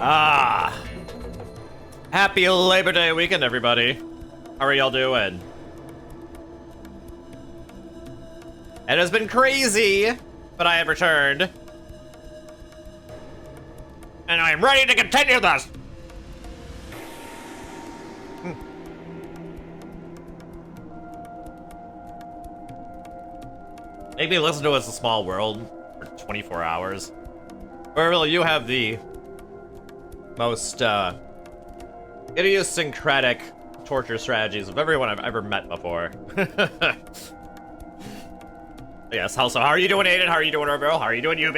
Ah, happy Labor Day weekend, everybody. How are y'all doing? It has been crazy, but I have returned. And I am ready to continue this! Maybe listen to It's a Small World for 24 hours. Or will you have the most, idiosyncratic torture strategies of everyone I've ever met before. Yes, also, how are you doing, Aiden? How are you doing, Orville? How are you doing, UB?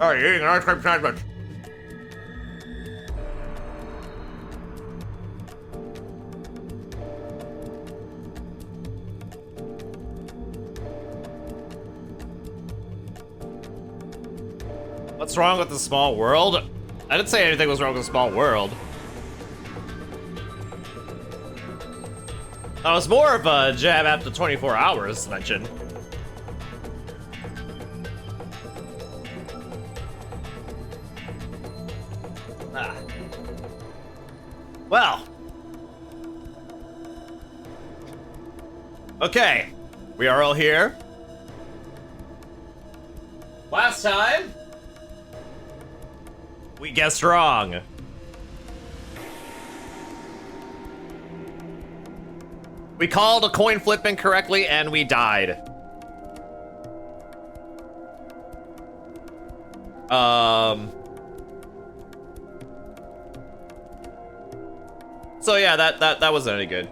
Oh, you're eating an ice cream sandwich. What's wrong with the small world? I didn't say anything was wrong with the small world. That was more of a jab after 24 hours mentioned. Ah. Well. Okay. We are all here. Last time, we guessed wrong. We called a coin flip incorrectly and we died. So yeah, that wasn't any good.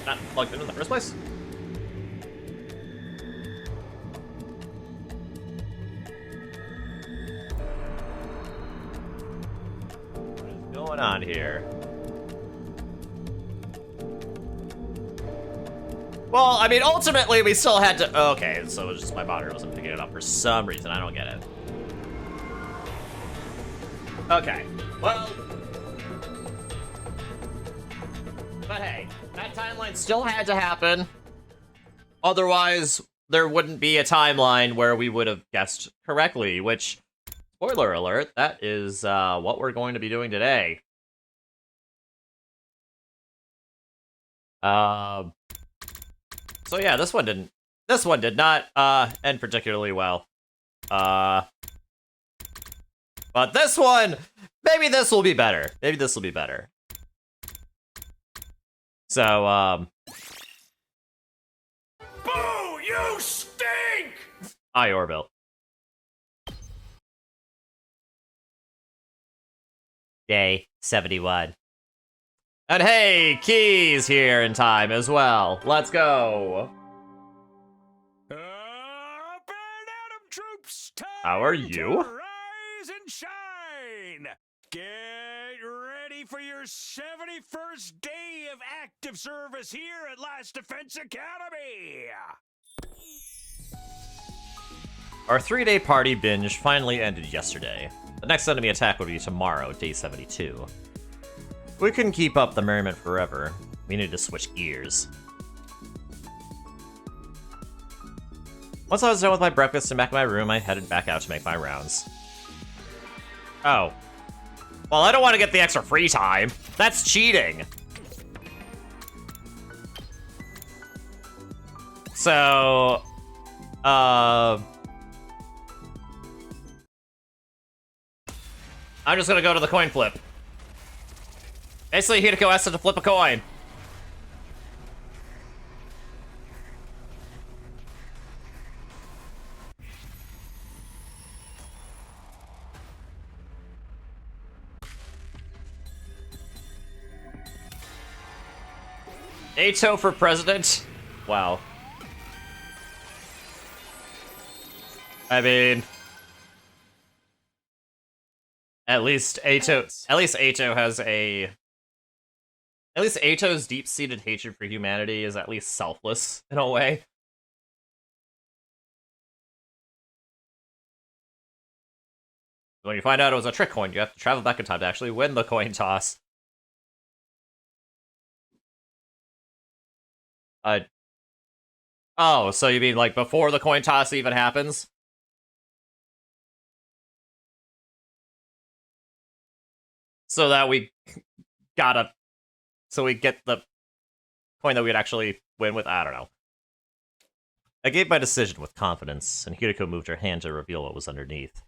Not plugged in the first place? What is going on here? Well, I mean, ultimately, we still had to... Okay, so it was just my monitor wasn't picking it up for some reason. I don't get it. Okay, well... But hey, that timeline still had to happen. Otherwise, there wouldn't be a timeline where we would have guessed correctly, which, spoiler alert, that is what we're going to be doing today. So yeah, this one did not end particularly well. But this one, maybe this will be better. Maybe this will be better. So, Boo! You stink! hi, Orville. Day 71. And hey, Key's here in time as well. Let's go. Up and at 'em, troops! Time How are to you? rise and shine! Get ready for your 71st day of active service here at Last Defense Academy! Our 3-day party binge finally ended yesterday. The next enemy attack would be tomorrow, day 72. We couldn't keep up the merriment forever. We needed to switch gears. Once I was done with my breakfast and back in my room, I headed back out to make my rounds. Oh. Well, I don't want to get the extra free time. That's cheating. So, I'm just gonna go to the coin flip. Basically, Hideko has to flip a coin. Ato for president? Wow. I mean... At least Ato has a... At least Ato's deep-seated hatred for humanity is at least selfless, in a way. When you find out it was a trick coin, you have to travel back in time to actually win the coin toss. Oh, so you mean like before the coin toss even happens? So that we so we get the coin that we'd actually win with? I don't know. I gave my decision with confidence, and Hiriko moved her hand to reveal what was underneath.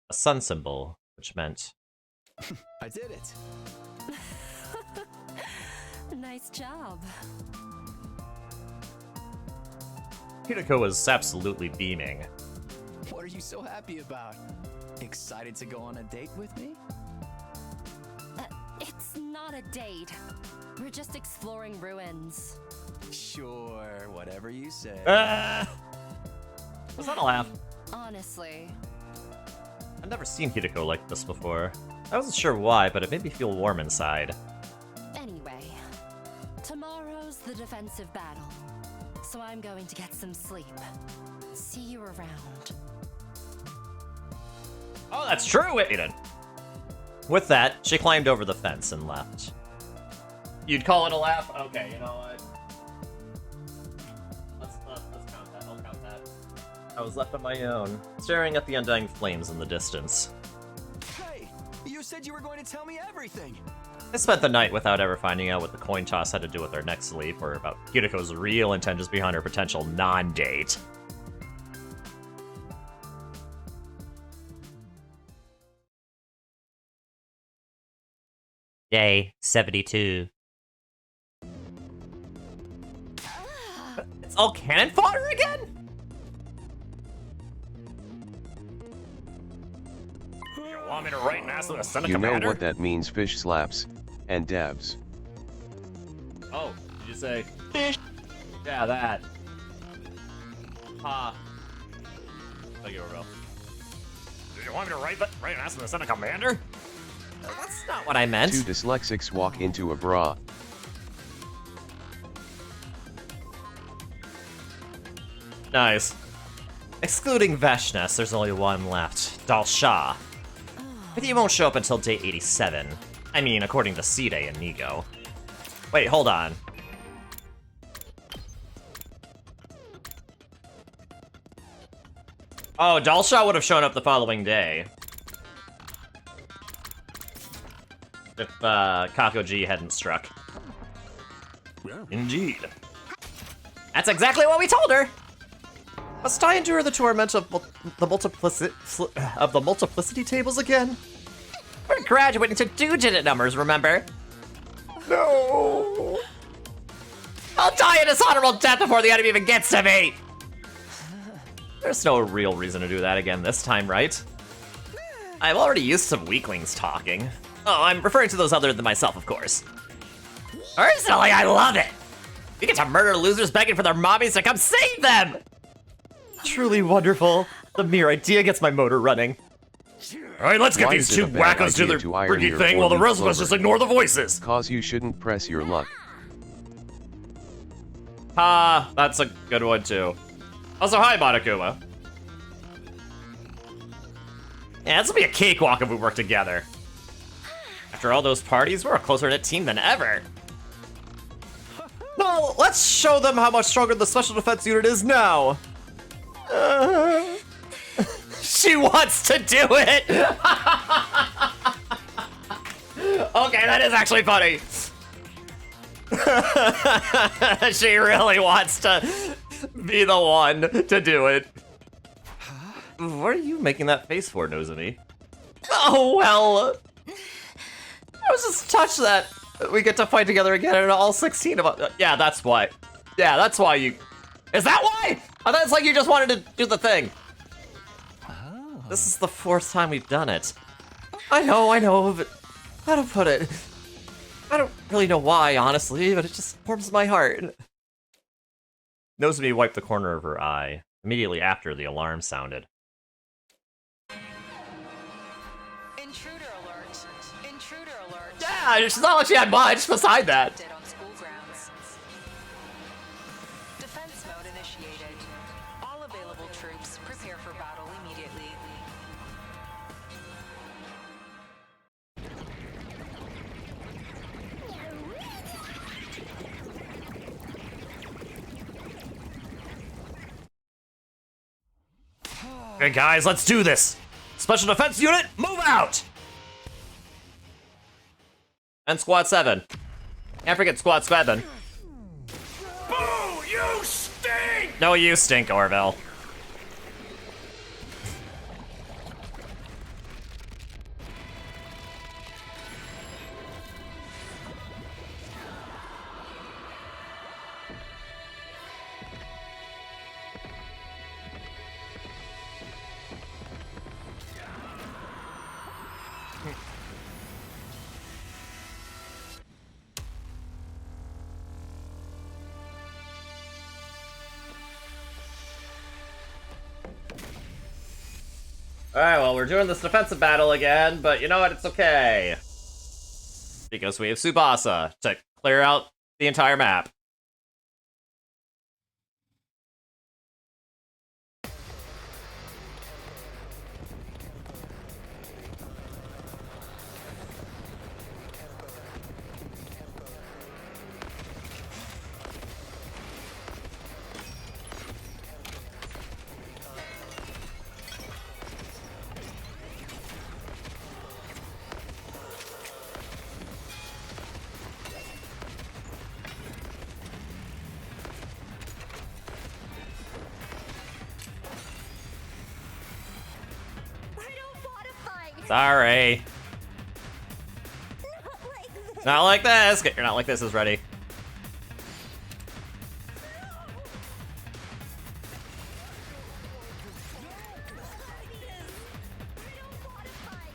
A sun symbol, which meant... I did it. Nice job. Hiriko was absolutely beaming. What are you so happy about? Excited to go on a date with me? It's not a date. We're just exploring ruins. Sure, whatever you say. Was that a laugh? Honestly. I've never seen Hiriko like this before. I wasn't sure why, but it made me feel warm inside. Anyway, tomorrow's the defensive battle, so I'm going to get some sleep. See you around. Oh, that's true, Aiden! With that, she climbed over the fence and left. You'd call it a laugh? Okay, you know what? Let's count that. I'll count that. I was left on my own, staring at the undying flames in the distance. Hey, you said you were going to tell me everything. I spent the night without ever finding out what the coin toss had to do with our next sleep, or about Hiriko's real intentions behind her potential non-date. Day 72. It's all cannon fodder again? You want me to write an ass with a son of You know commander? what that means, fish slaps, and devs. Oh, did you say fish? Yeah, that. Ha. Thank you, Orville. Do you want me to write an ass with a son of commander? That's not what I meant. Two dyslexics walk into a bra. Nice. Excluding Veshnes, there's only one left. Dalsha. But he won't show up until day 87. I mean, according to Side and Nigo. Wait, hold on. Oh, Dalsha would have shown up the following day. If Kakoji hadn't struck. Indeed. That's exactly what we told her! Must I endure the torment of the multiplicity tables again? We're graduating to two-digit numbers, remember? No! I'll die a dishonorable death before the enemy even gets to me! There's no real reason to do that again this time, right? I'm already used to weaklings talking. Oh, I'm referring to those other than myself, of course. Personally, I love it! We get to murder losers begging for their mommies to come save them! Truly wonderful. The mere idea gets my motor running. Alright, let's get Why these is it two a bad wackos to idea their to iron freaky your thing while the four-leaf rest of us just clover? ignore the voices. Cause you shouldn't press your luck. Ah, that's a good one too. Also, hi, Monokuma. Yeah, this will be a cakewalk if we work together. After all those parties, we're a closer-knit team than ever. Well, let's show them how much stronger the Special Defense Unit is now. She wants to do it! Okay, that is actually funny. She really wants to be the one to do it. What are you making that face for, Nozomi? Oh, well. I was just touched that we get to fight together again and all 16 of us. Yeah, that's why. Yeah, that's why you... Is that why? I thought it's like you just wanted to do the thing. Oh. This is the 4th time we've done it. I know, but how to put it? I don't really know why, honestly, but it just warms my heart. Nozomi wiped the corner of her eye, immediately after the alarm sounded. Intruder alert. Intruder alert. Yeah, it's not like she had much beside that. Dead on school grounds. Defense mode initiated. All available troops prepare for battle immediately. Okay, guys, let's do this. Special defense unit, move out. And squad 7. Can't forget squad 7. Boo! You stink! No, you stink, Orville. Alright, well, we're doing this defensive battle again, but you know what? It's okay. Because we have Tsubasa to clear out the entire map. Sorry. Not like this. Get your not like this is ready.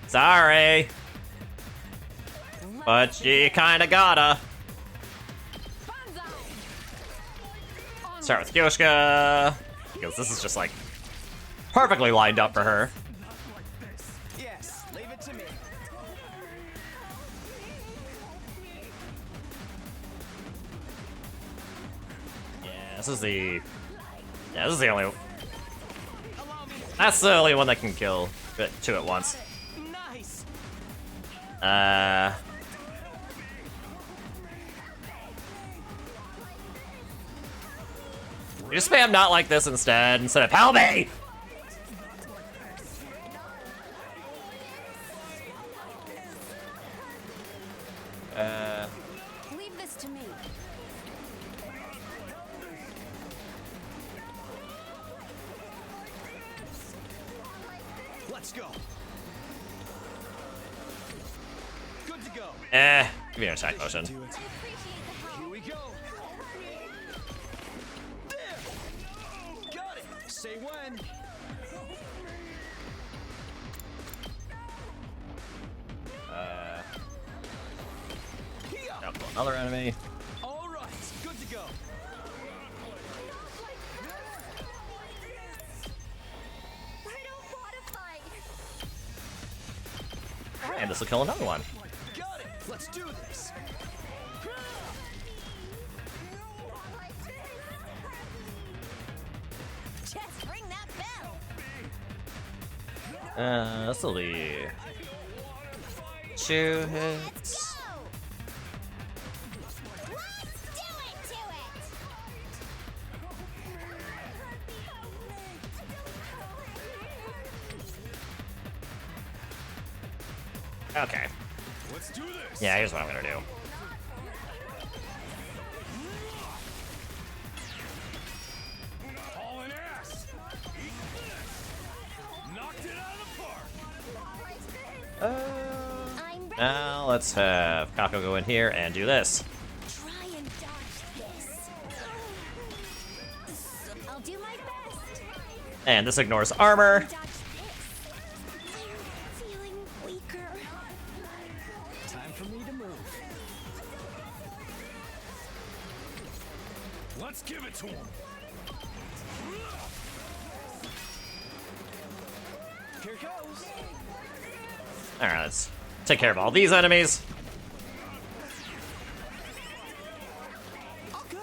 Sorry. But you kinda gotta. Start with Kyoshka. Because this is just like perfectly lined up for her. Yes, leave it to me. Yeah, this is the... Yeah, this is the only... That's the only one that can kill two at once. Nice. You just spam not like this instead of help me! Leave this to me. Let's go. Good to go. Give me an attack motion. Do it. Here we go. There. Got it. Say when. Nope, another enemy. All right. Good to go. And this will kill another one. Got it. Let's do this. Just ring that bell. This'll be 2 hits. Okay. Let's do this. Yeah, here's what I'm gonna do. Hauling ass. Knocked it out of the park. I'm ready. Now let's have Kako go in here and do this. Try and dodge this. I'll do my best. And this ignores armor. Dodge this. Feeling weaker. Time for me to move. Let's give it to him. Here goes. Alright, let's take care of all these enemies. All good.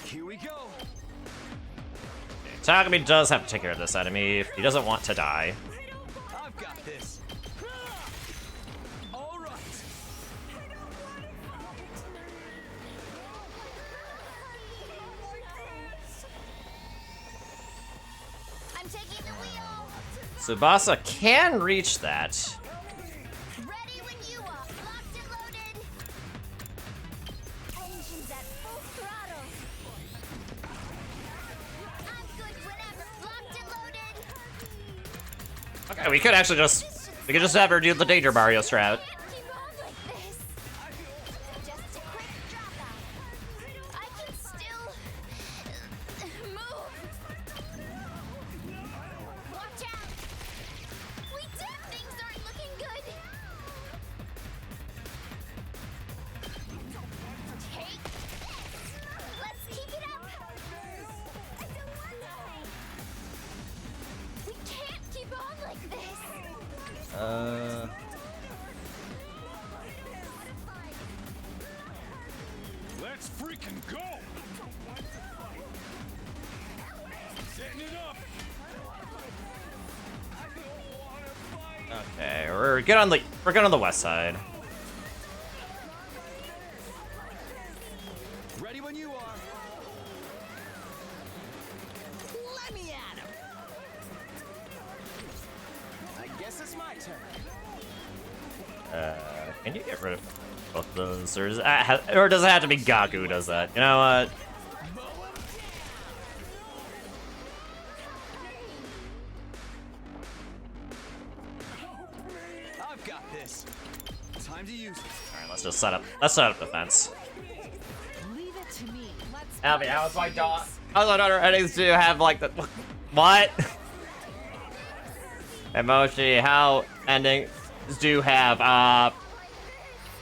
Here we go. Takumi does have to take care of this enemy if he doesn't want to die. Tsubasa can reach that. Ready when you are. Locked and loaded. Engines at full throttle. I'm good whenever. Locked and loaded. Okay, we could actually just have her do the Danger Mario strat. Keep on like this. Just a quick dropout. I can still move. Watch out. Things aren't looking good. Take this. Let's keep it up. We can't keep on like this. Let's freaking go! Setting it up! Okay, we're good on the west side. Ready when you are. Let me at him. I guess it's my turn. Can you get rid of both of those, or does it have to be Gaku who does that? You know what? I've got this. Time to use it. All right, let's set up defense. Leave it to me. Let's Abby, how is my daughter? How's my daughter ready to have like the what? Emoji, how endings do have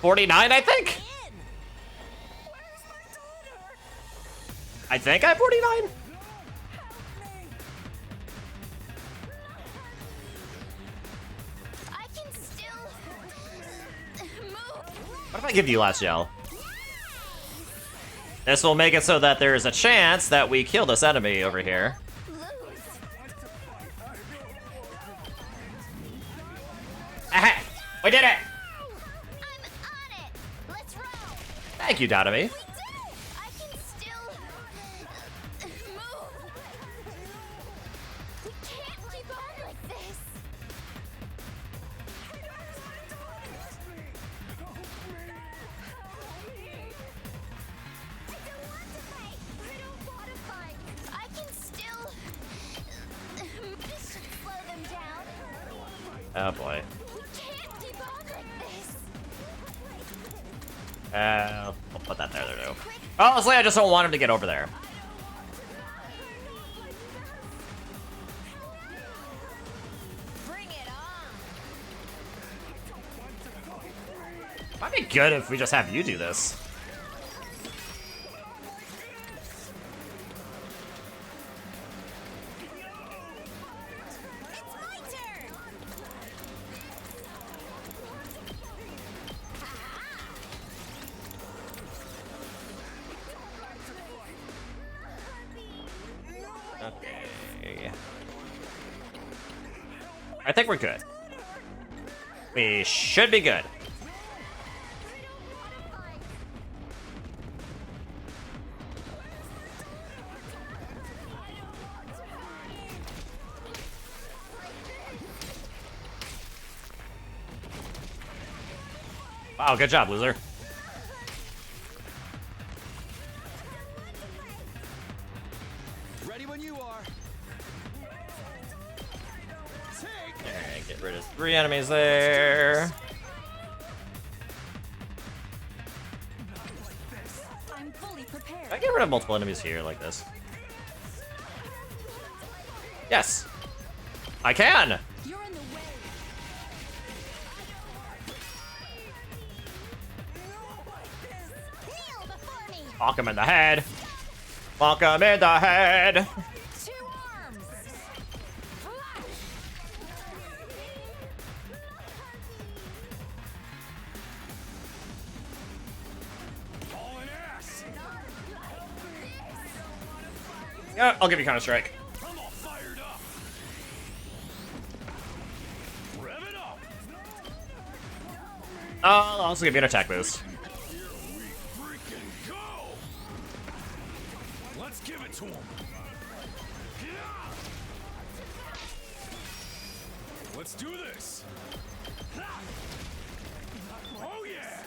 49, I think. I think I have 49. I can still move. What if I give you last yell? This will make it so that there is a chance that we kill this enemy over here. Aha! We did it! I'm on it. Let's roll. Thank you, Dadami. We did it. I can still move. We can't keep on like this. I can still. This should slow them down. Oh boy. We can't keep on like this. I'll put that there too. Honestly, I just don't want him to get over there. Bring it on. Might be good if we just have you do this. It's my turn. Okay. I think we're good. We should be good. Wow, good job, loser. Ready when you are. Take. Alright, get rid of 3 enemies there. I'm fully prepared. Can I get rid of multiple enemies here like this? Yes. I can! You're in the way. Kneel before me. Bonk him in the head. Bonk him in the head. 2 arms. Hauling ass! Yeah, I'll give you Counter Strike. I'm all fired up! Rev it up! I'll also give you an attack boost. Here we freaking go! Let's give it to him! Let's do this. Oh yeah.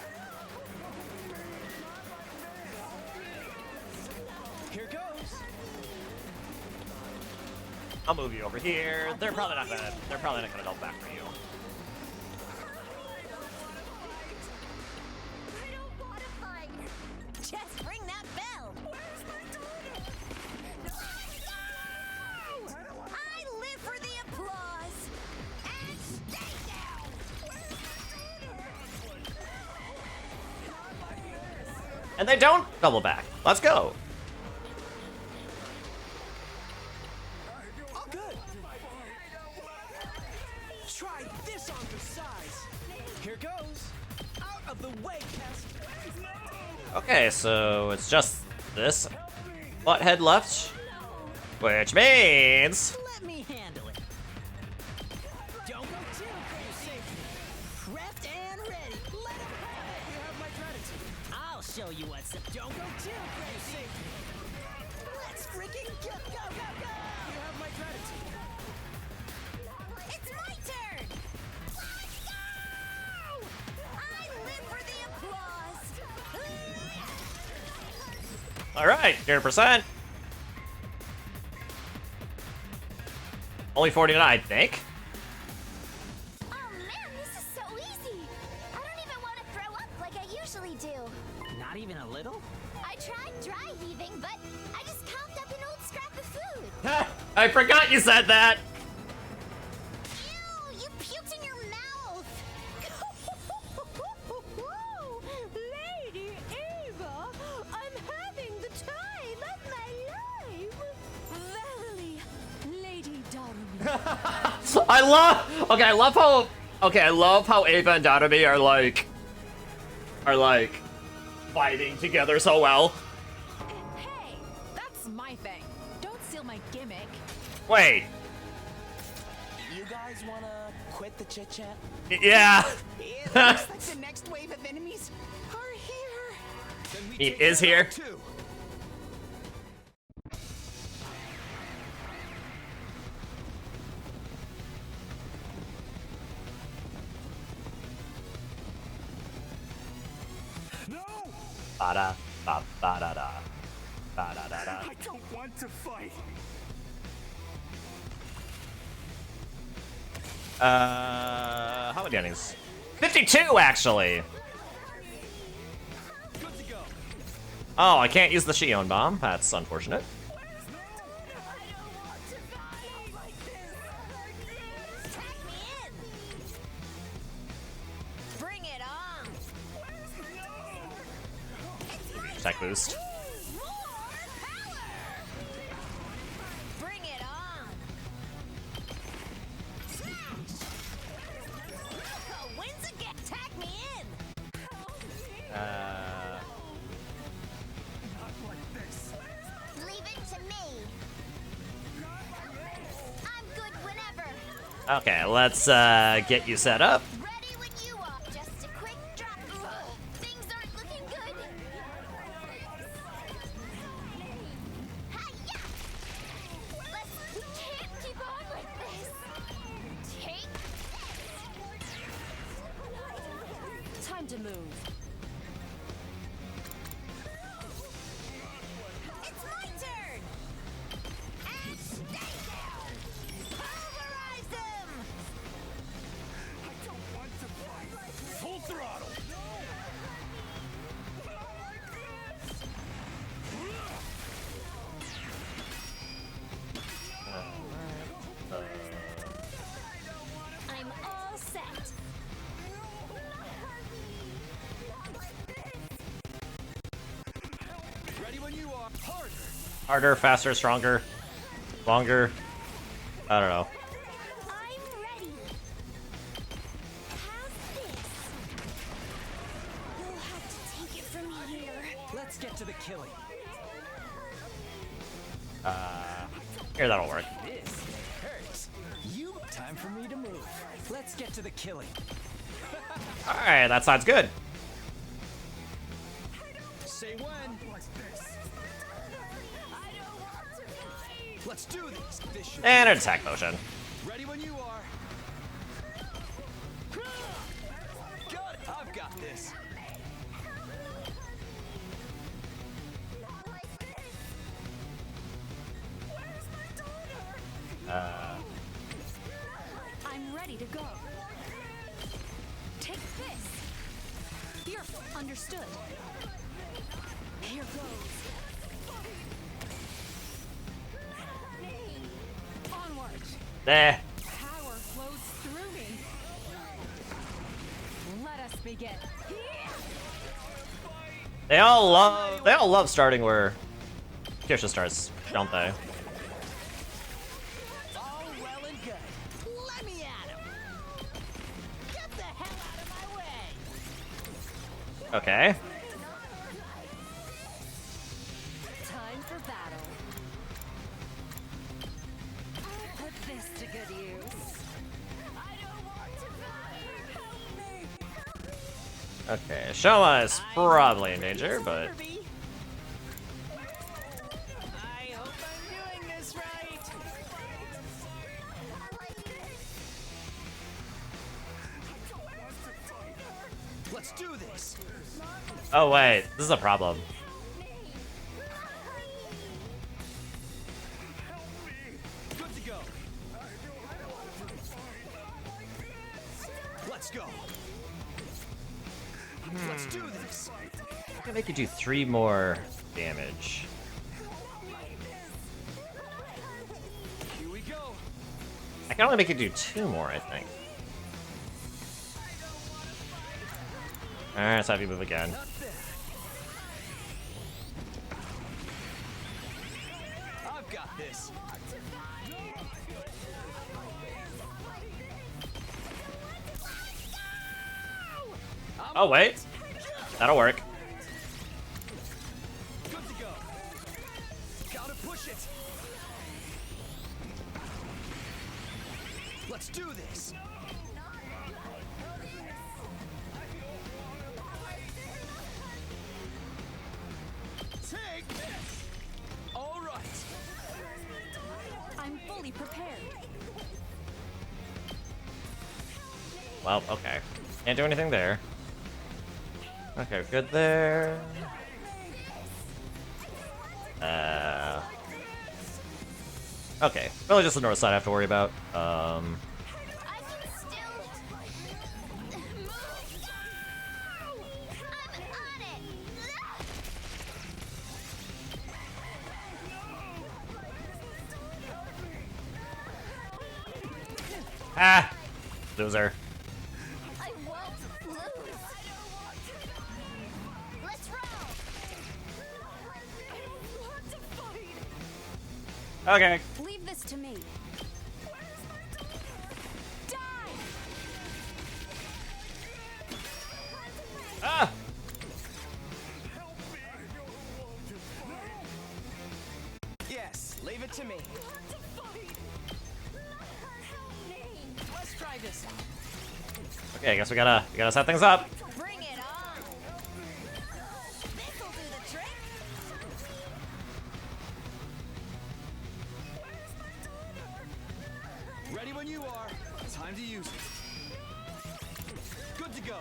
Here goes. I'll move you over here. They're probably not gonna double back for you. I don't want to fight. Just ring that bell. Where's my daughter? No! I live for the applause. And stay down. Where's my daughter? And they don't double back. Let's go. All good. Try this on the size. Here goes. Out of the way, Pest. Okay, so it's just this butthead left, which means Let me handle it. Don't go too crazy. Prepped and ready. Let him have it. You have my gratitude. I'll show you what's up. Don't go too crazy. Let's freaking go, go, go, go. You have my gratitude. It's my turn. Let's go! I live for the applause. all right, 100%. Only 49, I think. Oh man, this is so easy. I don't even want to throw up like I usually do. Not even a little? I tried dry heaving, but I just coughed up an old scrap of food. I forgot you said that. Ew, you puked in your mouth. Lady Ava, I'm having the time of my life. Verily, Lady Darling. I love how Ava and Dadami are like fighting together so well. Hey, that's my thing. Don't steal my gimmick. Wait, You guys wanna quit the chit chat? yeah. It looks like the next wave of enemies are here. Then we He take is them here. out too. No! Ba-da, ba-da-da. Ba-da-da-da. I don't want to fight. How many innings? 52, actually. Good to go. Oh, I can't use the Shion bomb. That's unfortunate. Tag me in. Bring it on. Tech boost. More power. Bring it on. Rocco wins again. Tag me in. Leave it to me. I'm good whenever. Okay, let's get you set up. Ready when you are. Just a quick drop. Things aren't looking good. Hi-ya! We can't keep on like this. Take. Time to move. It's my turn. And stay down. Pulverize them. I don't want to fight. Full throttle. I'm all set. Ready when you are. Harder. Harder, faster, stronger, longer. I don't know. I'm ready. How's this? You'll have to take it from here. Let's get to the killing. Here, that'll work. This hurts. You. Time for me to move. Let's get to the killing. All right, that sounds good. Say when. Let's do this. This should And an attack motion. Ready when you are. I've got this. I'm ready to go. Take this. Fearful. Understood. Here goes. Onward. Eh. Power flows through me. Let us begin. They all love starting where Kirsha starts, don't they? All well and good. Let me at him. Get the hell out of my way. Okay. Time for battle. Put this to good use. I don't want to fight. Help me. Okay, Shoma is probably in danger, but I hope I'm doing this right. Let's do this. oh wait, this is a problem. Good to go. Let's go. Let's do this. I can make you do 3 more damage. Here we go. I can only make you do 2 more, I think. Alright, let's have you move again. Not bad. I've got this. Oh wait, that'll work. Good to go. Gotta push it. Let's do this. Take this. All right. I'm fully prepared. Well, okay. Can't do anything there. Okay, good there. Okay, really just the north side I have to worry about. I can still move. I'm on it. Ah! Loser. I won't lose. Let's roll. I want to fight. Okay. Leave this to me. Die! Ah! Yes, leave it to me. Let's try this out. Okay, I guess we gotta set things up. Bring it on. This'll do the trick. Ready when you are. Time to use it. Good to go.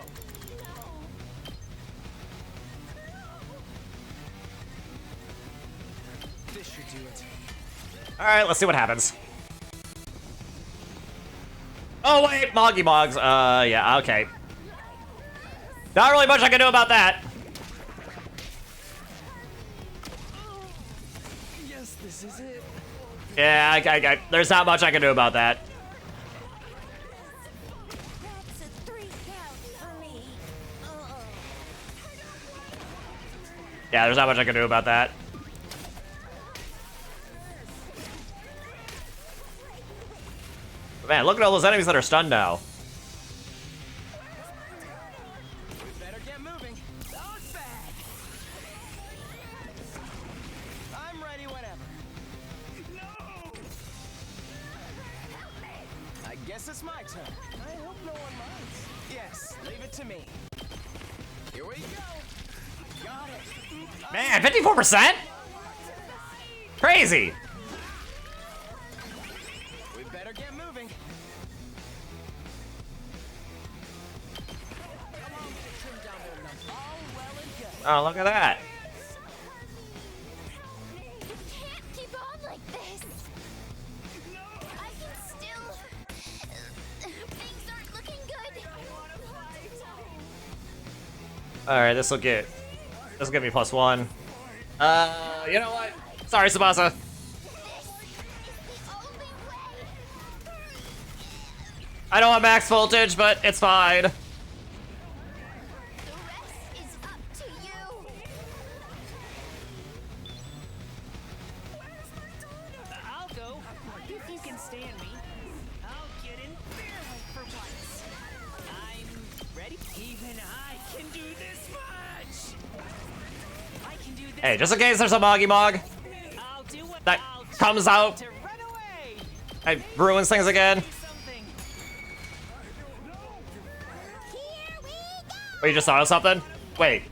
This should do it. Alright, let's see what happens. Oh wait, Moggy Mogs. Yeah, okay. Not really much I can do about that. Yes, this is it. Yeah, there's not much I can do about that. That's a 3 count for me. Yeah, there's not much I can do about that. Man, look at all those enemies that are stunned now. We better get moving. Those back. I'm ready whenever. No! I guess it's my turn. I hope no one minds. Yes, leave it to me. Here we go. Got it. Man, 54%? Crazy. We better get moving. Come on, little Oh, look at that. You can't keep on like this. I can still. Things aren't looking good. Alright, this'll give me +1. You know what? Sorry, Tsubasa. I don't want max voltage, but it's fine. The rest is up to you. I'll go. If you can stand me, I'll get in there for once. I'm ready. Even I can do this much. I can do this. Hey, just in case there's a Moggy Mog I'll do what that I'll do comes out to run away. and ruins things again. Something. Here we go. Wait, you just saw something? Wait,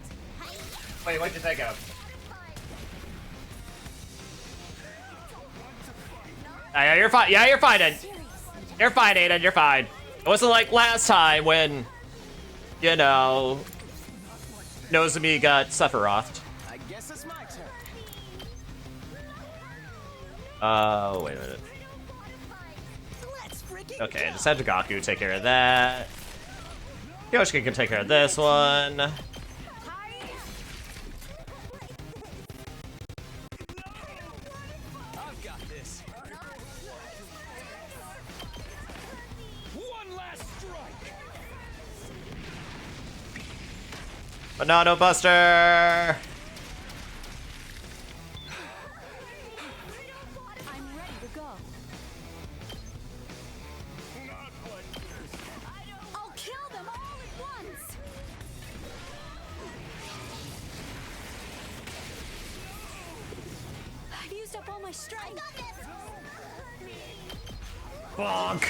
what'd you think of? Yeah, you're fine. Yeah, you're fine, Aiden. You're fine, Aiden. You're fine. It wasn't like last time when, you know, Nozomi got Sephiroth. I guess it's my turn. Wait a minute. Let's freaking Okay, just had Gaku take care of that. Yoshiki can take care of this one. I've got this. One last strike. Banana Buster! I'm ready to go. I'll kill them all at once. I've used up all my strength. Bonk! Alright,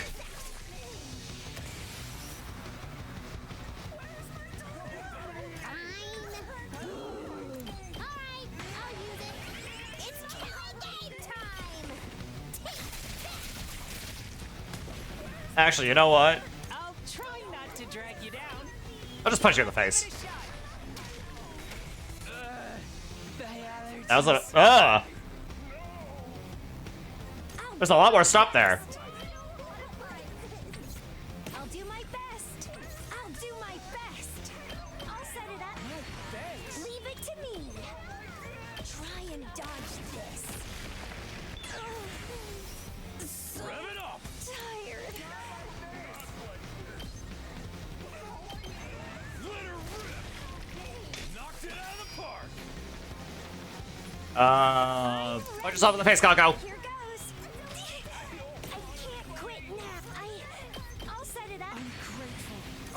I'll use it. It's killing game time. Actually, you know what? I'll try not to drag you down. I'll just punch you in the face. The allergies. That was a There's a lot more stuff there. I'll do my best. I'll do my best. I'll set it up. Leave it to me. Try and dodge this. So Rev it up. tired. Let her rip. Knocked it out of the park. Punch yourself in the face, Kako. Here goes. I can't quit now. I'll set it up.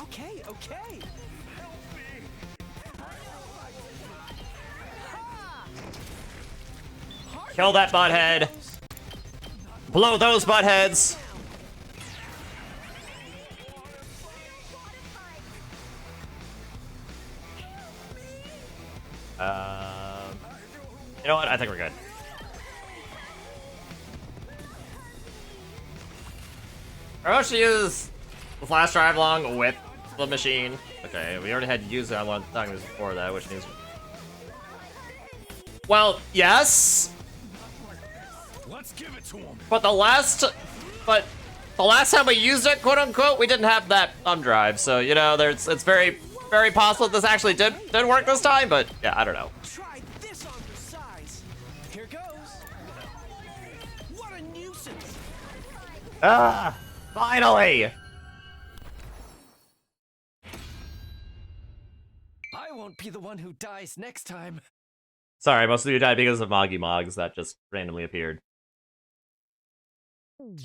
Okay, okay. Kill that butthead. Blow those buttheads. You know what? I think we're good. Or else to use the flash drive along with the machine. Okay, we already had to use that one time before that, which means. Well, yes, Let's give it to him. but the last time we used it, quote unquote, we didn't have that drive. So you know, it's very possible this actually did work this time. But yeah, I don't know. Try this on the size. Here goes. What a nuisance. Ah, finally. I won't be the one who dies next time. Sorry, most of you died because of Moggy Mogs that just randomly appeared. Wait,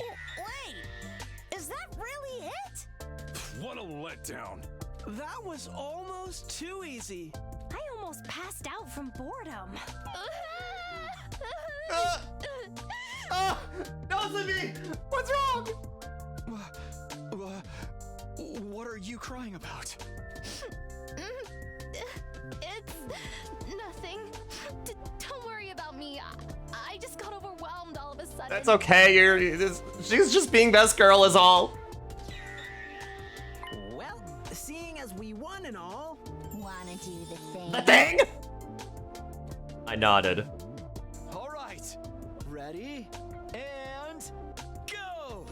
is that really it? What a letdown. That was almost too easy. I almost passed out from boredom. Nozomi, what's wrong? What are you crying about? It's nothing. Don't worry about me. I just got overwhelmed all of a sudden. That's okay. She's just being best girl is all. Well, seeing as we won and all, Wanna do the thing? The thing? I nodded. All right. Ready? And go!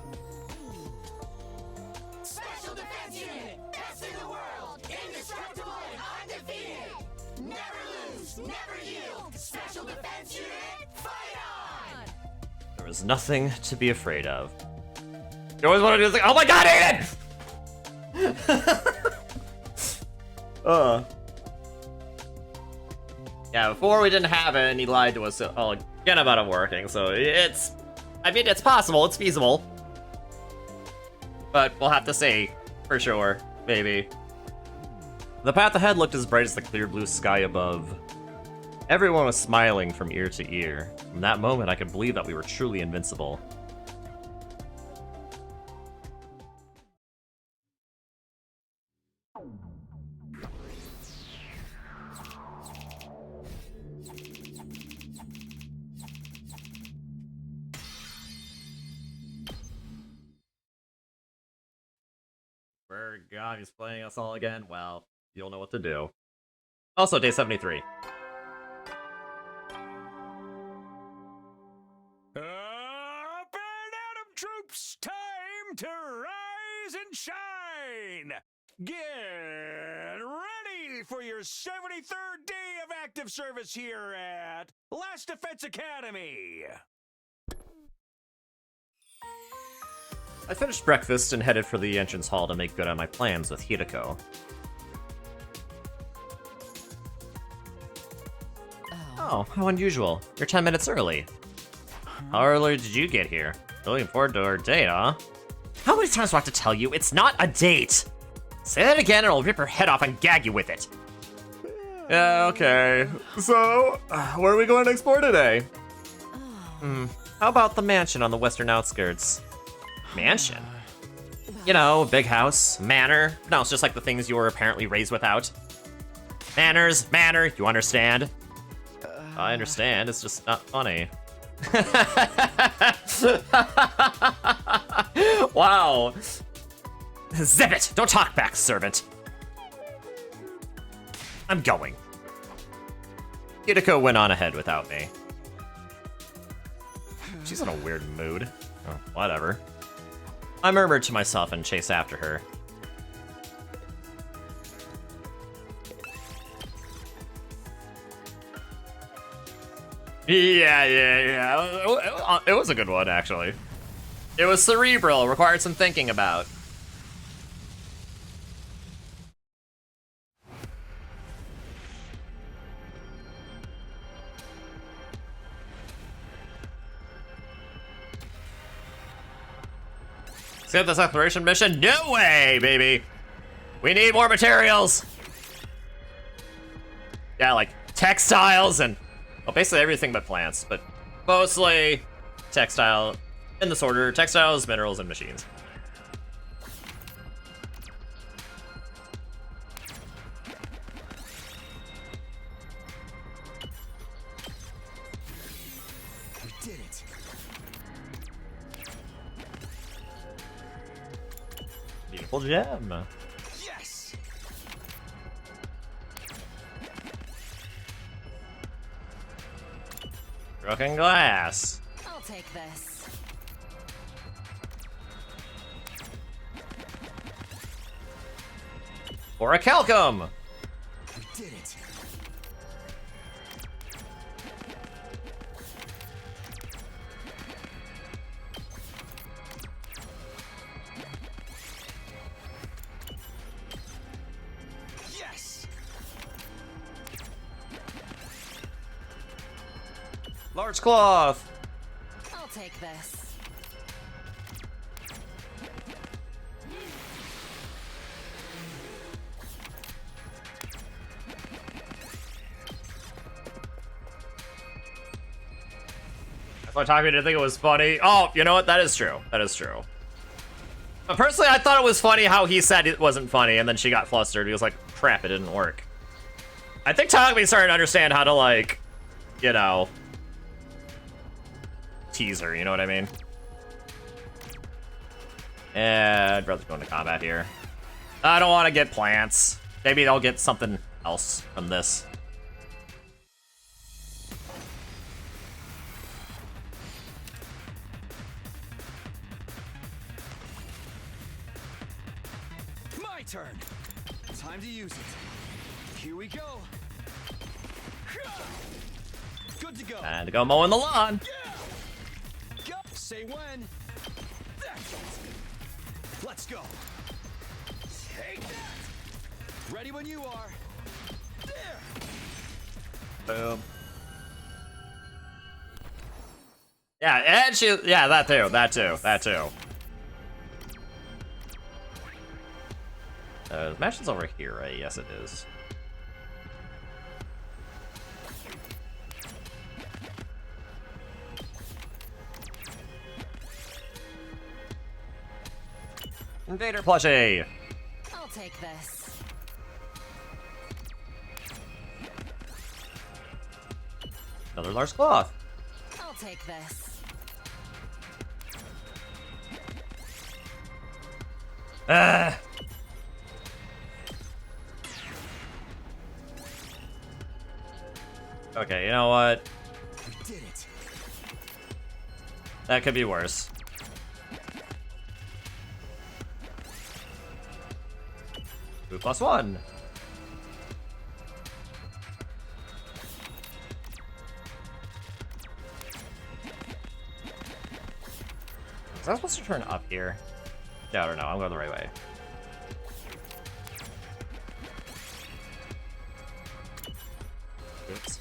Special Defense Unit, best in the world, indestructible and undefeated. Never lose, never yield. Special Defense Unit, fight on! There was nothing to be afraid of. You always want to do this thing. Oh my god, Aiden! Yeah, before we didn't have it and he lied to us again about it working, so it's... I mean, it's possible, it's feasible. But we'll have to see, for sure, maybe. The path ahead looked as bright as the clear blue sky above. Everyone was smiling from ear to ear. From that moment, I could believe that we were truly invincible. God, he's playing us all again. Well, you'll know what to do. Also, day 73. Up and Atom troops, time to rise and shine! Get ready for your 73rd day of active service here at Last Defense Academy! I finished breakfast and headed for the entrance hall to make good on my plans with Hideko. Oh, how unusual. You're 10 minutes early. How early did you get here? Looking forward to our date, huh? How many times do I have to tell you? It's not a date! Say that again and I'll rip your head off and gag you with it. Yeah, okay. So, where are we going to explore today? How about the mansion on the western outskirts? Mansion? You know, big house, manor. No, it's just like the things you were apparently raised without. Manners, manor, you understand? I understand, it's just not funny. Wow. Zip it! Don't talk back, servant. I'm going. Hideko went on ahead without me. She's in a weird mood. Oh, whatever. I murmured to myself and chased after her. Yeah. It was a good one, actually. It was cerebral, required some thinking about. Skip this exploration mission? No way, baby! We need more materials! Yeah, like textiles and... well, basically everything but plants, but mostly textile, in this order, textiles, minerals, and machines. We did it. Beautiful gem. Yes! Broken glass. I'll take this. Or a calcum. We did it. Yes! Large cloth. I'll take this. That's why Taki didn't think it was funny. Oh, you know what? That is true. That is true. But personally, I thought it was funny how he said it wasn't funny, and then she got flustered. He was like, crap, it didn't work. I think Takumi started to understand how to, like, you know, tease her, you know what I mean? And I'd rather go into combat here. I don't want to get plants. Maybe I'll get something else from this. turn. Time to use it. Here we go. Good to go. And to go mowing the lawn. Go. Say when. That's it. Let's go. Take that. Ready when you are. There. Boom. Yeah, and she, yeah, that too. The mansion's over here, right? Yes, it is. Invader plushie! I'll take this. Another large cloth. I'll take this. Ah! Okay, you know what? We did it. That could be worse. Two plus one. Was I supposed to turn up here? Yeah, I don't know. I'm going the right way. Oops.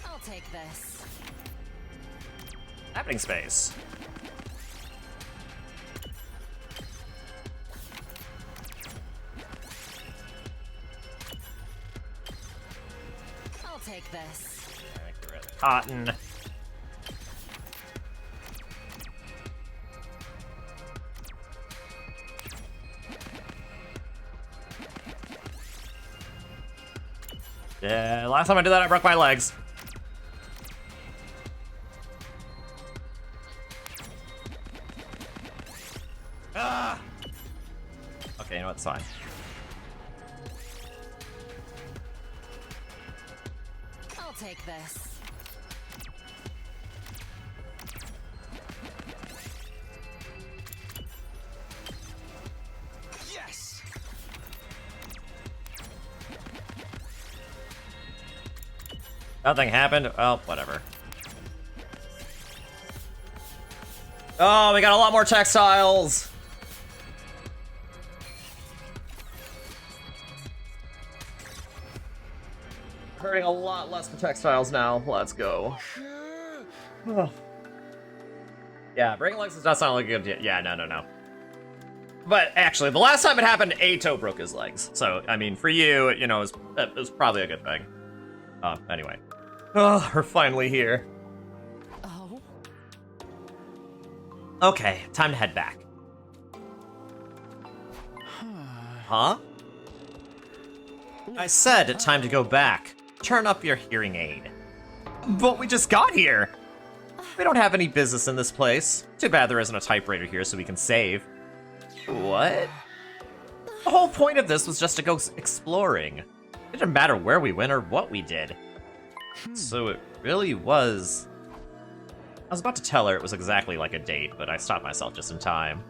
I'll take this. Happening space. I'll take this. Accurate. Cotton. Yeah, last time I did that, I broke my legs. Ah! Okay, you know what? It's fine. I'll take this. Yes. Nothing happened. Oh, whatever. Oh, we got a lot more textiles. Hurting a lot less for textiles now. Let's go. Yeah, breaking legs does not sound like a good. Yeah, no. But actually, the last time it happened, Ato broke his legs. So, I mean, for you, you know, it was probably a good thing. Anyway. Oh, we're finally here. Oh? Okay, time to head back. Huh? I said time to go back. Turn up your hearing aid. But we just got here. We don't have any business in this place. Too bad there isn't a typewriter here so we can save. What? The whole point of this was just to go exploring. It didn't matter where we went or what we did. So it really was... I was about to tell her it was exactly like a date, but I stopped myself just in time.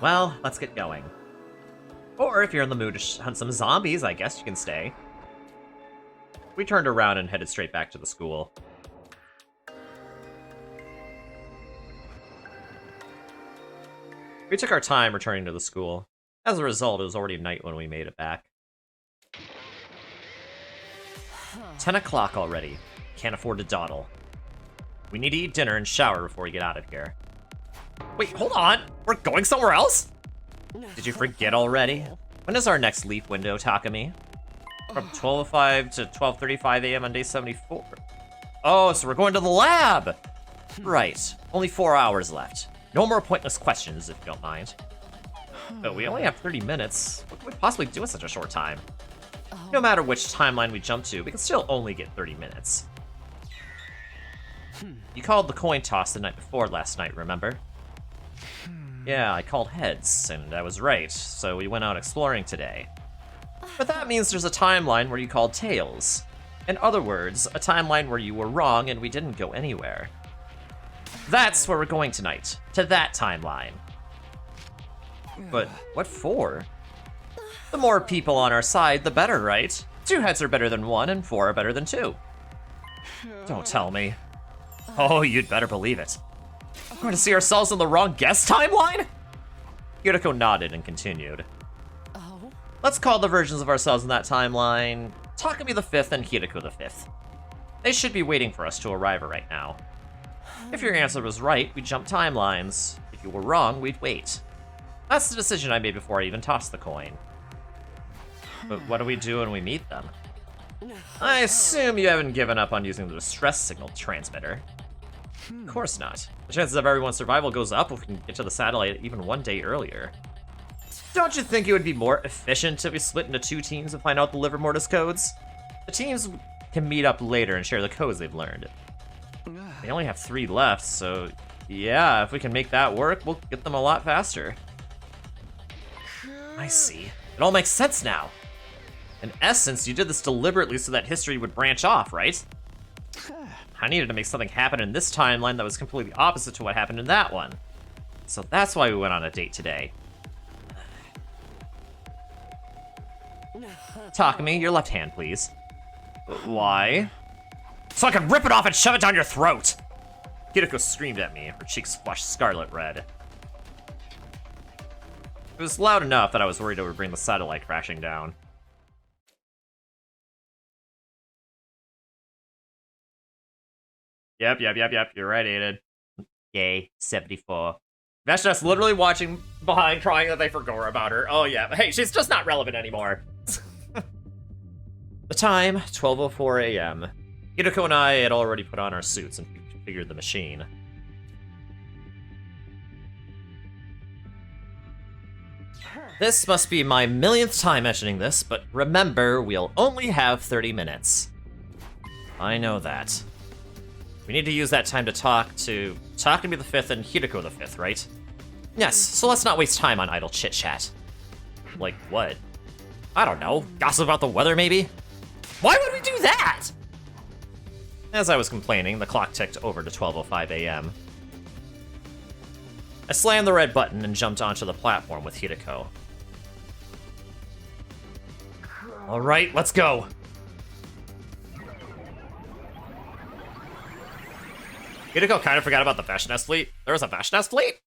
Well, let's get going. Or if you're in the mood to hunt some zombies, I guess you can stay. We turned around and headed straight back to the school. We took our time returning to the school. As a result, it was already night when we made it back. 10 o'clock already. Can't afford to dawdle. We need to eat dinner and shower before we get out of here. Wait, hold on! We're going somewhere else? Did you forget already? When is our next leap window, Takumi? From 12:05 to 12:35 a.m. on day 74. Oh, so we're going to the lab! Right. Only 4 hours left. No more pointless questions, if you don't mind. But we only have 30 minutes. What could we possibly do in such a short time? No matter which timeline we jump to, we can still only get 30 minutes. You called the coin toss the night before last night, remember? Yeah, I called heads, and I was right, so we went out exploring today. But that means there's a timeline where you called tails. In other words, a timeline where you were wrong and we didn't go anywhere. That's where we're going tonight, to that timeline. But what for? The more people on our side, the better, right? 2 heads are better than 1, and 4 are better than 2. Don't tell me. Oh, you'd better believe it. We're going to see ourselves in the wrong guest timeline? Yuriko nodded and continued. Oh? Let's call the versions of ourselves in that timeline Takumi the 5th and Hiriko the 5th. They should be waiting for us to arrive right now. If your answer was right, we'd jump timelines. If you were wrong, we'd wait. That's the decision I made before I even tossed the coin. But what do we do when we meet them? I assume you haven't given up on using the distress signal transmitter. Of course not. The chances of everyone's survival goes up if we can get to the satellite even 1 day earlier. Don't you think it would be more efficient if we split into 2 teams and find out the liver mortis codes? The teams can meet up later and share the codes they've learned. They only have 3 left, so yeah, if we can make that work, we'll get them a lot faster. I see. It all makes sense now. In essence, you did this deliberately so that history would branch off, right? I needed to make something happen in this timeline that was completely opposite to what happened in that one. So that's why we went on a date today. Takumi, your left hand, please. Why? So I can rip it off and shove it down your throat! Hiriko screamed at me, her cheeks flushed scarlet red. It was loud enough that I was worried it would bring the satellite crashing down. Yep, you're right, Aiden. Yay, 74. Vashna's literally watching behind, crying that they forgot about her. Oh yeah, but hey, she's just not relevant anymore. The time, 12:04 a.m. Hiriko and I had already put on our suits and configured the machine. This must be my millionth time mentioning this, but remember, we'll only have 30 minutes. I know that. We need to use that time to talk to Takumi the 5th and Hiriko the 5th, right? Yes, so let's not waste time on idle chit-chat. Like what? I don't know, gossip about the weather maybe? Why would we do that? As I was complaining, the clock ticked over to 12:05 a.m. I slammed the red button and jumped onto the platform with Hiriko. All right, let's go. Hiriko kind of forgot about the Vashna's fleet. There was a Vashna's fleet?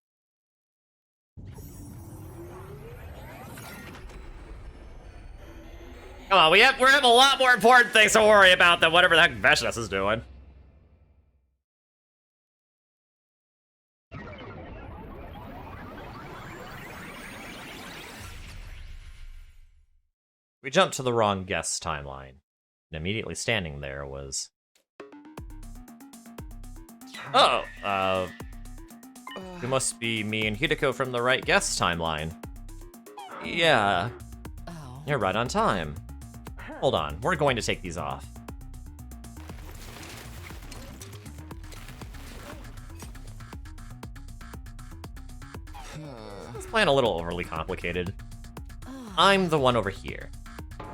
Come on, we have a lot more important things to worry about than whatever the heck Vashna's is doing. We jumped to the wrong guest timeline, and immediately standing there was... Oh, it must be me and Hiriko from the right guest timeline. Yeah, Oh. you're right on time. Hold on, we're going to take these off. This plan a little overly complicated. I'm the one over here.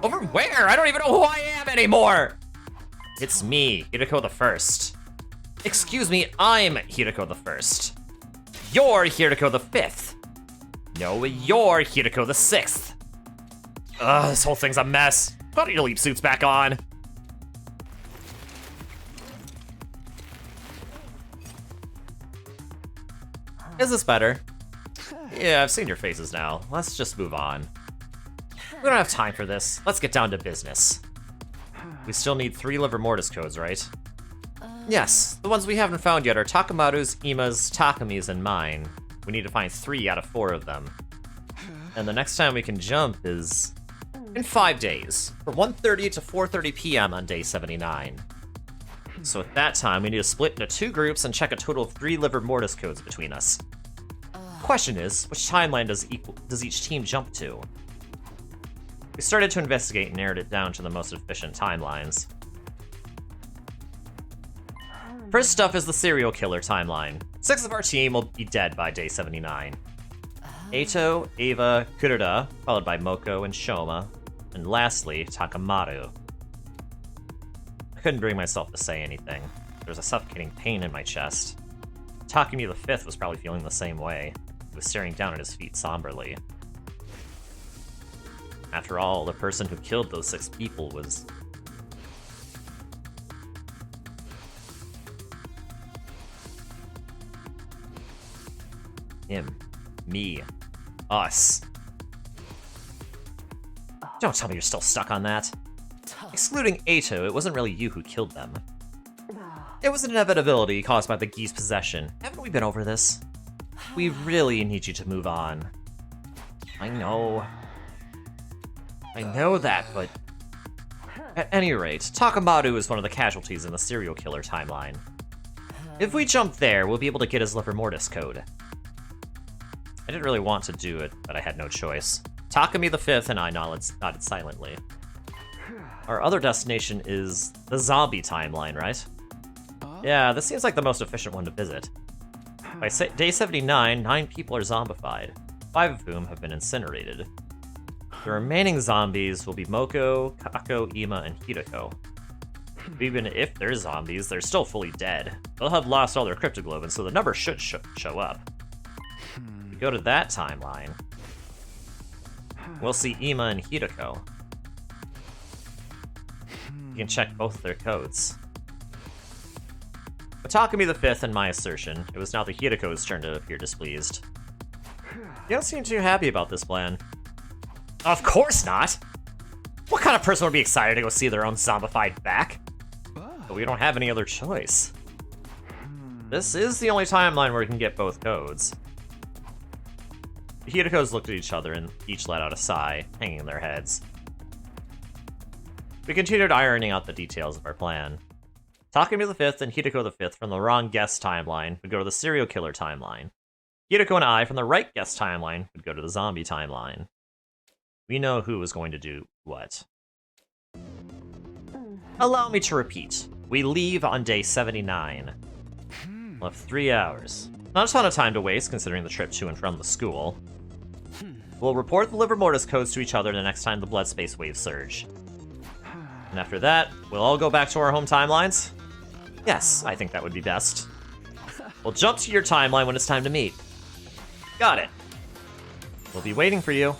Over where? I don't even know who I am anymore! It's me, Hiriko the First. Excuse me, I'm Hiriko the First. You're Hiriko the 5th. No, you're Hiriko the 6th. Ugh, this whole thing's a mess. Put your leap suits back on. Is this better? Yeah, I've seen your faces now. Let's just move on. We don't have time for this. Let's get down to business. We still need 3 liver mortis codes, right? Yes, the ones we haven't found yet are Takumaru's, Ima's, Takumi's, and mine. We need to find 3 out of 4 of them. And the next time we can jump is... in 5 days, from 1:30 to 4:30 p.m. on day 79. So at that time, we need to split into 2 groups and check a total of 3 liver mortis codes between us. Question is, which timeline does each team jump to? We started to investigate and narrowed it down to the most efficient timelines. First up is the serial killer timeline. 6 of our team will be dead by day 79. Eito, Ava, Kuruda, followed by Moko and Shoma, and lastly, Takamaru. I couldn't bring myself to say anything. There was a suffocating pain in my chest. Takumi the 5th was probably feeling the same way. He was staring down at his feet somberly. After all, the person who killed those 6 people was... him. Me. Us. Don't tell me you're still stuck on that. Excluding Ato, it wasn't really you who killed them. It was an inevitability caused by the geese possession. Haven't we been over this? We really need you to move on. I know. I know that, but... At any rate, Takamaru is one of the casualties in the serial killer timeline. If we jump there, we'll be able to get his livor mortis code. I didn't really want to do it, but I had no choice. Takumi the Fifth and I nodded silently. Our other destination is the zombie timeline, right? Yeah, this seems like the most efficient one to visit. By day 79, 9 people are zombified, 5 of whom have been incinerated. The remaining zombies will be Moko, Kako, Ima, and Hideko. Even if they're zombies, they're still fully dead. They'll have lost all their cryptoglobin, so the number should show up. If we go to that timeline, we'll see Ima and Hideko. You can check both their codes. With Takumi the Fifth and my assertion, it was now the Hideko's turn to appear displeased. You don't seem too happy about this plan. Of course not! What kind of person would be excited to go see their own zombified back? But we don't have any other choice. This is the only timeline where we can get both codes. The Hidekos looked at each other and each let out a sigh, hanging their heads. We continued ironing out the details of our plan. Takumi the Fifth and Hideko the Fifth from the wrong guess timeline would go to the serial killer timeline. Hideko and I from the right guess timeline would go to the zombie timeline. We know who was going to do what. Allow me to repeat. We leave on day 79. We'll have 3 hours. Not a ton of time to waste considering the trip to and from the school. We'll report the livor mortis codes to each other the next time the blood space waves surge. And after that, we'll all go back to our home timelines? Yes, I think that would be best. We'll jump to your timeline when it's time to meet. Got it. We'll be waiting for you.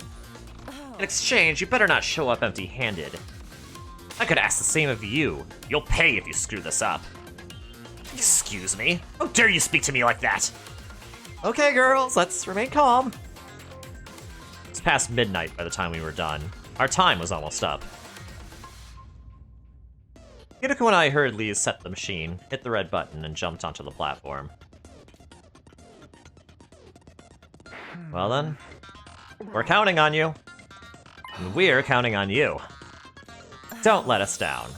In exchange, you better not show up empty-handed. I could ask the same of you. You'll pay if you screw this up. Excuse me? How dare you speak to me like that? Okay, girls, let's remain calm. It was past midnight by the time we were done. Our time was almost up. Hideko and I hurriedly set the machine, hit the red button, and jumped onto the platform. Well then, we're counting on you. And we're counting on you. Don't let us down.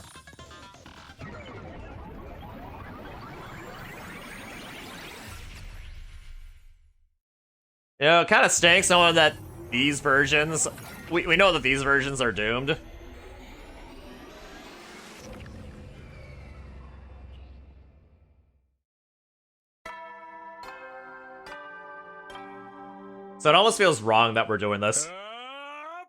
You know, it kind of stinks knowing that these versions... We know that these versions are doomed. So it almost feels wrong that we're doing this. Up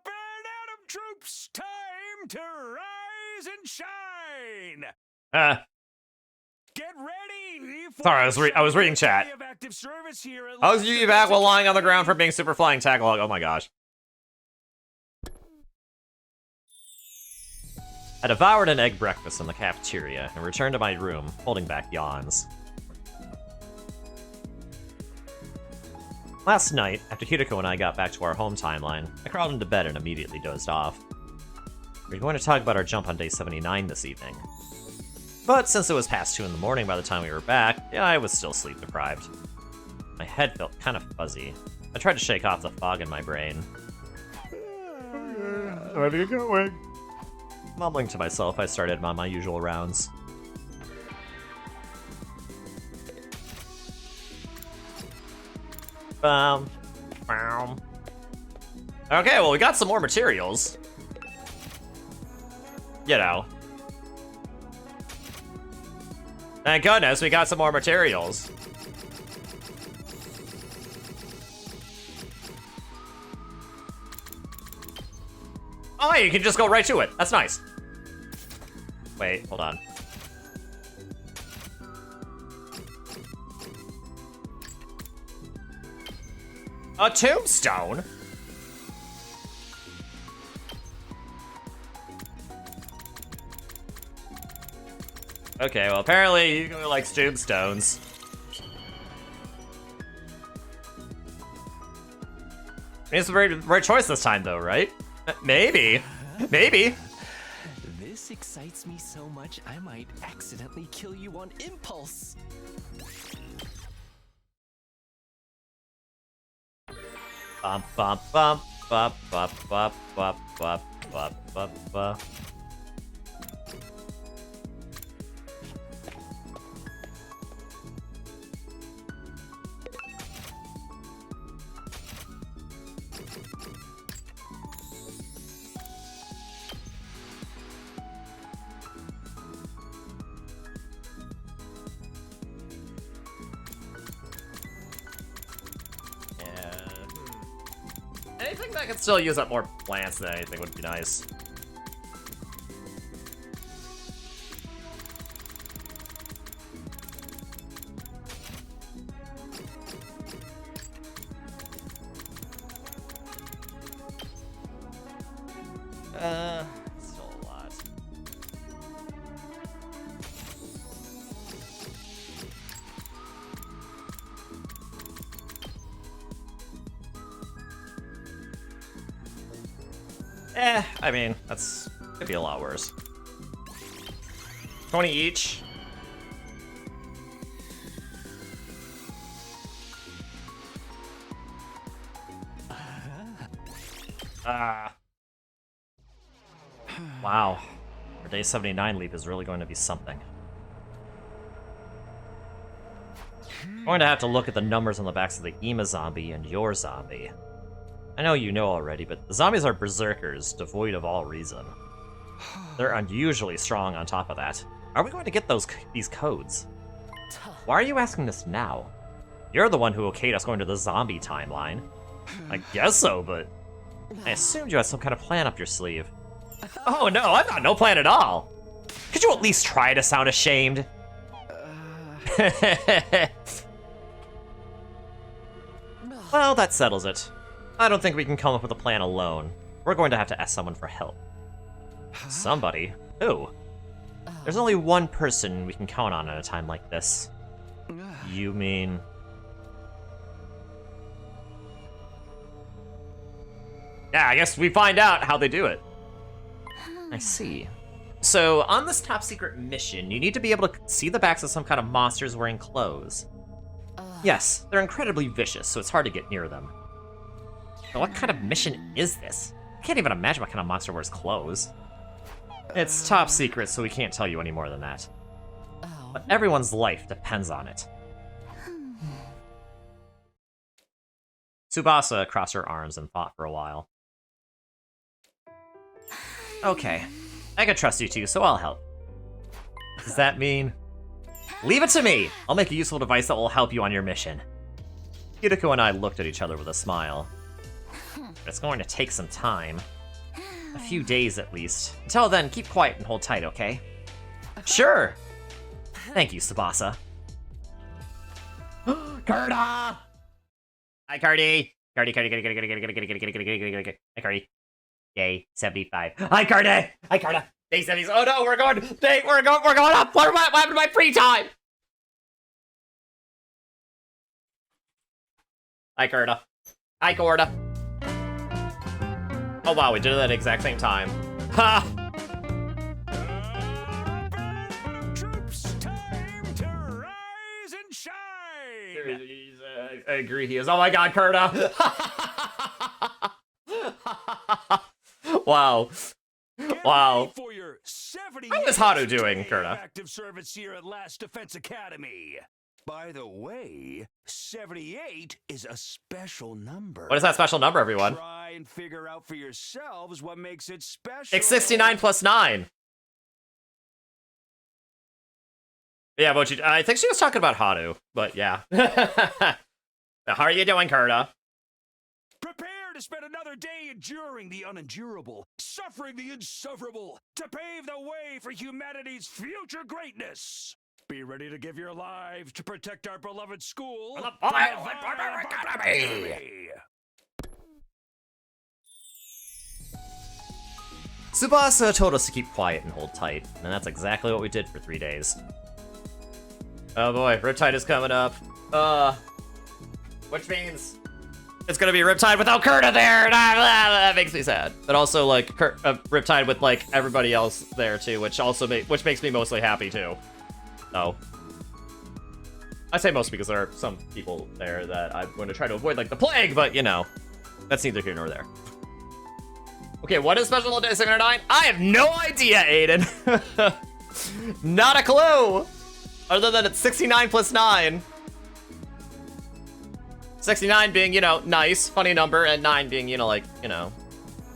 and Atom troops, time to rise and shine. Get ready. Sorry, I was reading chat. I was reading back while lying on the ground for being super flying tagalog. Oh my gosh. I devoured an egg breakfast in the cafeteria and returned to my room, holding back yawns. Last night, after Hideko and I got back to our home timeline, I crawled into bed and immediately dozed off. We were going to talk about our jump on day 79 this evening. But since it was past 2 in the morning by the time we were back, yeah, I was still sleep deprived. My head felt kind of fuzzy. I tried to shake off the fog in my brain. Where are you going? Mumbling to myself, I started on my usual rounds. Okay, well, we got some more materials. You know. Thank goodness we got some more materials. Oh, you can just go right to it. That's nice. Wait, hold on. A tombstone? Okay, well, apparently you likes tombstones. It's the right choice this time, though, right? Maybe. Maybe. This excites me so much, I might accidentally kill you on impulse. Bum bum bum bum bum bum bum bum bum bum bum. Anything that could still use up more plants than anything would be nice. Still a lot. I mean, that's could be a lot worse. 20 each. Wow. Our day 79 leap is really going to be something. I'm going to have to look at the numbers on the backs of the Ema zombie and your zombie. I know you know already, but the zombies are berserkers, devoid of all reason. They're unusually strong on top of that. Are we going to get these codes? Why are you asking this now? You're the one who okayed us going to the zombie timeline. I guess so, but I assumed you had some kind of plan up your sleeve. Oh no, I've got no plan at all! Could you at least try to sound ashamed? Well, that settles it. I don't think we can come up with a plan alone. We're going to have to ask someone for help. Somebody? Who? There's only one person we can count on at a time like this. You mean... Yeah, I guess we find out how they do it. I see. So, on this top secret mission, you need to be able to see the backs of some kind of monsters wearing clothes. Yes, they're incredibly vicious, so it's hard to get near them. But what kind of mission is this? I can't even imagine what kind of monster wears clothes. It's top secret, so we can't tell you any more than that. But everyone's life depends on it. Tsubasa crossed her arms and thought for a while. Okay, I can trust you two, so I'll help. Does that mean... Leave it to me! I'll make a useful device that will help you on your mission. Yuriko and I looked at each other with a smile. It's going to take some time. A few days, at least. Until then, keep quiet and hold tight, okay? Sure! Thank you, Tsubasa. Kurta! Hi, Cardi! Cardi. Hi, Cardi. Day 75. Hi, Cardi! Hi, Carta! Day 70. Oh no, we're going up! What happened to my free time? Hi, Kurta. Hi, Korda. Oh wow, we did it at the exact same time. Ha! Troops, time to rise and shine! I agree, he is. Oh my god, Kurta! Wow. Wow. For your How is Haru doing, Kurta? Active service here at Last Defense Academy. By the way, 78 is a special number. What is that special number, everyone? Try and figure out for yourselves what makes it special. It's 69 plus 9. Yeah, but I think she was talking about Haru, but yeah. How are you doing, Kurta? Prepare to spend another day enduring the unendurable, suffering the insufferable, to pave the way for humanity's future greatness. Be ready to give your lives to protect our beloved school. The Academy. Tsubasa told us to keep quiet and hold tight, and that's exactly what we did for 3 days. Oh boy, Riptide is coming up. Which means it's gonna be Riptide without Kurta there! That makes me sad. But also, like, Riptide with, like, everybody else there, too, which makes me mostly happy, too. So. I say most because there are some people there that I'm going to try to avoid, like the plague, but, you know, that's neither here nor there. Okay, what is Special Day 609? I have no idea, Aiden. Not a clue. Other than it's 69 plus 9. 69 being, you know, nice, funny number, and 9 being, you know, like, you know,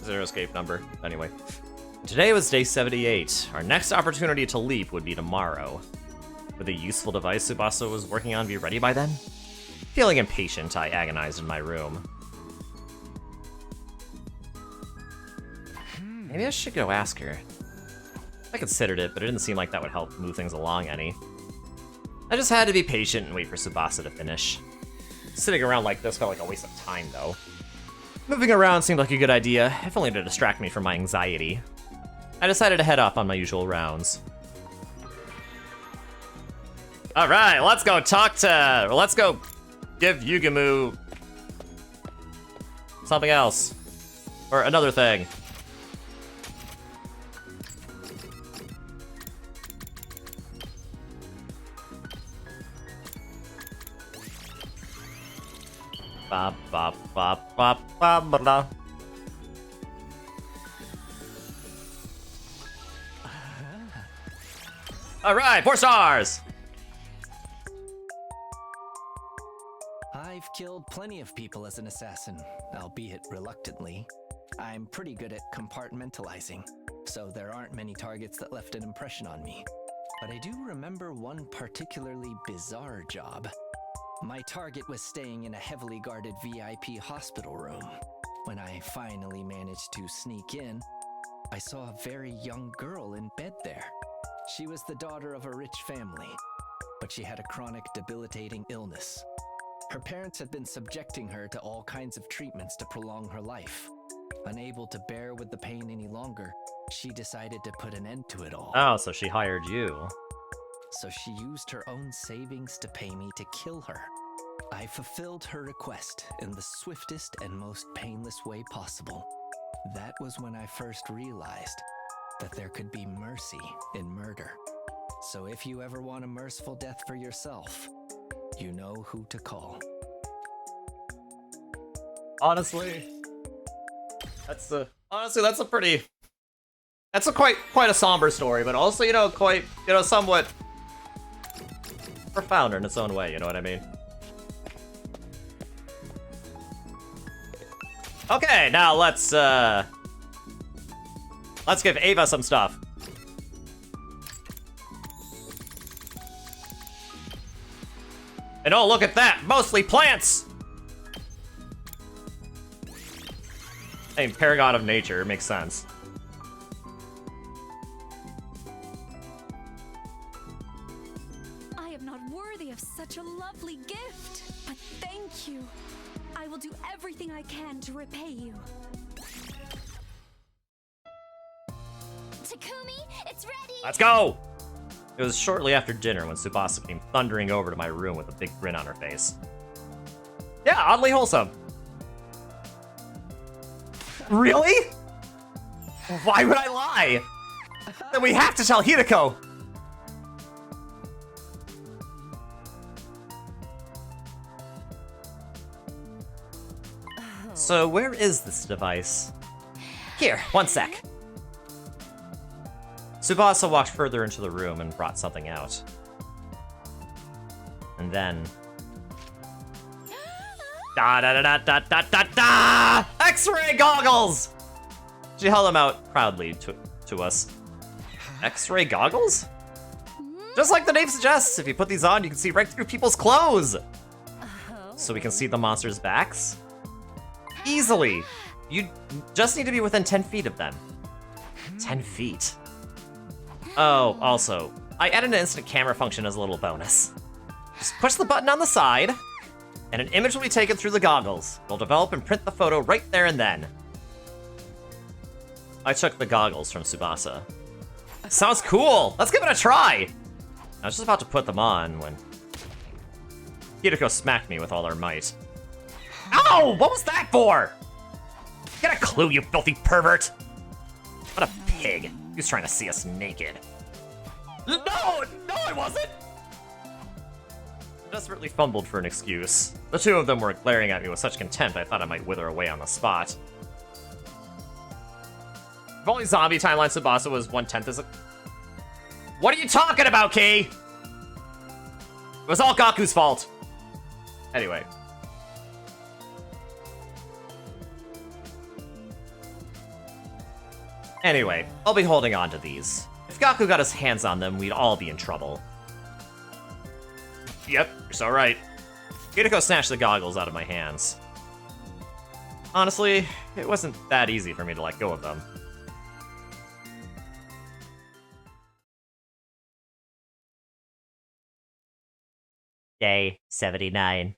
Zero Escape number. Anyway. Today was day 78. Our next opportunity to leap would be tomorrow. Would the useful device Tsubasa was working on be ready by then? Feeling impatient, I agonized in my room. Maybe I should go ask her. I considered it, but it didn't seem like that would help move things along any. I just had to be patient and wait for Tsubasa to finish. Sitting around like this felt like a waste of time, though. Moving around seemed like a good idea, if only to distract me from my anxiety. I decided to head off on my usual rounds. Alright, let's go let's go give Yugimu something else. Or another thing. Ba ba ba ba ba ba ba. Alright, 4 stars! I've killed plenty of people as an assassin, albeit reluctantly. I'm pretty good at compartmentalizing, so there aren't many targets that left an impression on me. But I do remember one particularly bizarre job. My target was staying in a heavily guarded VIP hospital room. When I finally managed to sneak in, I saw a very young girl in bed there. She was the daughter of a rich family, but she had a chronic, debilitating illness. Her parents had been subjecting her to all kinds of treatments to prolong her life. Unable to bear with the pain any longer, she decided to put an end to it all. Oh, so she hired you. So she used her own savings to pay me to kill her. I fulfilled her request in the swiftest and most painless way possible. That was when I first realized that there could be mercy in murder. So if you ever want a merciful death for yourself, you know who to call. Honestly, that's a quite a somber story, but also, you know, quite, you know, somewhat profound in its own way, you know what I mean? Okay, now let's give Ava some stuff. And oh, look at that! Mostly plants! I mean, Paragon of Nature makes sense. I am not worthy of such a lovely gift, but thank you. I will do everything I can to repay you. Takumi, it's ready! Let's go! It was shortly after dinner when Tsubasa came thundering over to my room with a big grin on her face. Yeah, oddly wholesome. Really? Why would I lie? Then we have to tell Hideko! So where is this device? Here, one sec. Tsubasa walked further into the room and brought something out. And then... Da-da-da-da-da-da-da! X-ray goggles! She held them out proudly to us. X-ray goggles? Just like the name suggests, if you put these on, you can see right through people's clothes! So we can see the monsters' backs? Easily! You just need to be within 10 feet of them. 10 feet. Oh, also, I added an instant camera function as a little bonus. Just push the button on the side, and an image will be taken through the goggles. We'll develop and print the photo right there and then. I took the goggles from Tsubasa. Sounds cool! Let's give it a try! I was just about to put them on when Hideko smacked me with all her might. Ow! What was that for? Get a clue, you filthy pervert! What a pig. He was trying to see us naked. No! No, I wasn't! I desperately fumbled for an excuse. The two of them were glaring at me with such contempt I thought I might wither away on the spot. If only zombie timeline Tsubasa was 1/10 as a... What are you talking about, Kei? It was all Gaku's fault. Anyway. Anyway, I'll be holding on to these. If Gaku got his hands on them, we'd all be in trouble. Yep, you're so right. Hideko snatched the goggles out of my hands. Honestly, it wasn't that easy for me to let go of them. Day 79.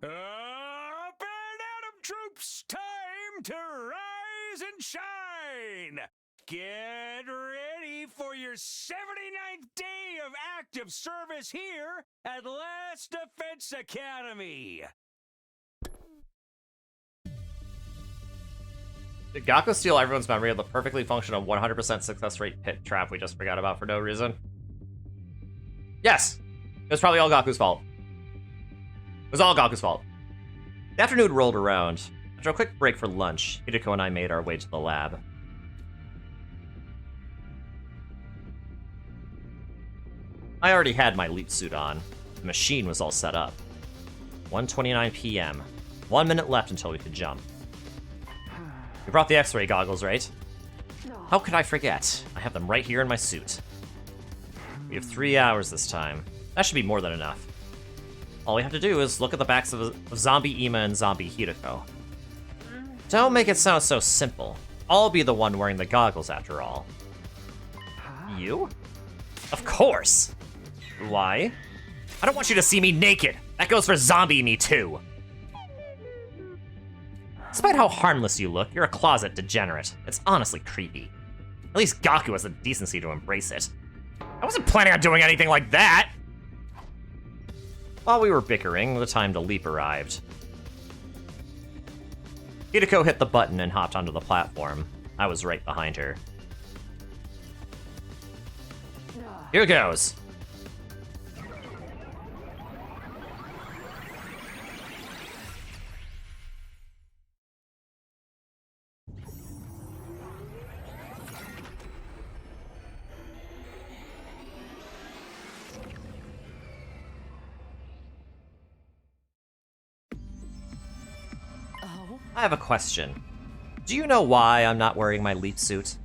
Up and Atom troops, time to rise and shine! Get ready for your 79th day of active service here at Last Defense Academy! Did Gaku steal everyone's memory of the perfectly functional 100% success rate pit trap we just forgot about for no reason? Yes! It was probably all Gaku's fault. It was all Gaku's fault. The afternoon rolled around. After a quick break for lunch, Hideko and I made our way to the lab. I already had my leap suit on. The machine was all set up. 1:29 p.m. 1 minute left until we could jump. You brought the X-ray goggles, right? How could I forget? I have them right here in my suit. We have 3 hours this time. That should be more than enough. All we have to do is look at the backs of Zombie Ima and Zombie Hideko. Don't make it sound so simple. I'll be the one wearing the goggles after all. You? Of course! Why? I don't want you to see me naked! That goes for Zombie Me too! Despite how harmless you look, you're a closet degenerate. It's honestly creepy. At least Gaku has the decency to embrace it. I wasn't planning on doing anything like that! While we were bickering, the time to leap arrived. Hideko hit the button and hopped onto the platform. I was right behind her. Here goes! I have a question. Do you know why I'm not wearing my leap suit?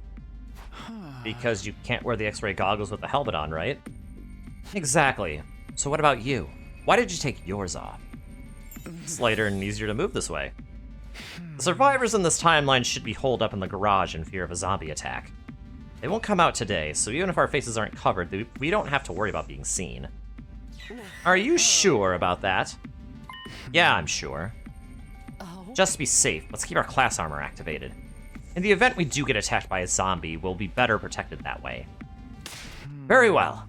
Because you can't wear the X-ray goggles with the helmet on, right? Exactly. So what about you? Why did you take yours off? It's lighter and easier to move this way. The survivors in this timeline should be holed up in the garage in fear of a zombie attack. They won't come out today, so even if our faces aren't covered, we don't have to worry about being seen. Are you sure about that? Yeah, I'm sure. Just to be safe, let's keep our class armor activated. In the event we do get attacked by a zombie, we'll be better protected that way. Very well.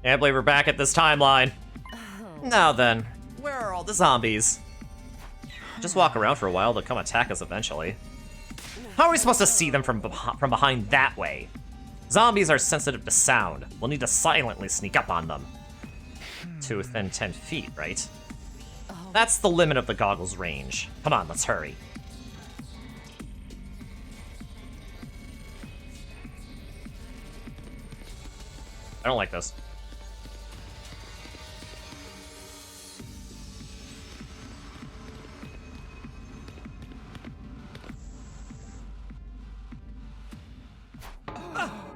Can't believe we're back at this timeline. Now then, where are all the zombies? Just walk around for a while, they'll come attack us eventually. How are we supposed to see them from behind that way? Zombies are sensitive to sound. We'll need to silently sneak up on them. To within 10 feet, right? That's the limit of the goggles' range. Come on, let's hurry. I don't like this.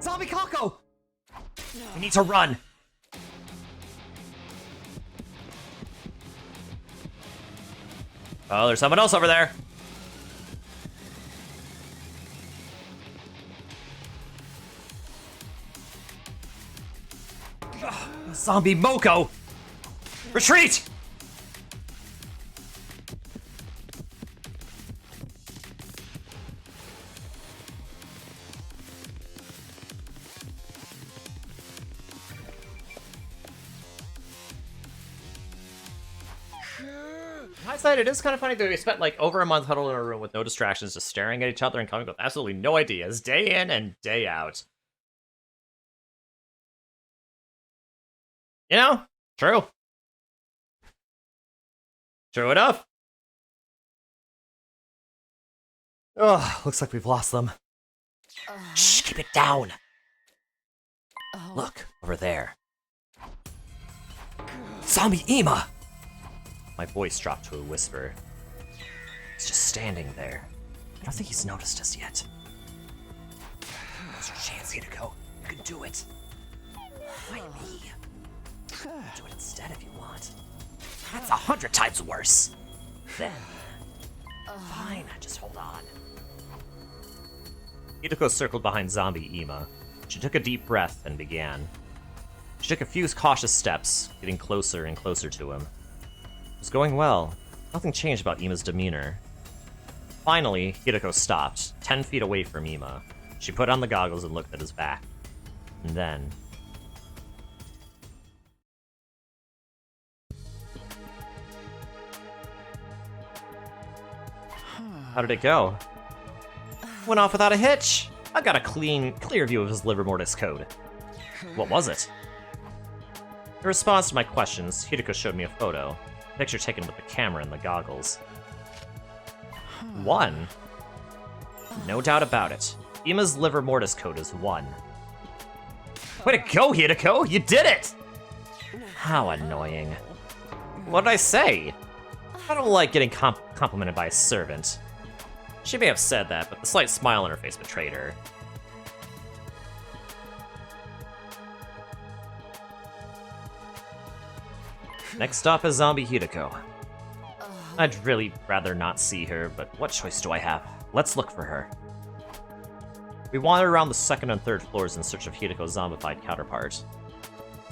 Zombie Kako! We need to run! Oh, there's someone else over there. Zombie Moko! Retreat! In hindsight, it is kind of funny that we spent like over a month huddled in a room with no distractions, just staring at each other and coming up with absolutely no ideas, day in and day out. You know, true. True enough. Ugh, looks like we've lost them. Shh, keep it down. Look, over there. Zombie Ima! My voice dropped to a whisper. He's just standing there. I don't think he's noticed us yet. There's your chance, Hideko. You can do it. Fight me. Do it instead if you want. That's 100 times worse. Then. Fine, just hold on. Hideko circled behind zombie Ima. She took a deep breath and began. She took a few cautious steps, getting closer and closer to him. It was going well. Nothing changed about Ima's demeanor. Finally, Hideko stopped, 10 feet away from Ima. She put on the goggles and looked at his back. And then... How did it go? Went off without a hitch. I've got a clear view of his livor mortis code. What was it? In response to my questions, Hideko showed me a photo. A picture taken with the camera and the goggles. One? No doubt about it. Ima's livor mortis code is 1. Way to go, Hideko! You did it! How annoying. What did I say? I don't like getting complimented by a servant. She may have said that, but the slight smile on her face betrayed her. Next stop is Zombie Hideko. I'd really rather not see her, but what choice do I have? Let's look for her. We wandered around the second and third floors in search of Hideko's zombified counterpart.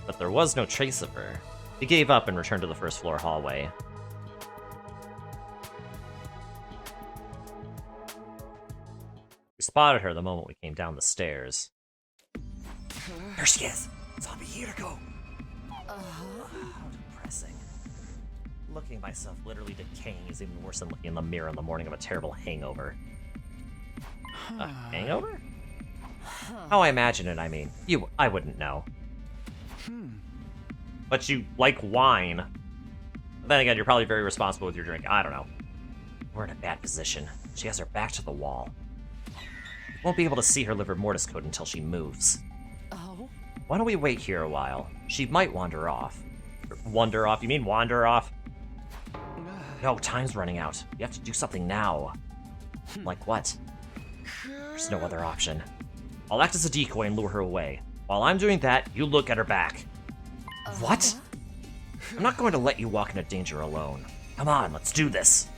But there was no trace of her. We gave up and returned to the first floor hallway. We spotted her the moment we came down the stairs. There she is! Zombie Hideko! How depressing. Looking at myself literally decaying is even worse than looking in the mirror in the morning of a terrible hangover. A hangover? How I imagine it, I mean. I wouldn't know. But you like wine. Then again, you're probably very responsible with your drink. I don't know. We're in a bad position. She has her back to the wall. Won't be able to see her livor mortis code until she moves. Oh? Why don't we wait here a while? She might wander off. Wander off? You mean wander off? No, time's running out. You have to do something now. Like what? There's no other option. I'll act as a decoy and lure her away. While I'm doing that, you look at her back. What? I'm not going to let you walk into danger alone. Come on, let's do this.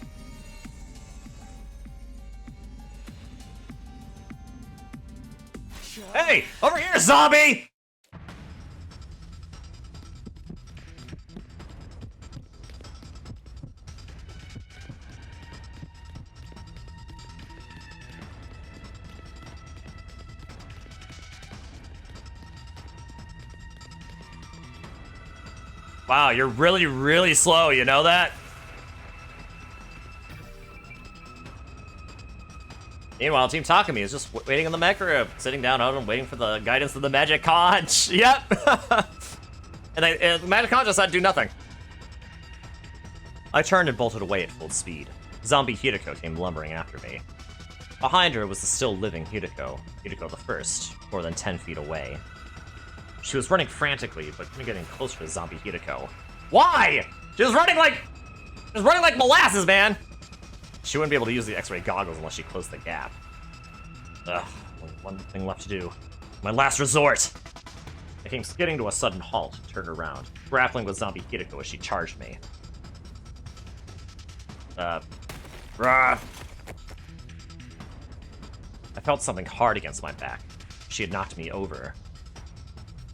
Hey, over here, zombie! Wow, you're really, really slow, you know that? Meanwhile, Team Takumi is just waiting in the mech room, sitting down and waiting for the guidance of the magic conch. Yep! and the magic conch decided to do nothing. I turned and bolted away at full speed. Zombie Hideko came lumbering after me. Behind her was the still living Hideko the first, more than 10 feet away. She was running frantically, but couldn't get any closer to zombie Hideko. Why? She was running like molasses, man! She wouldn't be able to use the X-ray goggles unless she closed the gap. Ugh, only one thing left to do. My last resort! I came skidding to a sudden halt and turned around, grappling with zombie Hideko as she charged me. I felt something hard against my back. She had knocked me over.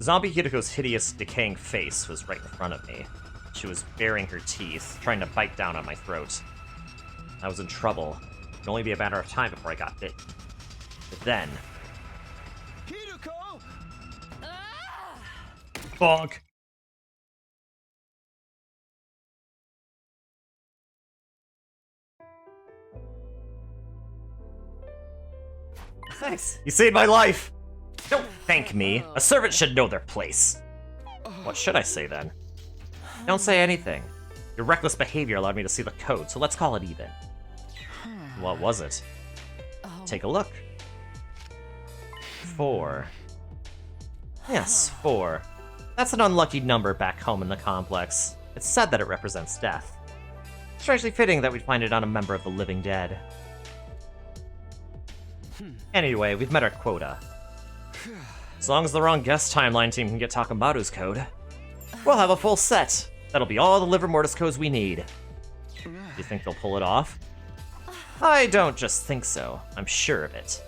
Zombie Hitoko's hideous, decaying face was right in front of me. She was baring her teeth, trying to bite down on my throat. I was in trouble. It could only be a matter of time before I got bit. But then... Hideko! bonk! Thanks. You saved my life! Don't thank me. A servant should know their place. What should I say then? Don't say anything. Your reckless behavior allowed me to see the code, so let's call it even. What was it? Take a look. 4. Yes, 4. That's an unlucky number back home in the complex. It's said that it represents death. Strangely fitting that we'd find it on a member of the living dead. Anyway, we've met our quota. As long as the wrong guest timeline team can get Takamaru's code, we'll have a full set. That'll be all the Liver Mortis codes we need. Do you think they'll pull it off? I don't just think so. I'm sure of it.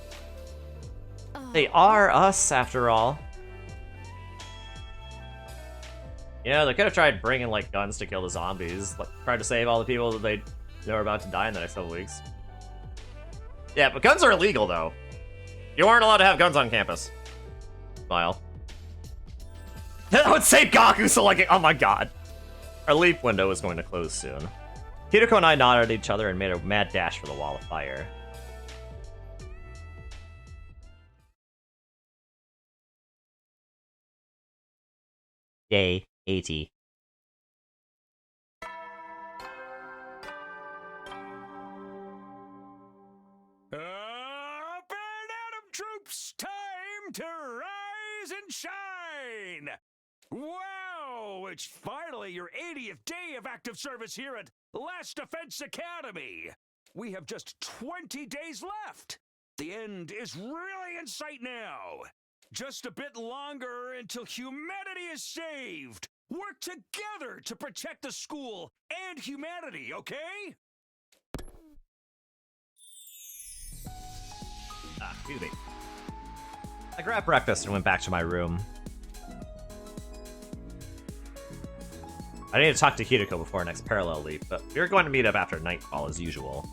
They are us, after all. Yeah, they could have tried bringing, like, guns to kill the zombies. Like, tried to save all the people that they are about to die in the next couple weeks. Yeah, but guns are illegal, though. You aren't allowed to have guns on campus. Smile. That would save Gaku, so like, oh my god. Our leap window is going to close soon. Hideko and I nodded at each other and made a mad dash for the wall of fire. Day 80. Up and at 'em, troops! Time to rise and shine! Wow! It's finally your 80th day of active service here at Last Defense Academy! We have just 20 days left! The end is really in sight now! Just a bit longer until humanity is saved! Work together to protect the school and humanity, okay? Excuse me. I grabbed breakfast and went back to my room. I need to talk to Hideko before our next parallel leap, but we were going to meet up after nightfall as usual.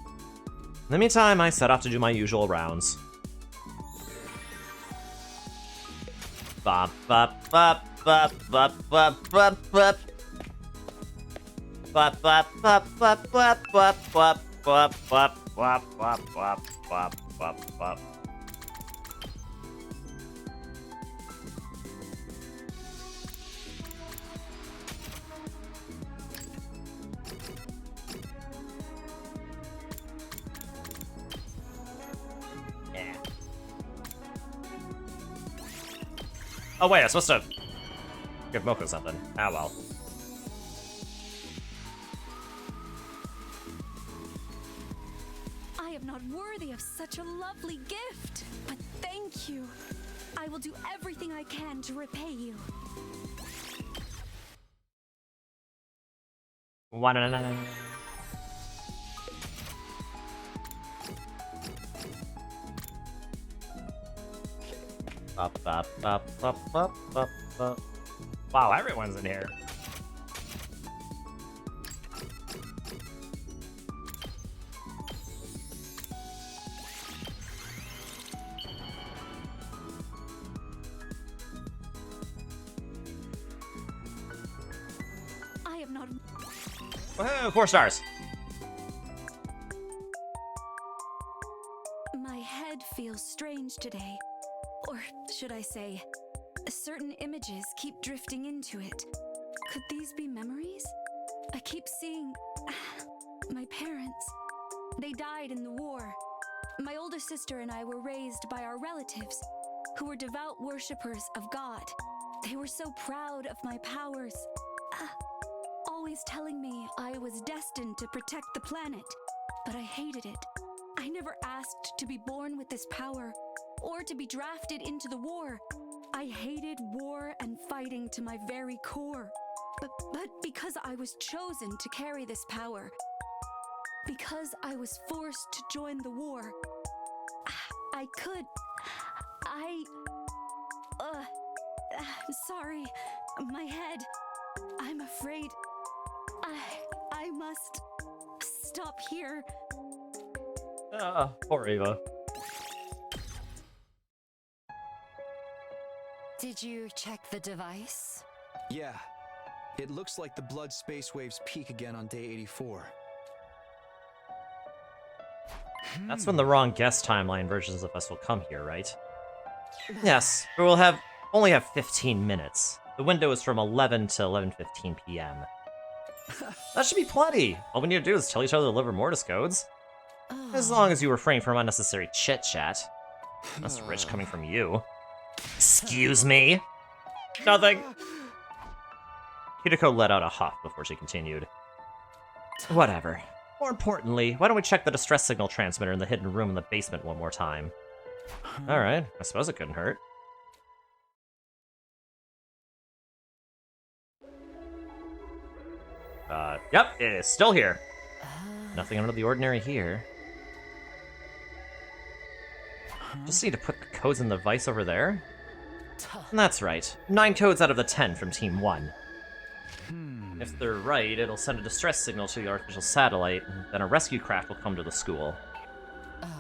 In the meantime, I set off to do my usual rounds. Bop bop bop bop bop bop bop bop. Bop bop bop bop bop bop bop bop bop bop bop bop bop bop bop. Yeah. Oh wait, I'm supposed to give Moko something. Ah well. I am not worthy of such a lovely gift, but thank you. I will do everything I can to repay you. Up, up, up, up, up, up, up. Wow, everyone's in here. I am not. Woohoo, 4 stars. My head feels strange today. Or should I say, certain images keep drifting into it. Could these be memories? I keep seeing my parents. They died in the war. My older sister and I were raised by our relatives, who were devout worshippers of God. They were so proud of my powers, always telling me I was destined to protect the planet, but I hated it. I never asked to be born with this power, or to be drafted into the war. I hated war and fighting to my very core. But because I was chosen to carry this power, because I was forced to join the war, Sorry, my head. I'm afraid I must stop here. Poor Ava. Did you check the device? Yeah. It looks like the blood space waves peak again on day 84. That's when the wrong guest timeline versions of us will come here, right? Yes, but we'll only have 15 minutes. The window is from 11 to 11:15 p.m. That should be plenty. All we need to do is tell each other the liver mortis codes. As long as you refrain from unnecessary chit-chat. That's rich coming from you. Excuse me? Nothing. Hideko let out a huff before she continued. Whatever. More importantly, why don't we check the distress signal transmitter in the hidden room in the basement one more time? Alright, I suppose it couldn't hurt. Yep, it is still here. Nothing out of the ordinary here. Just need to put the codes in the device over there. And that's right. 9 codes out of the 10 from Team 1. If they're right, it'll send a distress signal to the artificial satellite, and then a rescue craft will come to the school.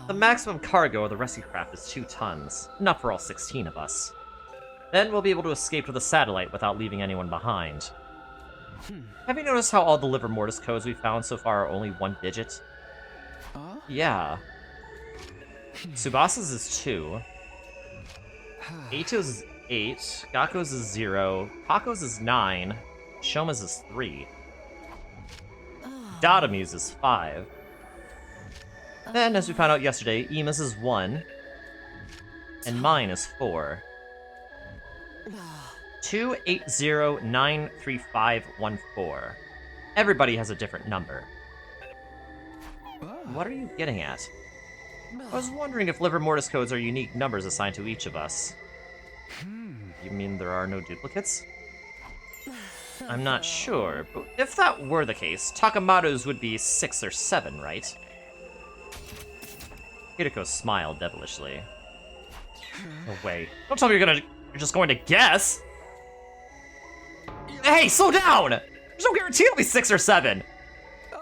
The maximum cargo of the rescue craft is 2 tons, enough for all 16 of us. Then we'll be able to escape to the satellite without leaving anyone behind. Have you noticed how all the liver mortis codes we found so far are only 1 digit? Yeah. Tsubasa's is 2. Eito's is 8. Gakko's is 0. Pako's is 9. Shoma's is 3. Dadamu's is 5. Then, as we found out yesterday, Ima's is 1. And mine is 4. 280-93514. Everybody has a different number. What are you getting at? I was wondering if liver mortis codes are unique numbers assigned to each of us. You mean there are no duplicates? I'm not sure, but if that were the case, Takamato's would be 6 or 7, right? Hideko smiled devilishly. No way. Don't tell me you're just going to guess! Hey, slow down! There's no guarantee it'll be 6 or 7!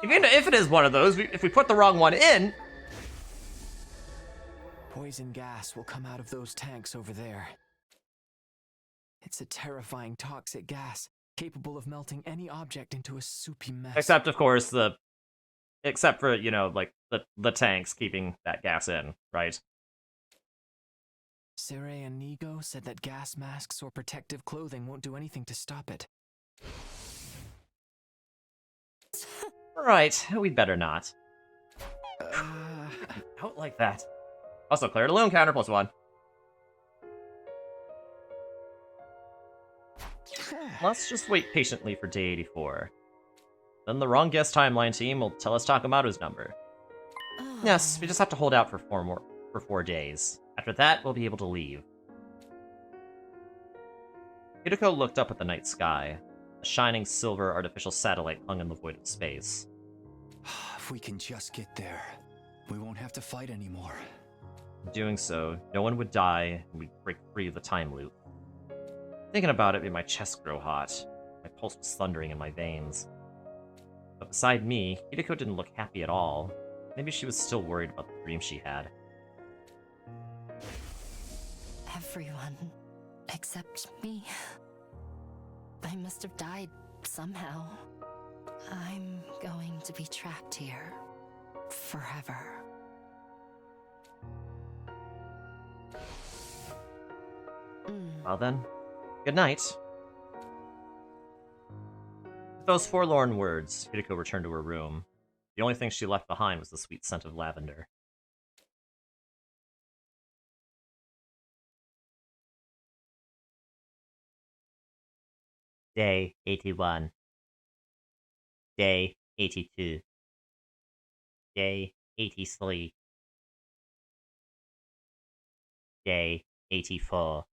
Even if it is one of those, if we put the wrong one in... Poison gas will come out of those tanks over there. It's a terrifying toxic gas, capable of melting any object into a soupy mess. Except, of course, except for, you know, like, the tanks keeping that gas in, right? Sere and Nigo said that gas masks or protective clothing won't do anything to stop it. Right, we'd better not. Out like that. Also, cleared a loon counter +1. Let's just wait patiently for day 84. Then the wrong guest timeline team will tell us Takamato's number. Yes, we just have to hold out for 4 days. After that, we'll be able to leave. Hideko looked up at the night sky. A shining silver artificial satellite hung in the void of space. If we can just get there, we won't have to fight anymore. In doing so, no one would die, and we'd break free of the time loop. Thinking about it made my chest grow hot. My pulse was thundering in my veins. But beside me, Hideko didn't look happy at all. Maybe she was still worried about the dream she had. Everyone except me. I must have died somehow. I'm going to be trapped here forever. Well then, good night. With those forlorn words, Hideko returned to her room. The only thing she left behind was the sweet scent of lavender. Day 81. Day 82. Day 83. Day 84.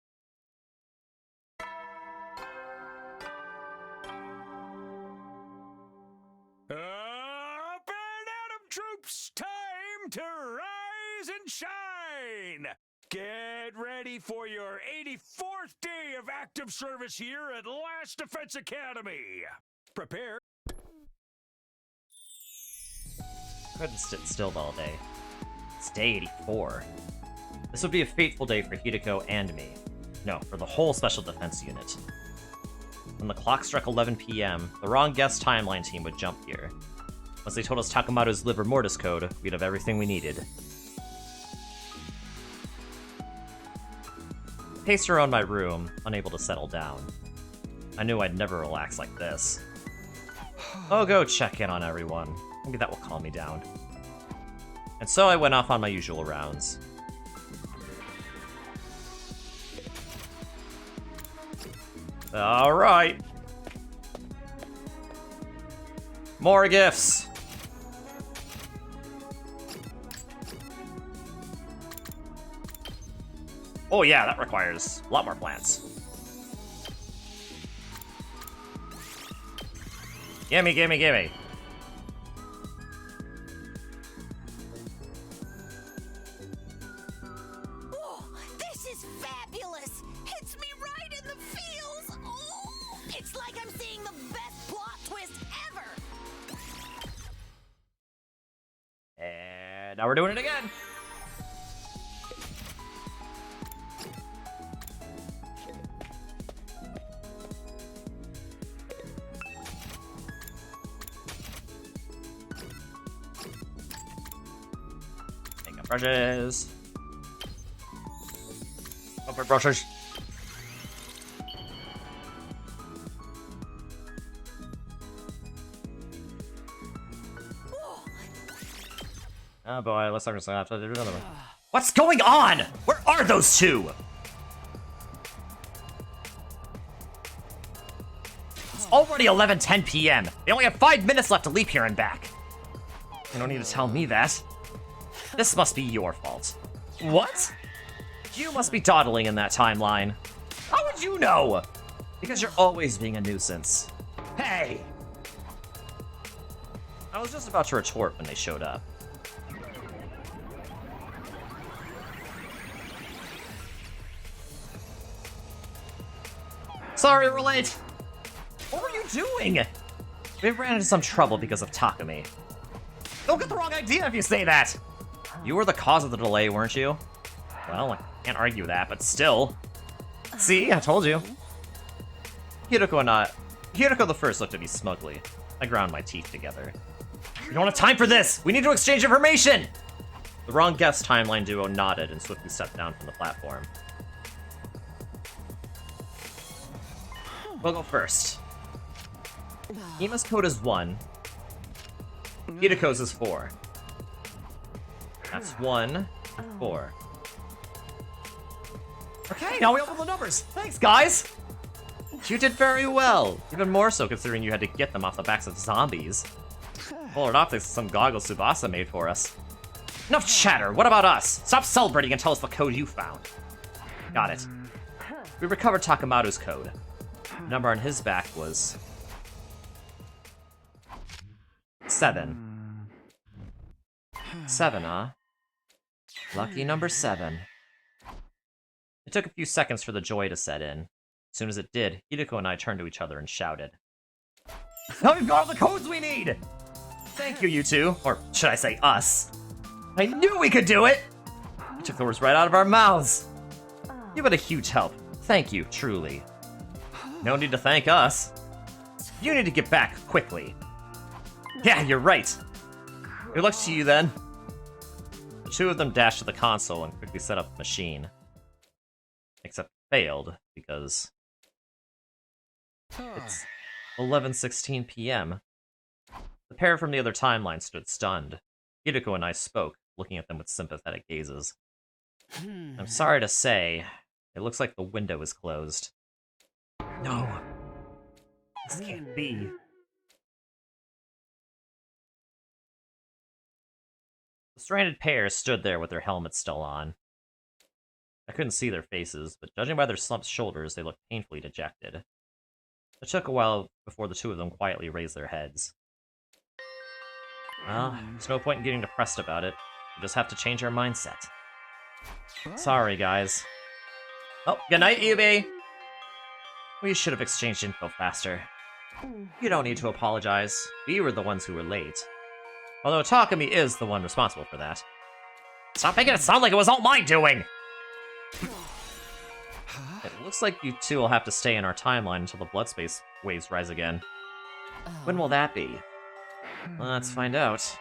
Up and at 'em, troops! Time to rise and shine! Get ready for your 84th day of active service here at Last Defense Academy. Prepare. Couldn't sit still all day. It's day 84. This would be a fateful day for Hideko and me. No, for the whole Special Defense Unit. When the clock struck 11 p.m., the wrong guest timeline team would jump here. Once they told us Takamato's livor mortis code, we'd have everything we needed. I paced around my room, unable to settle down. I knew I'd never relax like this. I'll go check in on everyone. Maybe that will calm me down. And so I went off on my usual rounds. Alright. More gifts. Oh yeah, that requires a lot more plants. Gimme, gimme, gimme. Oh, this is fabulous! Hits me right in the feels! Oh, it's like I'm seeing the best plot twist ever! And now we're doing it again. Take up brushes. Go for brushes. Oh boy, looks like we're gonna have to do another one. What's going on? Where are those two? It's already 11:10 p.m. They only have 5 minutes left to leap here and back. You don't need to tell me that. This must be your fault. What? You must be dawdling in that timeline. How would you know? Because you're always being a nuisance. Hey! I was just about to retort when they showed up. Sorry, we're late. What were you doing? We ran into some trouble because of Takumi. Don't get the wrong idea if you say that. You were the cause of the delay, weren't you? Well, I can't argue that, but still. See, I told you. Hideko the first looked at me smugly. I ground my teeth together. We don't have time for this! We need to exchange information! The wrong guest timeline duo nodded and swiftly stepped down from the platform. We'll go first. Ima's code is 1. Hideko's is 4. That's 1 and 4. Okay, now we open the numbers. Thanks, guys. You did very well. Even more so considering you had to get them off the backs of zombies. Pull it off thanks to some goggles Tsubasa made for us. Enough chatter. What about us? Stop celebrating and tell us what code you found. Got it. We recovered Takamato's code. The number on his back was 7. 7, huh? Lucky number 7. It took a few seconds for the joy to set in. As soon as it did, Hideko and I turned to each other and shouted. Now we've got all the codes we need! Thank you, you two. Or should I say us. I knew we could do it! You took the words right out of our mouths. You've been a huge help. Thank you, truly. No need to thank us. You need to get back quickly. Yeah, you're right. Good luck to you then. The two of them dashed to the console and quickly set up the machine. Except failed, because it's 11:16 p.m. The pair from the other timeline stood stunned. Hideko and I spoke, looking at them with sympathetic gazes. I'm sorry to say, it looks like the window is closed. No. This can't be. The stranded pair stood there with their helmets still on. I couldn't see their faces, but judging by their slumped shoulders, they looked painfully dejected. It took a while before the two of them quietly raised their heads. Well, there's no point in getting depressed about it. We just have to change our mindset. Sorry, guys. Oh, good night, Yubi! We should have exchanged info faster. You don't need to apologize. We were the ones who were late. Although Takumi is the one responsible for that. Stop making it sound like it was all my doing! It looks like you two will have to stay in our timeline until the blood space waves rise again. When will that be? Let's find out.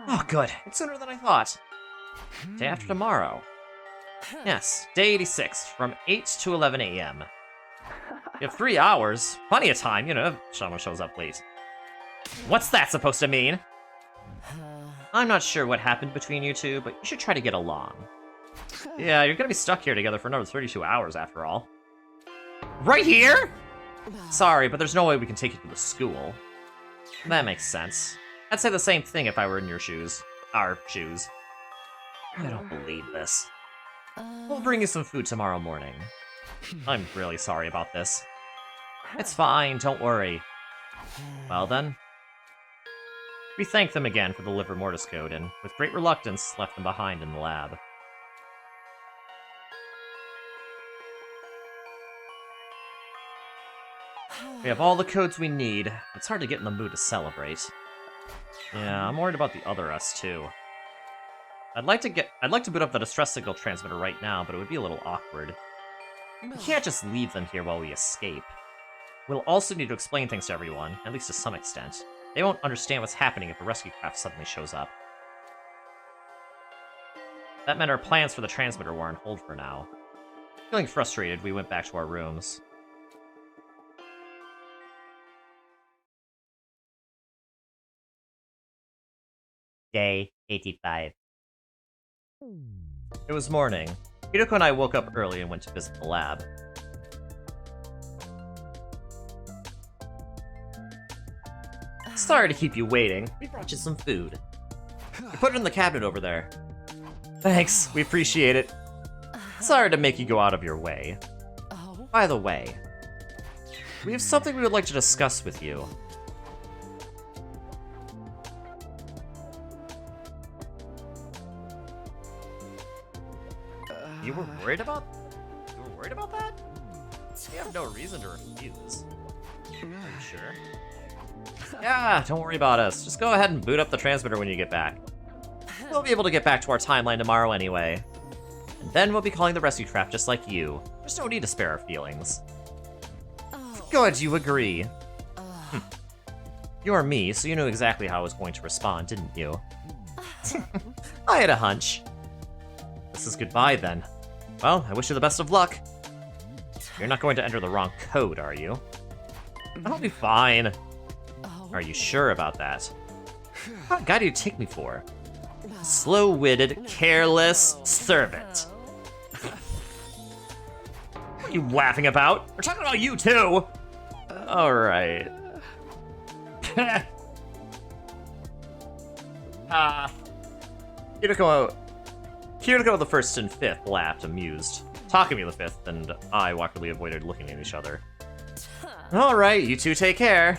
Oh, good. It's sooner than I thought. Day after tomorrow. Yes, day 86, from 8 to 11 a.m. You have 3 hours. Plenty of time, you know, if someone shows up late. What's that supposed to mean? I'm not sure what happened between you two, but you should try to get along. Yeah, you're gonna be stuck here together for another 32 hours after all. Right here?! Sorry, but there's no way we can take you to the school. That makes sense. I'd say the same thing if I were in your shoes. Our shoes. I don't believe this. We'll bring you some food tomorrow morning. I'm really sorry about this. It's fine, don't worry. Well then. We thanked them again for the liver mortis code, and with great reluctance, left them behind in the lab. We have all the codes we need. It's hard to get in the mood to celebrate. Yeah, I'm worried about the other us too. I'd like to boot up the distress signal transmitter right now, but it would be a little awkward. We can't just leave them here while we escape. We'll also need to explain things to everyone, at least to some extent. They won't understand what's happening if a rescue craft suddenly shows up. That meant our plans for the transmitter were on hold for now. Feeling frustrated, we went back to our rooms. Day 85. It was morning. Hideko and I woke up early and went to visit the lab. Sorry to keep you waiting. We brought you some food. You put it in the cabinet over there. Thanks, we appreciate it. Sorry to make you go out of your way. By the way, we have something we would like to discuss with you. You were worried about that? You have no reason to refuse. Are you sure? Yeah, don't worry about us. Just go ahead and boot up the transmitter when you get back. We'll be able to get back to our timeline tomorrow anyway. And then we'll be calling the rescue craft just like you. There's no need to spare our feelings. Good, you agree. You're me, so you knew exactly how I was going to respond, didn't you? I had a hunch. This is goodbye, then. Well, I wish you the best of luck. You're not going to enter the wrong code, are you? I'll be fine. Are you sure about that? What guy do you take me for? Slow-witted, careless servant. What are you laughing about? We're talking about you, too! Alright. Hideko the 1st and 5th laughed, amused. Takumi the 5th and I awkwardly avoided looking at each other. Alright, you two take care.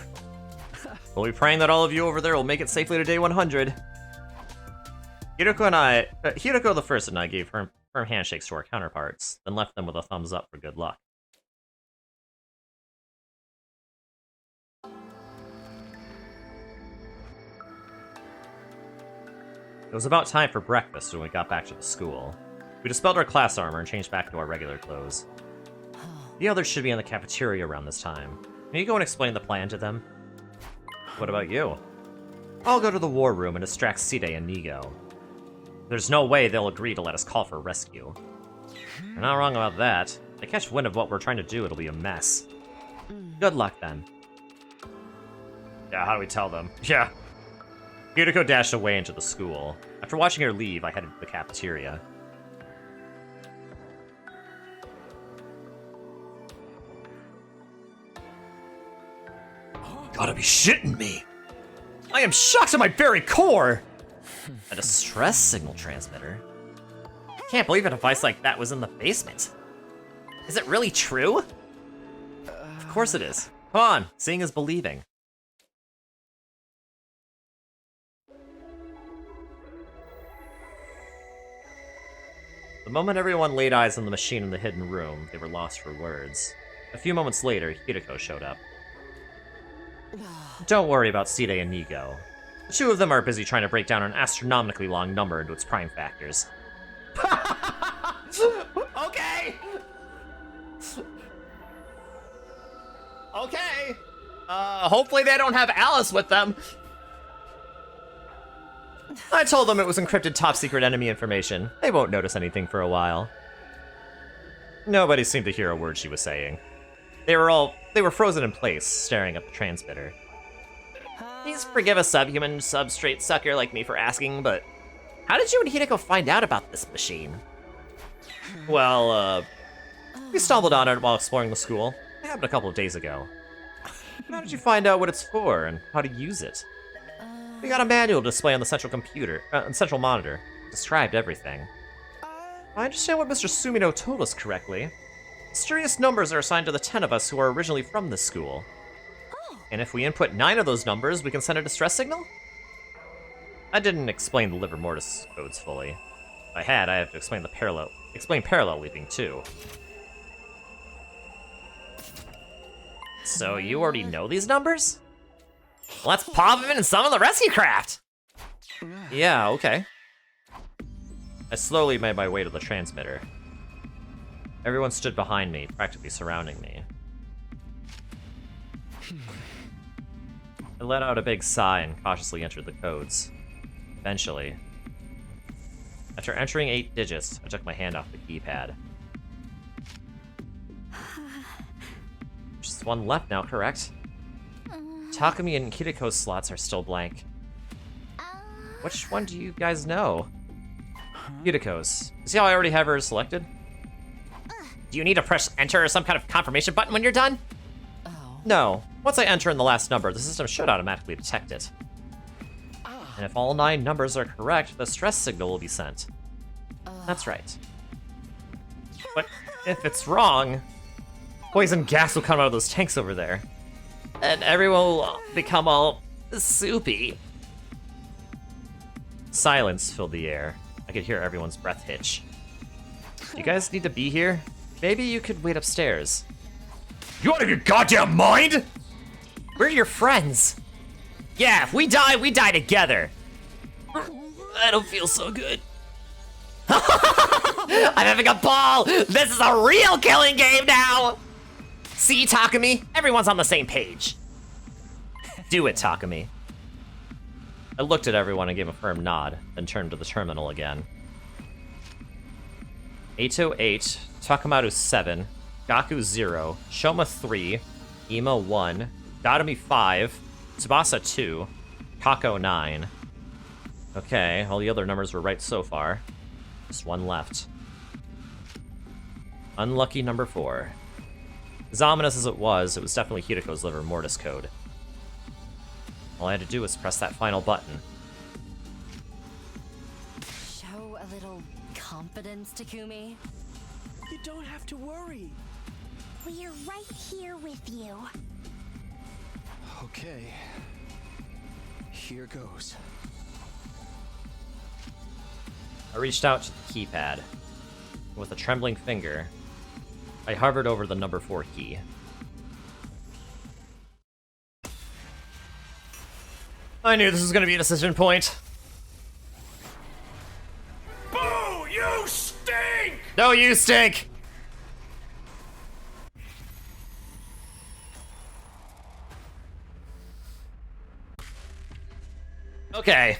We'll be praying that all of you over there will make it safely to day 100. Hideko the 1st and I gave firm handshakes to our counterparts, then left them with a thumbs up for good luck. It was about time for breakfast when we got back to the school. We dispelled our class armor and changed back to our regular clothes. The others should be in the cafeteria around this time. Can you go and explain the plan to them? What about you? I'll go to the war room and distract Side and Nigo. There's no way they'll agree to let us call for rescue. You're not wrong about that. If they catch wind of what we're trying to do, it'll be a mess. Good luck, then. Yeah, how do we tell them? Yeah. Hideko dashed away into the school. After watching her leave, I headed to the cafeteria. Gotta be shitting me! I am shocked to my very core! A distress signal transmitter? Can't believe a device like that was in the basement. Is it really true? Of course it is. Come on, seeing is believing. The moment everyone laid eyes on the machine in the hidden room, they were lost for words. A few moments later, Hideko showed up. Don't worry about Side and Nigo. The two of them are busy trying to break down an astronomically long number into its prime factors. Okay! Okay! Hopefully they don't have Alice with them. I told them it was encrypted top-secret enemy information. They won't notice anything for a while. Nobody seemed to hear a word she was saying. They were frozen in place, staring at the transmitter. Please forgive a subhuman substrate sucker like me for asking, but how did you and Hideko find out about this machine? Well, we stumbled on it while exploring the school. It happened a couple of days ago. How did you find out what it's for and how to use it? We got a manual display on the central monitor. It described everything. If I understand what Mr. Sumino told us correctly, mysterious numbers are assigned to the 10 of us who are originally from this school. And if we input 9 of those numbers, we can send a distress signal? I didn't explain the liver mortis codes fully. If I had, I have to explain parallel leaping too. So you already know these numbers? Let's pop them in some of the rescue craft! Yeah, okay. I slowly made my way to the transmitter. Everyone stood behind me, practically surrounding me. I let out a big sigh and cautiously entered the codes. Eventually, after entering 8 digits, I took my hand off the keypad. Just one left now, correct? Takumi and Hideko's slots are still blank. Which one do you guys know? Hideko's. See how I already have her selected? Do you need to press enter or some kind of confirmation button when you're done? No. Once I enter in the last number, the system should automatically detect it. And if all 9 numbers are correct, the stress signal will be sent. That's right. But if it's wrong, poison gas will come out of those tanks over there. And everyone will become all soupy. Silence filled the air. I could hear everyone's breath hitch. You guys need to be here? Maybe you could wait upstairs. You out of your goddamn mind? We're your friends. Yeah, if we die together. I don't feel so good. I'm having a ball! This is a real killing game now! See, Takumi? Everyone's on the same page. Do it, Takumi. I looked at everyone and gave a firm nod, then turned to the terminal again. 808, Takumaru 7, Gaku 0, Shoma 3, Ima 1, Dadami 5, Tsubasa 2, Kako 9. Okay, all the other numbers were right so far. Just one left. Unlucky number 4. As ominous as it was definitely Hideko's liver mortis code. All I had to do was press that final button. Show a little confidence, Takumi. You don't have to worry. We're right here with you. Okay. Here goes. I reached out to the keypad. With a trembling finger, I hovered over the number 4 key. I knew this was gonna be a decision point. Boo! You stink! No, you stink! Okay.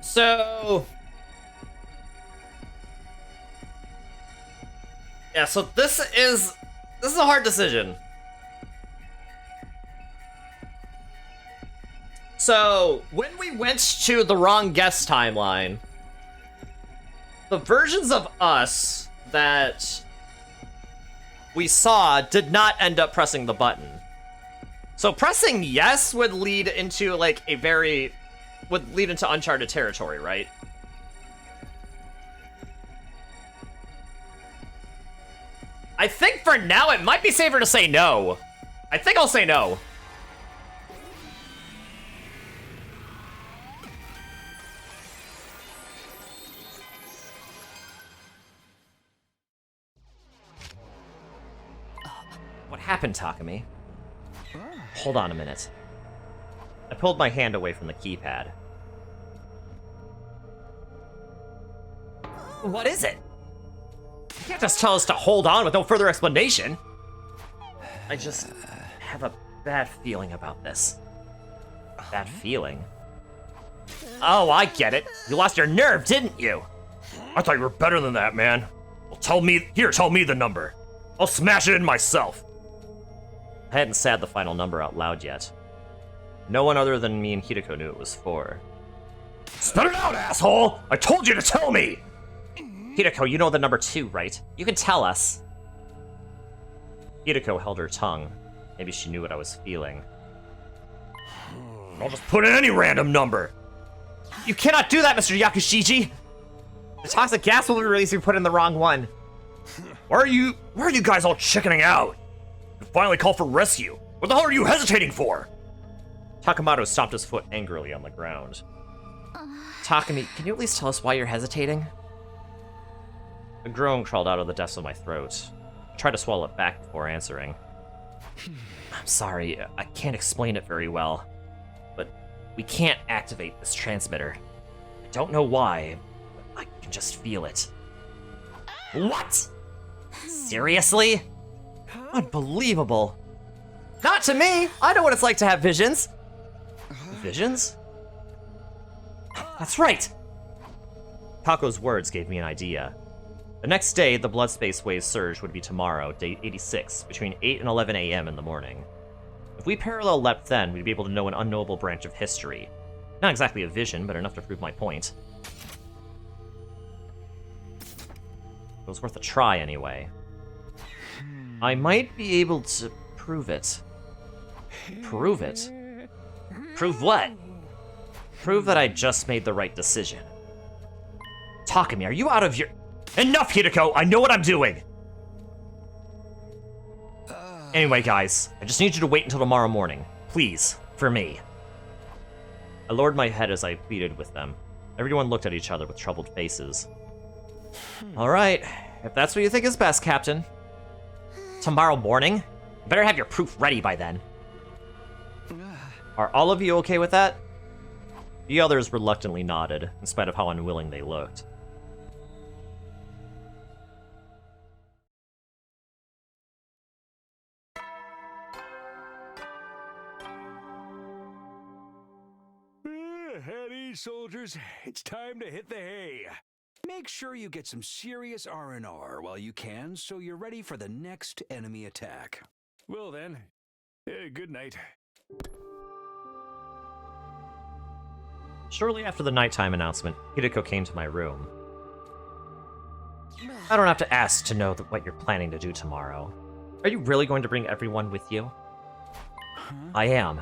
So... yeah, so this is a hard decision. So, when we went to the wrong guest timeline, the versions of us that we saw did not end up pressing the button. So pressing yes would lead into like would lead into uncharted territory, right? I think for now it might be safer to say no. I think I'll say no. What happened, Takumi? Hold on a minute. I pulled my hand away from the keypad. What is it? You can't just tell us to hold on with no further explanation. I just have a bad feeling about this. Bad feeling? Oh, I get it. You lost your nerve, didn't you? I thought you were better than that, man. Well, tell me the number. I'll smash it in myself. I hadn't said the final number out loud yet. No one other than me and Hideko knew it was 4. Spit it out, asshole! I told you to tell me! Hideko, you know the number 2, right? You can tell us. Hideko held her tongue. Maybe she knew what I was feeling. I'll just put in any random number. You cannot do that, Mr. Yakushiji! The toxic gas will be released if you put in the wrong one. Why are you guys all chickening out? You finally called for rescue. What the hell are you hesitating for? Takamoto stomped his foot angrily on the ground. Takumi, can you at least tell us why you're hesitating? A groan crawled out of the depths of my throat. I tried to swallow it back before answering. I'm sorry, I can't explain it very well, but we can't activate this transmitter. I don't know why, but I can just feel it. What? Seriously? Unbelievable. Not to me! I know what it's like to have visions. Visions? That's right! Tako's words gave me an idea. The next day, the blood space wave surge would be tomorrow, day 86, between 8 and 11 a.m. in the morning. If we parallel leapt then, we'd be able to know an unknowable branch of history. Not exactly a vision, but enough to prove my point. It was worth a try anyway. I might be able to prove it. Prove it? Prove what? Prove that I just made the right decision. Takumi, are you out of your... Enough, Hideko! I know what I'm doing! Anyway, guys, I just need you to wait until tomorrow morning. Please, for me. I lowered my head as I pleaded with them. Everyone looked at each other with troubled faces. All right, if that's what you think is best, Captain. Tomorrow morning? You better have your proof ready by then. Are all of you okay with that? The others reluctantly nodded, in spite of how unwilling they looked. At ease, soldiers. It's time to hit the hay. Make sure you get some serious R&R while you can, so you're ready for the next enemy attack. Well then, good night. Shortly after the nighttime announcement, Hideko came to my room. I don't have to ask to know what you're planning to do tomorrow. Are you really going to bring everyone with you? I am.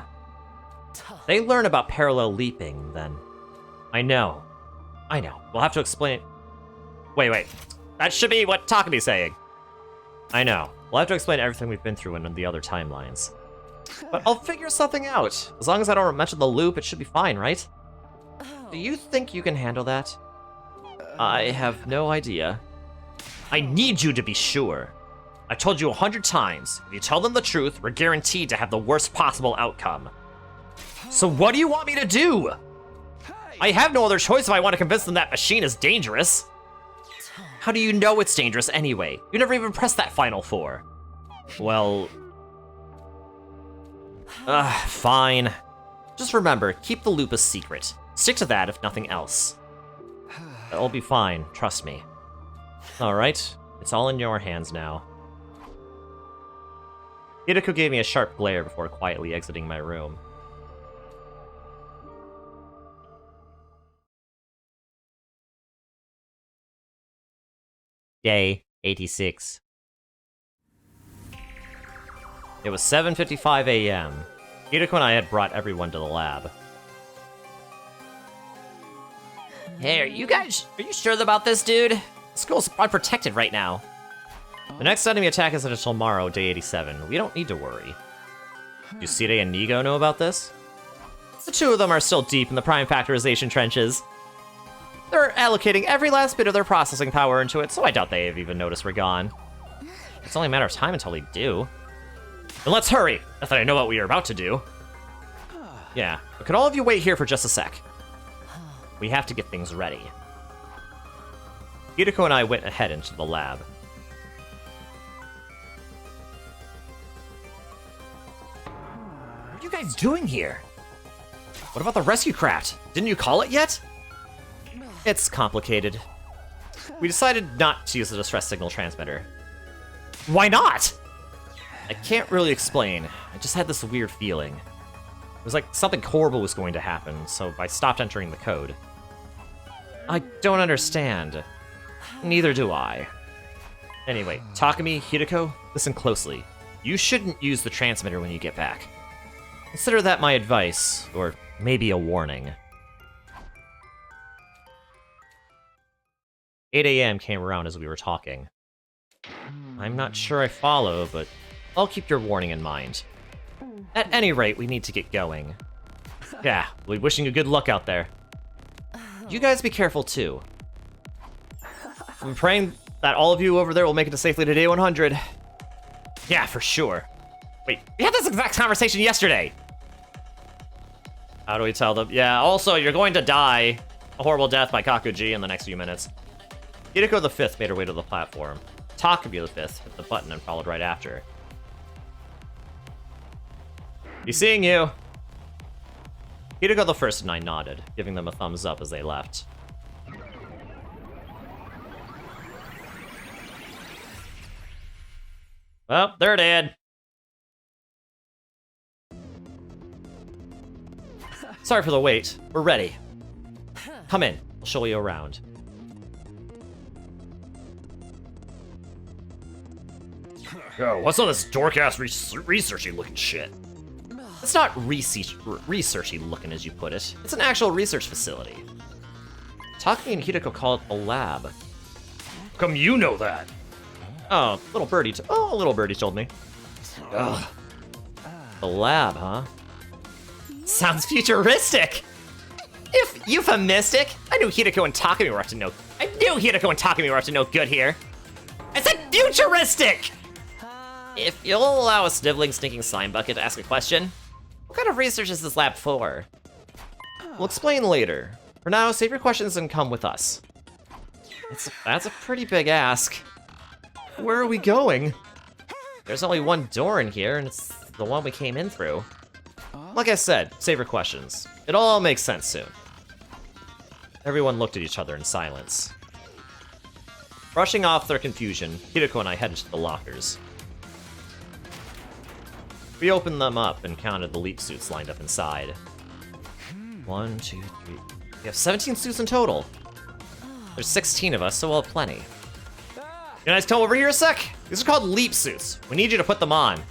They learn about parallel leaping, then. I know. We'll have to explain... Wait. That should be what Takumi's saying. I know. We'll have to explain everything we've been through in the other timelines. But I'll figure something out. As long as I don't mention the loop, it should be fine, right? Do you think you can handle that? I have no idea. I need you to be sure. I told you 100 times, if you tell them the truth, we're guaranteed to have the worst possible outcome. So what do you want me to do? I have no other choice if I want to convince them that machine is dangerous. How do you know it's dangerous anyway? You never even pressed that final 4. Well... fine. Just remember, keep the loop a secret. Stick to that if nothing else. It'll be fine, trust me. Alright, it's all in your hands now. Hideko gave me a sharp glare before quietly exiting my room. Day 86. It was 7:55 a.m. Hideko and I had brought everyone to the lab. Hey, are you sure about this, dude? School's unprotected right now. The next enemy attack isn't until tomorrow, day 87. We don't need to worry. Do Sire and Nigo know about this? The two of them are still deep in the prime factorization trenches. They're allocating every last bit of their processing power into it, so I doubt they have even noticed we're gone. It's only a matter of time until they do. Then let's hurry. Not that I know what we are about to do. Yeah, but could all of you wait here for just a sec? We have to get things ready. Hideko and I went ahead into the lab. What are you guys doing here? What about the rescue craft? Didn't you call it yet? It's complicated. We decided not to use the distress signal transmitter. Why not? I can't really explain. I just had this weird feeling. It was like something horrible was going to happen, so I stopped entering the code. I don't understand. Neither do I. Anyway, Takumi, Hideko, listen closely. You shouldn't use the transmitter when you get back. Consider that my advice, or maybe a warning. 8 a.m. came around as we were talking. I'm not sure I follow, but I'll keep your warning in mind. At any rate, we need to get going. Yeah, we'll be wishing you good luck out there. You guys be careful too. I'm praying that all of you over there will make it safely to day 100. Yeah, for sure. Wait, we had this exact conversation yesterday! How do we tell them? Yeah, also, you're going to die a horrible death by Kakuji in the next few minutes. Hideko the 5th made her way to the platform. Takumi the 5th hit the button and followed right after. Be seeing you! Hideko the 1st and I nodded, giving them a thumbs up as they left. Well, they're dead. Sorry for the wait. We're ready. Come in. I'll show you around. Yo, what's all this dork-ass researchy looking shit? It's not researchy looking, as you put it. It's an actual research facility. Takumi and Hideko call it a lab. How come you know that? Oh, little birdie told me. Ugh. The lab, huh? Sounds futuristic! If euphemistic! I knew Hideko and Takumi were up to no good here. I said futuristic! If you'll allow a sniveling, stinking slime bucket to ask a question, what kind of research is this lab for? We'll explain later. For now, save your questions and come with us. That's a pretty big ask. Where are we going? There's only one door in here, and it's the one we came in through. Like I said, save your questions. It'll all make sense soon. Everyone looked at each other in silence. Brushing off their confusion, Hideko and I headed to the lockers. We opened them up and counted the leap suits lined up inside. 1, 2, 3. We have 17 suits in total. There's 16 of us, so we'll have plenty. You guys come over here a sec? These are called leap suits. We need you to put them on.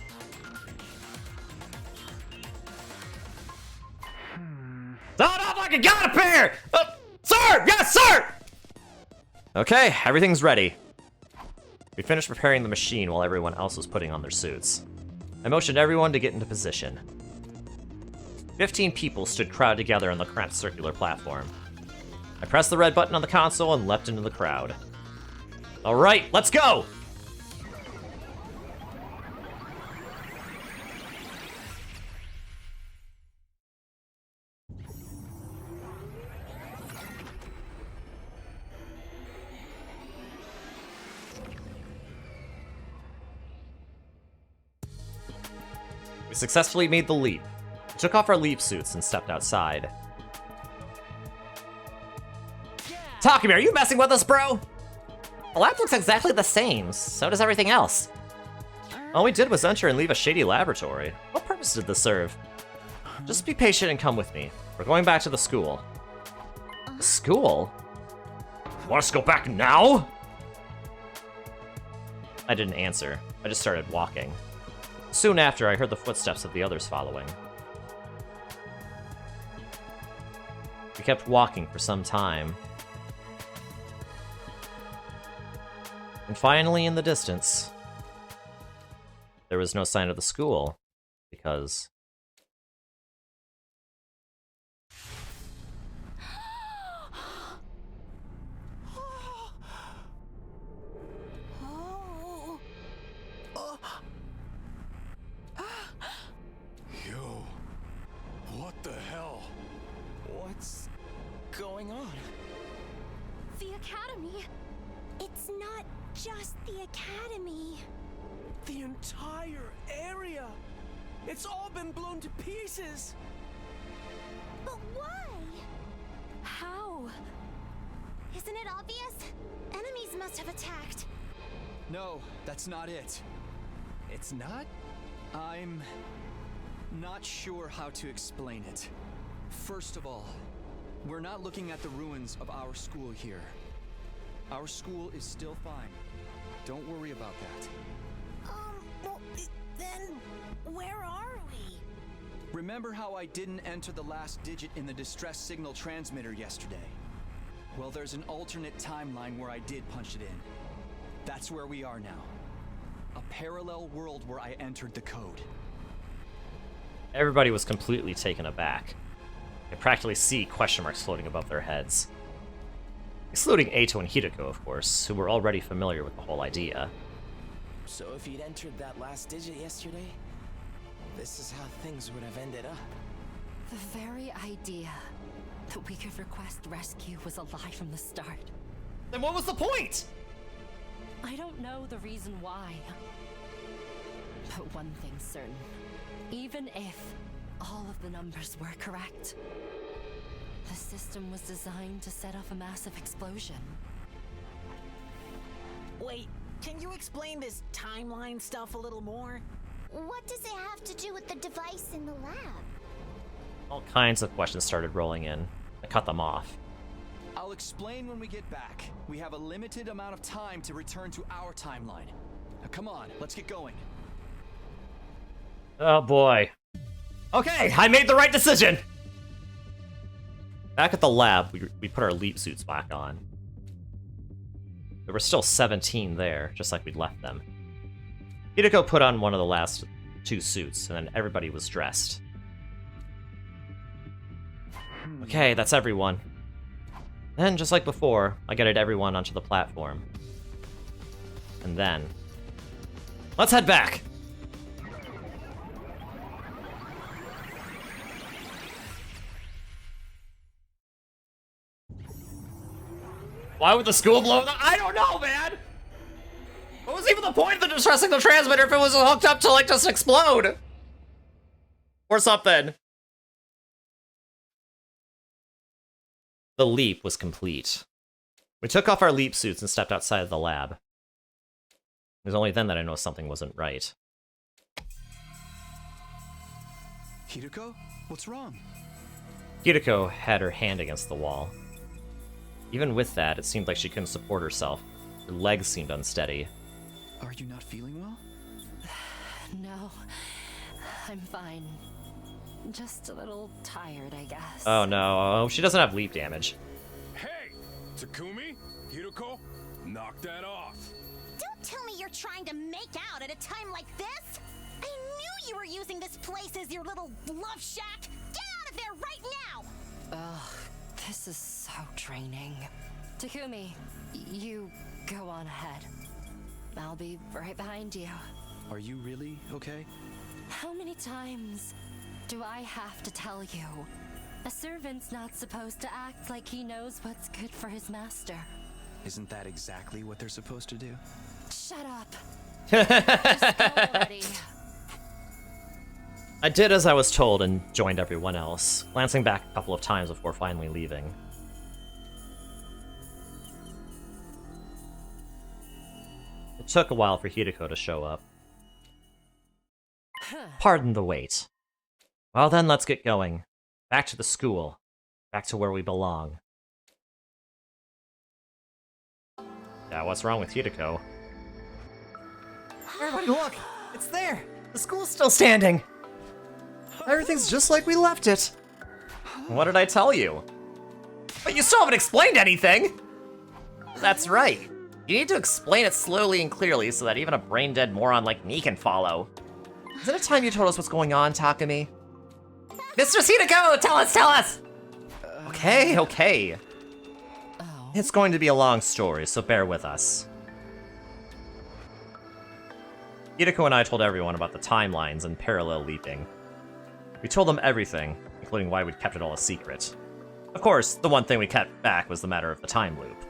Sound off like I got a pair! Sir! Yes, sir! Okay, everything's ready. We finished preparing the machine while everyone else was putting on their suits. I motioned everyone to get into position. 15 people stood crowded together on the cramped circular platform. I pressed the red button on the console and leapt into the crowd. All right, let's go! We successfully made the leap. We took off our leap suits and stepped outside. Takumi, are you messing with us, bro? The lab looks exactly the same, so does everything else. All we did was enter and leave a shady laboratory. What purpose did this serve? Just be patient and come with me. We're going back to the school. The school? Want us to go back now? I didn't answer. I just started walking. Soon after, I heard the footsteps of the others following. We kept walking for some time. And finally, in the distance, there was no sign of the school, because... just the academy. The entire area! It's all been blown to pieces! But why? How? Isn't it obvious? Enemies must have attacked. No, that's not it. It's not? I'm not sure how to explain it. First of all, we're not looking at the ruins of our school here. Our school is still fine. Don't worry about that. Well, then where are we? Remember how I didn't enter the last digit in the distress signal transmitter yesterday? Well, there's an alternate timeline where I did punch it in. That's where we are now. A parallel world where I entered the code. Everybody was completely taken aback. You could practically see question marks floating above their heads. Excluding Eito and Hideko, of course, who were already familiar with the whole idea. So if you'd entered that last digit yesterday, this is how things would have ended up. The very idea that we could request rescue was a lie from the start. Then what was the point? I don't know the reason why. But one thing's certain. Even if all of the numbers were correct, the system was designed to set off a massive explosion. Wait, can you explain this timeline stuff a little more? What does it have to do with the device in the lab? All kinds of questions started rolling in. I cut them off. I'll explain when we get back. We have a limited amount of time to return to our timeline. Now, come on, let's get going. Oh boy. Okay, I made the right decision! Back at the lab, we put our leap suits back on. There were still 17 there, just like we'd left them. Hideko put on one of the last 2 suits, and then everybody was dressed. Okay, that's everyone. Then, just like before, I guided everyone onto the platform. And then... let's head back! Why would the school blow up? I don't know, man! What was even the point of the distressing the transmitter if it was hooked up to, like, just explode? Or something. The leap was complete. We took off our leap suits and stepped outside of the lab. It was only then that I noticed something wasn't right. Hideko? What's wrong? Hideko had her hand against the wall. Even with that, it seemed like she couldn't support herself. Her legs seemed unsteady. Are you not feeling well? No, I'm fine. Just a little tired, I guess. Oh no, she doesn't have leap damage. Hey, Takumi, Hideko, knock that off. Don't tell me you're trying to make out at a time like this! I knew you were using this place as your little love shack! Get out of there right now! Ugh, this is so draining. Takumi, you go on ahead. I'll be right behind you. Are you really okay? How many times do I have to tell you? A servant's not supposed to act like he knows what's good for his master. Isn't that exactly what they're supposed to do? Shut up. Just go already. I did as I was told and joined everyone else, glancing back a couple of times before finally leaving. It took a while for Hideko to show up. Pardon the wait. Well then, let's get going. Back to the school. Back to where we belong. Yeah, what's wrong with Hideko? Everybody look! It's there! The school's still standing! Everything's just like we left it! What did I tell you? But you still haven't explained anything! That's right. You need to explain it slowly and clearly so that even a brain-dead moron like me can follow. Is it a time you told us what's going on, Takumi? Mr. Hideko, tell us, tell us! Okay, okay. Oh. It's going to be a long story, so bear with us. Hideko and I told everyone about the timelines and parallel leaping. We told them everything, including why we'd kept it all a secret. Of course, the one thing we kept back was the matter of the time loop.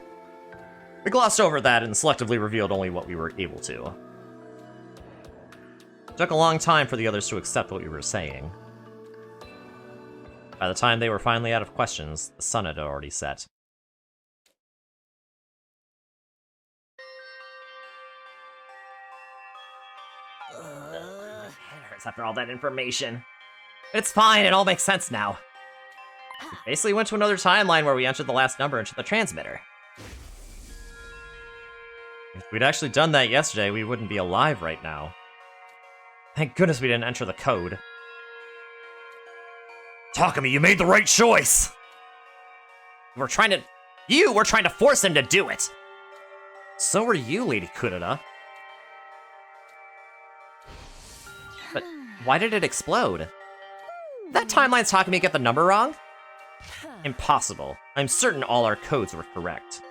We glossed over that and selectively revealed only what we were able to. It took a long time for the others to accept what we were saying. By the time they were finally out of questions, the sun had already set. It hurts after all that information. It's fine, it all makes sense now. We basically went to another timeline where we entered the last number into the transmitter. If we'd actually done that yesterday, we wouldn't be alive right now. Thank goodness we didn't enter the code. Takumi, you made the right choice! You were trying to force him to do it! So were you, Lady Kurita. But why did it explode? That timeline's Takumi get the number wrong? Impossible. I'm certain all our codes were correct.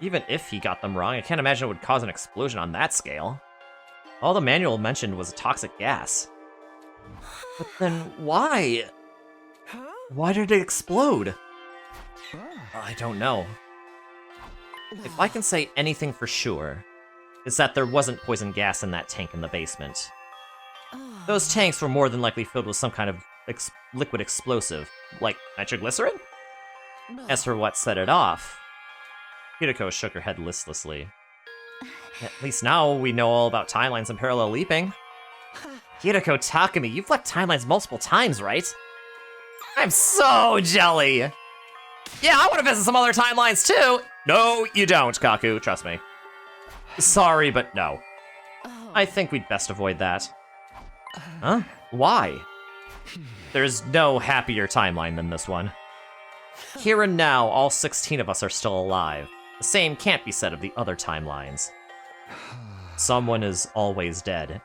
Even if he got them wrong, I can't imagine it would cause an explosion on that scale. All the manual mentioned was a toxic gas. But then why? Why did it explode? I don't know. If I can say anything for sure, it's that there wasn't poison gas in that tank in the basement. Those tanks were more than likely filled with some kind of liquid explosive, like nitroglycerin? As for what set it off, Hideko shook her head listlessly. At least now we know all about timelines and parallel leaping. Hideko Takumi, you've left timelines multiple times, right? I'm so jelly! Yeah, I want to visit some other timelines too! No, you don't, Kaku, trust me. Sorry, but no. I think we'd best avoid that. Huh? Why? There's no happier timeline than this one. Here and now, all 16 of us are still alive. The same can't be said of the other timelines. Someone is always dead.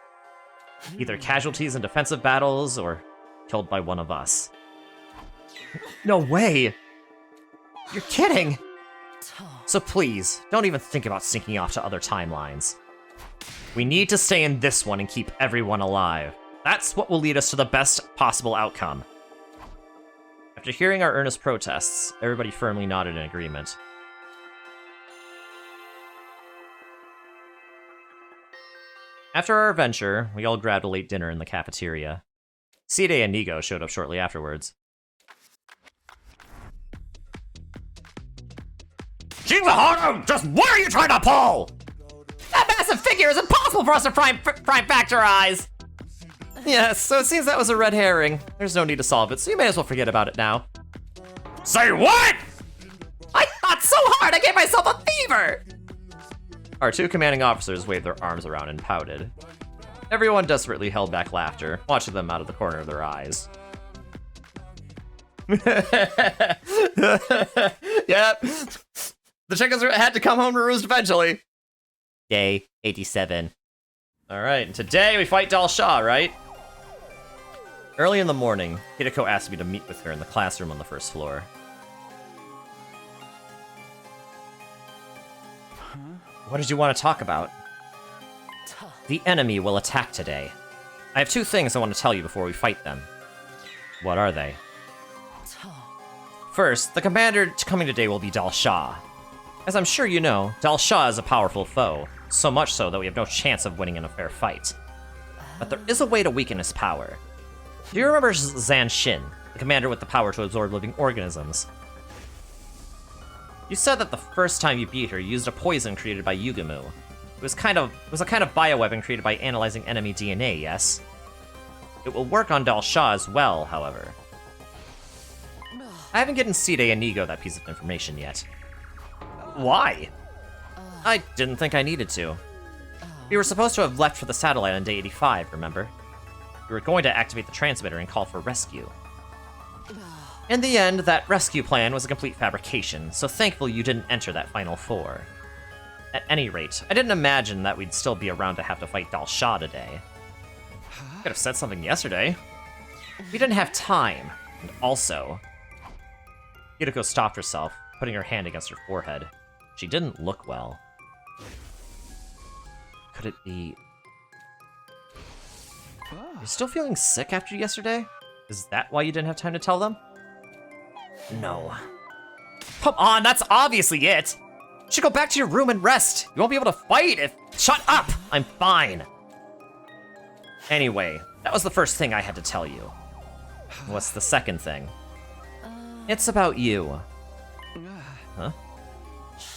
Either casualties in defensive battles, or killed by one of us. No way! You're kidding! So please, don't even think about syncing off to other timelines. We need to stay in this one and keep everyone alive. That's what will lead us to the best possible outcome. After hearing our earnest protests, everybody firmly nodded in agreement. After our adventure, we all grabbed a late dinner in the cafeteria. Side and Nigo showed up shortly afterwards. Kizaharu, just what are you trying to pull? That massive figure is impossible for us to prime factorize! Yes, so it seems that was a red herring. There's no need to solve it, so you may as well forget about it now. Say what?! I thought so hard I gave myself a fever! Our two commanding officers waved their arms around and pouted. Everyone desperately held back laughter, watching them out of the corner of their eyes. Yep. The chickens had to come home to roost eventually. Day 87. Alright, and today we fight Dal Shah, right? Early in the morning, Hideko asked me to meet with her in the classroom on the first floor. What did you want to talk about? The enemy will attack today. I have two things I want to tell you before we fight them. What are they? First, the commander coming today will be Dal Shah. As I'm sure you know, Dal Shah is a powerful foe, so much so that we have no chance of winning in a fair fight. But there is a way to weaken his power. Do you remember Zan Shin, the commander with the power to absorb living organisms? You said that the first time you beat her, you used a poison created by Yugumu. It was a kind of bioweapon created by analyzing enemy DNA, yes? It will work on Dal Shah as well, however. I haven't given Side and Nigo that piece of information yet. Why? I didn't think I needed to. We were supposed to have left for the satellite on day 85, remember? We were going to activate the transmitter and call for rescue. In the end, that rescue plan was a complete fabrication, so thankfully you didn't enter that final four. At any rate, I didn't imagine that we'd still be around to have to fight Dal Shah today. Could have said something yesterday. We didn't have time, and also... Hideko stopped herself, putting her hand against her forehead. She didn't look well. Could it be... You're still feeling sick after yesterday? Is that why you didn't have time to tell them? No. Come on, that's obviously it! You should go back to your room and rest. You won't be able to fight if... Shut up! I'm fine. Anyway, that was the first thing I had to tell you. What's the second thing? It's about you. Huh?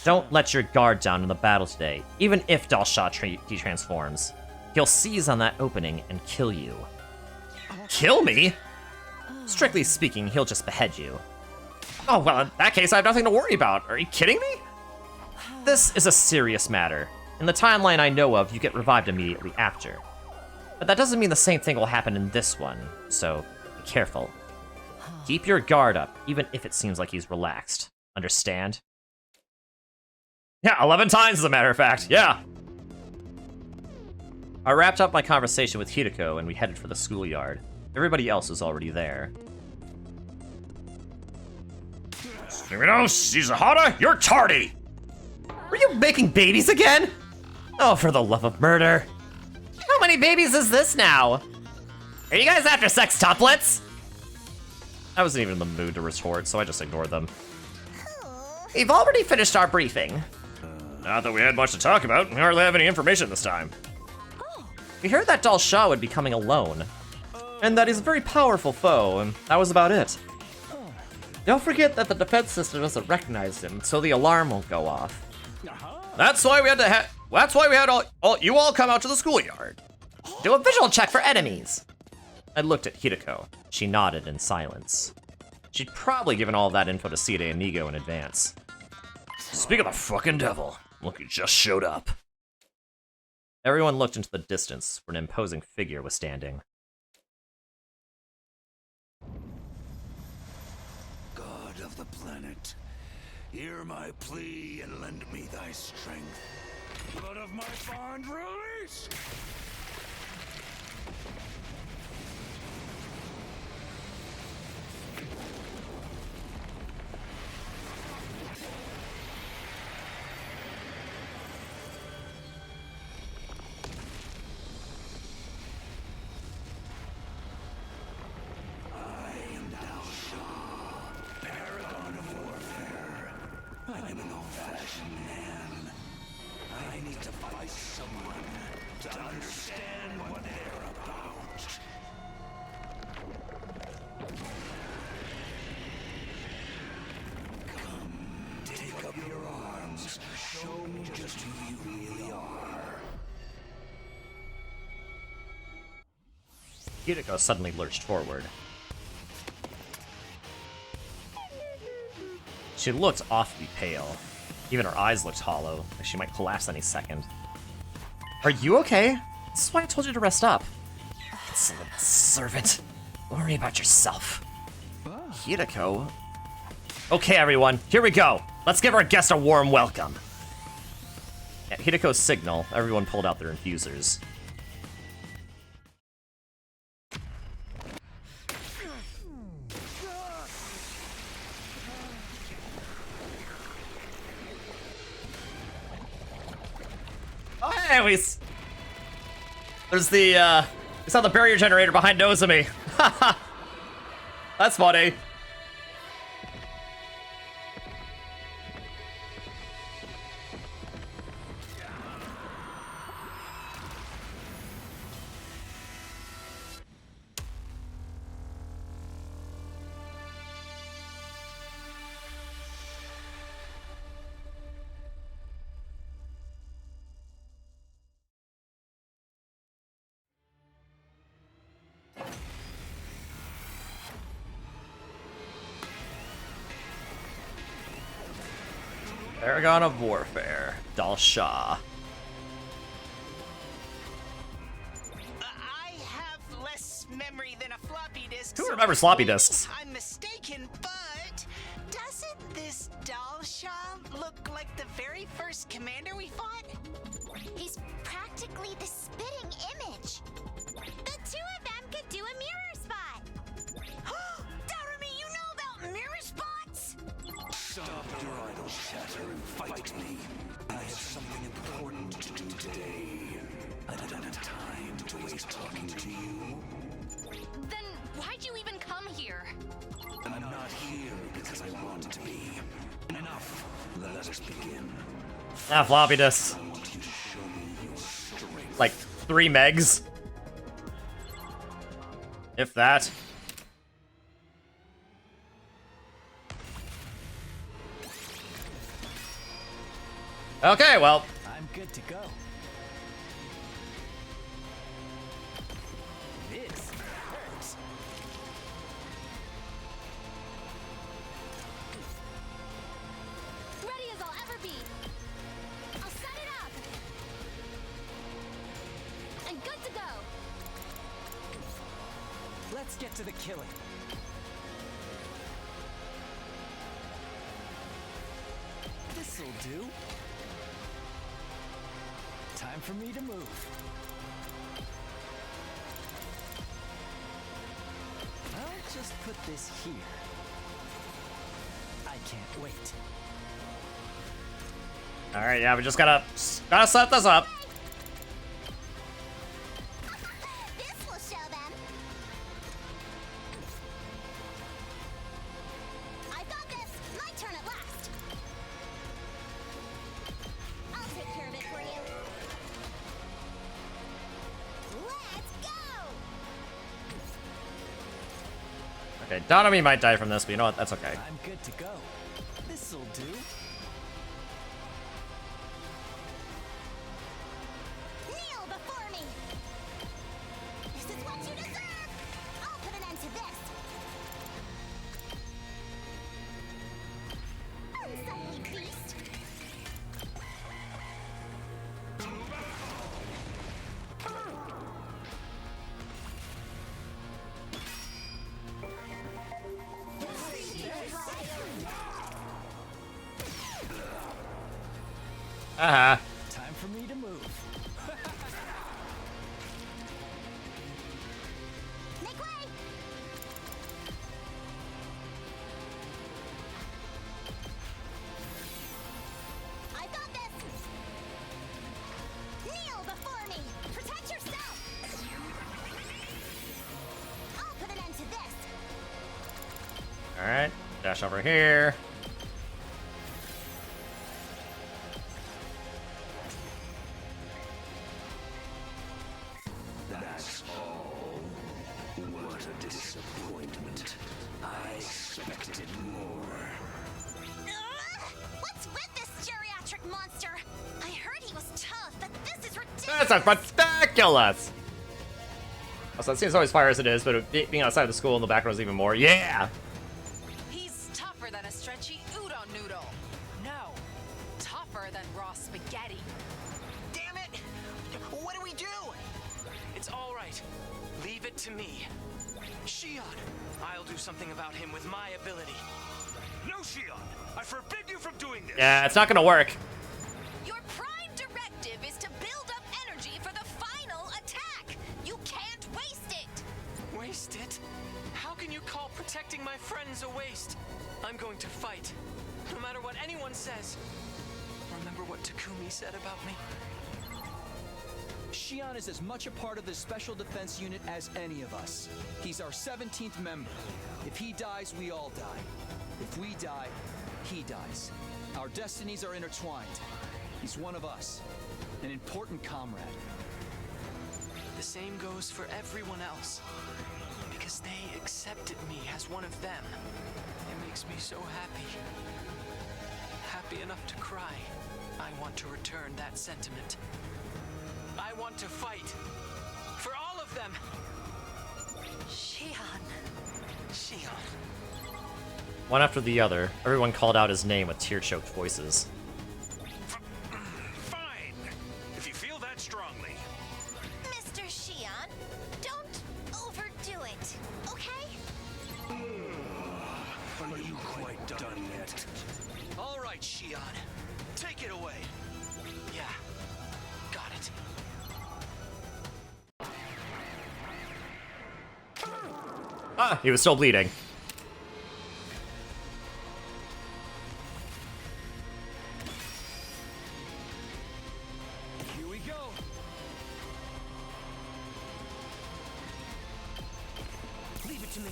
Don't let your guard down in the battle today, even if Dalsha detransforms. He'll seize on that opening and kill you. Kill me? Strictly speaking, he'll just behead you. Oh, well, in that case, I have nothing to worry about. Are you kidding me? This is a serious matter. In the timeline I know of, you get revived immediately after. But that doesn't mean the same thing will happen in this one, so be careful. Keep your guard up, even if it seems like he's relaxed. Understand? Yeah, 11 times as a matter of fact, yeah. I wrapped up my conversation with Hideko and we headed for the schoolyard. Everybody else was already there. Sumido, Shizuhara, you're tardy! Were you making babies again? Oh, for the love of murder. How many babies is this now? Are you guys after sex tuplets? I wasn't even in the mood to retort, so I just ignored them. We've already finished our briefing. Not that we had much to talk about. We hardly have any information this time. We heard that Dalsha would be coming alone, and that he's a very powerful foe, and that was about it. Don't forget that the defense system doesn't recognize him, so the alarm won't go off. That's why we had to that's why we had you all come out to the schoolyard. Do a visual check for enemies. I looked at Hideko. She nodded in silence. She'd probably given all that info to Side and Nigo in advance. Speak of the fucking devil. Look, he just showed up. Everyone looked into the distance where an imposing figure was standing. God of the planet, hear my plea and lend me thy strength. Blood of my bond release! I'm an old-fashioned man. I need to fight someone to understand what they're about. Come, take up your arms. Show me just who you really are. Hideko suddenly lurched forward. She looked awfully pale. Even her eyes looked hollow, like she might collapse any second. Are you okay? This is why I told you to rest up. Insolent servant. Don't worry about yourself. Hideko? Okay, everyone, here we go. Let's give our guest a warm welcome. At Hideko's signal, everyone pulled out their infusers. Anyways, there's the, we saw the barrier generator behind Nozomi. That's funny. Paragon of Warfare, Dalsha. I have less memory than a floppy disk. Who remembers floppy disks? I'm mistaken, but doesn't this Dalsha look like the very first commander we fought? He's practically the spitting image. The two of them could do a mirror spot. Darumi, you know about mirror spots? Stop your idle chatter and fight me. I have something important to do today. I don't have time to waste talking to you. Then why'd you even come here? I'm not here because I want to be. Enough. Let us begin. Ah, floppy disks. Like 3 megs. If that. Okay, well. I'm good to go. This hurts. Ready as I'll ever be. I'll set it up. And good to go. Let's get to the killing. This'll do. Time for me to move. I'll just put this here. I can't wait. All right, yeah, we just gotta set this up. This will show them. I got this. My turn at last. I'll take care of it for you. Let's go. Okay, Donami might die from this, but you know what? That's okay. I'm good to go. This'll do. Kneel before me. This is what you deserve. I'll put an end to this. Unsightly beast. Time for me to move. Make way. I got this. Kneel before me. Protect yourself. I'll put an end to this. All right, dash over here. That's all. What a disappointment. I expected more. What's with this geriatric monster? I heard he was tough, but this is ridiculous. That's ridiculous. Also, it seems always fire as it is, but being outside of the school in the background is even more. Yeah. He's tougher than a stretchy udon noodle. No, tougher than raw spaghetti. Damn it! What do we do? It's all right. Leave it to me. Shion, I'll do something about him with my ability. No, Shion! I forbid you from doing this! Yeah, it's not gonna work. Your prime directive is to build up energy for the final attack. You can't waste it. Waste it? How can you call protecting my friends a waste? I'm going to fight, no matter what anyone says. Remember what Takumi said about me? Shion is as much a part of the Special Defense Unit as any of us. He's our 17th member. If he dies, we all die. If we die, he dies. Our destinies are intertwined. He's one of us, an important comrade. The same goes for everyone else. Because they accepted me as one of them. It makes me so happy. Happy enough to cry. I want to return that sentiment. I want to fight. For all of them. Shion. Shion. One after the other, everyone called out his name with tear-choked voices. Fine! If you feel that strongly. Mr. Shion, don't overdo it, okay? Are you quite done yet? All right, Shion. Take it away. Yeah. Got it. Ah, he was still bleeding. Here we go. Leave it to me.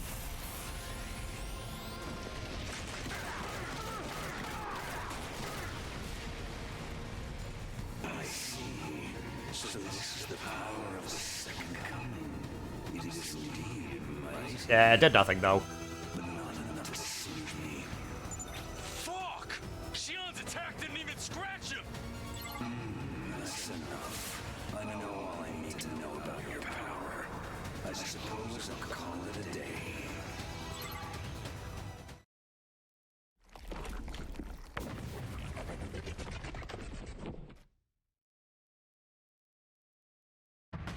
Yeah, it did nothing though. Fuck! Shion's attack didn't even scratch him! That's enough. I know all I need to know about your power. I suppose I'll call it a day.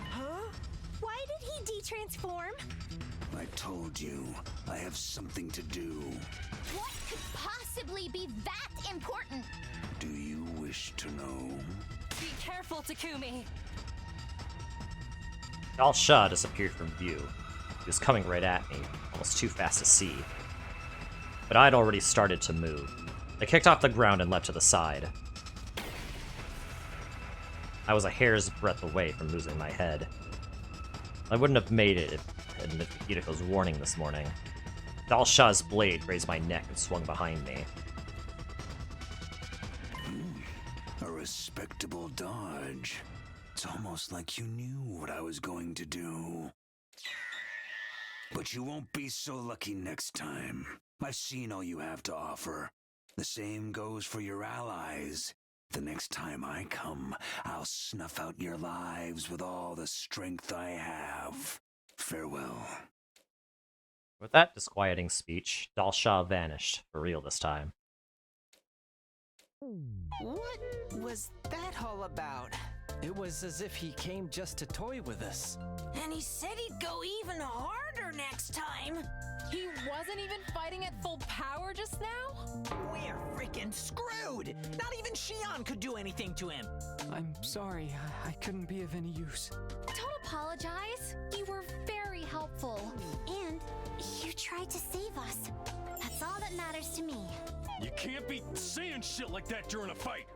Huh? Why did he de-transform? I told you, I have something to do. What could possibly be that important? Do you wish to know? Be careful, Takumi. Al-Shah disappeared from view. He was coming right at me, almost too fast to see. But I'd already started to move. I kicked off the ground and leapt to the side. I was a hair's breadth away from losing my head. I wouldn't have made it if I hadn't been Hidiko's warning this morning. Al-Shah's blade grazed my neck and swung behind me. A respectable dodge. It's almost like you knew what I was going to do. But you won't be so lucky next time. I've seen all you have to offer. The same goes for your allies. The next time I come, I'll snuff out your lives with all the strength I have. Farewell. With that disquieting speech, Al-Shah vanished, for real this time. What was that all about? It was as if he came just to toy with us. And he said he'd go even harder next time. He wasn't even fighting at full power just now? We're freaking screwed! Not even Shion could do anything to him! I'm sorry, I couldn't be of any use. Don't apologize. You were very helpful. And you tried to save us. That's all that matters to me. You can't be saying shit like that during a fight.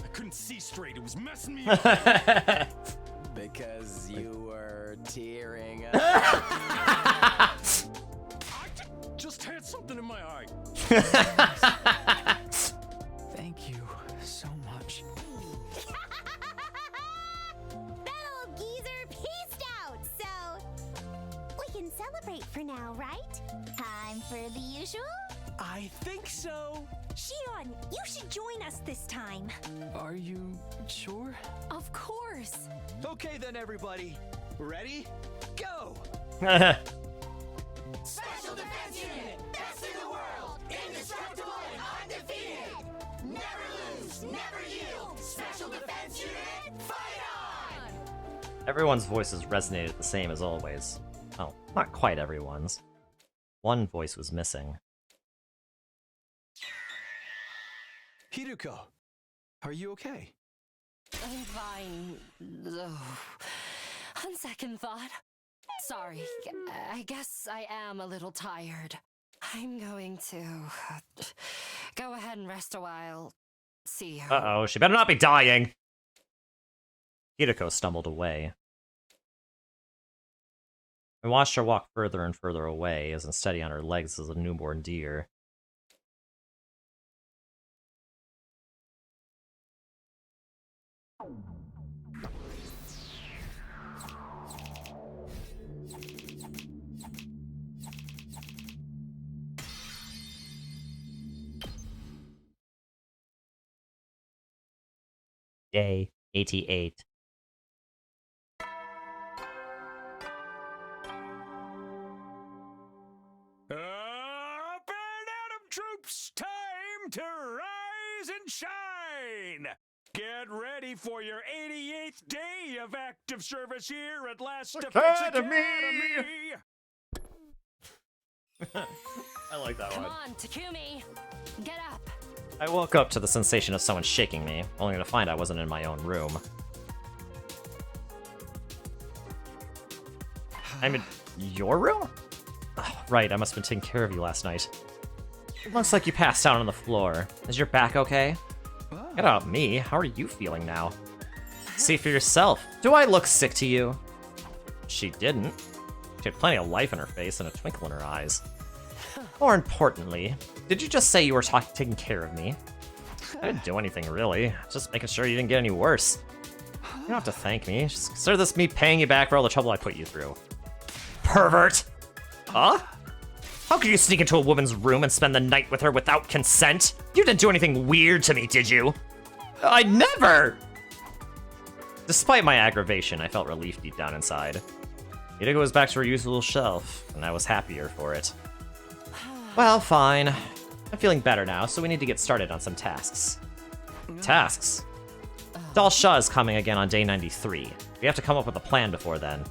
I couldn't see straight. It was messing me up. Because you were tearing up. I just had something in my eye. Thank you so much. That old geezer pieced out, so we can celebrate for now, right? Time for the usual? I think so. Shion, you should join us this time. Are you sure? Of course. Okay then, everybody. Ready? Go! Special Defense Unit! Best in the world! Indestructible and undefeated! Never lose! Never yield! Special Defense Unit! Fight on! Everyone's voices resonated the same as always. Well, not quite everyone's. One voice was missing. Hideko, are you okay? I'm fine. Ugh. On second thought. Sorry, I guess I am a little tired. I'm going to go ahead and rest a while. See you. Uh-oh, she better not be dying! Hideko stumbled away. I watched her walk further and further away, as unsteady on her legs as a newborn deer. Day 88. Up and Atom troops! Time to rise and shine! Get ready for your 88th day of active service here at Last Defense Academy! I like that Come one. on, Takumi. Get up. I woke up to the sensation of someone shaking me, only to find I wasn't in my own room. I'm in your room? Oh, right, I must have been taking care of you last night. It looks like you passed out on the floor. Is your back okay? Get out of me. How are you feeling now? See for yourself. Do I look sick to you? She didn't. She had plenty of life in her face and a twinkle in her eyes. More importantly, did you just say you were taking care of me? I didn't do anything, really. Just making sure you didn't get any worse. don't have to thank me. Just consider this me paying you back for all the trouble I put you through. Pervert! Huh? How could you sneak into a woman's room and spend the night with her without consent? You didn't do anything weird to me, did you? I never! Despite my aggravation, I felt relief deep down inside. Hideko was back to her usual shelf, and I was happier for it. Well, fine. I'm feeling better now, so we need to get started on some tasks. Tasks? Dal Shah is coming again on day 93. We have to come up with a plan before then.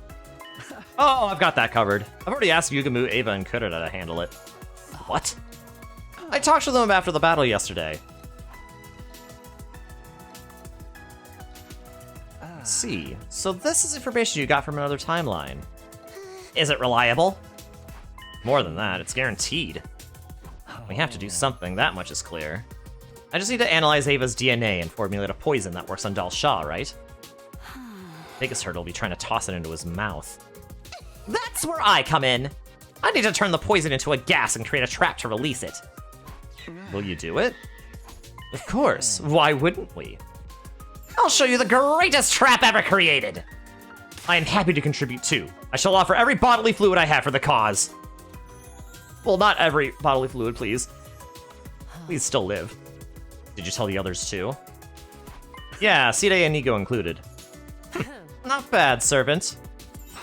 Oh, I've got that covered. I've already asked Yugamu, Ava, and Kurita to handle it. What? I talked to them after the battle yesterday. Let's see. So this is information you got from another timeline. Is it reliable? More than that, it's guaranteed. We have to do something, that much is clear. I just need to analyze Ava's DNA and formulate a poison that works on Dal Shah, right? Biggest hurdle will be trying to toss it into his mouth. That's where I come in! I need to turn the poison into a gas and create a trap to release it. Will you do it? Of course, why wouldn't we? I'll show you the greatest trap ever created! I am happy to contribute too. I shall offer every bodily fluid I have for the cause. Well, not every bodily fluid, please. Please still live. Did you tell the others too? Yeah, Side and Nigo included. Not bad, servant.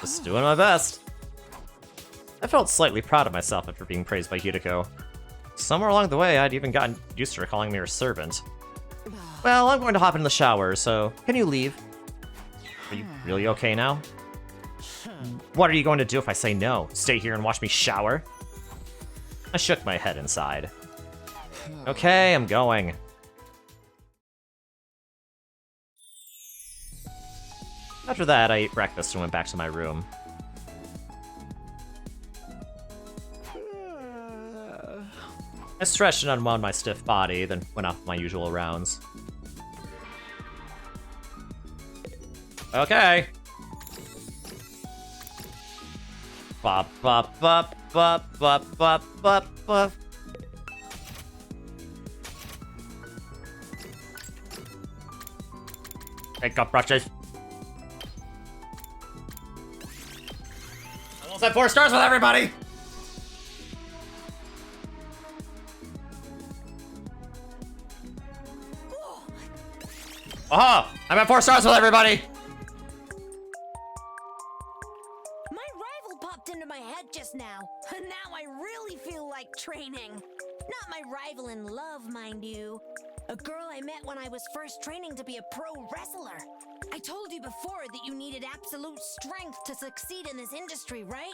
Just doing my best. I felt slightly proud of myself after being praised by Hideko. Somewhere along the way, I'd even gotten used to her calling me her servant. Well, I'm going to hop in the shower, so can you leave? Are you really okay now? What are you going to do if I say no? Stay here and watch me shower? I shook my head inside. Okay, I'm going. After that, I ate breakfast and went back to my room. I stretched and unwound my stiff body, then went off my usual rounds. Okay. Bop, bop, bop, bop, bop, bop, bop, bop. Pick up brushes. Almost had 4 stars with everybody! Aha! I'm at 4 stars with everybody! My rival popped into my head just now, and now I really feel like training. Not my rival in love, mind you. A girl I met when I was first training to be a pro wrestler. I told you before that you needed absolute strength to succeed in this industry, right?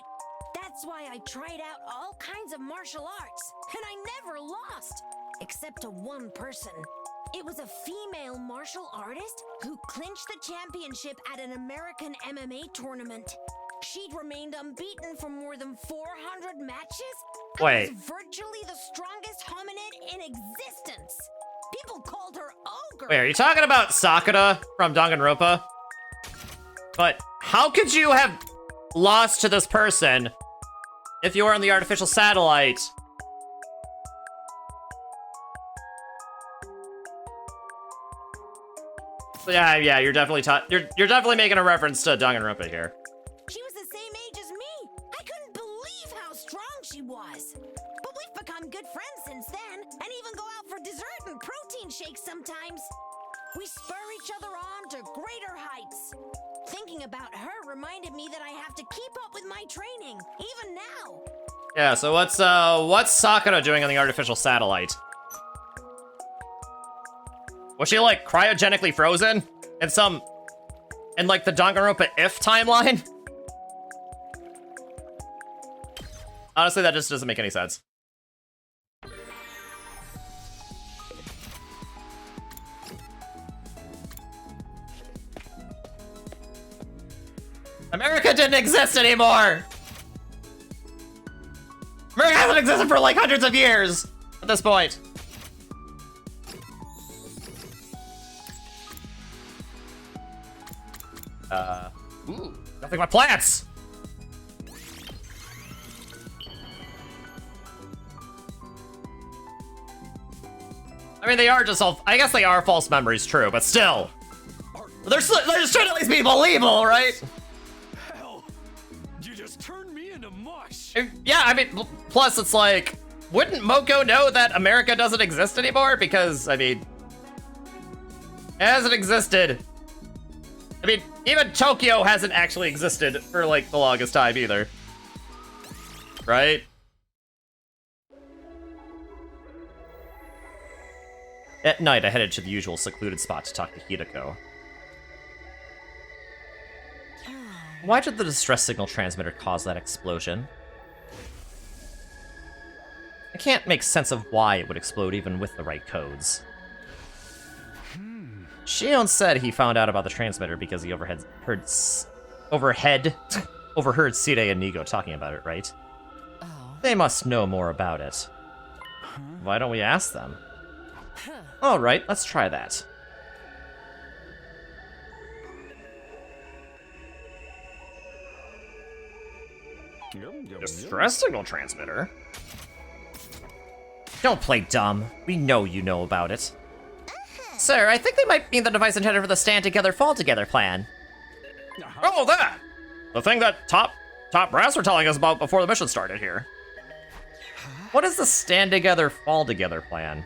That's why I tried out all kinds of martial arts, and I never lost, except to one person. It was a female martial artist who clinched the championship at an American MMA tournament. She'd remained unbeaten for more than 400 matches. Wait. I was virtually the strongest hominid in existence. People called her ogre. Wait, are you talking about Sakura from Danganronpa? But how could you have lost to this person if you were on the artificial satellite? Yeah, you're definitely you're definitely making a reference to Danganronpa here. She was the same age as me. I couldn't believe how strong she was. But we've become good friends since then, and even go out for dessert and protein shakes sometimes. We spur each other on to greater heights. Thinking about her reminded me that I have to keep up with my training, even now. Yeah, so what's Sakura doing on the artificial satellite? Was she, like, cryogenically frozen? In, like, the Danganronpa If timeline? Honestly, that just doesn't make any sense. America didn't exist anymore! America hasn't existed for, like, hundreds of years at this point. Ooh, nothing but plants! I mean, they are just all, I guess they are false memories, true, but still. They're just trying to at least be believable, right? Hell, you just turned me into mush. Yeah, I mean, plus it's like, wouldn't Moko know that America doesn't exist anymore? Because, I mean, it hasn't existed. I mean, even Tokyo hasn't actually existed for, like, the longest time either. Right? At night, I headed to the usual secluded spot to talk to Hideko. Why did the distress signal transmitter cause that explosion? I can't make sense of why it would explode even with the right codes. Shion said he found out about the transmitter because he overheard Side and Nigo talking about it, right? They must know more about it. Why don't we ask them? Alright, let's try that. Distress signal transmitter? Don't play dumb. We know you know about it. Sir, I think they might mean the device intended for the stand together, fall together plan. Oh, that! The thing that top brass were telling us about before the mission started here. What is the stand together, fall together plan?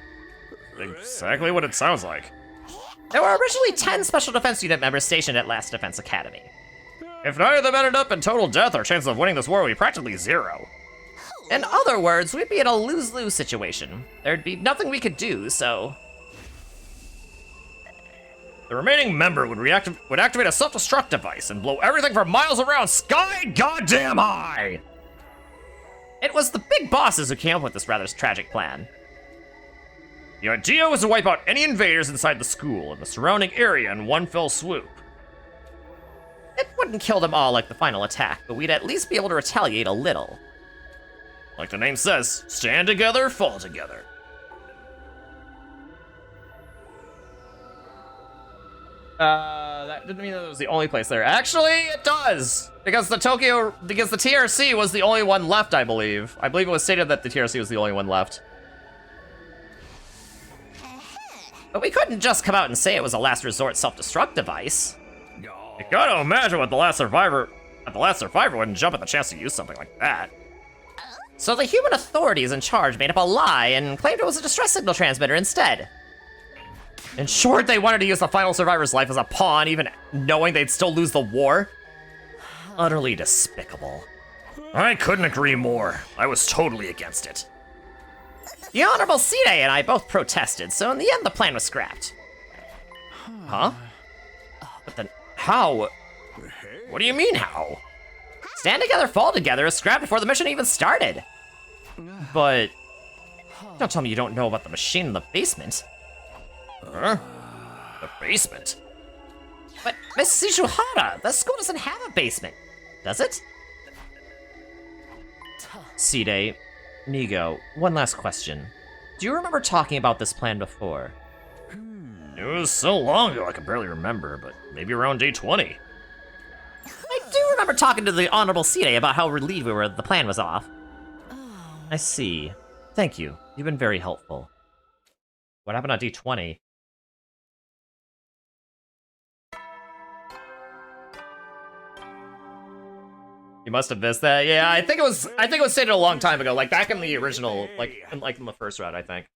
Exactly what it sounds like. There were originally 10 Special Defense Unit members stationed at Last Defense Academy. If none of them ended up in total death, our chances of winning this war would be practically zero. In other words, we'd be in a lose-lose situation. There'd be nothing we could do, so... The remaining member would activate a self-destruct device and blow everything for miles around sky goddamn high! It was the big bosses who came up with this rather tragic plan. The idea was to wipe out any invaders inside the school and the surrounding area in one fell swoop. It wouldn't kill them all like the final attack, but we'd at least be able to retaliate a little. Like the name says, stand together, fall together. That didn't mean that it was the only place there. Actually, it does! Because the TRC was the only one left, I believe. I believe it was stated that the TRC was the only one left. But we couldn't just come out and say it was a last resort self-destruct device. You gotta imagine what the last survivor wouldn't jump at the chance to use something like that. So the human authorities in charge made up a lie and claimed it was a distress signal transmitter instead. In short, they wanted to use the final survivor's life as a pawn, even knowing they'd still lose the war. Utterly despicable. I couldn't agree more. I was totally against it. The Honorable Side and I both protested, so in the end the plan was scrapped. Huh? But then, how? What do you mean, how? Stand together, fall together is scrapped before the mission even started. But, don't tell me you don't know about the machine in the basement. Huh? The basement? But, Miss Shizuhara, the school doesn't have a basement, does it? Side, Nigo, one last question. Do you remember talking about this plan before? It was so long ago I can barely remember, but maybe around day 20. I do remember talking to the Honorable Side about how relieved we were that the plan was off. I see. Thank you. You've been very helpful. What happened on D20? You must have missed that. Yeah, I think it was stated a long time ago, like back in the original, like in the first round, I think.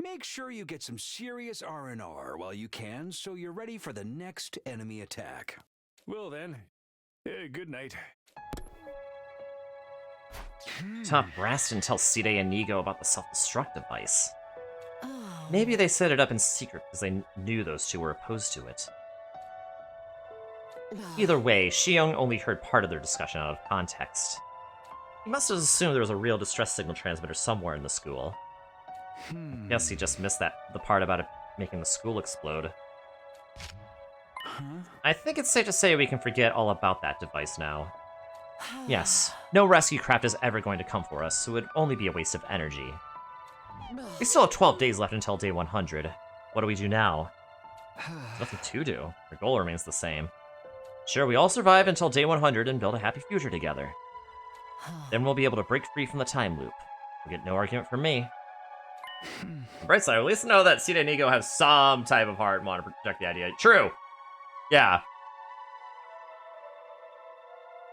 Make sure you get some serious R&R while you can, so you're ready for the next enemy attack. Well then, good night. Top brass didn't tell Side and Nigo about the self-destruct device. Maybe they set it up in secret because they knew those two were opposed to it. Either way, Shion only heard part of their discussion out of context. He must have assumed there was a real distress signal transmitter somewhere in the school. Guess he just missed the part about it making the school explode. I think it's safe to say we can forget all about that device now. Yes, no rescue craft is ever going to come for us, so it would only be a waste of energy. We still have 12 days left until day 100. What do we do now? Nothing to do. Our goal remains the same. Sure, we all survive until day 100 and build a happy future together. Then we'll be able to break free from the time loop. You'll get no argument from me. On the bright side, at least know that Sida and Nigo have some type of heart and want to protect the idea. True. Yeah.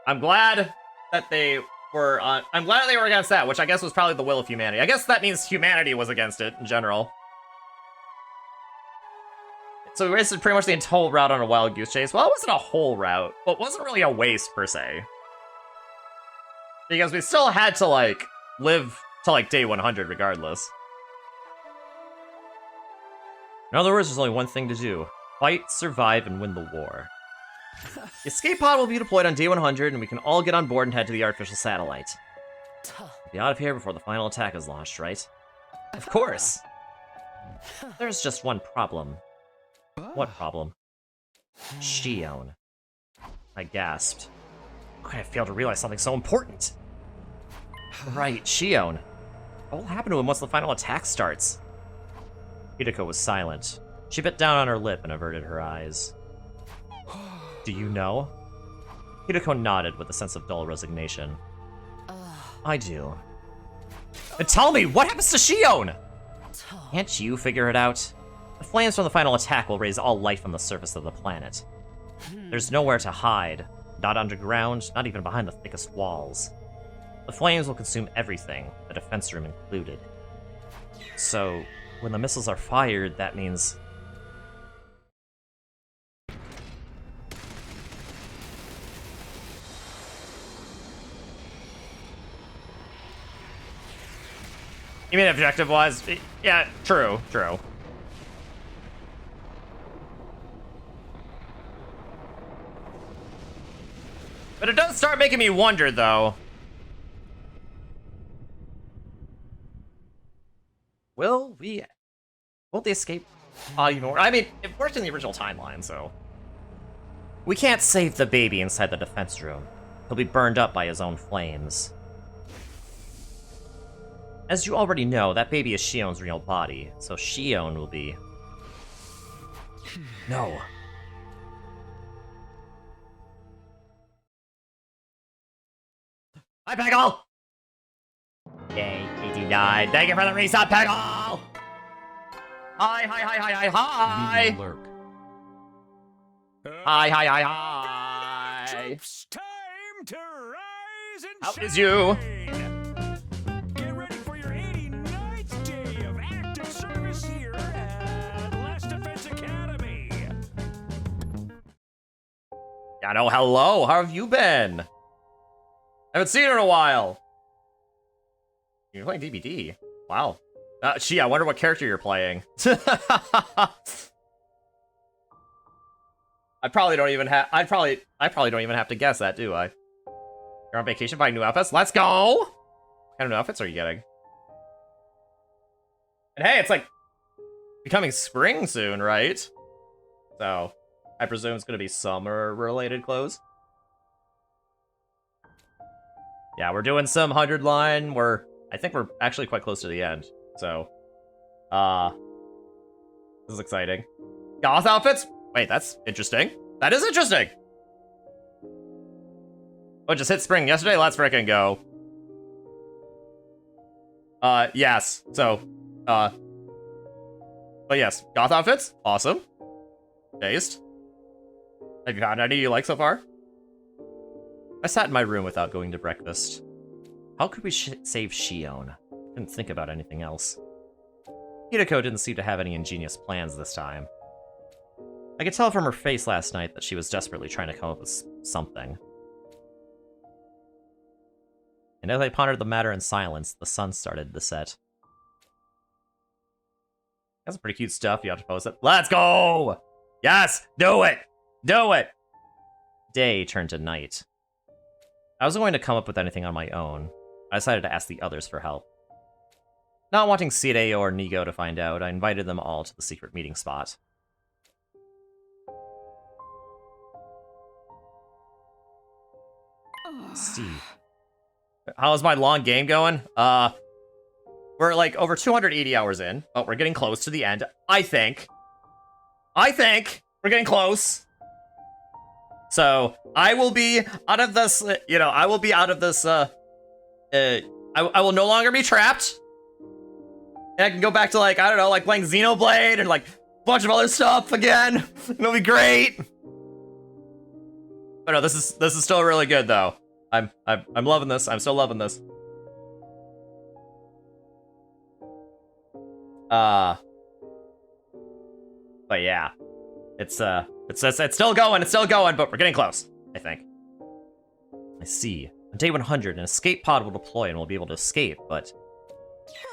I'm glad that they were I'm glad they were against that, which I guess was probably the will of humanity. I guess that means humanity was against it in general. So we wasted pretty much the whole route on a wild goose chase. Well, it wasn't a whole route, but it wasn't really a waste per se. Because we still had to, like, live to, like, day 100 regardless. In other words, there's only one thing to do. Fight, survive, and win the war. The escape pod will be deployed on day 100, and we can all get on board and head to the artificial satellite. We'll be out of here before the final attack is launched, right? Of course! There's just one problem. What problem? Shion. I gasped. How could I fail to realize something so important? Right, Shion. What will happen to him once the final attack starts? Hideko was silent. She bit down on her lip and averted her eyes. Do you know? Hideko nodded with a sense of dull resignation. I do. Then tell me, what happens to Shion? Can't you figure it out? The flames from the final attack will raise all life on the surface of the planet. There's nowhere to hide. Not underground, not even behind the thickest walls. The flames will consume everything, the defense room included. So, when the missiles are fired, that means... You mean objective-wise? Yeah, true, true. But it does start making me wonder, though. Won't they escape? Even more? I mean, it worked in the original timeline, so... We can't save the baby inside the defense room. He'll be burned up by his own flames. As you already know, that baby is Shion's real body, so Shion will be... No. Hi, Peggle! Yay, 89. Thank you for the reset, Peggle! Hi! Lurk. Hi! Troops, time to rise and How shine. is you? Get ready for your 89th day of active service here at Last Defense Academy. Yeah, no, hello. How have you been? Haven't seen her in a while. You're playing DBD. Wow. Gee, I wonder what character you're playing. I probably don't even have. I probably don't even have to guess that, do I? You're on vacation buying new outfits. Let's go. What kind of new outfits are you getting? And hey, it's like becoming spring soon, right? So I presume it's gonna be summer-related clothes. Yeah, we're doing some 100 line. I think we're actually quite close to the end. So, this is exciting. Goth outfits? Wait, that's interesting. That is interesting. Oh, just hit spring yesterday? Let's frickin' go. Yes. So, but yes, goth outfits? Awesome. Taste. Have you found any you like so far? I sat in my room without going to breakfast. How could we save Shion? Didn't think about anything else. Hideko didn't seem to have any ingenious plans this time. I could tell from her face last night that she was desperately trying to come up with something. And as I pondered the matter in silence, the sun started to set. That's some pretty cute stuff. You have to post it. Let's go! Yes! Do it! Do it! Day turned to night. I wasn't going to come up with anything on my own. I decided to ask the others for help. Not wanting Side or Nigo to find out, I invited them all to the secret meeting spot. Steve. How's my long game going? We're like over 280 hours in, but we're getting close to the end. I think we're getting close. So I will be out of this, I will be out of this, I will no longer be trapped. And I can go back to like playing Xenoblade and like a bunch of other stuff again. It'll be great. But no, this is still really good though. I'm loving this. I'm still loving this. But yeah, it's still going. It's still going, but we're getting close. I think. I see. On day 100, an escape pod will deploy and we'll be able to escape, but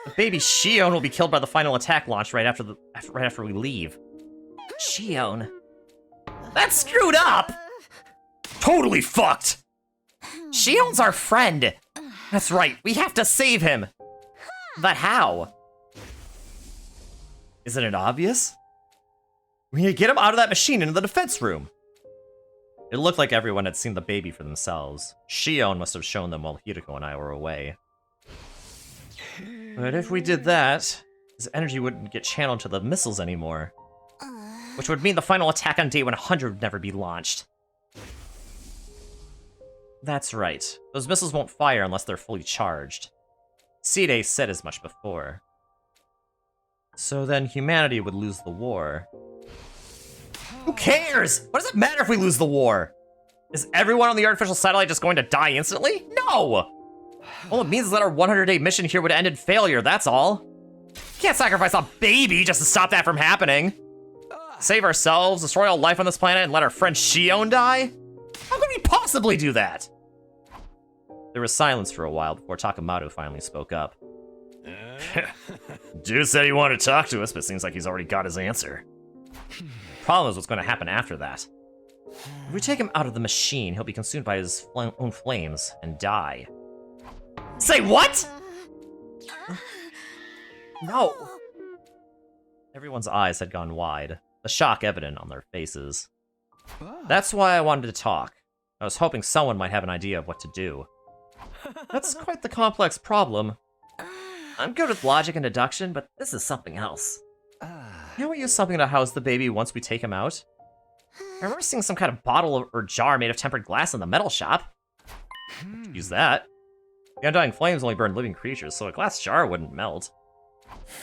the baby Shion will be killed by the final attack launch right after we leave. Shion? That's screwed up! Totally fucked! Shion's our friend! That's right, we have to save him! But how? Isn't it obvious? We need to get him out of that machine into the defense room. It looked like everyone had seen the baby for themselves. Shion must have shown them while Hideko and I were away. But if we did that, his energy wouldn't get channeled to the missiles anymore. Which would mean the final attack on day 100 would never be launched. That's right. Those missiles won't fire unless they're fully charged. Seede said as much before. So then humanity would lose the war. Who cares? What does it matter if we lose the war? Is everyone on the artificial satellite just going to die instantly? No! All it means is that our 100-day mission here would end in failure, that's all. Can't sacrifice a baby just to stop that from happening. Save ourselves, destroy all life on this planet, and let our friend Shion die? How could we possibly do that? There was silence for a while before Takamoto finally spoke up. Dude said he wanted to talk to us, but seems like he's already got his answer. Problem is what's going to happen after that. If we take him out of the machine, he'll be consumed by his own flames and die. Say what? No. Everyone's eyes had gone wide, the shock evident on their faces. That's why I wanted to talk. I was hoping someone might have an idea of what to do. That's quite the complex problem. I'm good with logic and deduction, but this is something else. Can't we use something to house the baby once we take him out? I remember seeing some kind of bottle or jar made of tempered glass in the metal shop. Use that. The undying flames only burn living creatures, so a glass jar wouldn't melt.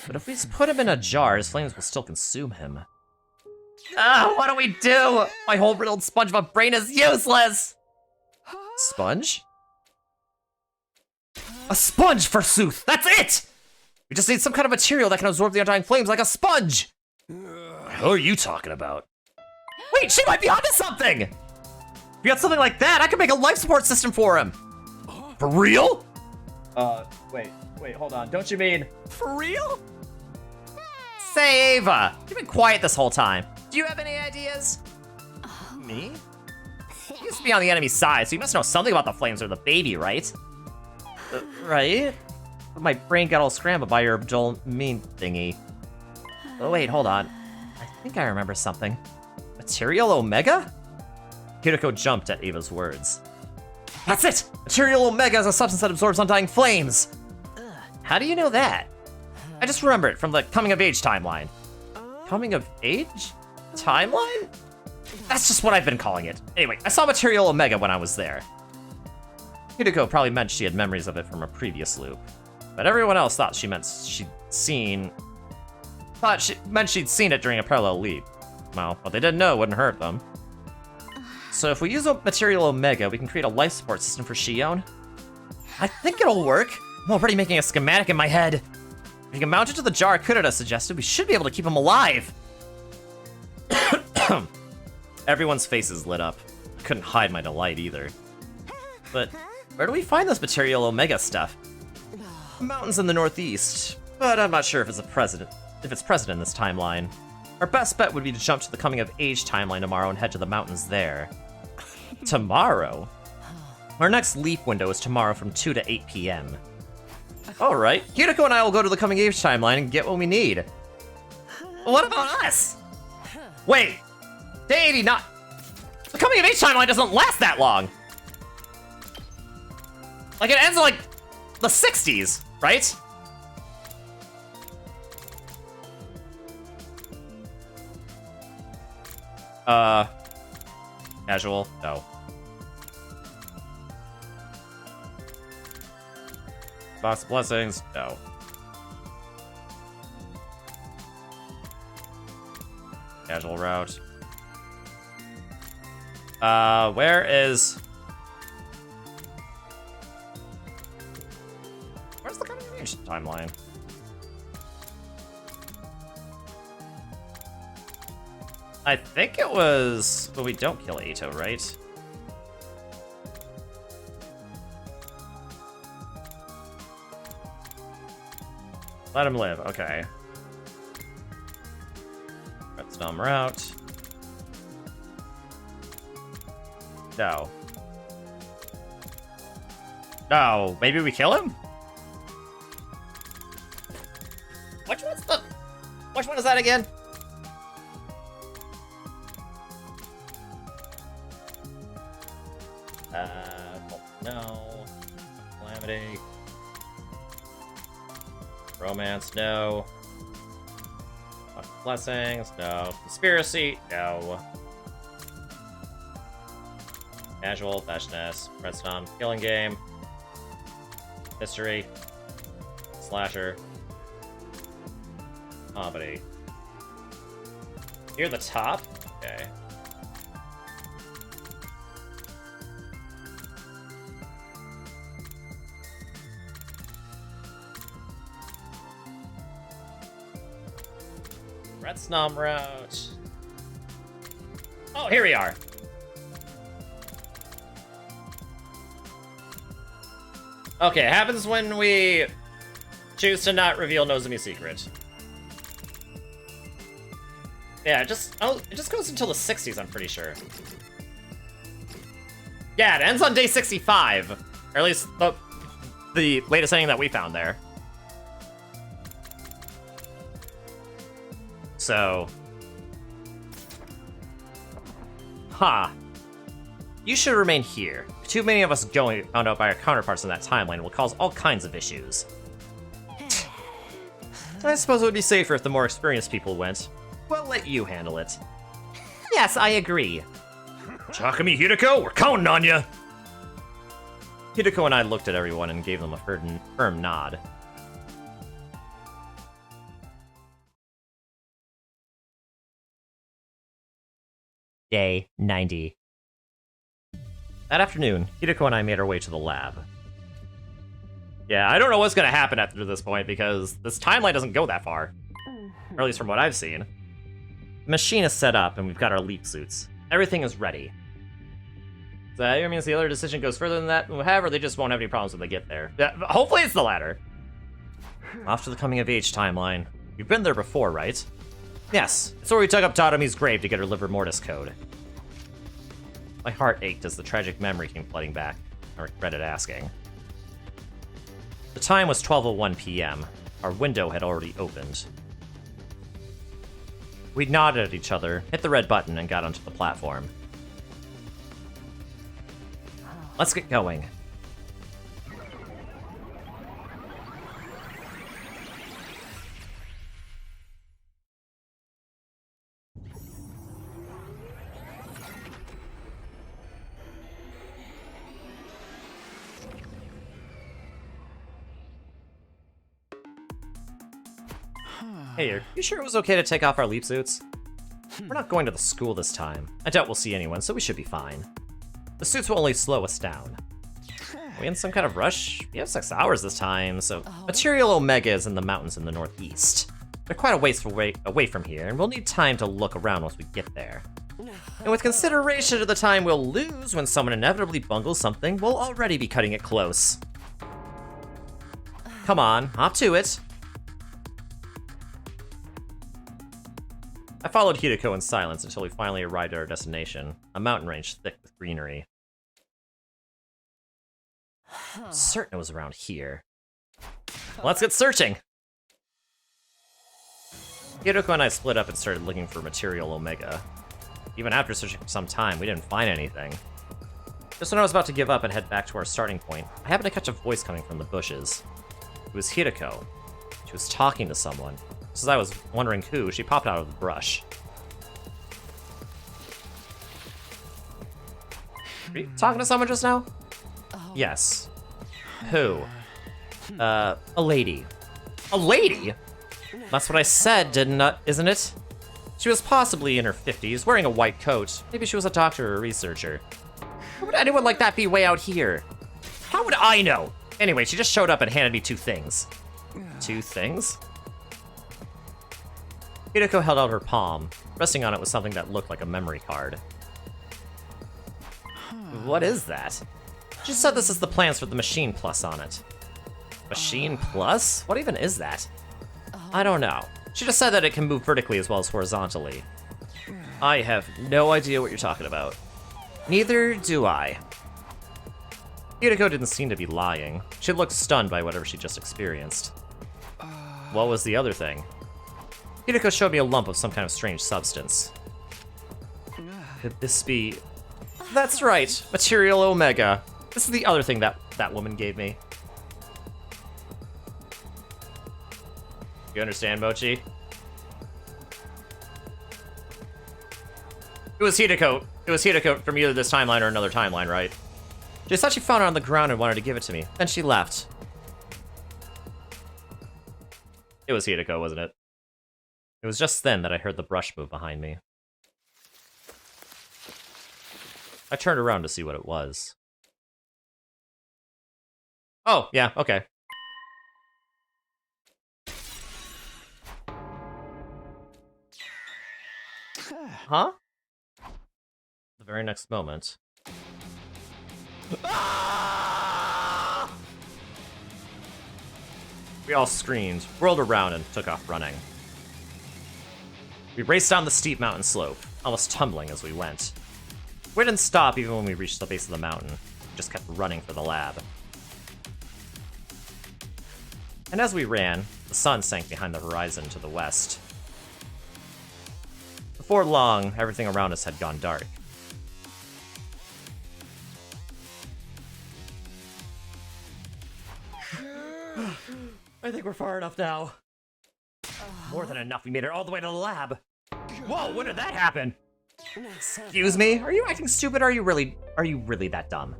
But if we just put him in a jar, his flames will still consume him. What do we do? My whole riddled sponge of a brain is useless! Sponge? A sponge, forsooth! That's it! We just need some kind of material that can absorb the undying flames like a sponge! What are you talking about? Wait, she might be onto something! If we got something like that, I could make a life support system for him! For real? Wait, hold on. Don't you mean... For real? Say, Ava, you've been quiet this whole time. Do you have any ideas? Me? You used to be on the enemy side, so you must know something about the flames or the baby, right? Right? But my brain got all scrambled by your dull mean thingy. Oh, wait, hold on. I think I remember something. Material Omega? Hideko jumped at Ava's words. That's it! Material Omega is a substance that absorbs undying flames! How do you know that? I just remember it from the coming of age timeline. Coming of age? Timeline? That's just what I've been calling it. Anyway, I saw Material Omega when I was there. Hideko probably meant she had memories of it from a previous loop. But everyone else thought she meant she'd seen it during a parallel leap. Well, what they didn't know wouldn't hurt them. So if we use a Material Omega, we can create a life support system for Shion. I think it'll work. I'm already making a schematic in my head. If you can mount it to the jar Kurita suggested, we should be able to keep him alive. Everyone's faces lit up. I couldn't hide my delight either. But where do we find this Material Omega stuff? Mountains in the northeast, but I'm not sure if it's present in this timeline. Our best bet would be to jump to the coming of age timeline tomorrow and head to the mountains there. Tomorrow? Our next leap window is tomorrow from 2 to 8 p.m. Alright, Hideko and I will go to the coming age timeline and get what we need. What about us? Wait, day 89. The coming of age timeline doesn't last that long. Like, it ends in, like, the 60s, right? Casual? No. Box of Blessings? No. Casual route. Where's the continuation timeline? I think it was... But we don't kill Ito, right? Let him live, okay. Redstone route. No. No, maybe we kill him? Which one is that again? No. Calamity. Romance, no. Blessings, no. Conspiracy, no. Casual, Fetchness, Redstone, Killing Game. History. Slasher. Comedy. Near the top? Okay. Red Snom route. Oh, here we are. Okay, it happens when we choose to not reveal Nozomi's secret. Yeah, it just goes until the 60s, I'm pretty sure. Yeah, it ends on day 65. Or at least the latest ending that we found there. So... Ha. You should remain here. Too many of us going found out by our counterparts in that timeline will cause all kinds of issues. I suppose it would be safer if the more experienced people went. We'll let you handle it. Yes, I agree. Takumi, Hideko, we're counting on you. Hideko and I looked at everyone and gave them a firm nod. Day 90. That afternoon, Hideko and I made our way to the lab. Yeah, I don't know what's gonna happen after this point because this timeline doesn't go that far. Or at least from what I've seen. The machine is set up and we've got our leap suits. Everything is ready. So that means the other decision goes further than that. However, they just won't have any problems when they get there. Yeah, hopefully it's the latter. Off to the coming of age timeline. You've been there before, right? Yes, it's where we dug up Tatomi's grave to get her livor mortis code. My heart ached as the tragic memory came flooding back. I regretted asking. The time was 12:01 p.m. Our window had already opened. We nodded at each other, hit the red button, and got onto the platform. Let's get going. Hey, are you sure it was okay to take off our leap suits? We're not going to the school this time. I doubt we'll see anyone, so we should be fine. The suits will only slow us down. Are we in some kind of rush? We have 6 hours this time, so... Material Omega is in the mountains in the northeast. They're quite a ways away from here, and we'll need time to look around once we get there. And with consideration to the time we'll lose when someone inevitably bungles something, we'll already be cutting it close. Come on, hop to it. I followed Hideko in silence until we finally arrived at our destination, a mountain range thick with greenery. I'm certain it was around here. Let's get searching! Hideko and I split up and started looking for Material Omega. Even after searching for some time, we didn't find anything. Just when I was about to give up and head back to our starting point, I happened to catch a voice coming from the bushes. It was Hideko. She was talking to someone. Just as I was wondering who, she popped out of the brush. Were you talking to someone just now? Yes. Who? A lady. A lady? That's what I said, isn't it? She was possibly in her 50s, wearing a white coat. Maybe she was a doctor or a researcher. How would anyone like that be way out here? How would I know? Anyway, she just showed up and handed me 2 things. 2 things? Hideko held out her palm. Resting on it was something that looked like a memory card. What is that? She said this is the plans for the Machine Plus on it. Machine Plus? What even is that? I don't know. She just said that it can move vertically as well as horizontally. I have no idea what you're talking about. Neither do I. Hideko didn't seem to be lying. She looked stunned by whatever she just experienced. What was the other thing? Hideko showed me a lump of some kind of strange substance. Could this be... That's right, Material Omega. This is the other thing that woman gave me. You understand, Mochi? It was Hideko. It was Hideko from either this timeline or another timeline, right? She said she found it on the ground and wanted to give it to me. Then she left. It was Hideko, wasn't it? It was just then that I heard the brush move behind me. I turned around to see what it was. Oh, yeah, okay. Huh? The very next moment. Ah! We all screamed, whirled around, and took off running. We raced down the steep mountain slope, almost tumbling as we went. We didn't stop even when we reached the base of the mountain. We just kept running for the lab. And as we ran, the sun sank behind the horizon to the west. Before long, everything around us had gone dark. I think we're far enough now. More than enough, we made it all the way to the lab. Whoa, when did that happen? Excuse me? Are you acting stupid or are you really that dumb?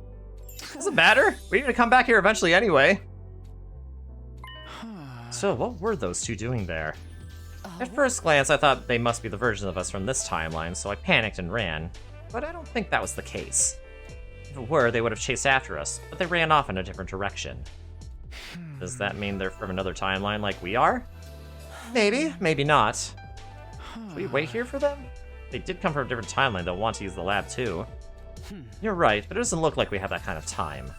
Doesn't matter. We're gonna come back here eventually anyway. So, what were those 2 doing there? At first glance, I thought they must be the version of us from this timeline, so I panicked and ran. But I don't think that was the case. If it were, they would have chased after us, but they ran off in a different direction. Does that mean they're from another timeline like we are? Maybe, maybe not. Should we wait here for them? They did come from a different timeline, they'll want to use the lab too. You're right, but it doesn't look like we have that kind of time.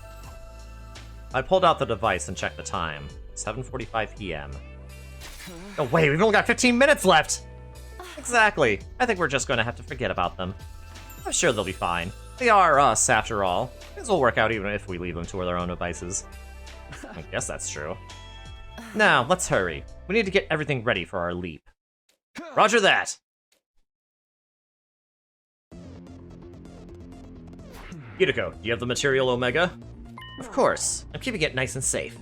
I pulled out the device and checked the time. 7:45 p.m. No way, we've only got 15 minutes left! Exactly. I think we're just going to have to forget about them. I'm sure they'll be fine. They are us, after all. Things will work out even if we leave them to their own devices. I guess that's true. Now, let's hurry. We need to get everything ready for our leap. Roger that! Hideko, do you have the Material Omega? Of course. I'm keeping it nice and safe.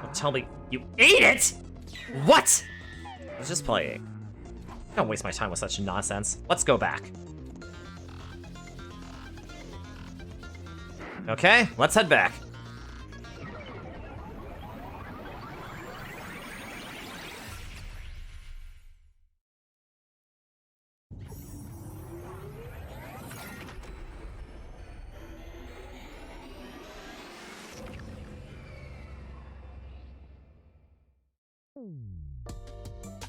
Don't tell me you ate it! What? I was just playing. Don't waste my time with such nonsense. Let's go back. Okay, let's head back.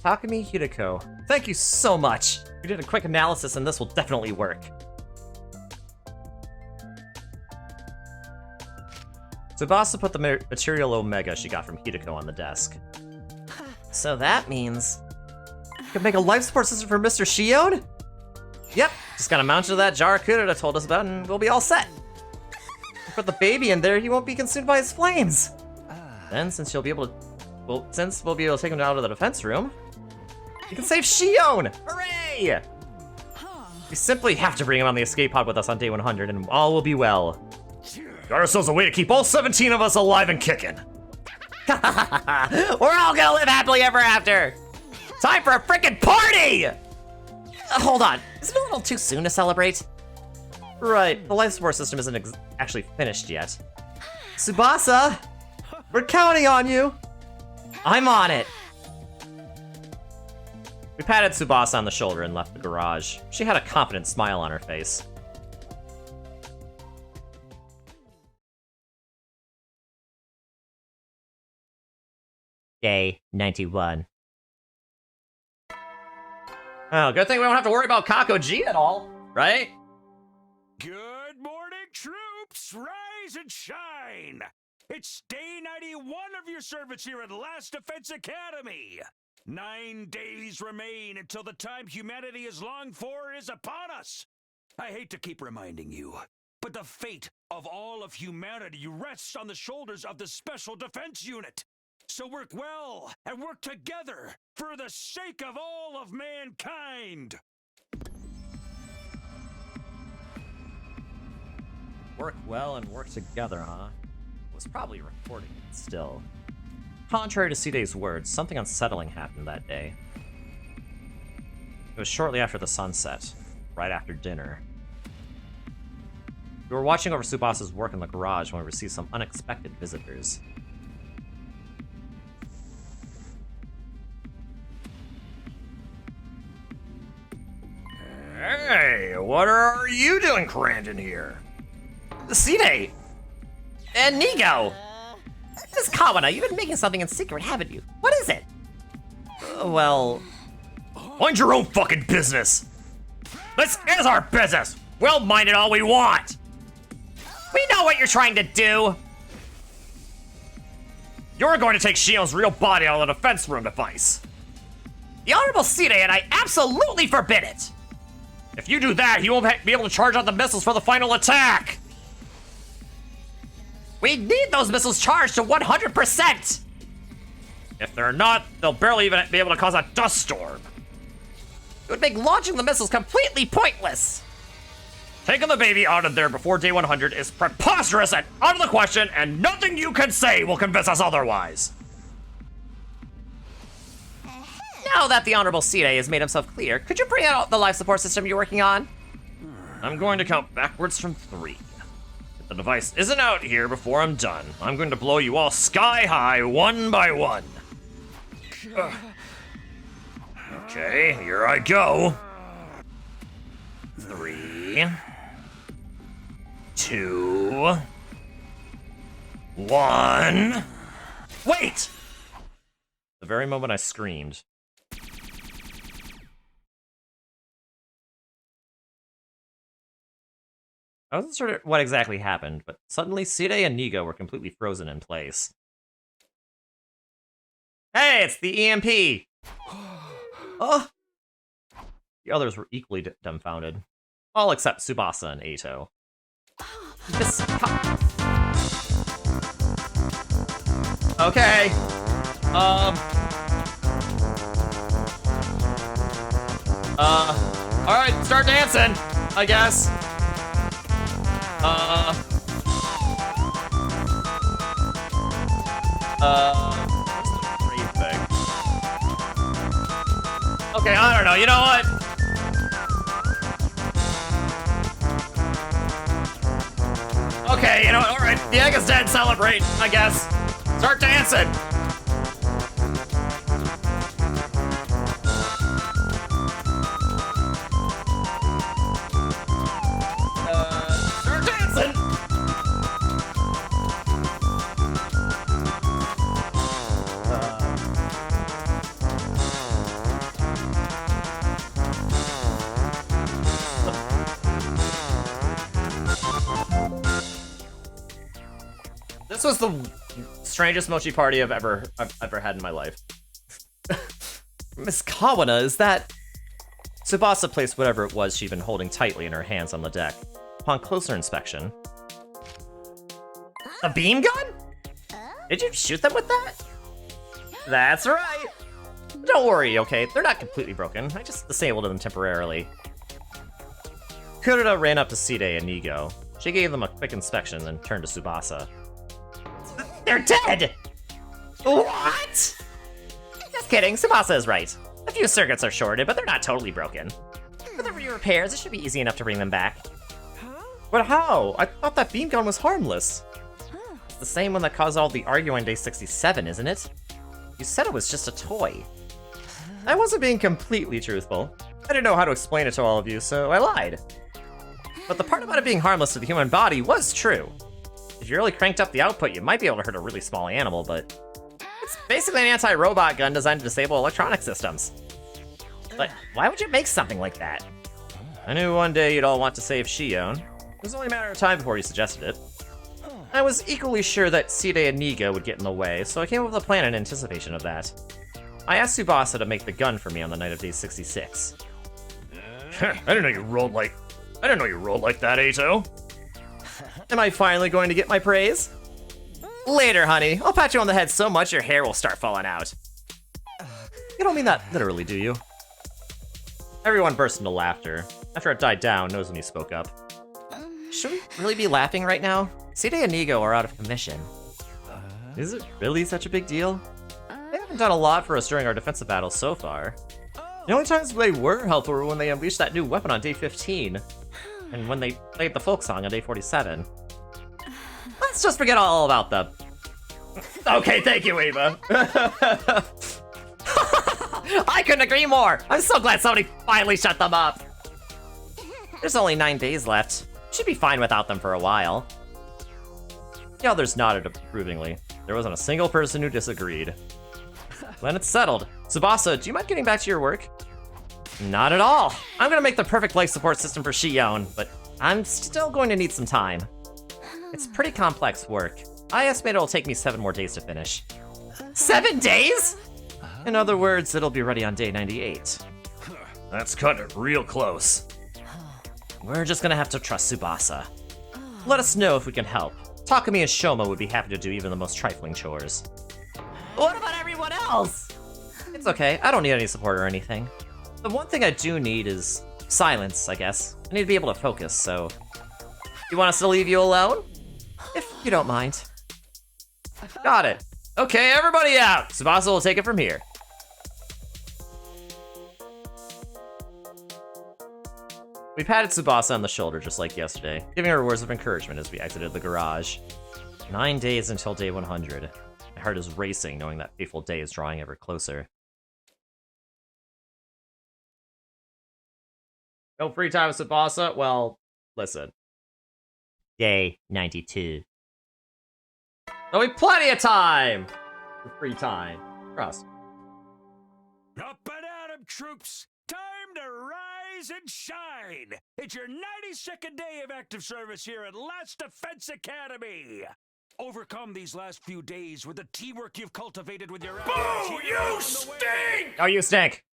Takumi Hideko, thank you so much! We did a quick analysis and this will definitely work. Tsubasa put the Material Omega she got from Hideko on the desk. So that means... you can make a life support system for Mr. Shion? Yep, just gotta mount it to that jar Kurita told us about and we'll be all set. Put the baby in there, he won't be consumed by his flames. Then, since we'll be able to take him out of the defense room, you can save Shion! Hooray! We simply have to bring him on the escape pod with us on day 100 and all will be well. Got ourselves a way to keep all 17 of us alive and kicking. We're all gonna live happily ever after! Time for a frickin' party! Hold on, is it a little too soon to celebrate? Right, the life support system isn't actually finished yet. Tsubasa! We're counting on you! I'm on it! We patted Tsubasa on the shoulder and left the garage. She had a confident smile on her face. Day 91. Oh, good thing we don't have to worry about Kako G at all, right? Good morning, troops! Rise and shine! It's day 91 of your service here at Last Defense Academy! 9 days remain until the time humanity has longed for is upon us! I hate to keep reminding you, but the fate of all of humanity rests on the shoulders of the Special Defense Unit! So work well and work together for the sake of all of mankind! Work well and work together, huh? Was probably recording it still. Contrary to Side's words, something unsettling happened that day. It was shortly after the sunset, right after dinner. We were watching over Tsubasa's work in the garage when we received some unexpected visitors. Hey, what are you doing crammed in here? Side! And Nigo! Miss Kawana, you've been making something in secret, haven't you? What is it? Well... Mind your own fucking business! This is our business! We'll mind it all we want! We know what you're trying to do! You're going to take Shion's real body out of the defense room device! The Honorable Side and I absolutely forbid it! If you do that, he won't be able to charge out the missiles for the final attack! We need those missiles charged to 100%! If they're not, they'll barely even be able to cause a dust storm. It would make launching the missiles completely pointless! Taking the baby out of there before day 100 is preposterous and out of the question, and nothing you can say will convince us otherwise. Now that the Honorable Side has made himself clear, could you bring out the life support system you're working on? I'm going to count backwards from 3. If the device isn't out here before I'm done, I'm going to blow you all sky high one by one. Okay, here I go. 3, 2, 1. Wait! The very moment I screamed. I wasn't sure what exactly happened, but suddenly Side and Nigo were completely frozen in place. Hey, it's the EMP! Oh! The others were equally dumbfounded. All except Tsubasa and Eito. Okay. Alright, start dancing, I guess. What's the free thing? Okay, I don't know, you know what? Okay, you know what, alright, the egg is dead, celebrate, I guess. Start dancing! Start dancing! This was the strangest mochi party I've ever had in my life. Miss Kawana, is that... Tsubasa placed whatever it was she'd been holding tightly in her hands on the deck. Upon closer inspection... A beam gun? Did you shoot them with that? That's right! Don't worry, okay? They're not completely broken. I just disabled them temporarily. Kurita ran up to Side and Nigo. She gave them a quick inspection, then turned to Tsubasa. They're dead! What? Just kidding, Tsubasa is right. A few circuits are shorted, but they're not totally broken. For the repairs, it should be easy enough to bring them back. But how? I thought that beam gun was harmless. It's the same one that caused all the arguing on day 67, isn't it? You said it was just a toy. I wasn't being completely truthful. I didn't know how to explain it to all of you, so I lied. But the part about it being harmless to the human body was true. If you really cranked up the output, you might be able to hurt a really small animal, but it's basically an anti-robot gun designed to disable electronic systems. But why would you make something like that? I knew one day you'd all want to save Shion. It was only a matter of time before you suggested it. I was equally sure that Side and Niga would get in the way, so I came up with a plan in anticipation of that. I asked Tsubasa to make the gun for me on the night of day 66. I didn't know you rolled like that, Ato. Am I finally going to get my praise? Later, honey. I'll pat you on the head so much your hair will start falling out. You don't mean that literally, do you? Everyone burst into laughter. After it died down, Nozomi spoke up. Should we really be laughing right now? Side and Nigo are out of commission. Is it really such a big deal? They haven't done a lot for us during our defensive battles so far. The only times they were helpful were when they unleashed that new weapon on day 15, and when they played the folk song on day 47. Let's just forget all about them. Okay, thank you, Eva. I couldn't agree more. I'm so glad somebody finally shut them up. There's only 9 days left. Should be fine without them for a while. The others nodded approvingly. There wasn't a single person who disagreed. Then it's settled. Tsubasa, do you mind getting back to your work? Not at all. I'm gonna make the perfect life support system for Shion, but I'm still going to need some time. It's pretty complex work. I estimate it'll take me 7 more days to finish. 7 days? In other words, it'll be ready on day 98. That's cutting it real close. We're just gonna have to trust Tsubasa. Let us know if we can help. Takumi and Shoma would be happy to do even the most trifling chores. What about everyone else? It's okay, I don't need any support or anything. The one thing I do need is silence, I guess. I need to be able to focus, so... You want us to leave you alone? If you don't mind. Got it. Okay, everybody out! Tsubasa will take it from here. We patted Tsubasa on the shoulder just like yesterday, giving her words of encouragement as we exited the garage. 9 days until day 100. My heart is racing knowing that fateful day is drawing ever closer. No free time with Tsubasa? Well, listen. Day 92. There'll be plenty of time for free time. Trust. Up and at 'em, troops! Time to rise and shine! It's your 92nd day of active service here at Last Defense Academy! Overcome these last few days with the teamwork you've cultivated with your allies. Boo! You stink! Oh, you stink!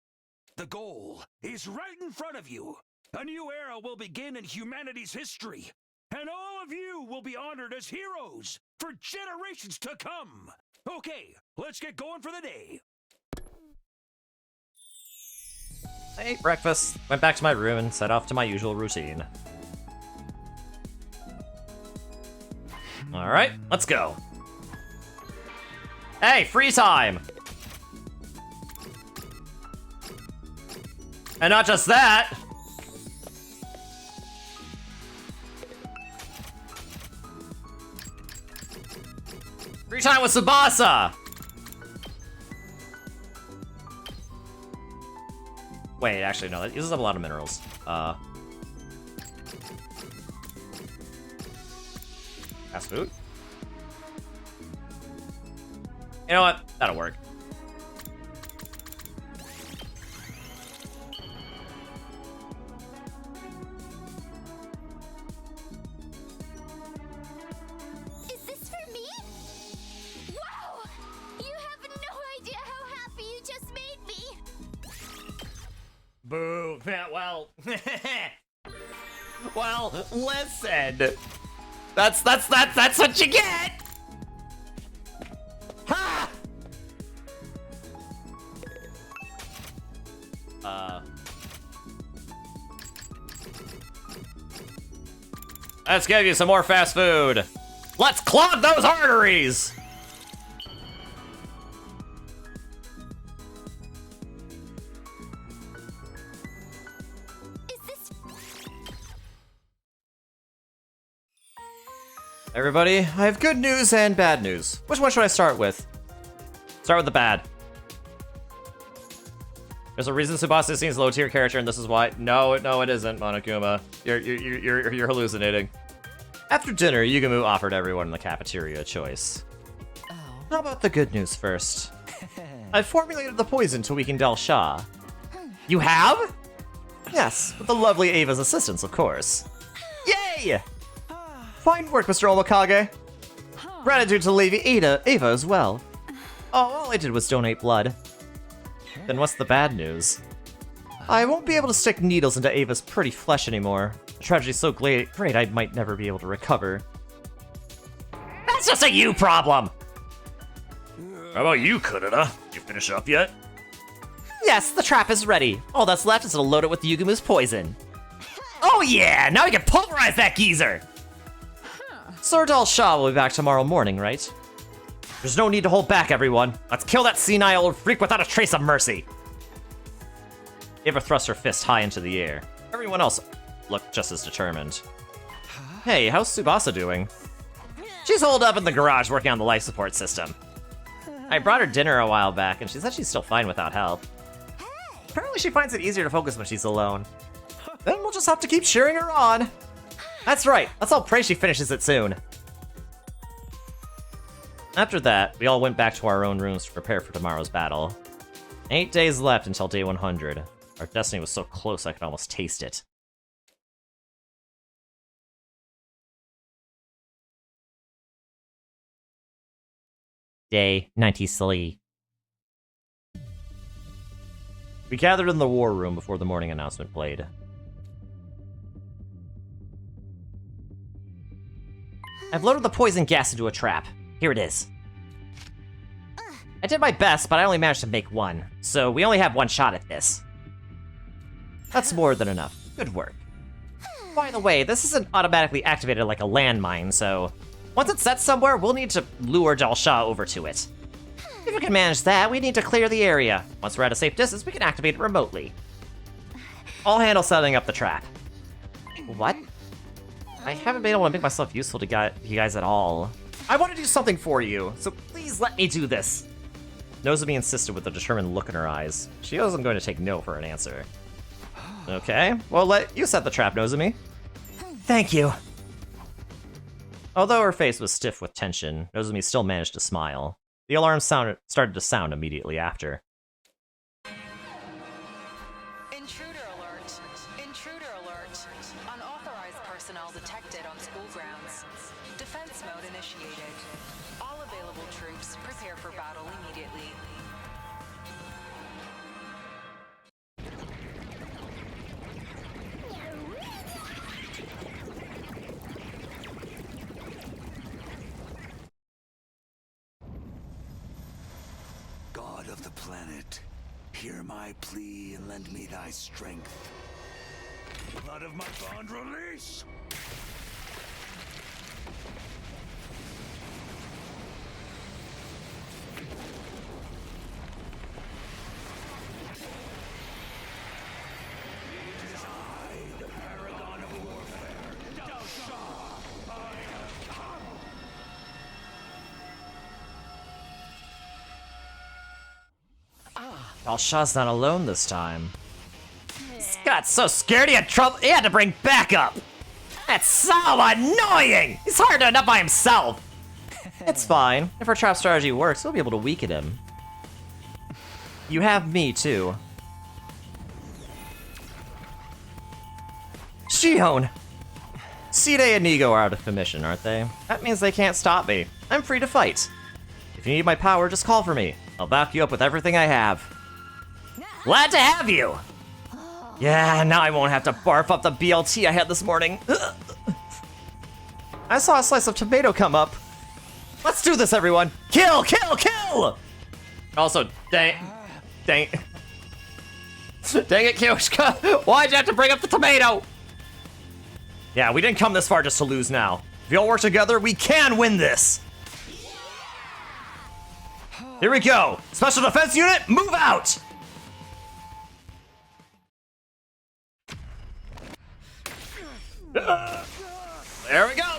The goal is right in front of you. A new era will begin in humanity's history, and all of you will be honored as heroes for generations to come. Okay, let's get going for the day. I ate breakfast, went back to my room, and set off to my usual routine. Alright, let's go. Hey, free time! And not just that! Free time with Tsubasa! Wait, actually, no, that uses up a lot of minerals. Fast food? You know what? That'll work. Is this for me? Wow! You have no idea how happy you just made me! Boo. Yeah, well. Well, listen. That's what you get. Ha! Let's give you some more fast food. Let's clog those arteries. Everybody, I have good news and bad news. Which one should I start with? Start with the bad. There's a reason Tsubasa seems low tier character, and this is why. No, it isn't, Monokuma. You're hallucinating. After dinner, Yugumu offered everyone in the cafeteria a choice. Oh. How about the good news first? I've formulated the poison to weaken Del Shah. You have? Yes, with the lovely Ava's assistance, of course. Yay! Fine work, Mr. Omikage. Gratitude to Lady Ava as well. Oh, all I did was donate blood. Then what's the bad news? I won't be able to stick needles into Ava's pretty flesh anymore. The tragedy's so great I might never be able to recover. That's just a you problem! How about you, Kurita? Did you finish up yet? Yes, the trap is ready. All that's left is to load it with Yugumu's poison. Oh yeah, now we can pulverize that geezer! Sir Del Shah will be back tomorrow morning, right? There's no need to hold back, everyone. Let's kill that senile old freak without a trace of mercy. Ava thrust her fist high into the air. Everyone else looked just as determined. Hey, how's Tsubasa doing? She's holed up in the garage working on the life support system. I brought her dinner a while back, and she said she's still fine without help. Apparently she finds it easier to focus when she's alone. Then we'll just have to keep cheering her on. That's right, let's all pray she finishes it soon. After that, we all went back to our own rooms to prepare for tomorrow's battle. 8 days left until day 100. Our destiny was so close I could almost taste it. Day 93. We gathered in the war room before the morning announcement played. I've loaded the poison gas into a trap. Here it is. I did my best, but I only managed to make one, so we only have one shot at this. That's more than enough. Good work. By the way, this isn't automatically activated like a landmine, so once it's set somewhere, we'll need to lure Del Shah over to it. If we can manage that, we need to clear the area. Once we're at a safe distance, we can activate it remotely. I'll handle setting up the trap. What? I haven't been able to make myself useful to you guys at all. I want to do something for you, so please let me do this. Nozomi insisted with a determined look in her eyes. She wasn't going to take no for an answer. Okay, well, let you set the trap, Nozomi. Thank you. Although her face was stiff with tension, Nozomi still managed to smile. The alarm started to sound immediately after. Intruder alert! Intruder alert! Unauthorized personnel detected on school grounds. Defense mode initiated. All available troops prepare for battle immediately. God of the planet, hear my plea and lend me thy strength. Blood of my bond release! It is I, the paragon of warfare, Del Shah. I have come! Del Shah's not alone this time. Scott's so scared he had to bring backup. That's so annoying! He's hard enough by himself. It's fine. If our trap strategy works, we'll be able to weaken him. You have me, too. Shion! Side and Nigo are out of commission, aren't they? That means they can't stop me. I'm free to fight. If you need my power, just call for me. I'll back you up with everything I have. Glad to have you! Yeah, now I won't have to barf up the BLT I had this morning. I saw a slice of tomato come up. Let's do this, everyone! Kill, kill, kill! Also, dang it, Kyoshka! Why'd you have to bring up the tomato? Yeah, we didn't come this far just to lose now. If we all work together, we can win this! Here we go! Special Defense Unit, move out! There we go!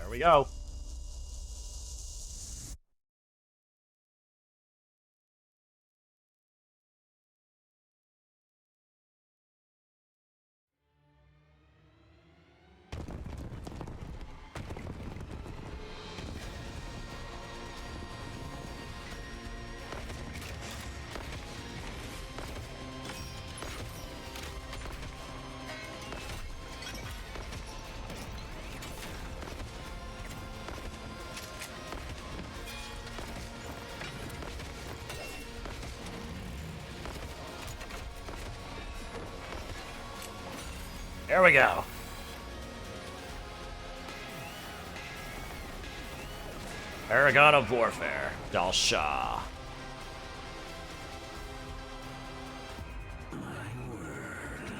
There we go. There we go. Paragon of Warfare, Dal Shah. My word.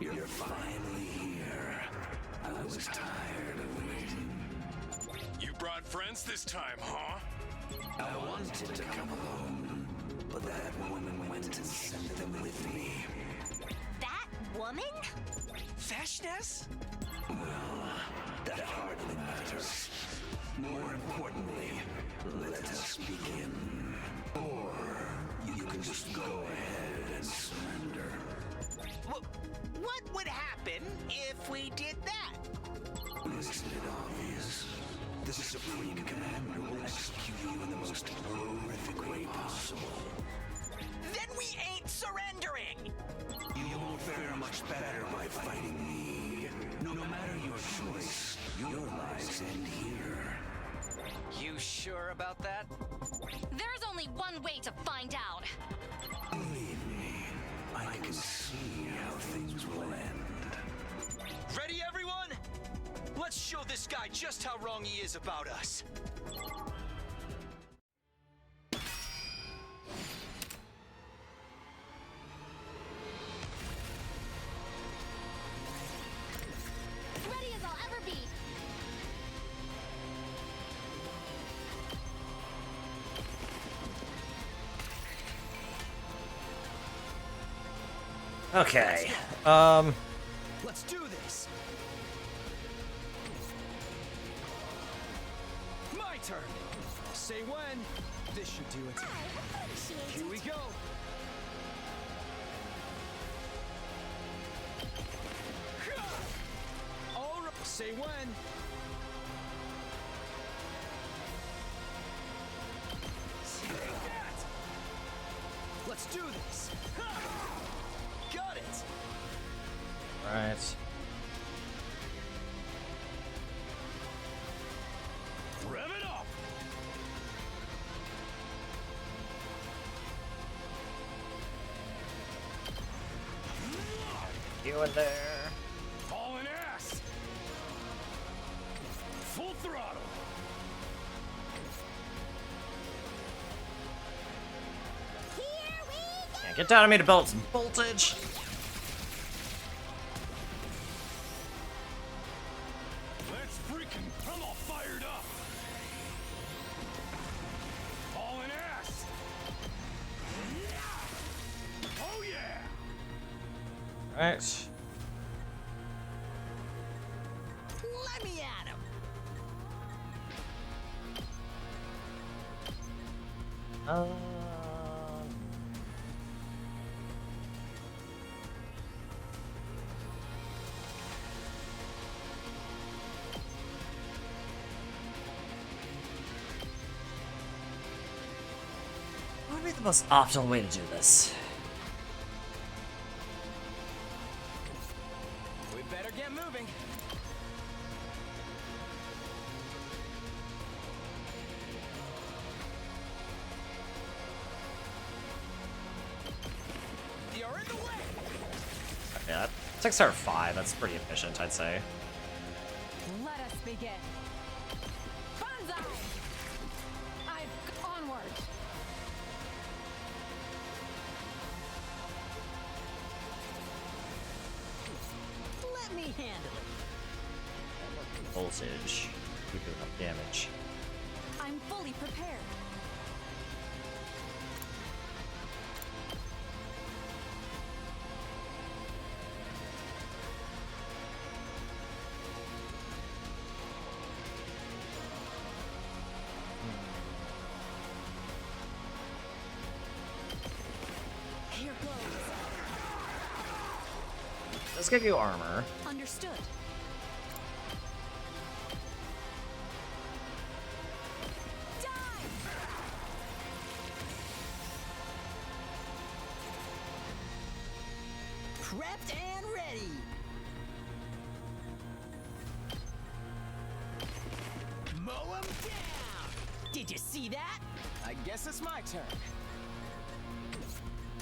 You're finally here. I was tired of waiting. You brought friends this time, huh? I wanted to come alone, but that woman went and sent them with me. That woman? Feshness? Well, that hardly matters. More importantly, let us begin. Or you can just go ahead and surrender. What would happen if we did that? Isn't it obvious? The Supreme Commander will execute you in the most horrific way possible. Then we ain't surrendering! You won't fare much better by fighting me. No matter your choice, your lives end here. You sure about that? There's only one way to find out. Believe me, I can see how things will end. Ready, everyone? Let's show this guy just how wrong he is about us. Ready as I'll ever be. Okay. Let's do this. My turn. Say when. This should do it. Here we go. All right. Say when. Take that. Let's do this. Got it. Right. Rev it up! You in there. Hauling ass! Full throttle! Yeah, get down on me to build some voltage. Let's freaking... I'm all fired up! Hauling ass! Oh yeah! Right. Let me at him! What would be the most optimal way to do this? We better get moving. You're in the way. Yeah, that takes our 5. That's pretty efficient, I'd say. Let us begin. Banzai! Onward. Let me handle it. Voltage. We do enough damage. I'm fully prepared. let's get you armor. Understood. Prepped and ready. Mow 'em down. Did you see that? I guess it's my turn.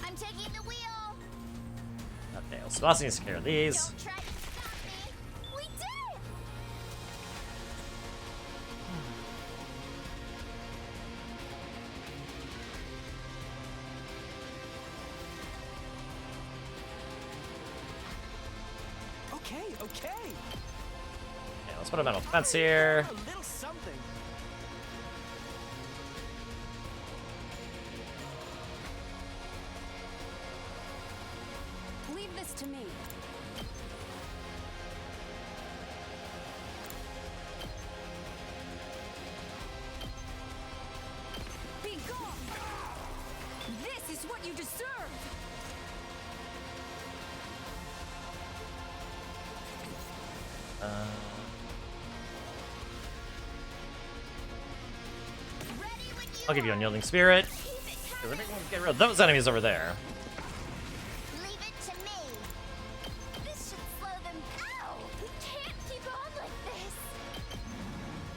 I'm taking the wheel. Okay, well, Sebastian needs to take care of these. Don't try to stop me. We did. Okay. Yeah, let's put a metal fence here. A little something. Leave this to me. Be gone! This is what you deserve! I'll give you Unyielding Spirit. Because I think we'll get rid of those enemies over there. Leave it to me. This should slow them down. We can't keep on like this.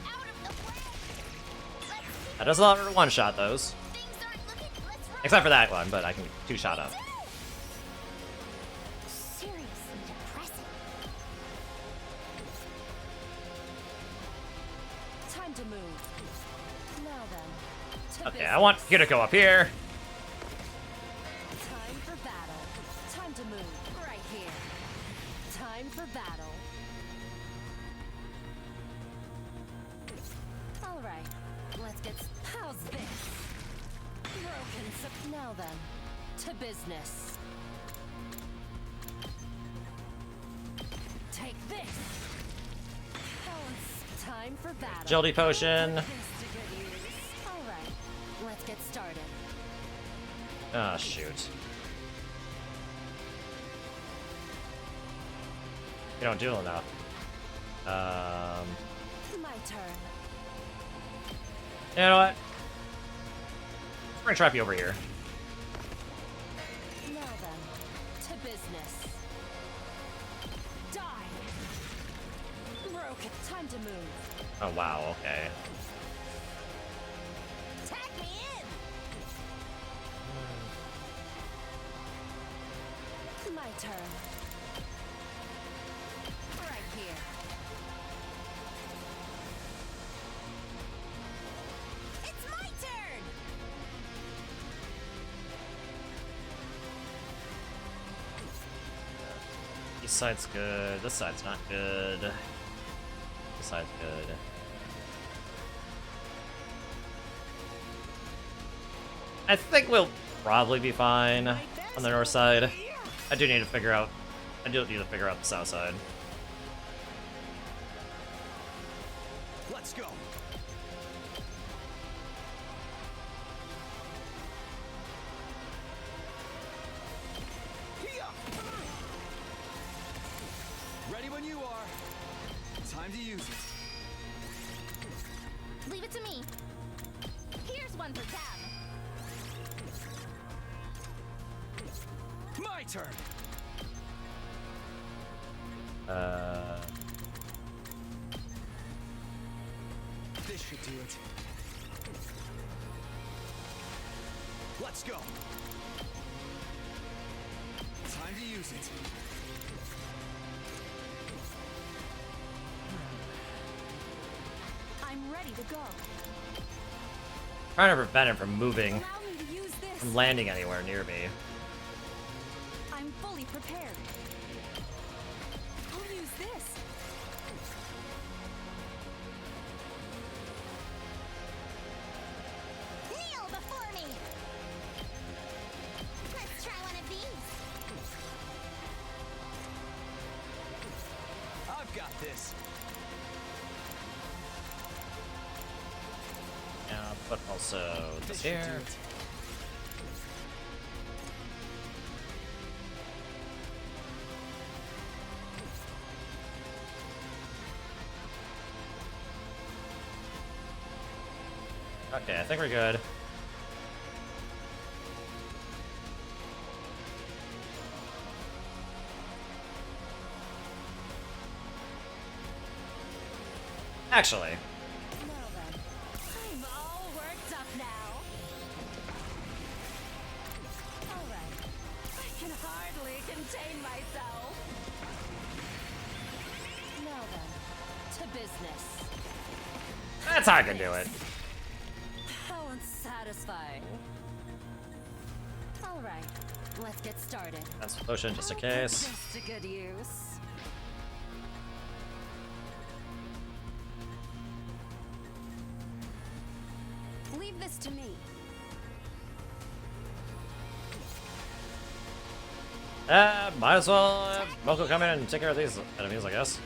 Out of the way. That does allow her to one-shot those. Things aren't looking. Let's run. Except for that one, but I can two-shot up. Seriously depressing. Time to move. Now then. To Okay, I want you to go up here. Time for battle. Time to move. Right here. Time for battle. Alright. Let's get... How's this? Broken... Now then. To business. Take this! Time for battle. Agility potion. Alright. Let's get started. Ah, shoot. You don't do enough. My turn. You know what? We're gonna trap you over here. Now then, to business. Die! Broken. Time to move. Oh, wow, okay. Tag me in. My turn. Right here. It's my turn. This side's good. This side's not good. This side's good. I think we'll probably be fine on the north side. I do need to figure out the south side. Let's go. Ready when you are. Time to use it. Leave it to me. Here's one for Tab. My turn. This should do it. Let's go. Time to use it. I'm ready to go. Trying to prevent him from moving, Allow me to use this. from landing anywhere near me. I'm fully prepared. I'll use this. Kneel before me. Let's try one of these. I've got this. Yeah, but also this should do here. it. Okay, I think we're good. Actually, Well then, I'm all worked up now. Alright, I can hardly contain myself. Now then, to business. that's how I can do it. How unsatisfying. Alright, let's get started. That's potion just in case. Just a good use. Leave this to me. Might as well Moko come in and take care of these enemies, I guess.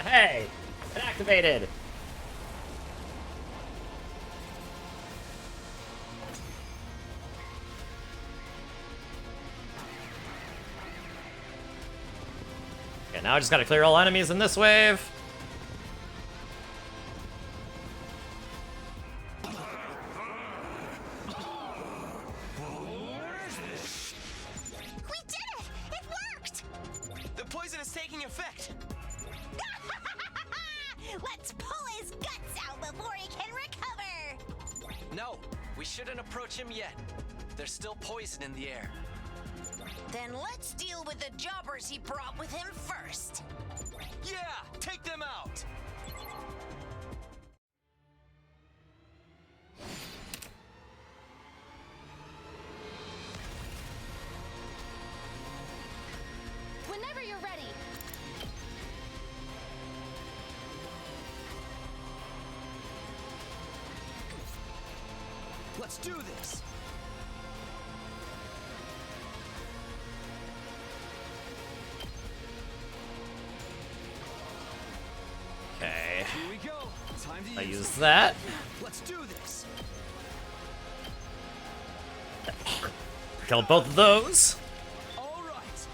Hey! It activated! Okay, now I just gotta clear all enemies in this wave. We did it! It worked! The poison is taking effect. Let's pull his guts out before he can recover! No, we shouldn't approach him yet. There's still poison in the air. Then let's deal with the jobbers he brought with him first. Yeah, take them out. Whenever you're ready. Let's do this. Okay. Here we go. Time to I use use it. that. Let's do this. Killed both of those. All right.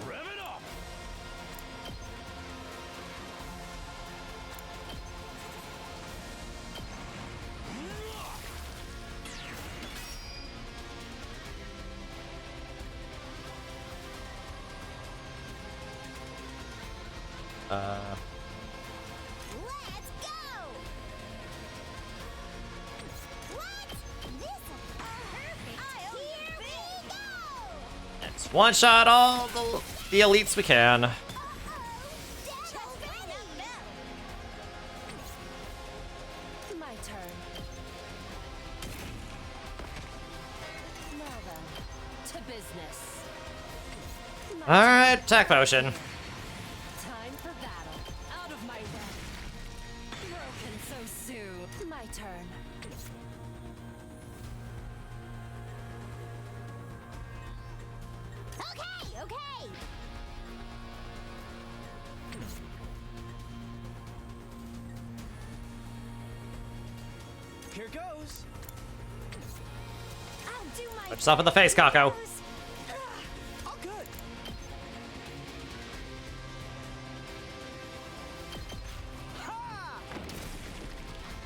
Rev it up! Let's go! What? This perfect! Here we go! Let's one-shot all the elites we can. My turn. Now then, to business. Alright, attack potion. Time for battle. Out of my way. Broken so soon. My turn. Okay, okay! Here goes. I'll do my Whip yourself in the face, Kako. All good. Ha!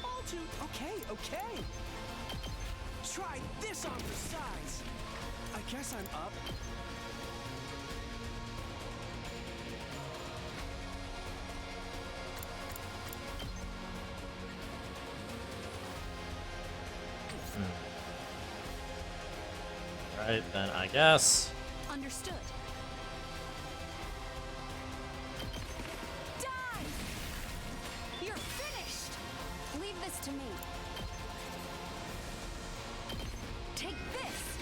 All too okay, okay. Try this on for size. I guess I'm up. Right, then I guess. Understood. Die! You're finished! Leave this to me. Take this!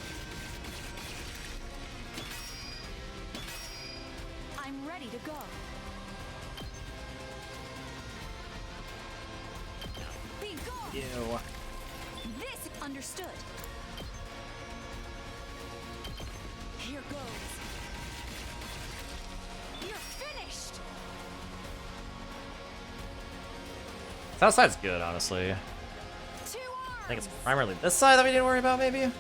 I'm ready to go. you. This understood. Here goes. You're finished. South side's good, honestly. I think it's primarily this side that we didn't worry about, maybe? I'm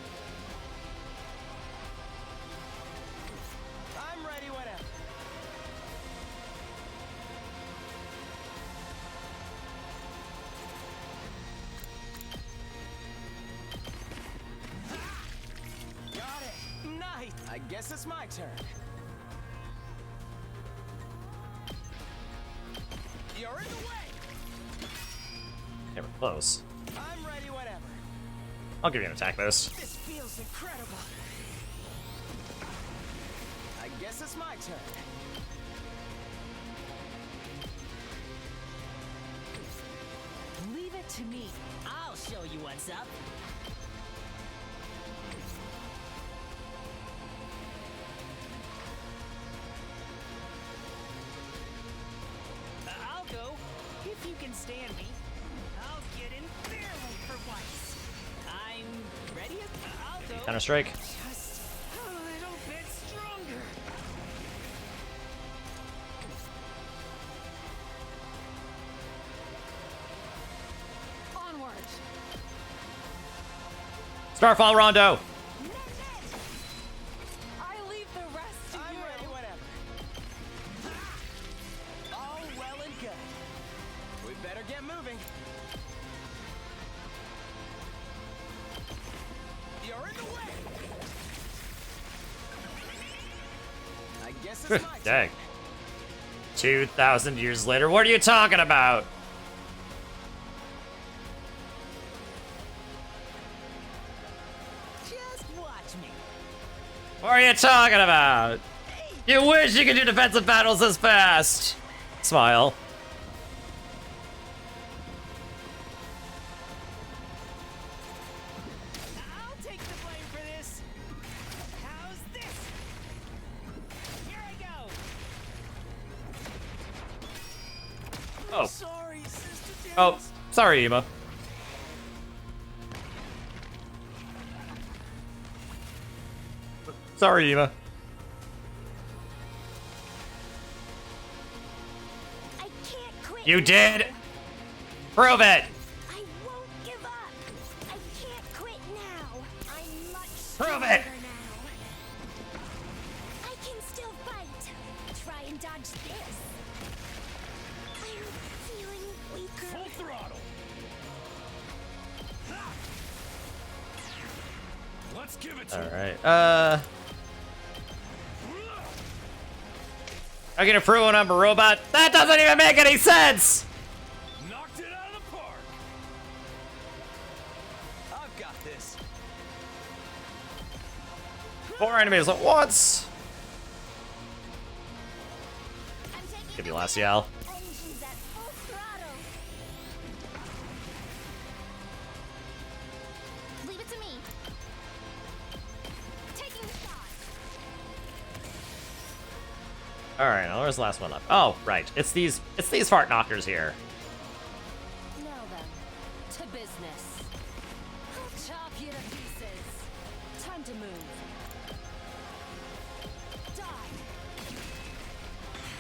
ready whenever. Got it. Nice. I guess it's my turn. You're in the way. Okay, we're close. I'm ready whenever. I'll give you an attack boost. This feels incredible. I guess it's my turn. Leave it to me. I'll show you what's up. I'll go if you can stand me. I'll get in their way for once. I'm ready. I'll go. Counter strike. Just a little bit stronger. Onward. Starfall Rondo. I leave the rest to you. I'm ready whenever. All well and good. We better get moving. You're in the way. I guess it's my turn. Dang. 2,000 years later, what are you talking about? Just watch me. What are you talking about? You wish you could do defensive battles this fast. Smile. I'll take the blame for this. How's this? Here I go. Oh. Sorry, Sister Dennis. Oh, sorry, Ema. Sorry, Ema. I can't quit. You did. Prove it. I won't give up. I can't quit now. I'm much Prove stronger it. now. I can still fight. Try and dodge this. I'm feeling weaker. Full throttle. Let's give it to All him. right. I'm gonna prove when I'm a robot. That doesn't even make any sense. Knocked it out of the park. I've got this. 4 enemies at once. I'm taking Give you the last lead. yell. Engines at full throttle. Leave it to me. Taking the shot. All right, now where's the last one up? Oh, right. It's these fart knockers here. Now then, to business. I'll chop you to pieces. Time to move. Die.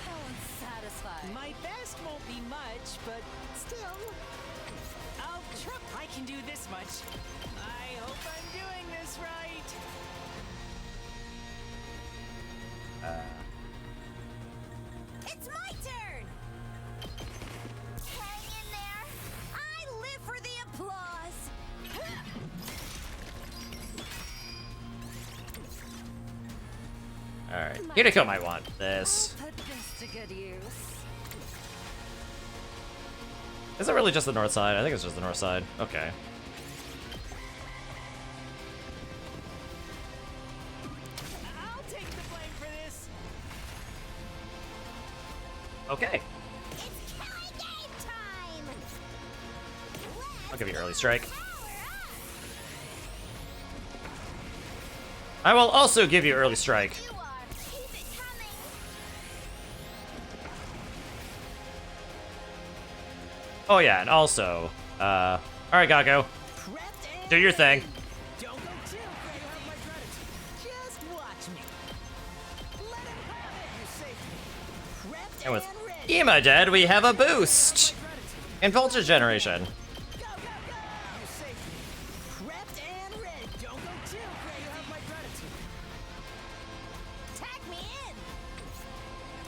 How unsatisfying. My best won't be much, but still. I'll try. I can do this much. I hope I'm doing this right. It's my turn! Hang in there! I live for the applause! All right. Hideko might want this. Put this to good use. Is it really just the north side? I think it's just the north side. Okay. I'll take the blame for this. Okay. It's killing game time! I'll give you early strike. I will also give you early strike. You are. Keep it coming! Oh yeah, and also, All right, Gago. Do your thing. Don't go too crazy. Just watch me. Let him have it. You saved me. Prepped And with and ready. Ema dead, we have a boost in voltage generation. Go, go, go. You saved me. Prepped and ready. Don't go too crazy. You have my gratitude. Tag me in.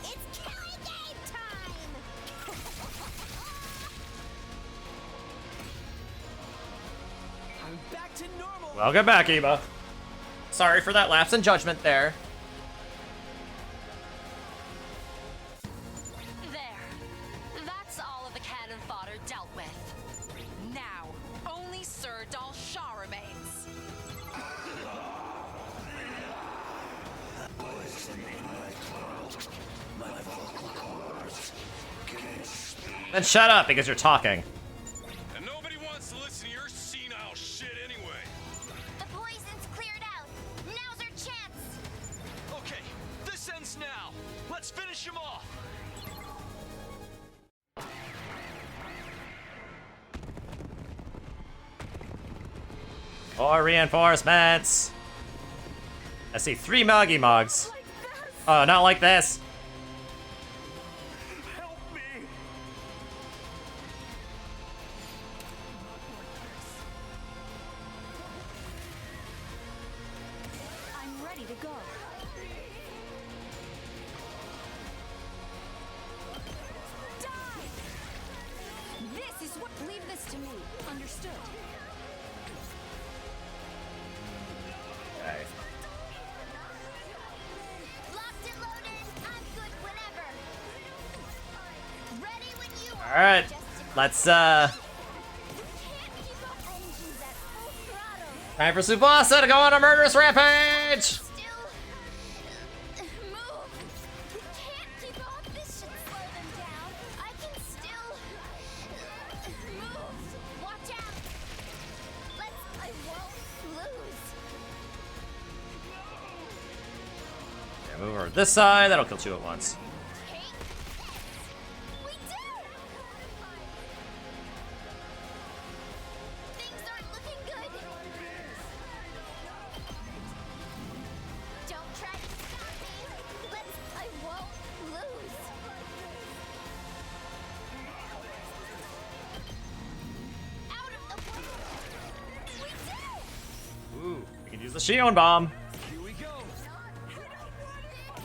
It's killing game time. I'm back to normal. Welcome back, Ema. Sorry for that lapse in judgment there. There. That's all of the cannon fodder dealt with. Now, only Sir Dalshah remains. Then shut up because you're talking. And nobody wants to listen to your senile shit anyway. The poison's cleared out. Now's our chance. Okay, this ends now. Let's finish him off. More reinforcements. I see 3 Moggy Mogs. Oh, not like this. Help me. I'm ready to go. Die! This is what. Leave this to me. Understood. Okay. Locked and loaded. I'm good whenever. Ready when you are. All right. Let's Can't keep up engines at full throttle. time for Tsubasa to go on a murderous rampage. Still move. We can't keep up. This should slow them down. I can still move. Watch out. I won't lose. Yeah, move over this side. That'll kill 2 at once. Take this. We did it. Things aren't looking good. Don't try to stop me. I won't lose. Out of the way. We did it. Ooh, we can use the Shion bomb. Here we go.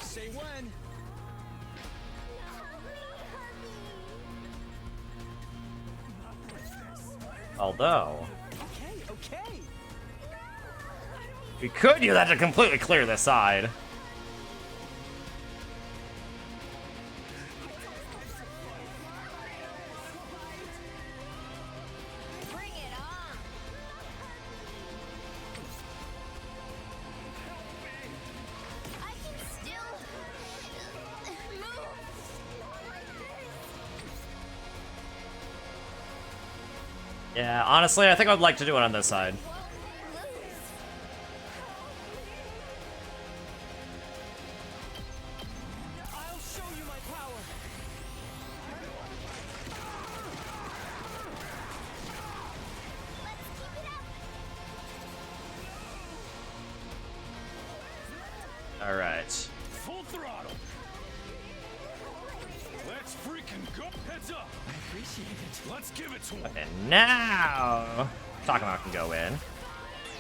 Say when. Although, Okay, okay. we could use that to completely clear this side. Bring it on. I can still move. Yeah, honestly, I think I'd like to do it on this side. I'll show you my power. Let's keep it up. All right. Full throttle. Let's freaking go. Heads up. I appreciate it. Let's give it to him. And now, Takuma can go in.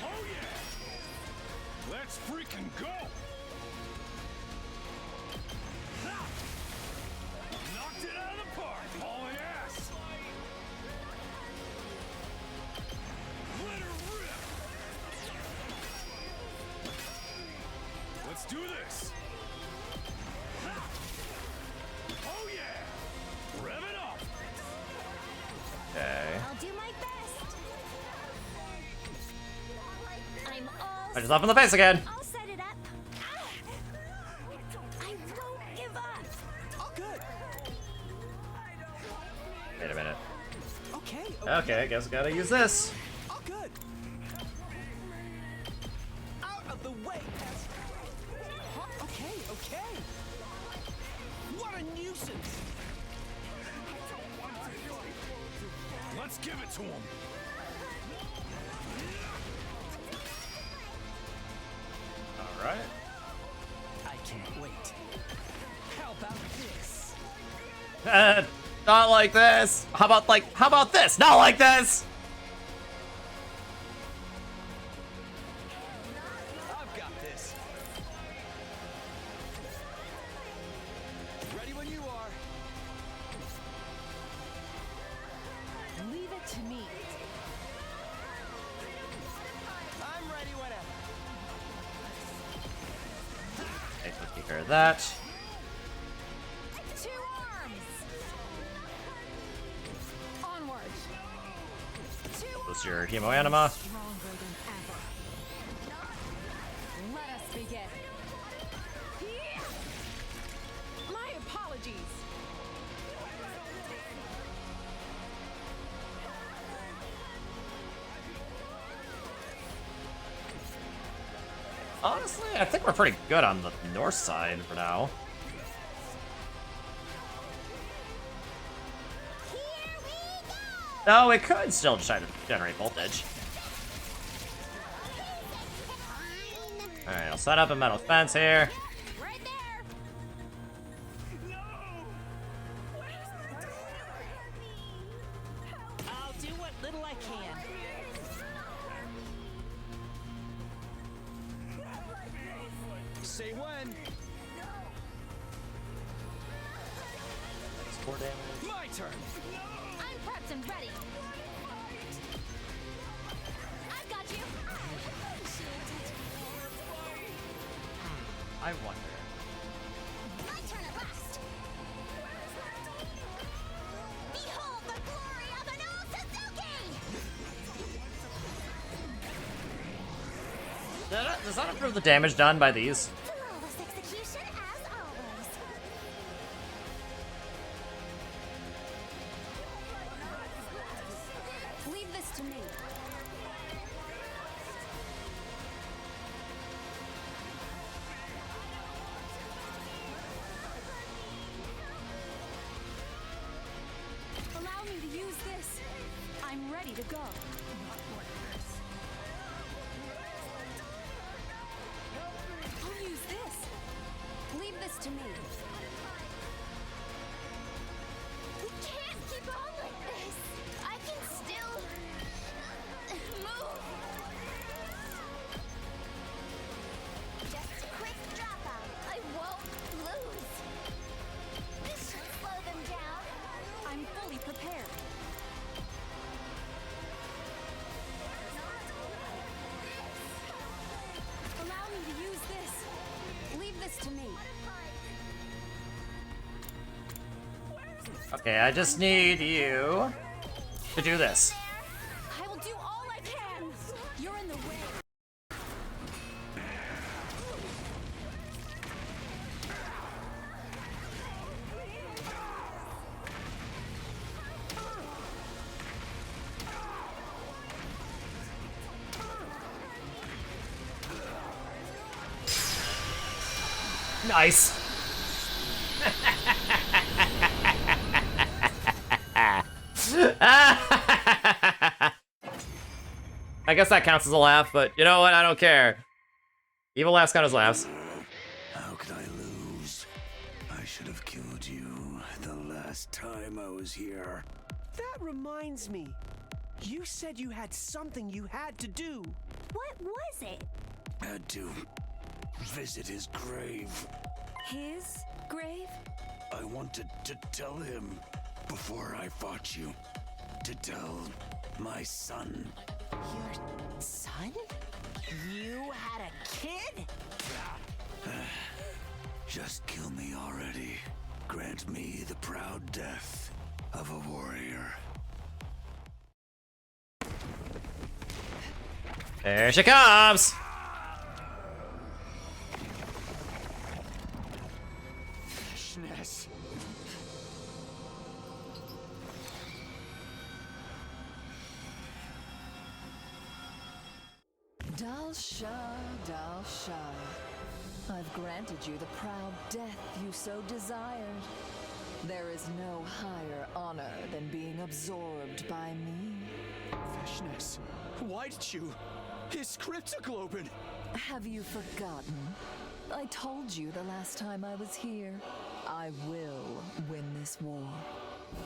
Oh yeah. Let's freaking go. Knocked it out of the park. Hauling ass. Let her rip. Let's do this. Oh yeah. Rev it up. Okay. I'll do my best. I'm all I just left him in the face again. I'll set it up. I won't give up. Oh, good. Wait a minute. Okay, Okay, I guess I gotta use this. Oh, good. Out of the way, Pest. Okay, okay. What a nuisance. Let's give it to him. right? I can't wait. How about this? Not like this. How about this? Not like this. I've got this. Ready when you are. Leave it to me. I'm ready whenever. I should take care of that. Two arms! Onward! This is your Hemo Anima. Stronger than ever. Let us begin. My apologies. Honestly, I think we're pretty good on the north side for now. No, we could still try to generate voltage. Alright, I'll set up a metal fence here. Right there! I'll do what little I can. Say when. Four damage. My turn. I'm prepped and ready. I've got you. I wonder. My turn at last. Behold the glory of an old Suzuki! Does that improve the damage done by these? Flawless execution as always. Leave this to me. Allow me to use this. I'm ready to go. I'll use this. Leave this to me. We can't keep on like this. I can still move. Just a quick dropout. I won't lose. This should slow them down. I'm fully prepared. Allow me to use this. Leave this to me. Okay, I just need you to do this. I will do all I can. You're in the way. Nice. I guess that counts as a laugh, but you know what? I don't care. Evil laughs count as laughs. How could I lose? I should have killed you the last time I was here. That reminds me. You said you had something you had to do. What was it? Had to visit his grave. His grave? I wanted to tell him before I fought you. To tell my son. Your son? You had a kid? Just kill me already. Grant me the proud death of a warrior. There she comes! Fishness. Dalsha, Dalsha. I've granted you the proud death you so desired. There is no higher honor than being absorbed by me. Fishness. Why did you? His cryptoglobin. Have you forgotten? I told you the last time I was here. I will win this war,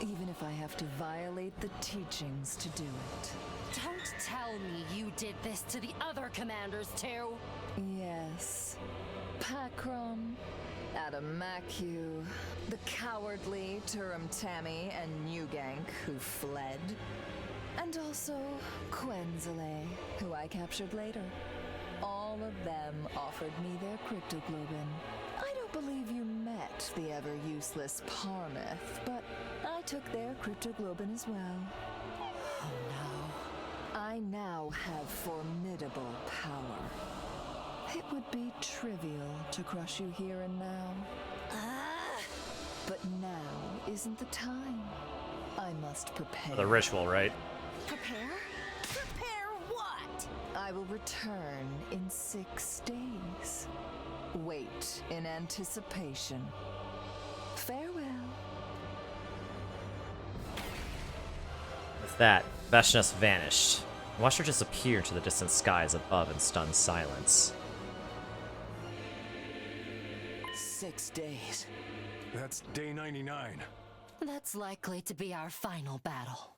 even if I have to violate the teachings to do it. Don't tell me you did this to the other commanders too. Yes. Pakram, Adamaku, the cowardly Turum Tammy and Nugank who fled, and also Quenzale, who I captured later. All of them offered me their cryptoglobin. I don't believe you met the ever-useless Parmeth, but I took their cryptoglobin as well. Oh no. I now have formidable power. It would be trivial to crush you here and now. But now isn't the time. I must prepare. The ritual, right? Prepare? Prepare what? I will return in 6 days. Wait in anticipation. Farewell. With that, Veshness vanished. I watched her disappear into the distant skies above in stunned silence. 6 days. That's day 99. That's likely to be our final battle.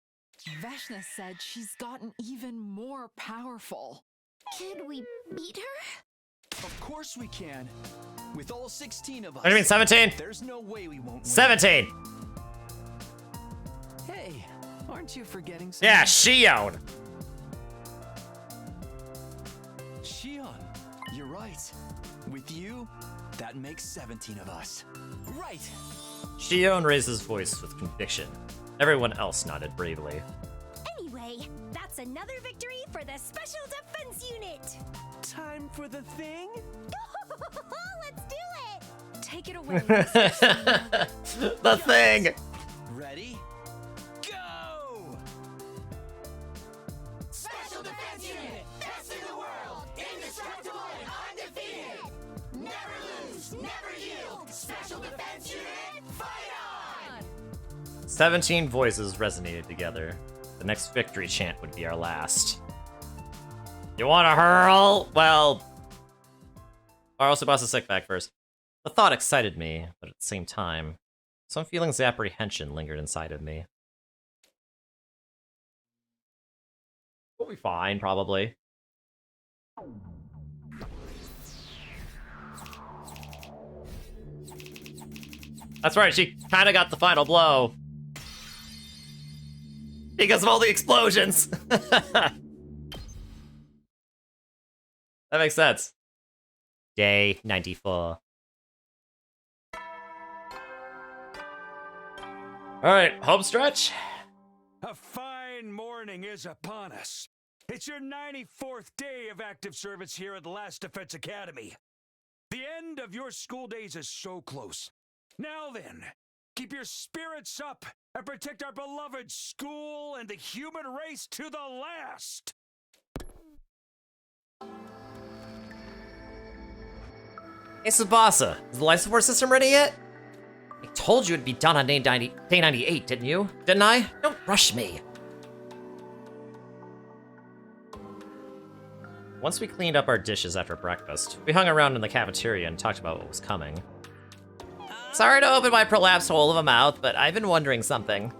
Veshna said she's gotten even more powerful. Can we beat her? Of course we can. With all 16 of us. What do you mean, 17? There's no way we won't win. 17! Hey, aren't you forgetting something? Yeah, Shion! Shion, you're right. With you, that makes 17 of us. Right! Shion raised his voice with conviction. Everyone else nodded bravely. Anyway, that's another victory for the Special Defense Unit! Time for the thing? Let's do it! Take it away. The thing! Ready? Go! Special Defense Unit! Best in the world! Indestructible and undefeated! Never lose! Never yield! Special Defense Unit! Fight on! 17 voices resonated together. The next victory chant would be our last. You wanna hurl? Well... Or Tsubasa sick back first. The thought excited me, but at the same time, some feelings of apprehension lingered inside of me. We'll be fine, probably. That's right, she kinda got the final blow. Because of all the explosions! That makes sense. Day 94. Alright, home stretch? A fine morning is upon us. It's your 94th day of active service here at the Last Defense Academy. The end of your school days is so close. Now then, keep your spirits up and protect our beloved school and the human race to the last! Hey Tsubasa, is the life support system ready yet? I told you it'd be done on day 98, didn't you? Didn't I? Don't rush me. Once we cleaned up our dishes after breakfast, we hung around in the cafeteria and talked about what was coming. Sorry to open my prolapsed hole of a mouth, but I've been wondering something.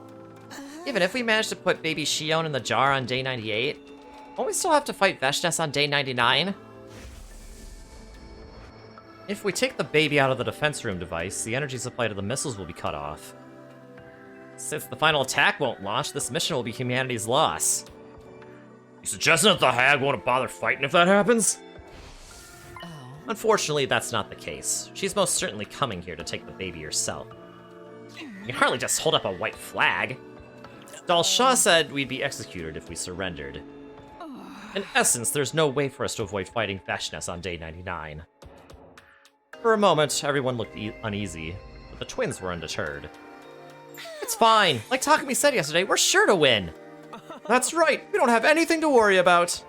Even if we manage to put baby Shion in the jar on day 98, won't we still have to fight Veshdes on day 99? If we take the baby out of the defense room device, the energy supply to the missiles will be cut off. Since the final attack won't launch, this mission will be humanity's loss. You suggesting that the Hag won't bother fighting if that happens? Unfortunately, that's not the case. She's most certainly coming here to take the baby herself. You can hardly just hold up a white flag. Dal Shah said we'd be executed if we surrendered. In essence, there's no way for us to avoid fighting Veshdes on day 99. For a moment, everyone looked uneasy, but the twins were undeterred. It's fine. Like Takumi said yesterday, we're sure to win. That's right. We don't have anything to worry about.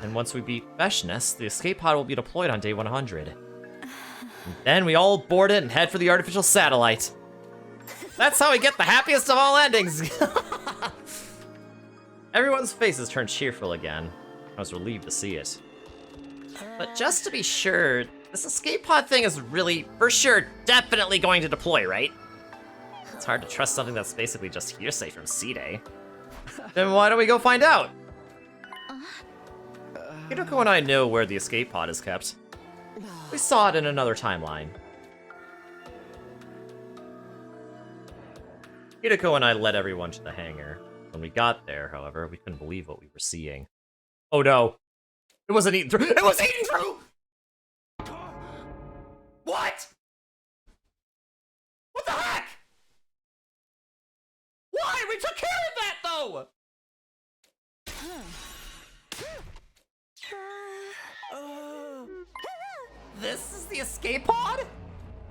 And once we beat Veshdes, the escape pod will be deployed on day 100. And then we all board it and head for the artificial satellite. That's how we get the happiest of all endings. Everyone's faces turned cheerful again. I was relieved to see it. But just to be sure, this escape pod thing is really, for sure, definitely going to deploy, right? It's hard to trust something that's basically just hearsay from C-Day. Then why don't we go find out? Hideko and I know where the escape pod is kept. We saw it in another timeline. Hideko and I led everyone to the hangar. When we got there, however, we couldn't believe what we were seeing. Oh no! It wasn't eaten through! It was eaten through! What? What the heck? Why? We took care of that, though! This is the escape pod?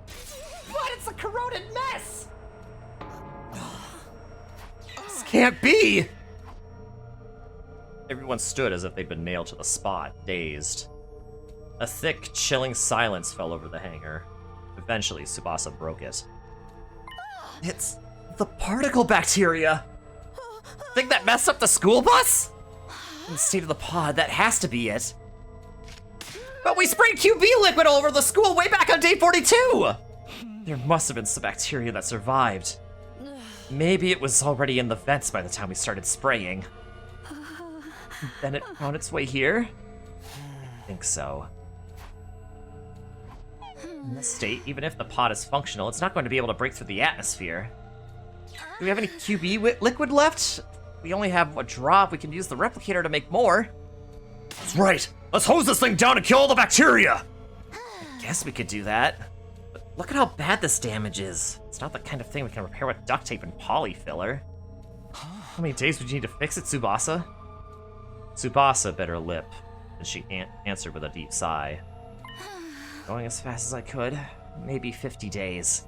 But it's a corroded mess! This can't be! Everyone stood as if they'd been nailed to the spot, dazed. A thick, chilling silence fell over the hangar. Eventually, Tsubasa broke it. It's the particle bacteria! Thing that messed up the school bus? In the state of the pod, that has to be it. But we sprayed QB liquid all over the school way back on day 42! There must have been some bacteria that survived. Maybe it was already in the vents by the time we started spraying. Then it found its way here? I think so. In this state, even if the pod is functional, it's not going to be able to break through the atmosphere. Do we have any QB liquid left? We only have a drop. We can use the replicator to make more. That's right. Let's hose this thing down and kill all the bacteria. I guess we could do that. But look at how bad this damage is. It's not the kind of thing we can repair with duct tape and poly filler. How many days would you need to fix it, Tsubasa? Tsubasa bit her lip, and she answered with a deep sigh. Going as fast as I could. Maybe 50 days.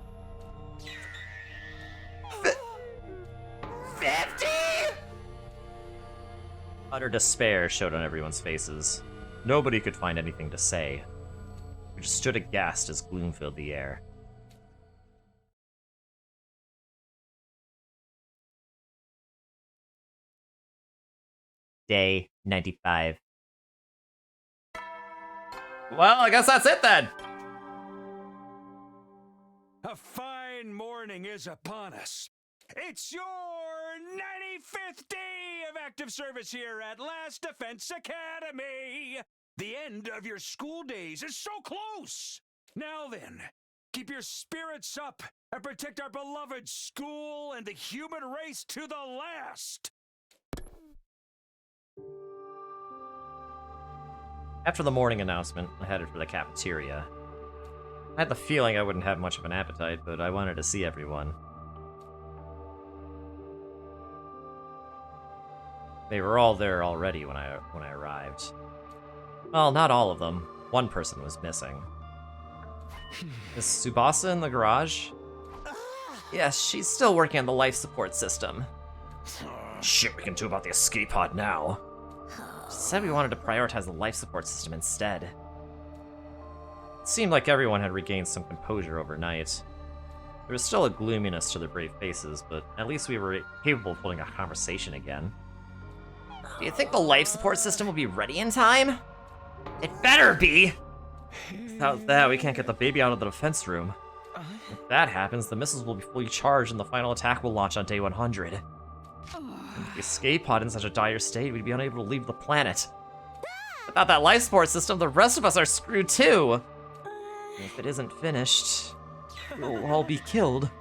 50?! Utter despair showed on everyone's faces. Nobody could find anything to say. We just stood aghast as gloom filled the air. Day 95. Well, I guess that's it then. A fine morning is upon us. It's your 95th day of active service here at Last Defense Academy. The end of your school days is so close. Now then, keep your spirits up and protect our beloved school and the human race to the last. After the morning announcement, I headed for the cafeteria. I had the feeling I wouldn't have much of an appetite, but I wanted to see everyone. They were all there already when I arrived. Well, not all of them. One person was missing. Is Tsubasa in the garage? Yes, she's still working on the life support system. Shit we can do about the escape pod now. She said we wanted to prioritize the life support system instead. It seemed like everyone had regained some composure overnight. There was still a gloominess to their brave faces, but at least we were capable of holding a conversation again. Do you think the life support system will be ready in time? It better be! Without that, we can't get the baby out of the defense room. If that happens, the missiles will be fully charged and the final attack will launch on day 100. With the escape pod in such a dire state, we'd be unable to leave the planet. Without that life support system, the rest of us are screwed too! And if it isn't finished, we'll all be killed.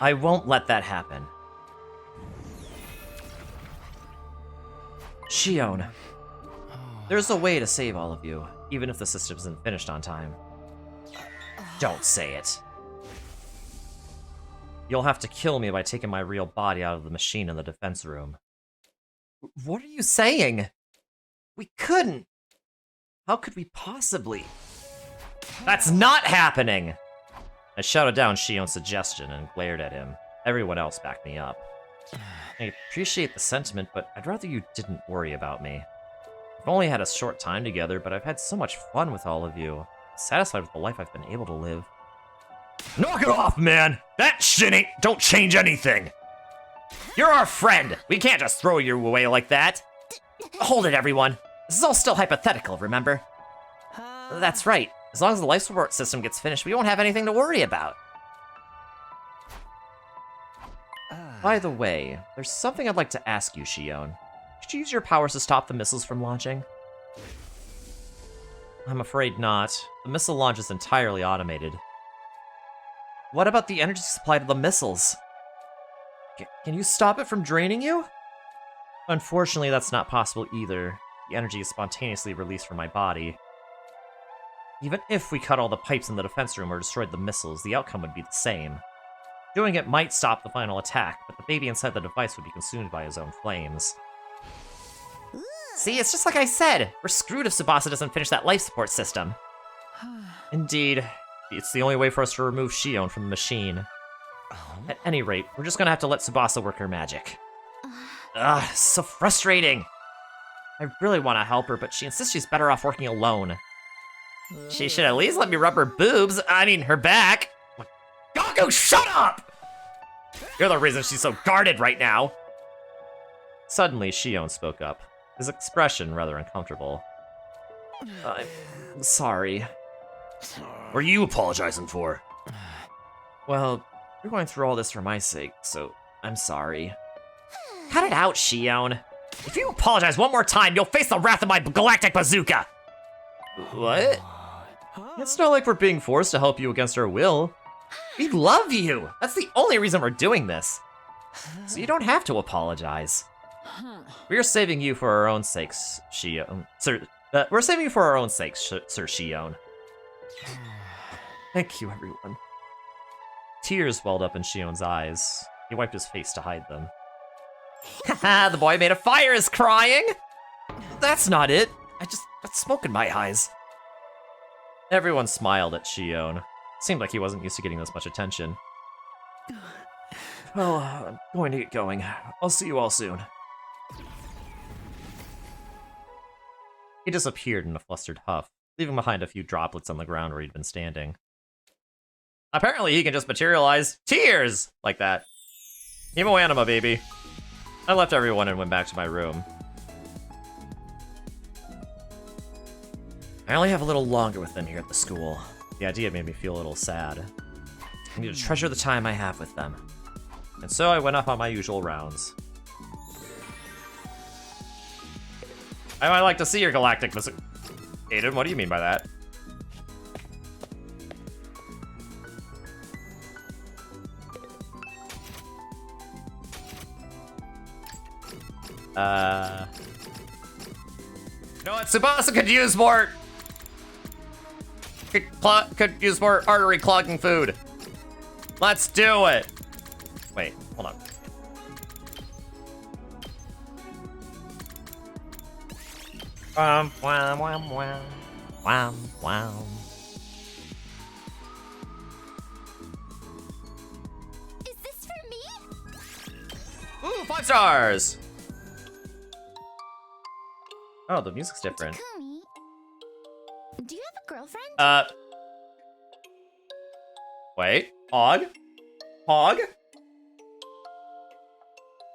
I won't let that happen. Shion, there's a way to save all of you, even if the system isn't finished on time. Don't say it. You'll have to kill me by taking my real body out of the machine in the defense room. What are you saying? We couldn't. How could we possibly? That's not happening! I shouted down Shion's suggestion and glared at him. Everyone else backed me up. I appreciate the sentiment, but I'd rather you didn't worry about me. We've only had a short time together, but I've had so much fun with all of you. I'm satisfied with the life I've been able to live. Knock it off, man! That shit don't change anything! You're our friend! We can't just throw you away like that! Hold it, everyone! This is all still hypothetical, remember? That's right. As long as the life support system gets finished, we won't have anything to worry about. By the way, there's something I'd like to ask you, Shion. Could you use your powers to stop the missiles from launching? I'm afraid not. The missile launch is entirely automated. What about the energy supply to the missiles? Can you stop it from draining you? Unfortunately, that's not possible either. The energy is spontaneously released from my body. Even if we cut all the pipes in the defense room or destroyed the missiles, the outcome would be the same. Doing it might stop the final attack, but the baby inside the device would be consumed by his own flames. See, it's just like I said. We're screwed if Tsubasa doesn't finish that life support system. Indeed. It's the only way for us to remove Shion from the machine. At any rate, we're just gonna have to let Tsubasa work her magic. Ugh, so frustrating. I really want to help her, but she insists she's better off working alone. She should at least let me rub her boobs, I mean her back. Gaku, shut up! You're the reason she's so guarded right now. Suddenly, Shion spoke up, his expression rather uncomfortable. I'm sorry. What are you apologizing for? Well, you're going through all this for my sake, so I'm sorry. Cut it out, Shion. If you apologize one more time, you'll face the wrath of my galactic bazooka! What? It's not like we're being forced to help you against our will. We love you! That's the only reason we're doing this. So you don't have to apologize. We're saving you for our own sakes, Shion. Sir, we're saving you for our own sakes, Sir Shion. Thank you, everyone. Tears welled up in Shion's eyes. He wiped his face to hide them. Haha, the boy made of fire is crying! That's not it. I just got smoke in my eyes. Everyone smiled at Shion. Seemed like he wasn't used to getting this much attention. Well, I'm going to get going. I'll see you all soon. He disappeared in a flustered huff, leaving behind a few droplets on the ground where he'd been standing. Apparently he can just materialize tears like that. Emo anima, baby. I left everyone and went back to my room. I only have a little longer with them here at the school. The idea made me feel a little sad. I need to treasure the time I have with them. And so I went off on my usual rounds. I might like to see your galactic visit. Aiden, what do you mean by that? You know what? Tsubasa could use more... Could use more artery clogging food. Let's do it. Wait, hold on. Wow. Is this for me? Ooh, 5 stars! Oh, the music's different. Takumi, do you have a girlfriend? Wait. Hog?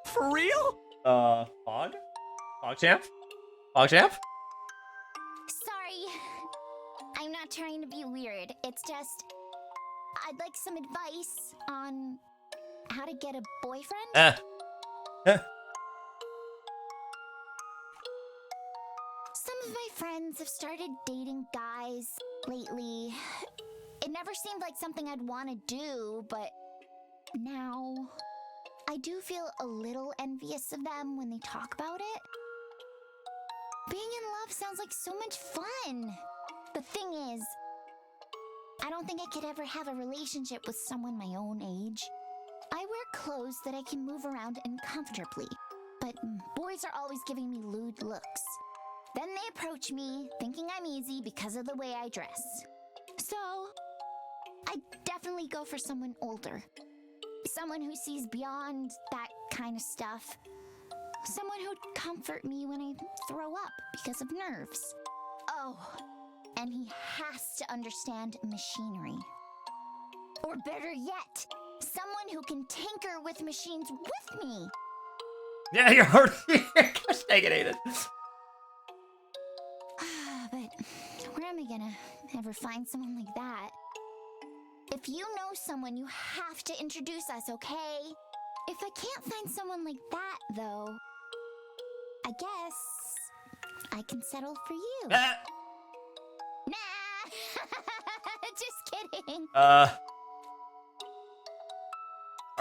For real? Hog? Hog champ? Sorry. I'm not trying to be weird. It's just... I'd like some advice on how to get a boyfriend. Some of my friends have started dating guys lately. It never seemed like something I'd want to do, but now I do feel a little envious of them when they talk about it. Being in love sounds like so much fun. The thing is, I don't think I could ever have a relationship with someone my own age. I wear clothes that I can move around in comfortably, but boys are always giving me lewd looks. Then they approach me, thinking I'm easy because of the way I dress. So, I definitely go for someone older. Someone who sees beyond that kind of stuff. Someone who'd comfort me when I throw up because of nerves. Oh, and he has to understand machinery. Or better yet, someone who can tinker with machines with me. Yeah, you're already negated. am I gonna ever find someone like that? If you know someone, you have to introduce us, okay? If I can't find someone like that, though, I guess I can settle for you. Nah! Just kidding. Are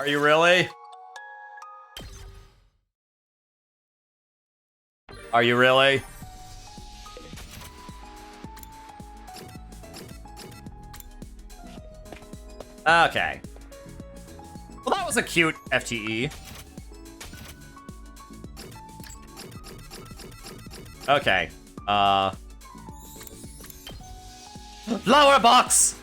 you really? Are you really? Okay. Well, that was a cute FTE. Okay. Flower box!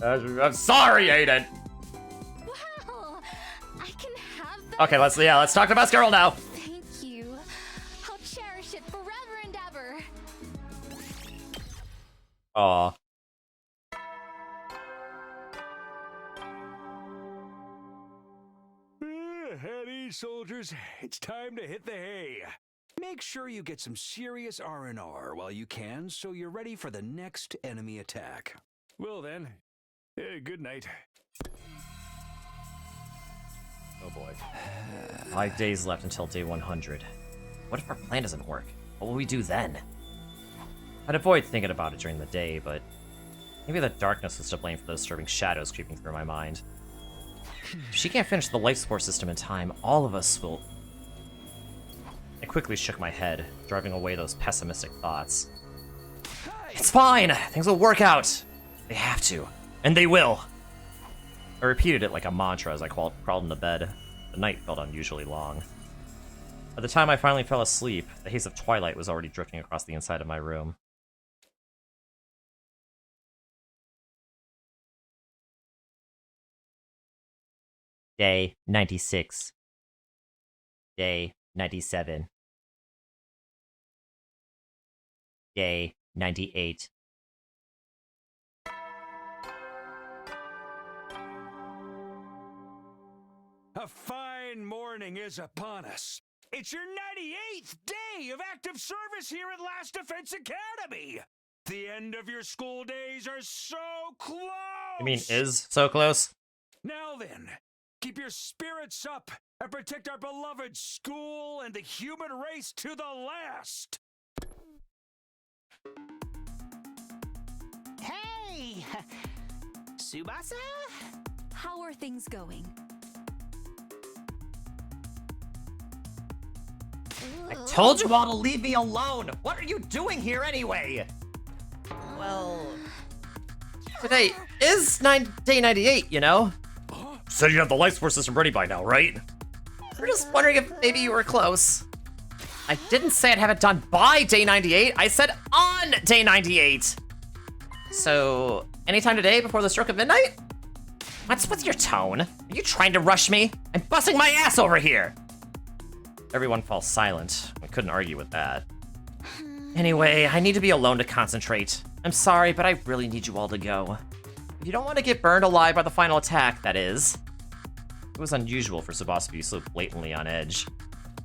I'm sorry, Aiden. Wow, I can have that. Okay, let's talk to Best Girl now. Thank you. I'll cherish it forever and ever. Aw. Howdy, soldiers. It's time to hit the hay. Make sure you get some serious R&R while you can, so you're ready for the next enemy attack. Well then, good night. Oh boy. 5 days left until day 100. What if our plan doesn't work? What will we do then? I'd avoid thinking about it during the day, but maybe the darkness is to blame for the disturbing shadows creeping through my mind. If she can't finish the life support system in time, all of us will... I quickly shook my head, driving away those pessimistic thoughts. It's fine! Things will work out! They have to. And they will! I repeated it like a mantra as I crawled into bed. The night felt unusually long. By the time I finally fell asleep, the haze of twilight was already drifting across the inside of my room. Day 96. Day 97. Day 98. A fine morning is upon us. It's your 98th day of active service here at Last Defense Academy. The end of your school days are so close. I mean, is so close? Now then, keep your spirits up and protect our beloved school and the human race to the last. Hey! Tsubasa? How are things going? I told you all to leave me alone! What are you doing here anyway? Well... Today is day 98, you know? Said you have the life support system ready by now, right? We're just wondering if maybe you were close. I didn't say I'd have it done by day 98, I said on day 98! So, anytime today before the stroke of midnight? What's with your tone? Are you trying to rush me? I'm busting my ass over here! Everyone falls silent. We couldn't argue with that. Anyway, I need to be alone to concentrate. I'm sorry, but I really need you all to go. If you don't want to get burned alive by the final attack, that is. It was unusual for Tsubasa to be so blatantly on edge.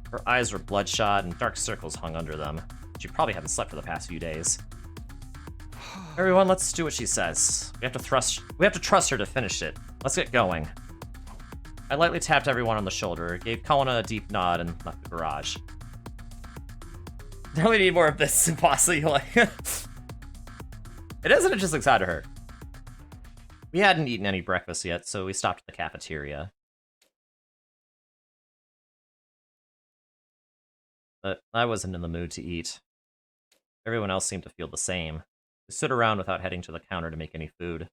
Her eyes were bloodshot and dark circles hung under them. She probably hasn't slept for the past few days. Everyone, let's do what she says. We have to trust her to finish it. Let's get going. I lightly tapped everyone on the shoulder, gave Kawana a deep nod, and left the garage. I really need more of this, Tsubasa. Like, it is an interesting side to her. We hadn't eaten any breakfast yet, so we stopped at the cafeteria. But I wasn't in the mood to eat. Everyone else seemed to feel the same. We stood around without heading to the counter to make any food.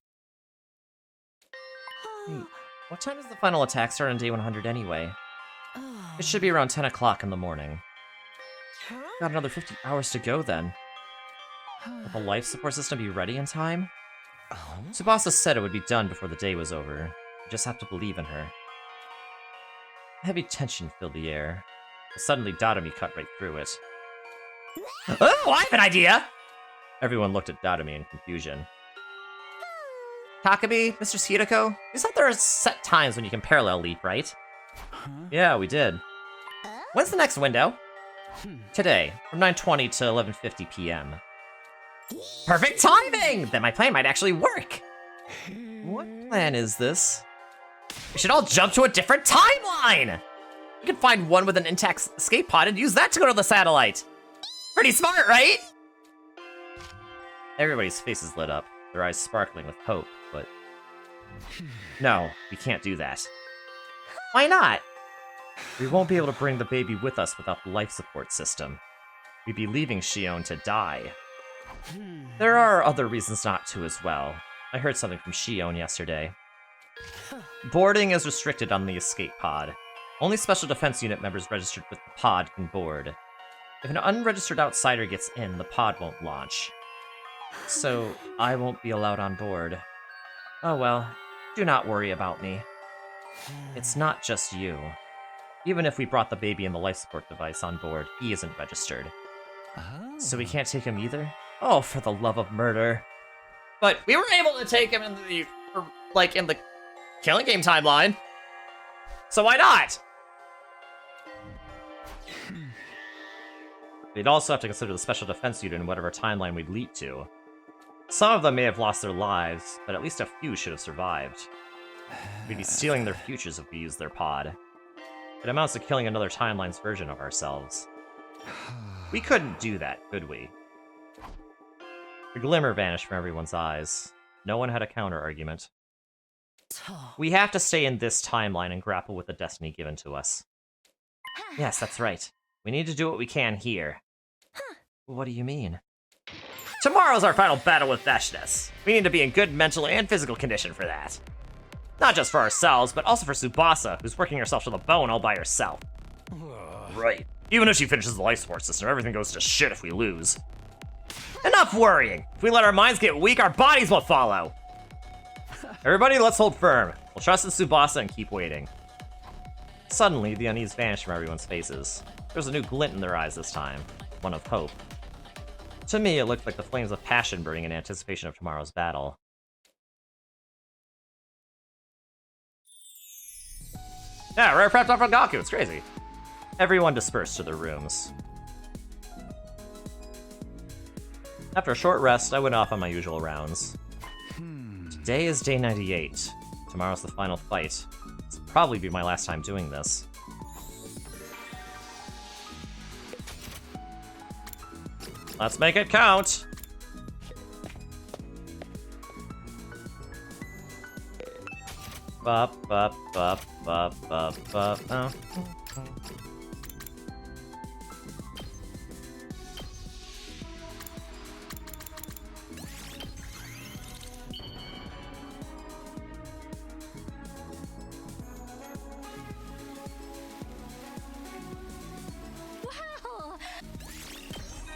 Hey, what time does the final attack start on day 100 anyway? It should be around 10 o'clock in the morning. Got another 50 hours to go then. Will the life support system be ready in time? Tsubasa said it would be done before the day was over. You just have to believe in her. Heavy tension filled the air. Suddenly, Dadami cut right through it. Oh, I have an idea! Everyone looked at Dadami in confusion. Takumi, Mr. Hiroko, you said there are set times when you can parallel leap, right? Yeah, we did. When's the next window? Today, from 9:20 to 11:50 p.m. Perfect timing! Then my plan might actually work! What plan is this? We should all jump to a different timeline! We can find one with an intact escape pod and use that to go to the satellite! Pretty smart, right? Everybody's faces lit up, their eyes sparkling with hope, but... No, we can't do that. Why not? We won't be able to bring the baby with us without the life support system. We'd be leaving Shion to die. There are other reasons not to as well. I heard something from Shion yesterday. Boarding is restricted on the escape pod. Only Special Defense Unit members registered with the pod can board. If an unregistered outsider gets in, the pod won't launch. So, I won't be allowed on board. Oh well, do not worry about me. It's not just you. Even if we brought the baby and the life support device on board, he isn't registered. So we can't take him either? Oh, for the love of murder. But we were able to take him in the Killing Game timeline. So why not? We'd also have to consider the Special Defense Unit in whatever timeline we'd leap to. Some of them may have lost their lives, but at least a few should have survived. We'd be stealing their futures if we used their pod. It amounts to killing another timeline's version of ourselves. We couldn't do that, could we? The glimmer vanished from everyone's eyes. No one had a counter-argument. We have to stay in this timeline and grapple with the destiny given to us. Yes, that's right. We need to do what we can here. What do you mean? Tomorrow's our final battle with Veshness. We need to be in good mental and physical condition for that. Not just for ourselves, but also for Tsubasa, who's working herself to the bone all by herself. Right. Even if she finishes the life support system, everything goes to shit if we lose. Enough worrying! If we let our minds get weak, our bodies will follow! Everybody, let's hold firm. We'll trust in Tsubasa and keep waiting. Suddenly, the unease vanished from everyone's faces. There was a new glint in their eyes this time, one of hope. To me, it looked like the flames of passion burning in anticipation of tomorrow's battle. Yeah, rare prepped up on Gaku, it's crazy. Everyone dispersed to their rooms. After a short rest, I went off on my usual rounds. Today is day 98. Tomorrow's the final fight. This will probably be my last time doing this. Let's make it count! Bop, bop, bop, bop, bop, bop. Oh.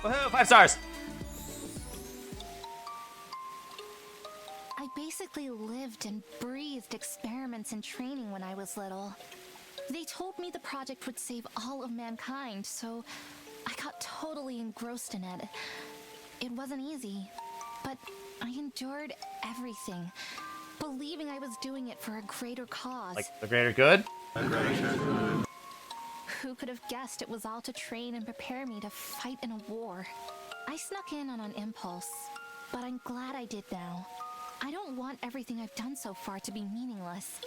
Woohoo, 5 stars! I basically lived and breathed experiments and training when I was little. They told me the project would save all of mankind, so I got totally engrossed in it. It wasn't easy, but I endured everything, believing I was doing it for a greater cause. Like the greater good? Who could have guessed it was all to train and prepare me to fight in a war? I snuck in on an impulse, but I'm glad I did now. I don't want everything I've done so far to be meaningless.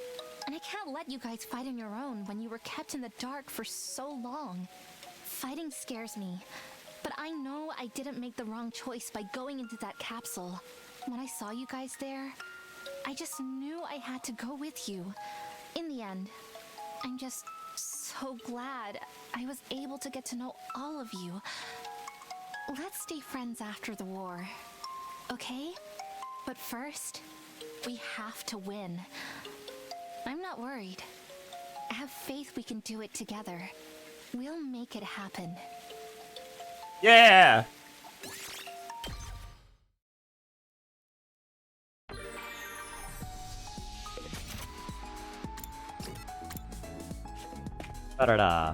And I can't let you guys fight on your own when you were kept in the dark for so long. Fighting scares me, but I know I didn't make the wrong choice by going into that capsule. When I saw you guys there, I just knew I had to go with you. In the end, I'm just so glad I was able to get to know all of you. Let's stay friends after the war, okay? But first, we have to win. I'm not worried. Have faith we can do it together. We'll make it happen. Yeah! Da-da-da.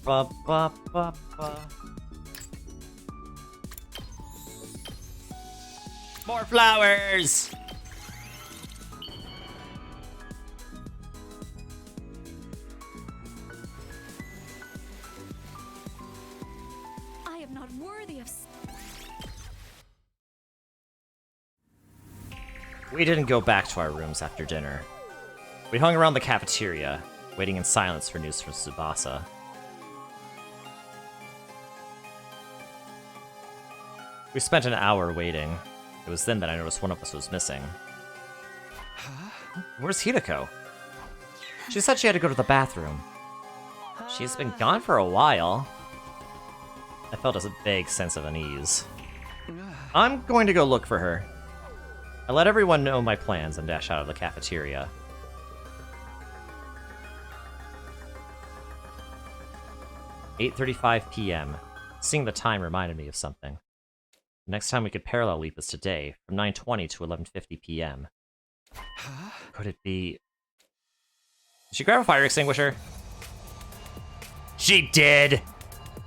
Ba ba ba ba. More flowers! I am not worthy of. We didn't go back to our rooms after dinner. We hung around the cafeteria, waiting in silence for news from Tsubasa. We spent an hour waiting. It was then that I noticed one of us was missing. Where's Hideko? She said she had to go to the bathroom. She's been gone for a while. I felt a vague sense of unease. I'm going to go look for her. I let everyone know my plans and dash out of the cafeteria. "8:35 p.m. Seeing the time reminded me of something. The next time we could parallel leap is today, from 9:20 to 11:50 p.m. Could it be... Did she grab a fire extinguisher? She did!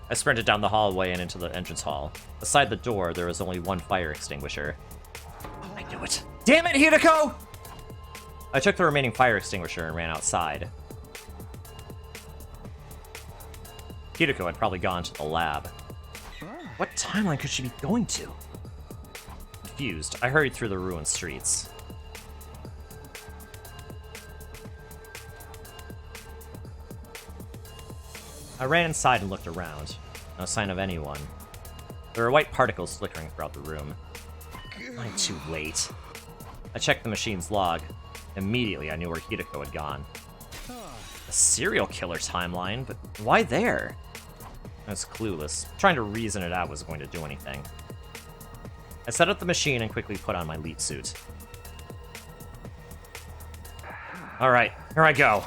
I sprinted down the hallway and into the entrance hall. Beside the door, there was only one fire extinguisher. I knew it. Damn it, Hideko! I took the remaining fire extinguisher and ran outside. Hideko had probably gone to the lab. What timeline could she be going to? Confused, I hurried through the ruined streets. I ran inside and looked around. No sign of anyone. There were white particles flickering throughout the room. I'm too late. I checked the machine's log. Immediately, I knew where Hideko had gone. A serial killer timeline, but why there? I was clueless. Trying to reason it out wasn't going to do anything. I set up the machine and quickly put on my lead suit. Alright, here I go.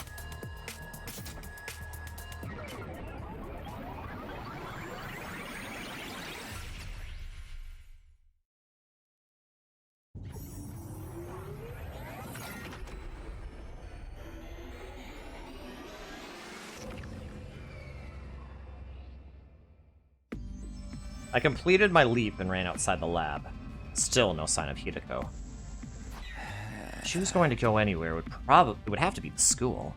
I completed my leap and ran outside the lab. Still no sign of Hideko. If she was going to go anywhere, it would have to be the school.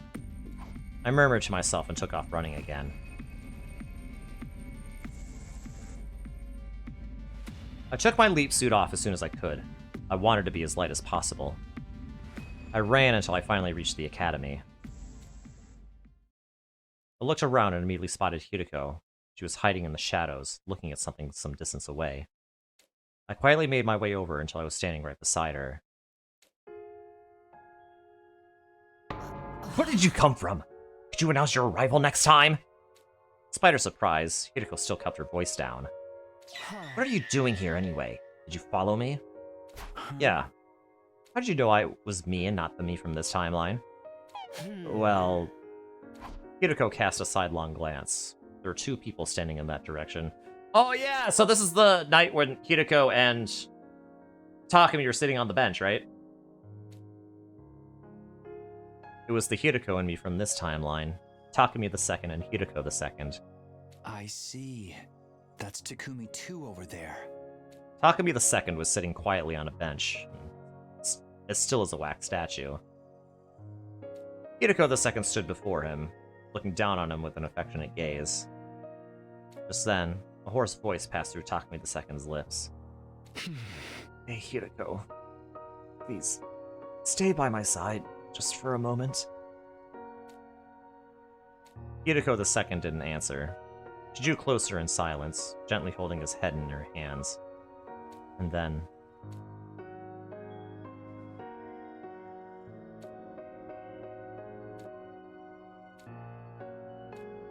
I murmured to myself and took off running again. I took my leap suit off as soon as I could. I wanted to be as light as possible. I ran until I finally reached the academy. I looked around and immediately spotted Hideko. She was hiding in the shadows, looking at something some distance away. I quietly made my way over until I was standing right beside her. Where did you come from? Could you announce your arrival next time? Despite her surprise, Hideko still kept her voice down. What are you doing here anyway? Did you follow me? Yeah. How did you know I was me and not the me from this timeline? Well... Hideko cast a sidelong glance. There were two people standing in that direction. Oh yeah, so this is the night when Hideko and Takumi were sitting on the bench, right? It was the Hideko and me from this timeline. Takumi the second and Hideko the second. I see. That's Takumi 2 over there. Takumi the second was sitting quietly on a bench, as still as a wax statue. Hideko the second stood before him, looking down on him with an affectionate gaze. Just then, a hoarse voice passed through Takumi II's lips. Hey, Hideko. Please, stay by my side, just for a moment. Hideko II didn't answer. She drew closer in silence, gently holding his head in her hands. And then...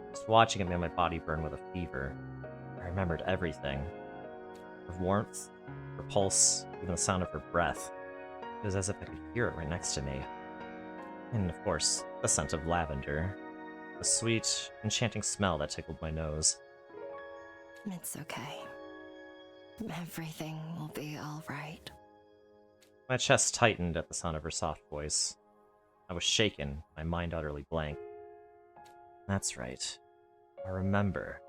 Just watching it made my body burn with a fever. I remembered everything. Her warmth, her pulse, even the sound of her breath. It was as if I could hear it right next to me. And of course, the scent of lavender. The sweet, enchanting smell that tickled my nose. It's okay. Everything will be alright. My chest tightened at the sound of her soft voice. I was shaken, my mind utterly blank. That's right. I remember.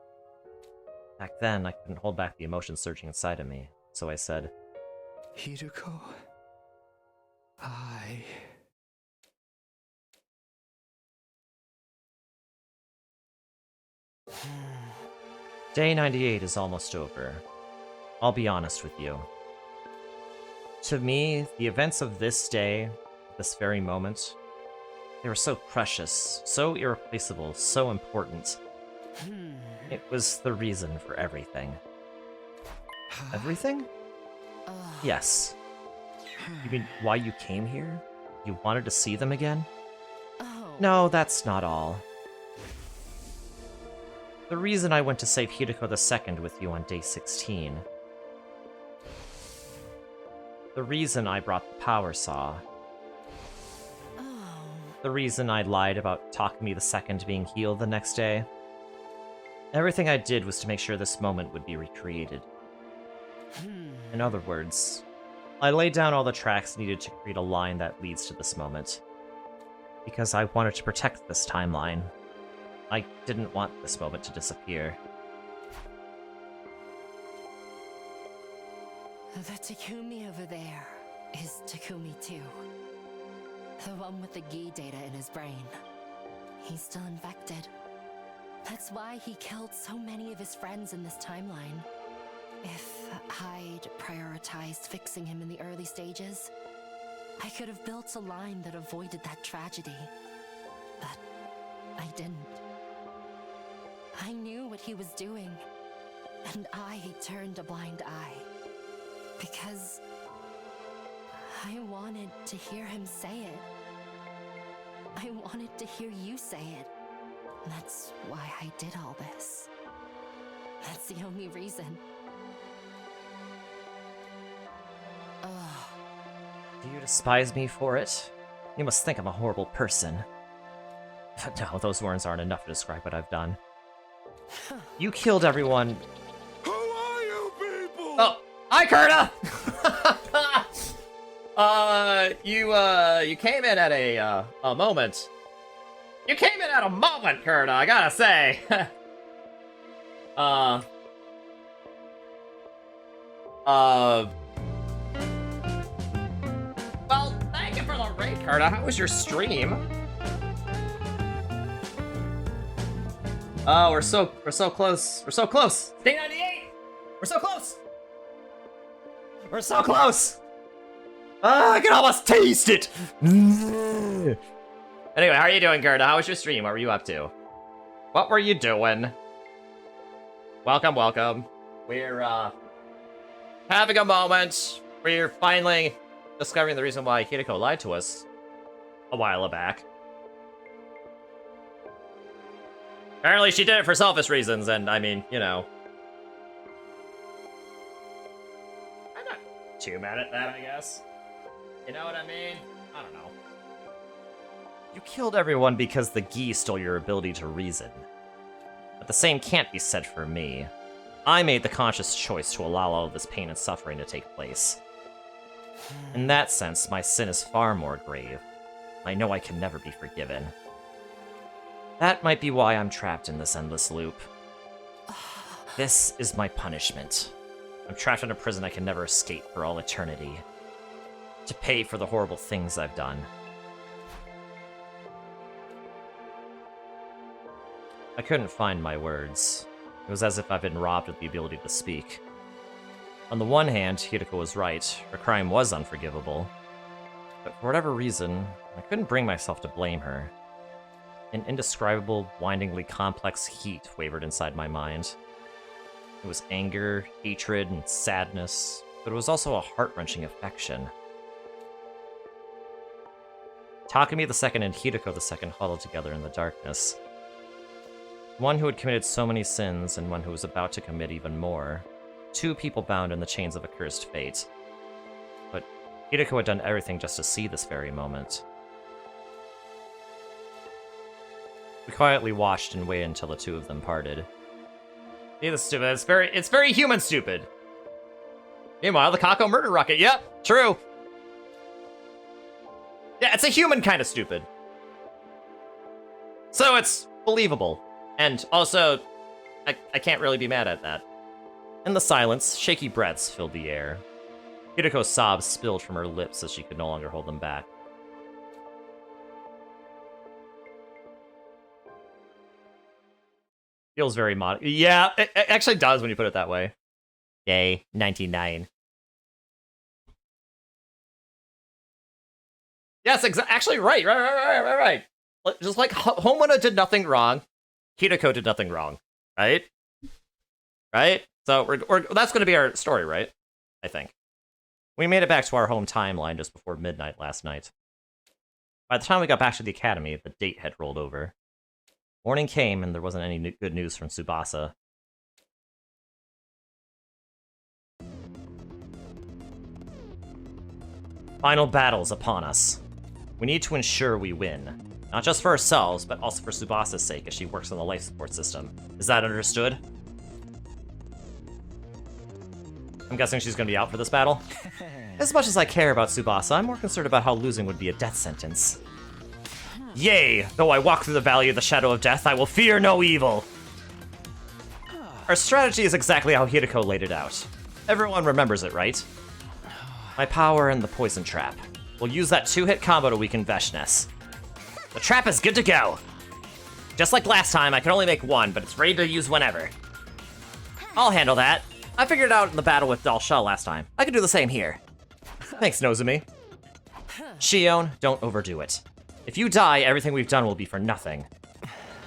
Back then, I couldn't hold back the emotions surging inside of me, so I said, Hideko, I... Day 98 is almost over. I'll be honest with you. To me, the events of this day, this very moment, they were so precious, so irreplaceable, so important. It was the reason for everything. Everything? Yes. You mean why you came here? You wanted to see them again? No, that's not all. The reason I went to save Hideko II with you on day 16. The reason I brought the power saw. The reason I lied about Takumi II being healed the next day. Everything I did was to make sure this moment would be recreated. In other words, I laid down all the tracks needed to create a line that leads to this moment. Because I wanted to protect this timeline. I didn't want this moment to disappear. The Takumi over there is Takumi too. The one with the Gi data in his brain. He's still infected. That's why he killed so many of his friends in this timeline. If I'd prioritized fixing him in the early stages, I could have built a line that avoided that tragedy. But I didn't. I knew what he was doing, and I turned a blind eye. Because I wanted to hear him say it. I wanted to hear you say it. That's why I did all this. That's the only reason. Do you despise me for it? You must think I'm a horrible person. But no, those words aren't enough to describe what I've done. You killed everyone. Who are you people? Oh, hi, Kurta! You came in at a moment. You came in at a moment, Kurta, I gotta say. Well, thank you for the raid, Kurta. How was your stream? Oh, we're so close. We're so close. Day 98. We're so close. We're so close. I can almost taste it. Anyway, how are you doing, Gerda? How was your stream? What were you up to? What were you doing? Welcome, welcome. We're having a moment. We're finally discovering the reason why Hideko lied to us a while back. Apparently she did it for selfish reasons, and I mean, you know. I'm not too mad at that, I guess. You know what I mean? I don't know. You killed everyone because the Gi stole your ability to reason. But the same can't be said for me. I made the conscious choice to allow all of this pain and suffering to take place. In that sense, my sin is far more grave. I know I can never be forgiven. That might be why I'm trapped in this endless loop. This is my punishment. I'm trapped in a prison I can never escape for all eternity. To pay for the horrible things I've done. I couldn't find my words. It was as if I've been robbed of the ability to speak. On the one hand, Hideko was right. Her crime was unforgivable. But for whatever reason, I couldn't bring myself to blame her. An indescribable, windingly complex heat wavered inside my mind. It was anger, hatred, and sadness, but it was also a heart-wrenching affection. Takumi II and Hideko II huddled together in the darkness. One who had committed so many sins, and one who was about to commit even more. Two people bound in the chains of a cursed fate. But Hideko had done everything just to see this very moment. We quietly watched and waited until the two of them parted. See, this stupid. It's very human stupid. Meanwhile, the Kako murder rocket. Yep, true. Yeah, it's a human kind of stupid. So it's believable. And also, I can't really be mad at that. In the silence, shaky breaths filled the air. Hitoko's sobs spilled from her lips as she could no longer hold them back. Feels very mod. Yeah, it actually does when you put it that way. Yay, 99. Yes, actually, right. Just like Homona did nothing wrong, Hitoko did nothing wrong, right? Right? So that's going to be our story, right? I think. We made it back to our home timeline just before midnight last night. By the time we got back to the academy, the date had rolled over. Morning came, and there wasn't any good news from Tsubasa. Final battle's upon us. We need to ensure we win. Not just for ourselves, but also for Tsubasa's sake as she works on the life support system. Is that understood? I'm guessing she's gonna be out for this battle? As much as I care about Tsubasa, I'm more concerned about how losing would be a death sentence. Yea, though I walk through the valley of the shadow of death, I will fear no evil. Our strategy is exactly how Hitoko laid it out. Everyone remembers it, right? My power and the poison trap. We'll use that 2-hit combo to weaken Veshness. The trap is good to go. Just like last time, I can only make one, but it's ready to use whenever. I'll handle that. I figured it out in the battle with Dalshell last time. I can do the same here. Thanks, Nozumi. Shion, don't overdo it. If you die, everything we've done will be for nothing.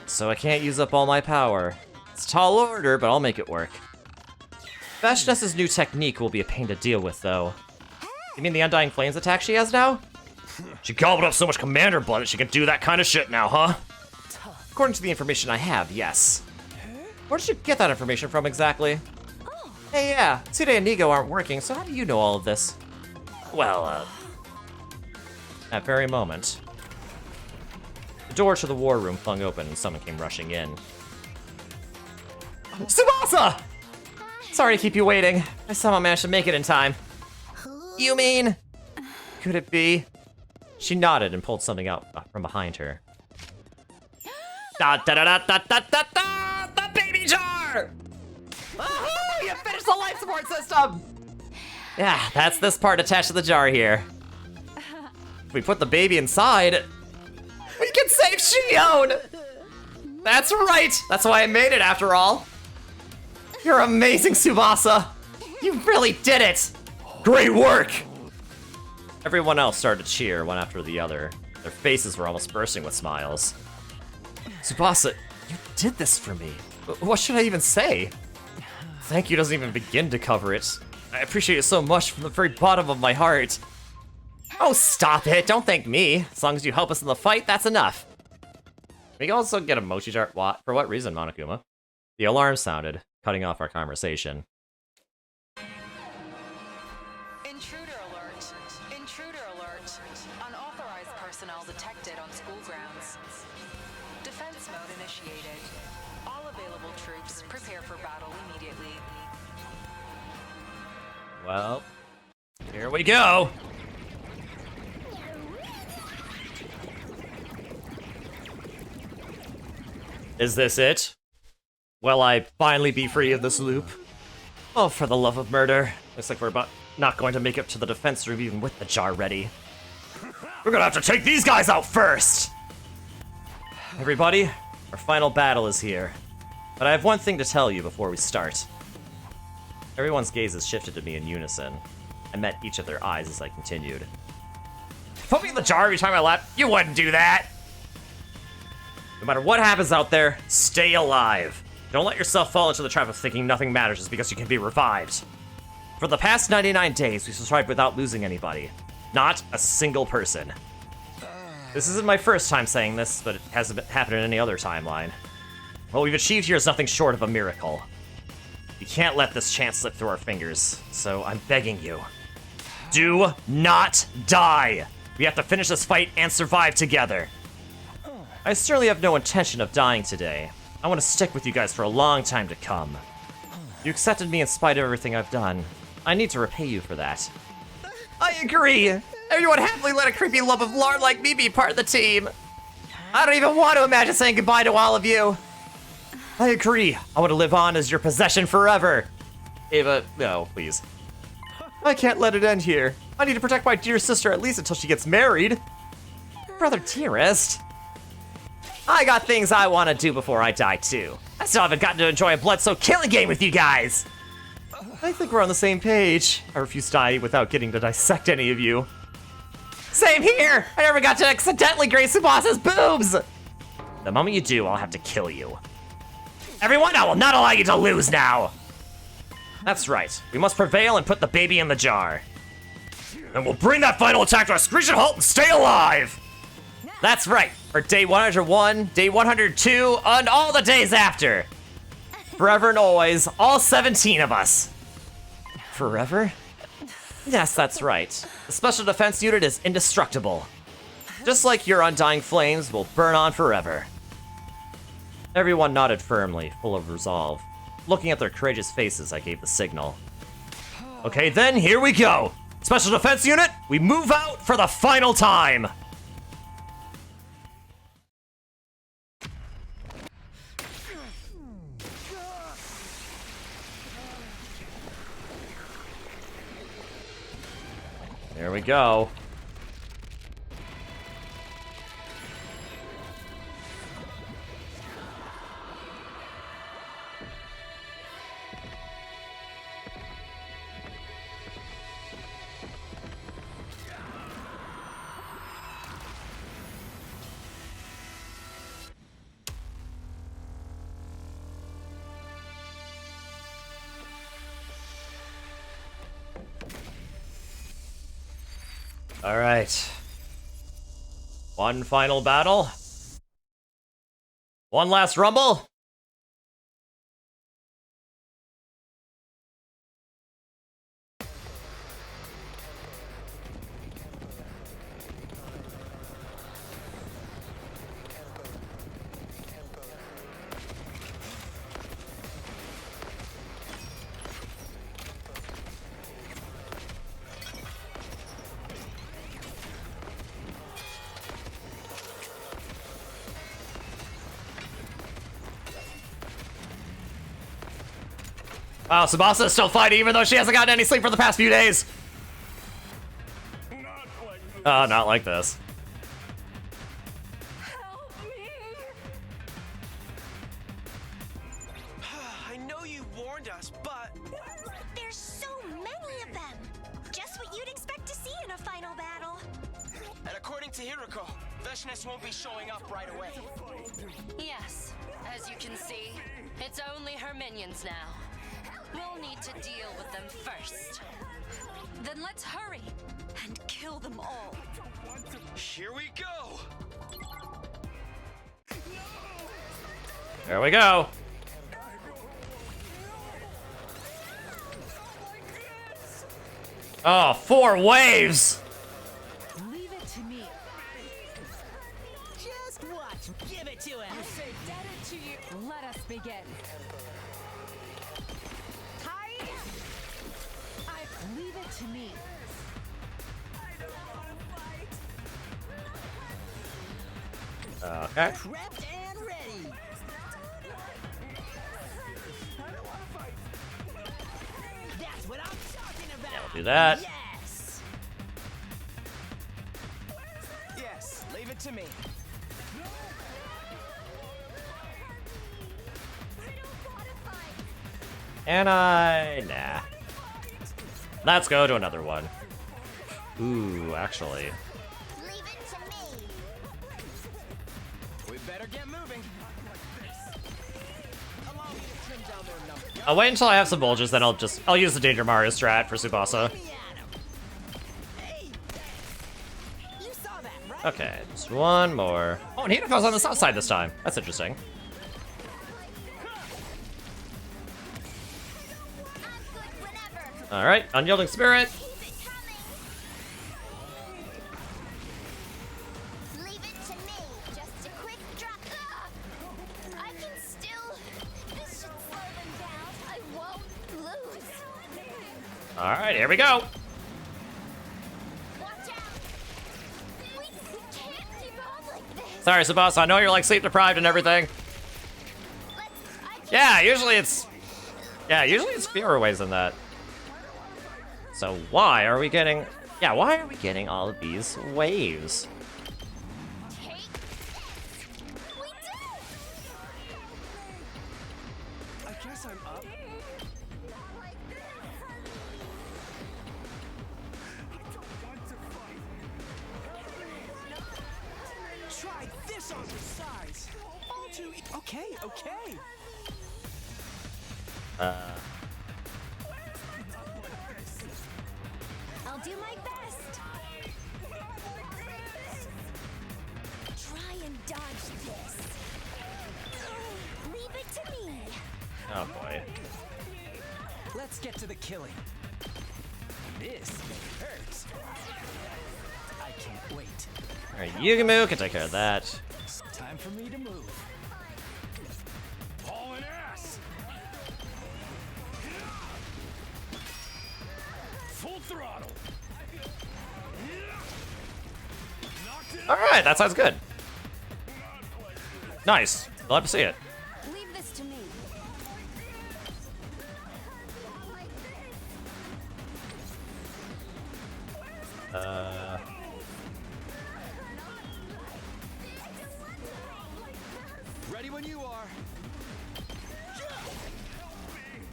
So I can't use up all my power. It's a tall order, but I'll make it work. Veshness's new technique will be a pain to deal with, though. You mean the Undying Flames attack she has now? She gobbled up so much commander blood that she can do that kind of shit now, huh? According to the information I have, yes. Where did you get that information from exactly? Hey, yeah, Tsude and Nigo aren't working, so how do you know all of this? Well, that very moment, the door to the war room flung open and someone came rushing in. Tsubasa! Sorry to keep you waiting. I somehow managed to make it in time. You mean? Could it be? She nodded and pulled something out from behind her. Da da da da da da da da! The baby jar! Woohoo! You finished the life support system! Yeah, that's this part attached to the jar here. If we put the baby inside, we can save Shion! That's right! That's why I made it after all. You're amazing, Tsubasa! You really did it! Great work! Everyone else started to cheer, one after the other. Their faces were almost bursting with smiles. Tsubasa, you did this for me. What should I even say? Thank you doesn't even begin to cover it. I appreciate it so much from the very bottom of my heart. Oh, stop it. Don't thank me. As long as you help us in the fight, that's enough. We can also get a mochi jar. What? For what reason, Monokuma? The alarm sounded, cutting off our conversation. Intruder alert. Intruder alert. Unauthorized personnel detected on school grounds. Defense mode initiated. All available troops prepare for battle immediately. Well, here we go. Is this it? Will I finally be free of this loop? Oh, for the love of murder. Looks like we're not going to make it to the defense room even with the jar ready. We're gonna have to take these guys out first! Everybody, our final battle is here. But I have one thing to tell you before we start. Everyone's gazes shifted to me in unison. I met each of their eyes as I continued. Put me in the jar every time I laugh? You wouldn't do that! No matter what happens out there, stay alive. Don't let yourself fall into the trap of thinking nothing matters just because you can be revived. For the past 99 days, we survived without losing anybody. Not a single person. This isn't my first time saying this, but it hasn't happened in any other timeline. What we've achieved here is nothing short of a miracle. We can't let this chance slip through our fingers, so I'm begging you. Do not die! We have to finish this fight and survive together. I certainly have no intention of dying today. I want to stick with you guys for a long time to come. You accepted me in spite of everything I've done. I need to repay you for that. I agree! Everyone happily let a creepy lump of lard like me be part of the team! I don't even want to imagine saying goodbye to all of you! I agree. I want to live on as your possession forever. Ava, no, please. I can't let it end here. I need to protect my dear sister at least until she gets married. Brother dearest. I got things I want to do before I die too. I still haven't gotten to enjoy a blood-soaked killing game with you guys. I think we're on the same page. I refuse to die without getting to dissect any of you. Same here! I never got to accidentally grace Tsubasa's boobs! The moment you do, I'll have to kill you. Everyone, I will not allow you to lose now! That's right. We must prevail and put the baby in the jar. And we'll bring that final attack to a screeching halt and stay alive! That's right. For day 101, day 102, and all the days after. Forever and always, all 17 of us. Forever? Yes, that's right. The Special Defense Unit is indestructible. Just like your undying flames will burn on forever. Everyone nodded firmly, full of resolve. Looking at their courageous faces, I gave the signal. Okay then, here we go! Special Defense Unit, we move out for the final time! There we go. All right. One final battle. One last rumble. Wow, Tsubasa is still fighting even though she hasn't gotten any sleep for the past few days. Oh, not like this. I know you warned us, but... There's so many of them! Just what you'd expect to see in a final battle. And according to Hiroko, Veshness won't be showing up right away. Yes, as you can see, it's only her minions now. We'll need to deal with them first. Then let's hurry and kill them all. Here we go! There we go. Oh, 4 waves! Leave it to me. Just watch. Give it to him. Indebted to you. Let us begin. Leave it to me. Okay. Prepped and ready. That's what I'm talking about. Yeah, we'll do that. Yes. Yes, leave it to me. And nah. Let's go to another one. Ooh, actually. Leave it to me. We better get moving. Allow me to trim down their numbers. I'll wait until I have some bulges, then I'll use the Danger Mario strat for Tsubasa. Okay, just one more. Oh, and Hinako's on the south side this time. That's interesting. All right, Unyielding Spirit. Leave it to me. Just a quick drop. I can still. This should slow them down. I won't lose. All right, here we go. Watch out. We can't keep on like this. Sorry, Tsubasa, I know you're like sleep deprived and everything. Yeah, usually it's fewer ways than that. So why are we getting... Yeah, why are we getting all of these waves? I guess I'm up. Try this on the sides. All too okay, okay. I'll do my best. Try and dodge this. Leave it to me. Oh boy. Let's get to the killing. This hurts. I can't wait. Alright, Yugimu can take care of that. It's time for me to move. Hauling ass. Full throttle. Alright, that sounds good. Nice. Love to see it. Leave this to me. Ready when you are.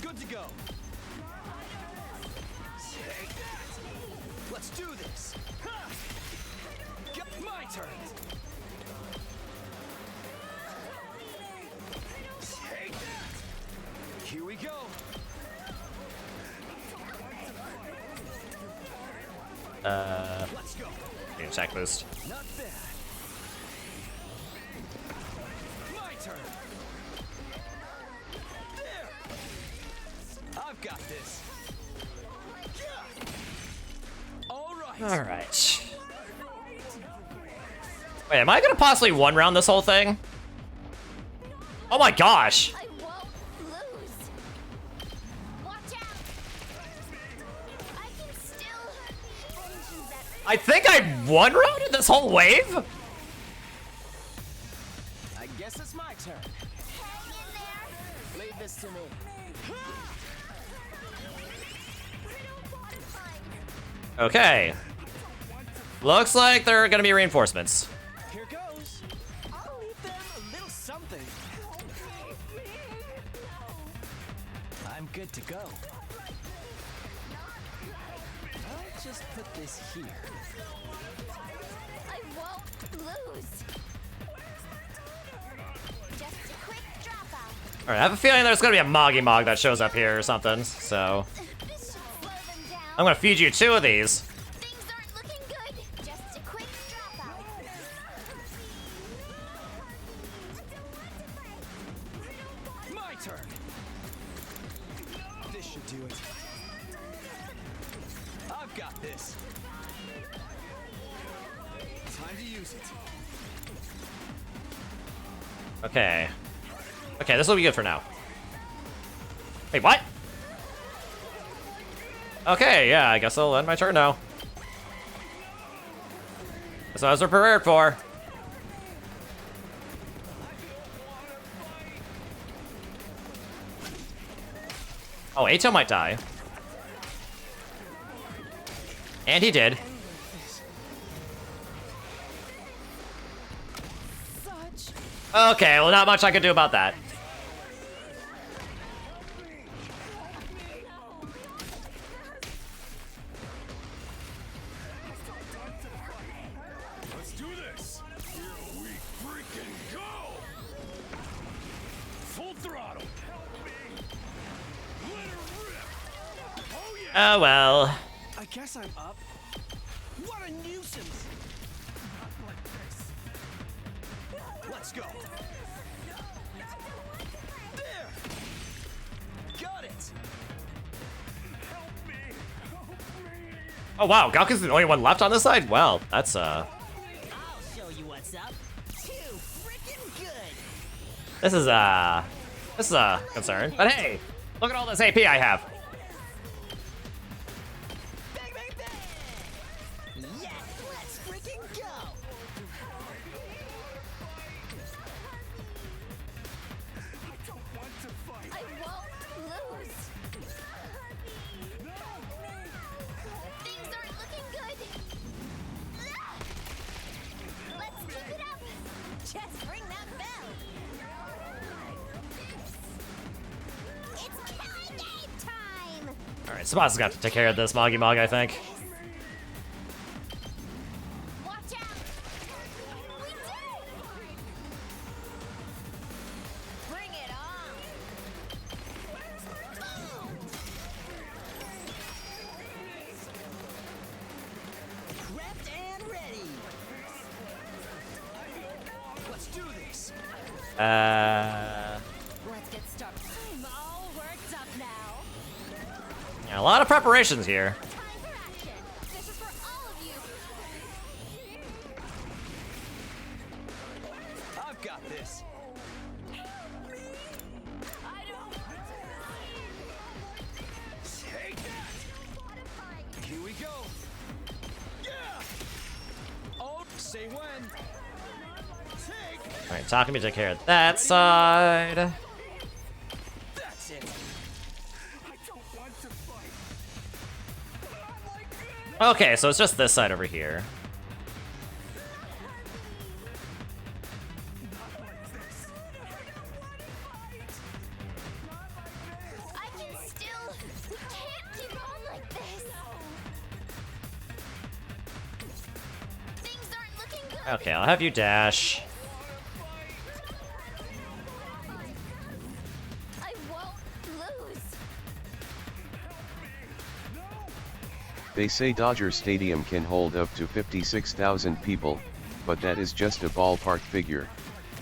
Good to go. Take that. Let's do this. My turn. Take that. Here we go. Let's go. Attack boost. Not bad. My turn. There. I've got this. All right. Alright. Wait, am I gonna possibly one round this whole thing? Oh my gosh! I won't lose. Watch out. I can still. I think I one rounded this whole wave? I guess it's my turn. Hang in there. Leave this to me. Okay. Looks like there are gonna be reinforcements. Here goes. I'll leave them a little something. I'm good to go. I'll just put this here. I won't lose. Just a quick dropout. Alright, I have a feeling there's gonna be a Moggy Mog that shows up here or something, so... This should slow them down. I'm gonna feed you 2 of these. Things aren't looking good. Just a quick dropout. My turn. This should do it. I've got this. Time to use it. Okay. Okay, this will be good for now. Wait, what? Okay, yeah, I guess I'll end my turn now. That's what I was prepared for. Oh, Ato might die. And he did. Okay, well, not much I can do about that. Let's do this. Here we freaking go. Full throttle. Let her rip. Oh yeah. Oh, well. I guess I'm up. What a nuisance! Not like this. Let's go. There. Got it. Oh, wow, Galka's the only one left on this side? Well, that's, I'll show you what's up. Too freaking good. This is a concern. But hey, look at all this AP I have. Bang, bang, bang. Yeah, let's freaking go. I won't lose. Alright, Sabasa's got to take care of this Moggy Mog, I think. Bring it on! Prepped and ready! Let's do this. Let's get started. I'm all worked up now. Yeah, a lot of preparations here. This is for all of you. I've got this. Take that! Here we go. Yeah. Oh, say when. Alright, Takumi took care of that side. That's it. I don't want to fight. Okay, so it's just this side over here. I can still. We can't keep on like this. Things aren't looking good. Okay, I'll have you dash. I won't lose. They say Dodger Stadium can hold up to 56,000 people, but that is just a ballpark figure.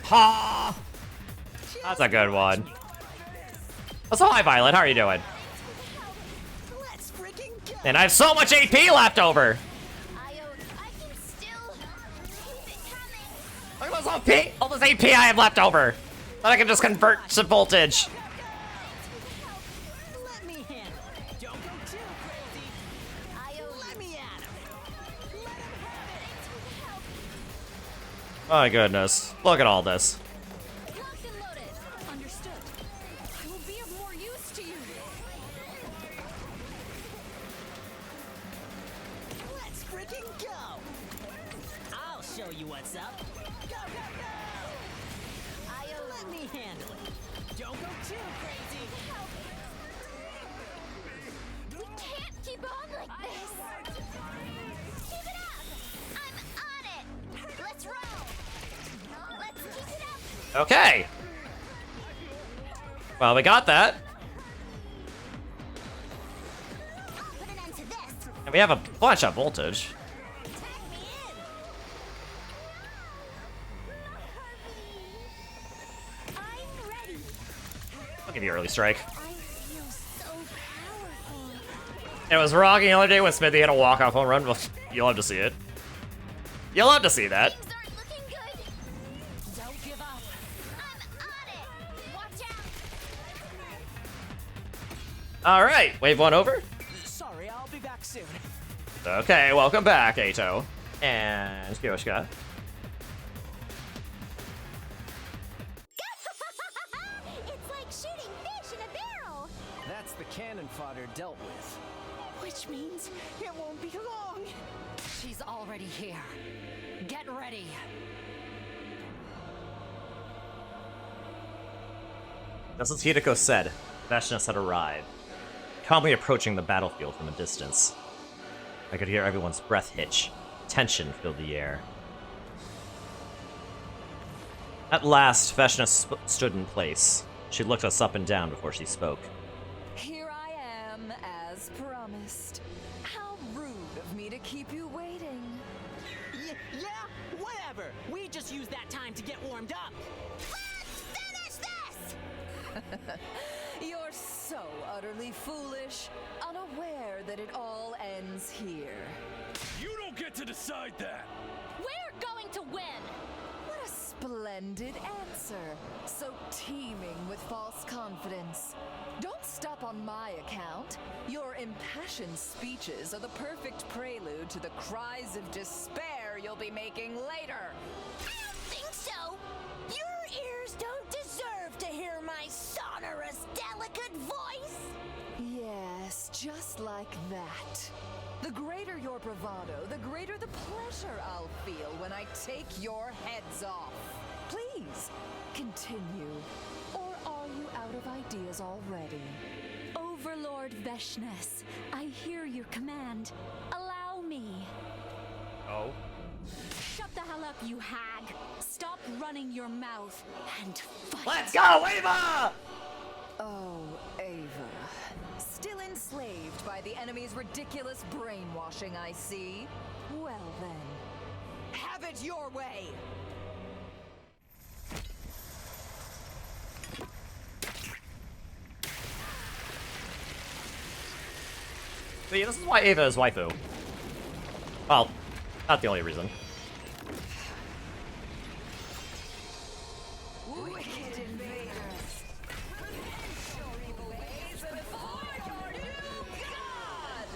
Ha! That's a good one. So hi, Violet. How are you doing? Let's freaking go! And I have so much AP left over. I can still keep it coming. Look at all this AP I have left over. That I can just convert to voltage. Let me handle it. Don't go too crazy. Let me at him. Let him have it. My goodness. Look at all this. Locked and loaded. Understood. I will be of more use to you. Let's freaking go! I'll show you what's up. Go, go, go! Let me handle it. Don't go too crazy. We can't keep on like this. Keep it up. I'm on it. Let's roll. Let's keep it up. Okay. Well, we got that. I'll put an end to this. And we have a bunch of voltage. I'm ready. I'll give you early strike. I feel so powerful. It was rocking the other day when Smithy had a walk-off home run. Well, you'll have to see it. You'll have to see that. Things aren't looking good. Don't give up. I'm on it. Watch out. All right, wave one over. Sorry, I'll be back soon. Okay, welcome back, Ato. And Kyoshka. It's like shooting fish in a barrel. That's the cannon fodder dealt with. Which means it won't be long. She's already here. Get ready. Just as Hideko said, Vashnis had arrived, calmly approaching the battlefield from a distance. I could hear everyone's breath hitch. Tension filled the air. At last, Vashnis stood in place. She looked us up and down before she spoke. Here I am, as promised. How rude of me to keep you waiting. Yeah, whatever. We just used that time to get warmed up. Finish this! You're so utterly foolish, unaware that it all ends here. You don't get to decide that. We're going to win. What a splendid answer. So teeming with false confidence. Don't stop on my account. Your impassioned speeches are the perfect prelude to the cries of despair you'll be making later. I don't think so. Your ears don't deserve to hear my sonorous, delicate voice. Yes, just like that. The greater your bravado, the greater the pleasure I'll feel when I take your heads off. Please, continue. Or are you out of ideas already? Overlord Lord Veshness, I hear your command. Allow me. Oh. Shut the hell up, you hag. Stop running your mouth and fight. Let's go, Ava! Oh, Ava. Still enslaved by the enemy's ridiculous brainwashing, I see. Well then, have it your way! See, this is why Ava is waifu. Well, not the only reason. Wicked invaders! Show me the ways before your new god!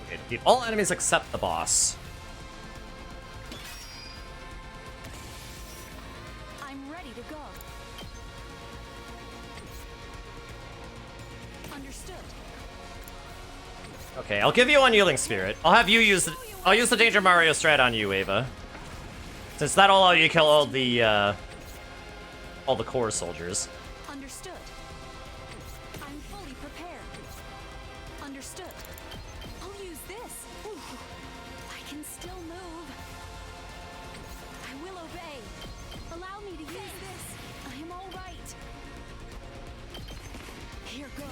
Okay, defeat all enemies except the boss. I'm ready to go. Understood. Okay, I'll give you Unyielding Spirit. I'll have you use the... I'll use the Danger Mario strat on you, Ava. Since that'll allow you to kill all the core soldiers. Understood. I'm fully prepared. Understood. I'll use this. Ooh, I can still move. I will obey. Allow me to use this. I am all right. Here goes.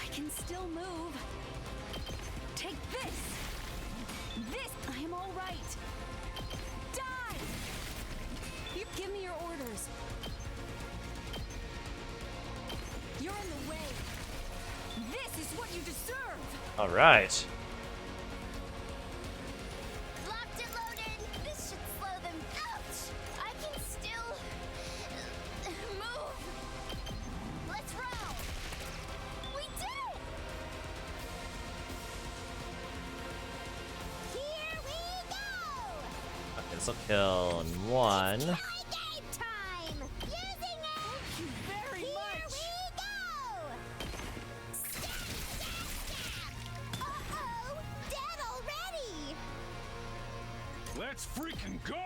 I can still move. Take this. This. I am all right. Die. You give me your orders. You're in the way. This is what you deserve. All right. Locked and loaded. This should slow them. Ouch! I can still move. Let's roll. We did it! Here we go! Okay, this will kill in one. Game time! Using it! Thank you very much! Here we go! Stab, stab, stab! Uh-oh! Dead already! Let's freaking go!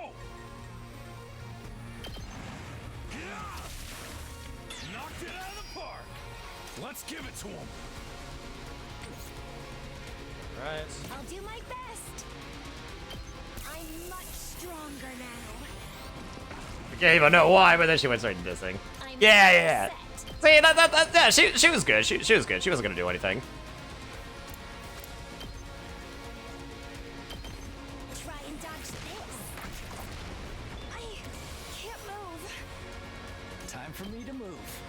Knocked it out of the park! Let's give it to him! Right. I'll do my best. I'm much stronger now. Okay, Ava, no, why? But then she went straight into this thing. I'm Yeah. set. See, yeah, she was good. She was good. She wasn't gonna do anything. Try and dodge this. I can't move. Time for me to move.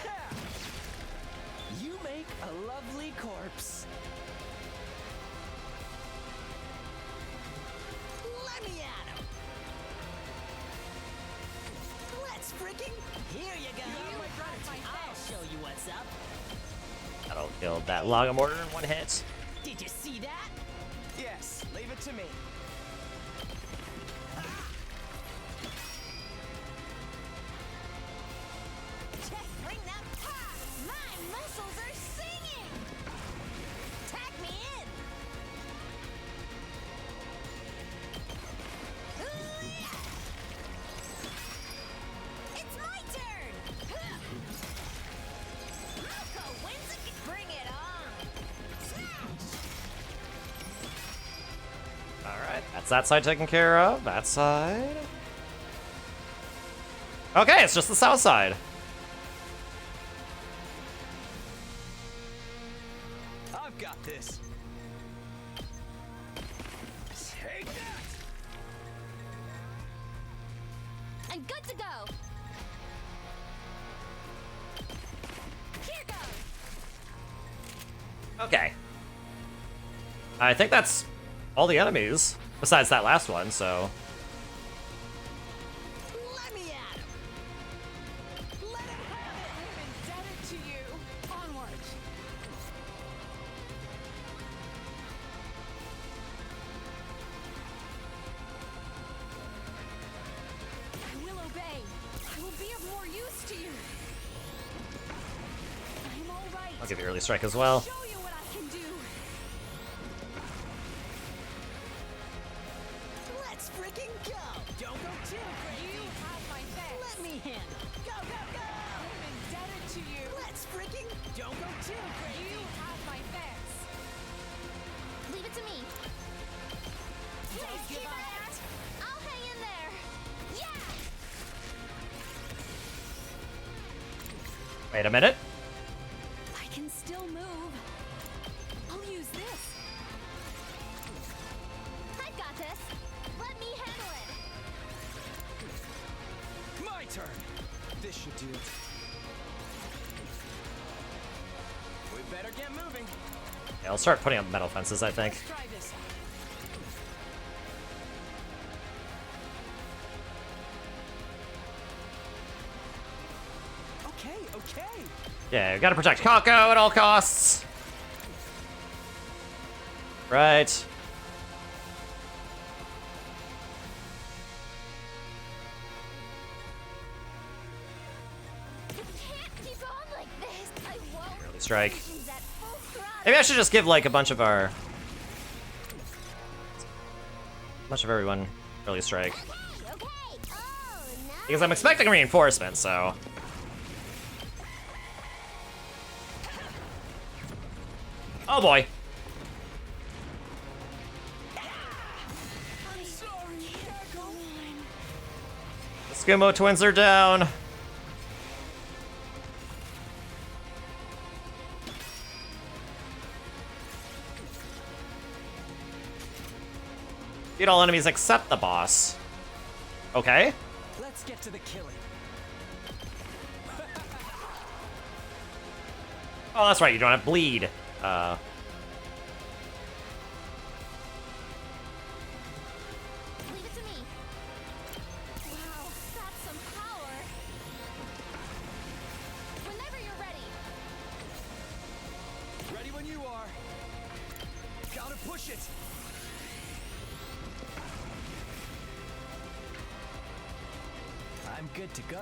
Ha! You make a lovely corpse. Let me at him. Let's freaking. Here you go. I'll show you what's up. That'll kill that Logom Order in one hit. Did you see that? Yes, leave it to me. Just bring that pop. My muscles are singing. Tag me in. Hoo-yah! It's my turn. Malco wins again. Bring it on. Smash. Alright, that's that side taken care of. That side. Okay, it's just the south side. I've got this. Take that! I'm good to go. Here goes. Okay. I think that's all the enemies, besides that last one, so... Let me at him. Let him have it. I'm indebted to you. Onward. I will obey. I will be of more use to you. I am all right. I'll give you early strike as well. Show you Wait a minute. I can still move. I'll use this. I've got this. Let me handle it. My turn. This should do it. We better get moving. Yeah, I'll start putting up metal fences, I think. Let's try this. Okay. Yeah, we gotta protect Kako at all costs. Right. You can't keep on like this. I won't. Early strike. Missions at full throttle. Maybe I should just give like a bunch of everyone early strike. Okay. Oh, no. Because I'm expecting reinforcement, so. Oh boy. I'm sorry. Go on. The Skumo twins are down. Beat all enemies except the boss. Okay. Let's get to the killing. Oh, that's right, you don't have bleed. Leave it to me. Wow, that's some power. Whenever you're ready. Ready when you are. Gotta push it. I'm good to go.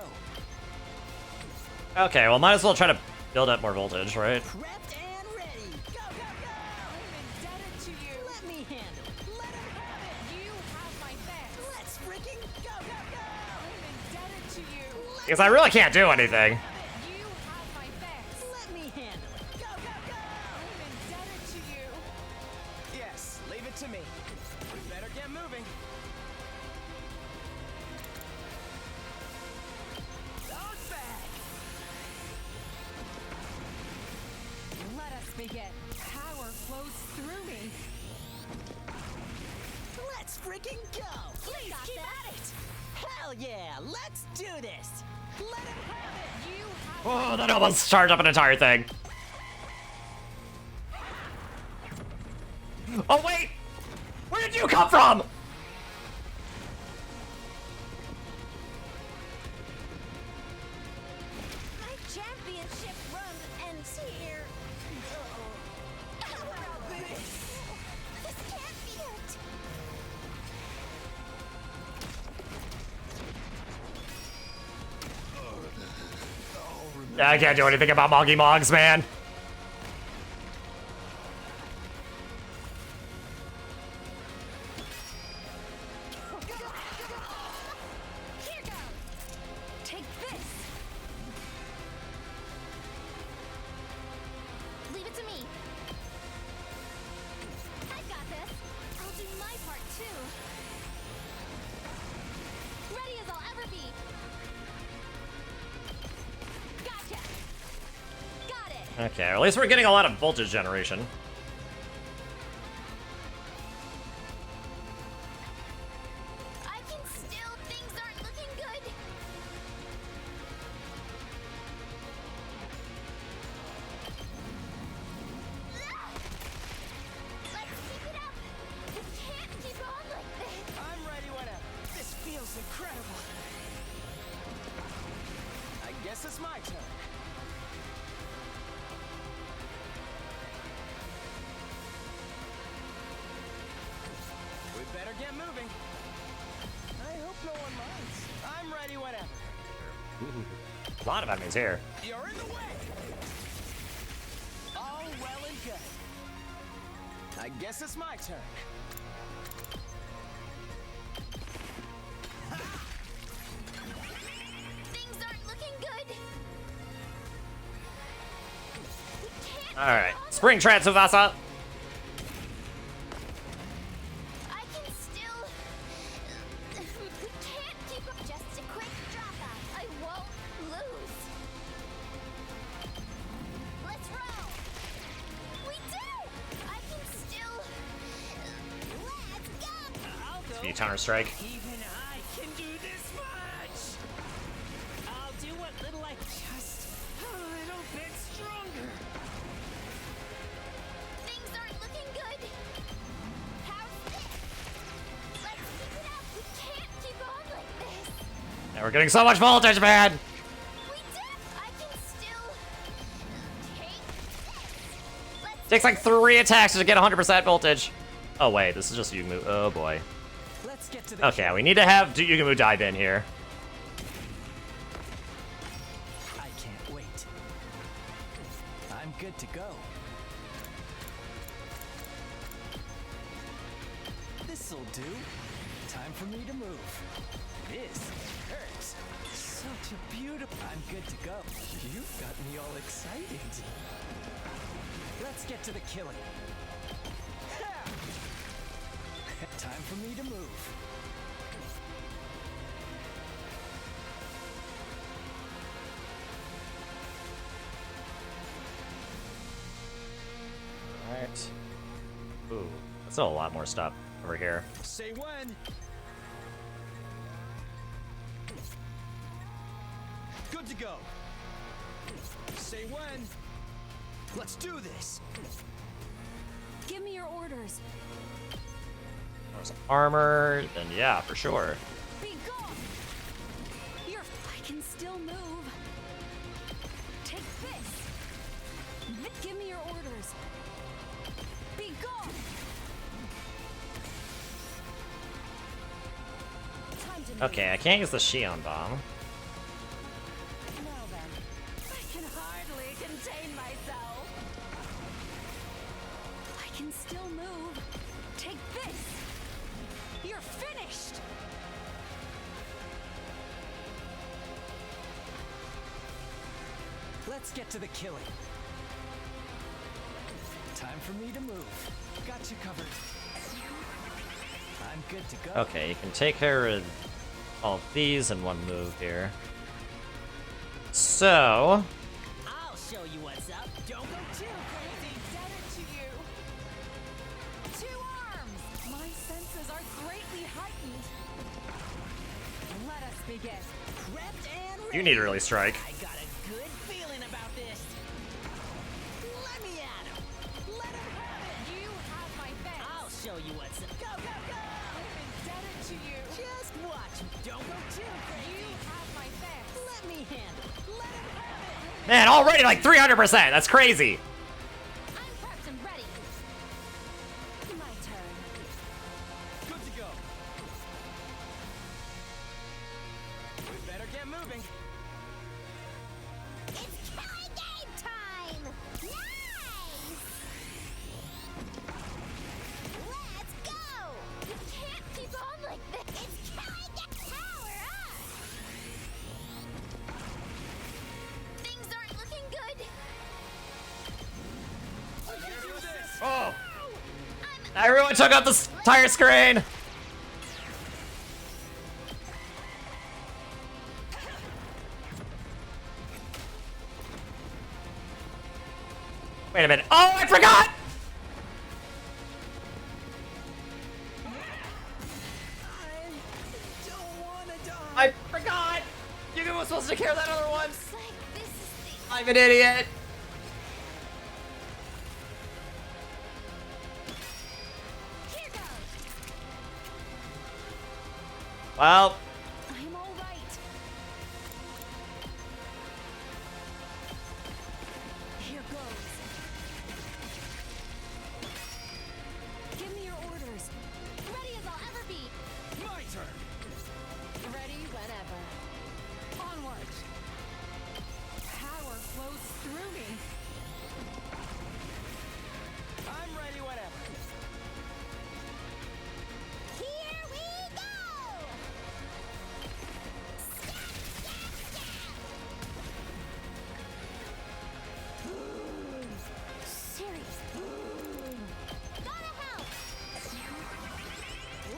Okay, well, might as well try to build up more voltage, right? Prepped and ready. Go, go, go! I'm indebted to you. Let me handle it. Let him have it. You have my best. Let's freaking go, go, go! I'm indebted to you. Because I really can't do anything. You have my best. Let me handle it. Go, go, go! I'm indebted to you. Yes, leave it to me. We better get moving. Dog's back. Let us begin. Power flows through me. Let's freaking go! Please keep at it! Hell yeah! Let's do this! Let him have it! You have Oh, that almost charged up an entire thing. Oh, wait! Where did you come from? My championship run ends here. How about this? This can't be it. I can't do anything about Moggy Mogs, man. Here goes. Take this. Leave it to me. I've got this. I'll do my part too. Ready as I'll ever be. Gotcha. Got it. Okay, at least we're getting a lot of voltage generation. I can still. Things aren't looking good. Let's keep it up. We can't keep on like this. I'm ready whenever. This feels incredible. I guess it's my turn. We better get moving. I hope no one minds. I'm ready whenever. A lot of enemies here. You're in the way. All well and good. I guess it's my turn. Things aren't looking good. We can't. Alright, Spring Transuvasa. I can still. We can't keep up. Just a quick drop out. I won't lose. you Counter-Strike. Even I can do this much. I'll do what little I just a little bit stronger. Things aren't looking good. How's this? Let's keep it up. We can't keep on like this. And we're getting so much voltage, man! We did. I can still take this. Let's Takes like 3 attacks to get 100% voltage. Oh wait, this is just Yugumu. Oh boy. Let's get to the Okay, we need to have Yugumu dive in here. I can't wait. I'm good to go. This'll do. Time for me to move. This hurts. Such a beautiful. I'm good to go. You've got me all excited. Let's get to the killing. Time for me to move. Alright. Ooh, that's still a lot more stuff over here. Say when. Good to go. Say when. Let's do this. Give me your orders. There's armor, then yeah, for sure. Be gone. I can still move. Take this. Give me your orders. Be gone. Time to move. Okay, I can't use the Shion Bomb. Now then, I can hardly contain myself. I can still move. Take this. You're finished. Let's get to the killing. Time for me to move. Got you covered. I'm good to go. Okay, you can take care of all of these in one move here. So, I'll show you what's up. Don't go too crazy. Indebted to you. 2 arms. My senses are greatly heightened. Let us begin. Prepped and ready. you need to really strike. I got a good feeling about this. Let me at him. Let him have it. You have my thanks. I'll show you what's up. Go, go, go. I'm indebted to you. Just watch. Don't go too crazy. You have my thanks. Let me handle it. Let him have it. Man, already like 300%. That's crazy. I'm prepped and ready. My turn. Good to go. We better get moving. It's killing game time. Nice. Let's go. We can't keep on like this. It's killing game. Power up. Things aren't looking good. Oh! Everyone took out the entire screen! Wait a minute. Oh, I forgot! I forgot! You was supposed to take care of that other one! Looks like this is the I'm an idiot! Here goes. Well, I'm all right. Here goes. Give me your orders. Ready as I'll ever be. My turn. Ready whenever. Onward. Power flows through me. I'm ready whenever. Here we go. Serious. Gotta help.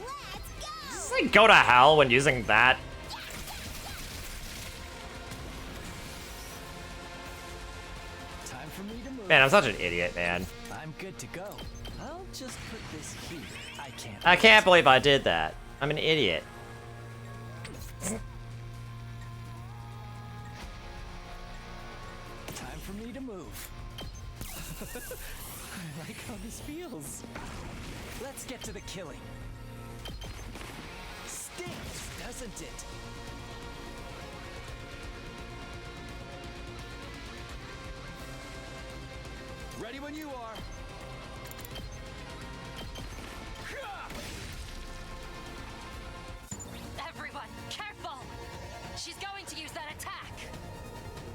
Let's go. it's like go to hell when using that. Time for me to move. Man, I'm such an idiot, man. I'm good to go. I'll just put this here. I can't. I can't believe I did that. I'm an idiot. Time for me to move. I like how this feels. Let's get to the killing. Stings, doesn't it? Ready when you are. Everyone, careful! She's going to use that attack.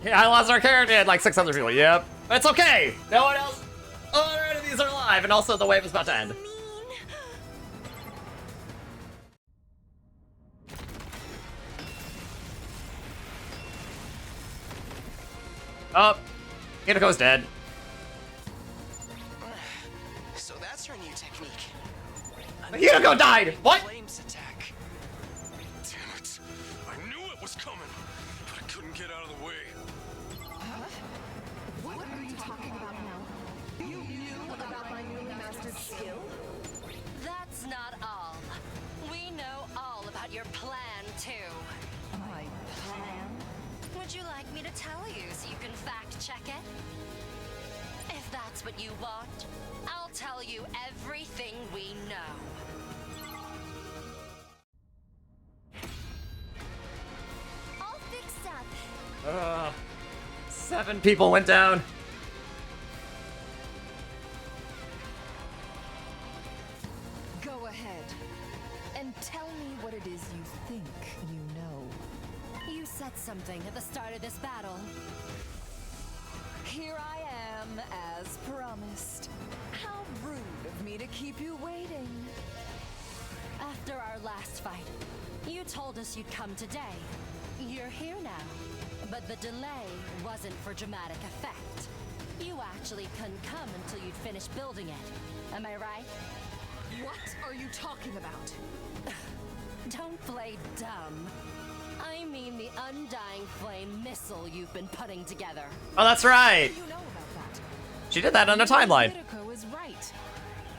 Yeah, I lost our character and like 6 other people. Yep. It's okay. No one else. All our enemies are alive, and also the wave is about to end. Oh, Hinako's dead. So that's her new technique. Hinako died! What? Flames attack. Damn it. I knew it was coming, but I couldn't get out of the way. Huh? What are you talking about now? You knew about my newly mastered skill? That's not all. We know all about your plan, too. My plan? Would you like me to tell you so you can fact-check it? If that's what you want, I'll tell you everything we know. All fixed up. 7 people went down. Go ahead and tell me what it is you think you know. You said something at the start of this battle. Here I am, as promised. How rude of me to keep you waiting. After our last fight, you told us you'd come today. You're here now. But the delay wasn't for dramatic effect. You actually couldn't come until you'd finished building it. Am I right? What are you talking about? Don't play dumb. I mean the Undying Flame missile you've been putting together. Oh, that's right. You know about that. She did that on a timeline. Hideko is right.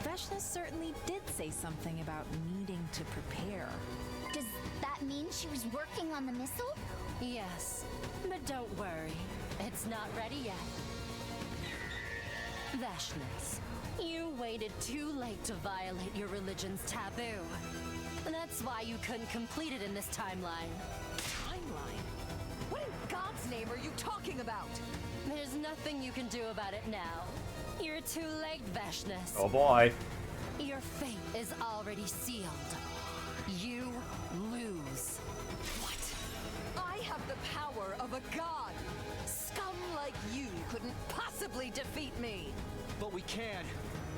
Veshna certainly did say something about needing to prepare. Does that mean she was working on the missile? Yes, but don't worry. It's not ready yet. Veshnas, you waited too late to violate your religion's taboo. That's why you couldn't complete it in this timeline. Timeline? What in God's name are you talking about? There's nothing you can do about it now. You're too late, Veshnas. Oh boy. Your fate is already sealed. You lose. What? I have the power of a god. Scum like you couldn't possibly defeat me. But we can,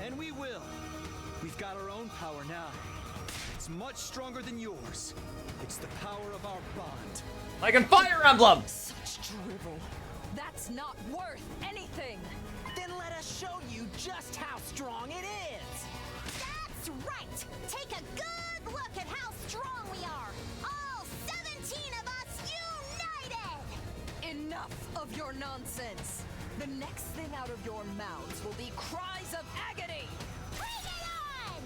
and we will. We've got our own power now. It's much stronger than yours. It's the power of our bond. Like in Fire Emblem! Such drivel. That's not worth anything. Then let us show you just how strong it is. That's right! Take a good look at how strong we are! All 17 of us united! Enough of your nonsense. The next thing out of your mouths will be cries of agony. Bring it on!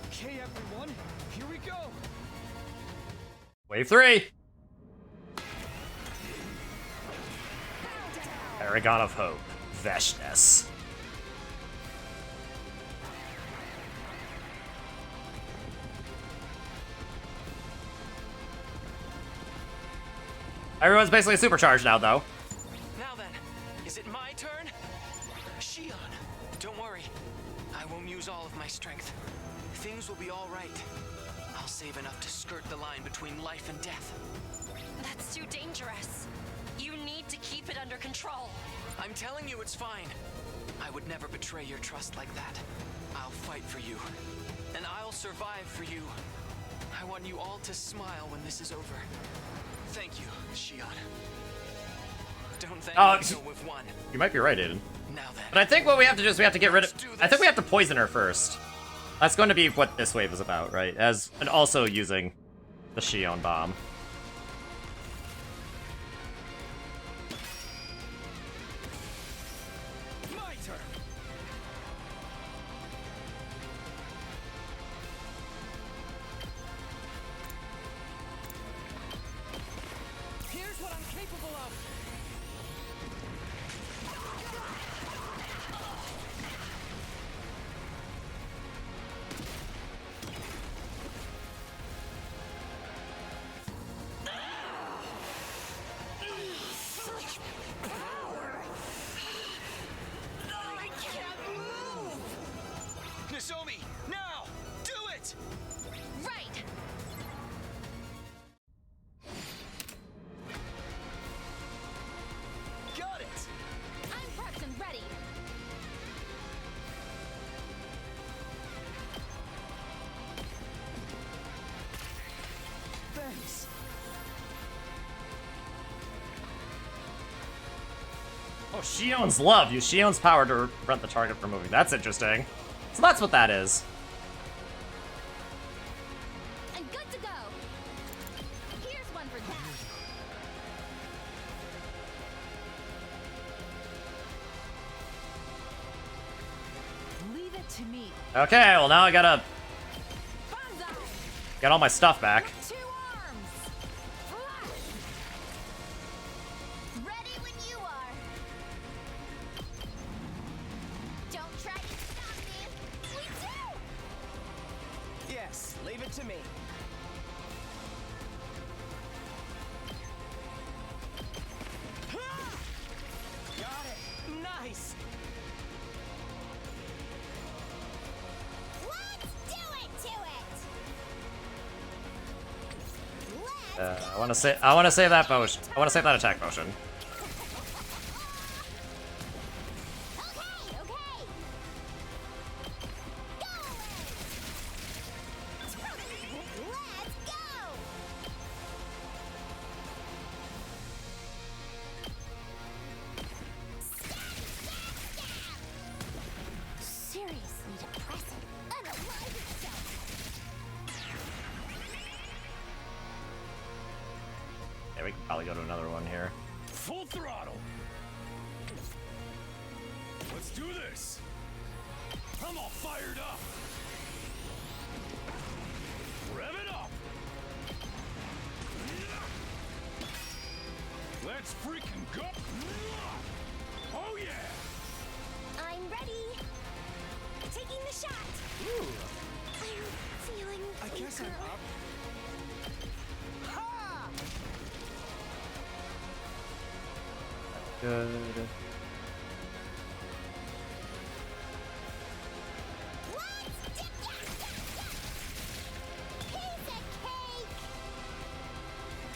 Okay, everyone, here we go. Wave 3. Paragon of Hope. Veshnas. Everyone's basically supercharged now, though. Now then, is it my turn? Shion, don't worry. I won't use all of my strength. Things will be all right. I'll save enough to skirt the line between life and death. That's too dangerous. You need to keep it under control. I'm telling you it's fine. I would never betray your trust like that. I'll fight for you. And I'll survive for you. I want you all to smile when this is over. Thank you, Shion. Don't thank me until we've won. You might be right, Aiden. Now then. But I think what we have to do is we have to get rid of... I think we have to poison her first. That's going to be what this wave is about, right? And also using the Shion bomb. My turn. capable of. Such power! I can't move! Nozomi, now! Do it! Right! Got it! I'm prepped and ready. Thanks. Oh, Shion's love. Use Shion's power to prevent the target from moving. That's interesting. So that's what that is. I'm good to go. Here's one for that. Leave it to me. Okay, well now I gotta get all my stuff back. Two arms! Ready when you are. Don't try to stop me. We do! Yes, leave it to me. Got it. Nice. Let's do it to it! I want to save that motion. I want to save that attack motion. Okay, okay! Go away! Let's go! Seriously depressing. Unalive itself. Yeah, we can probably go to another one here. Full throttle. Let's do this. I'm all fired up. Rev it up. Let's freaking go. Oh yeah. I'm ready. Taking the shot. I'm feeling. I guess I'm up. Ha! Good.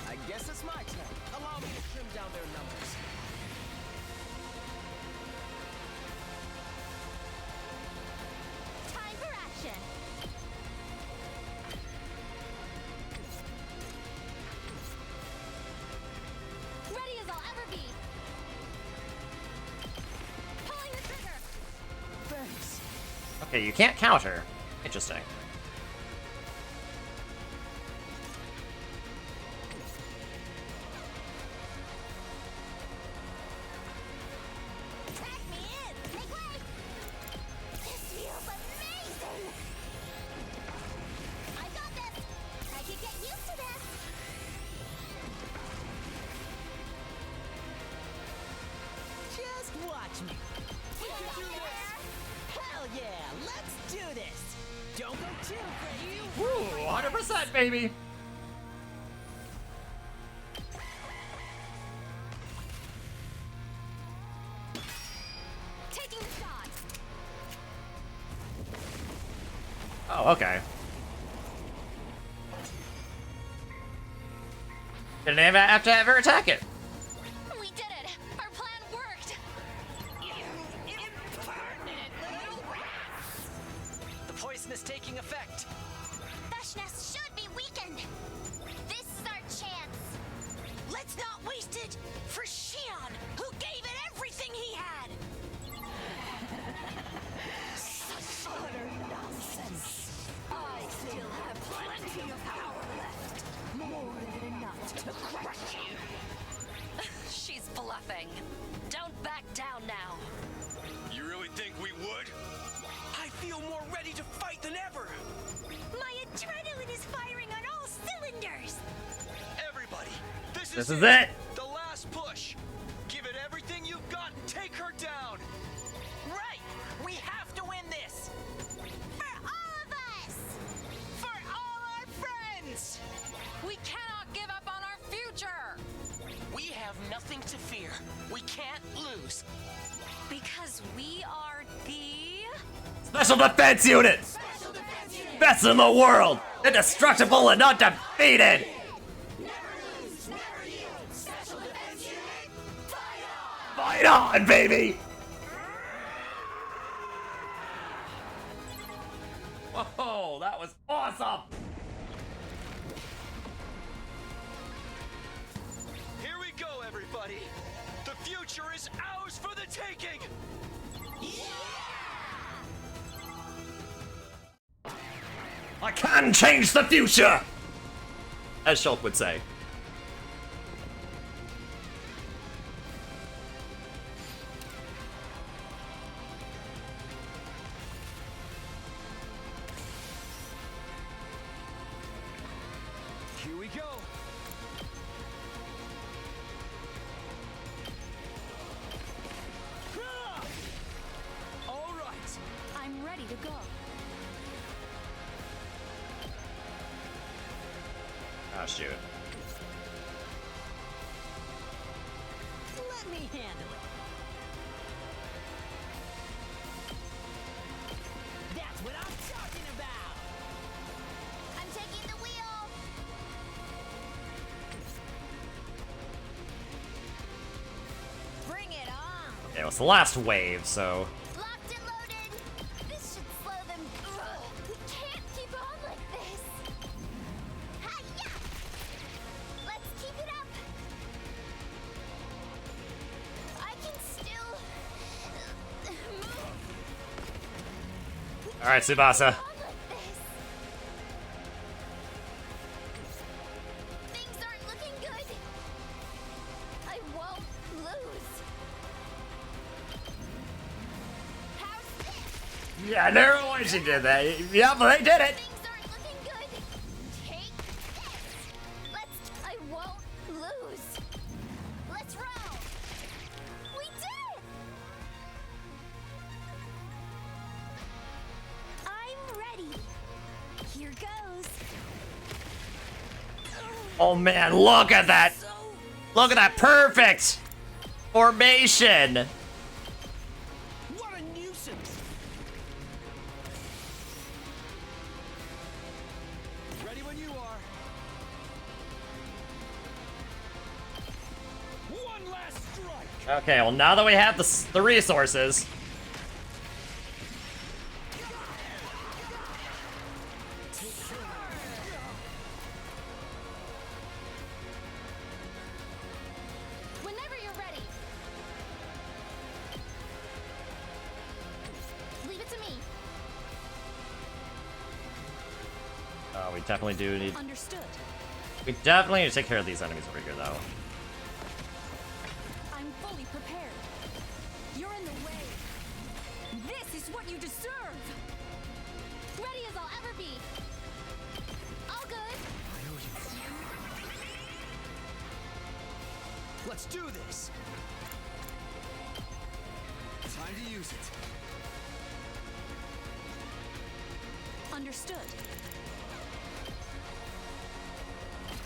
I guess it's my turn. Allow me to trim down their numbers. Time for action. Ready as I'll ever be. Pulling the trigger. Thanks. Okay, you can't counter. Interesting. Pack me in. Make way. This feels amazing. I got this. I can get used to this. Just watch me. We can do this. Hell yeah, let's do this. Don't go too crazy. Woo, 100%, baby. Taking the shot. Oh, okay. Didn't even have to ever attack it. We did it. Our plan worked. Impertinent little rats. The poison is taking effect. Freshness should be weakened. This is our chance. Let's not waste it for Shion, who gave it everything he had. Such utter nonsense. I still have plenty of power left. More than enough to crush you. She's bluffing. Don't back down now. You really think we would? I feel more ready to fight than ever. My adrenaline is firing on all cylinders. Everybody, this This is is it. The last have nothing to fear. We can't lose. Because we are the... Special Defense Unit! Best in the world! Indestructible and undefeated! Fight on, baby! Whoa, that was awesome! Here we go, everybody. The future is ours for the taking. I can change the future! As Shulk would say. Here we go. All right. I'm ready to go. Oh, shoot. Let me handle it. That's what I'm talking about. I'm taking the wheel. Bring it on. It was the last wave, so... Locked and loaded. This should slow them. Ugh, we can't keep on like this. Hi-ya! Let's keep it up. I can still move. Alright, Tsubasa. On like this. Things aren't looking good. I won't lose. How's this? Yeah, never mind she did that. Yeah, but they did it! Things aren't looking good. Take this. I won't lose. Let's roll. We did it. I'm ready. Here goes. Oh man, look at that! Look at that perfect formation! What a nuisance! Ready when you are. One last strike! Okay, well now that we have the resources... Whenever you're ready. Leave it to me. we definitely do need... Understood. We definitely need to take care of these enemies over here, though. I'm fully prepared. You're in the way. This is what you deserve. Ready as I'll ever be. All good. Let's do this. Time to use it. Understood.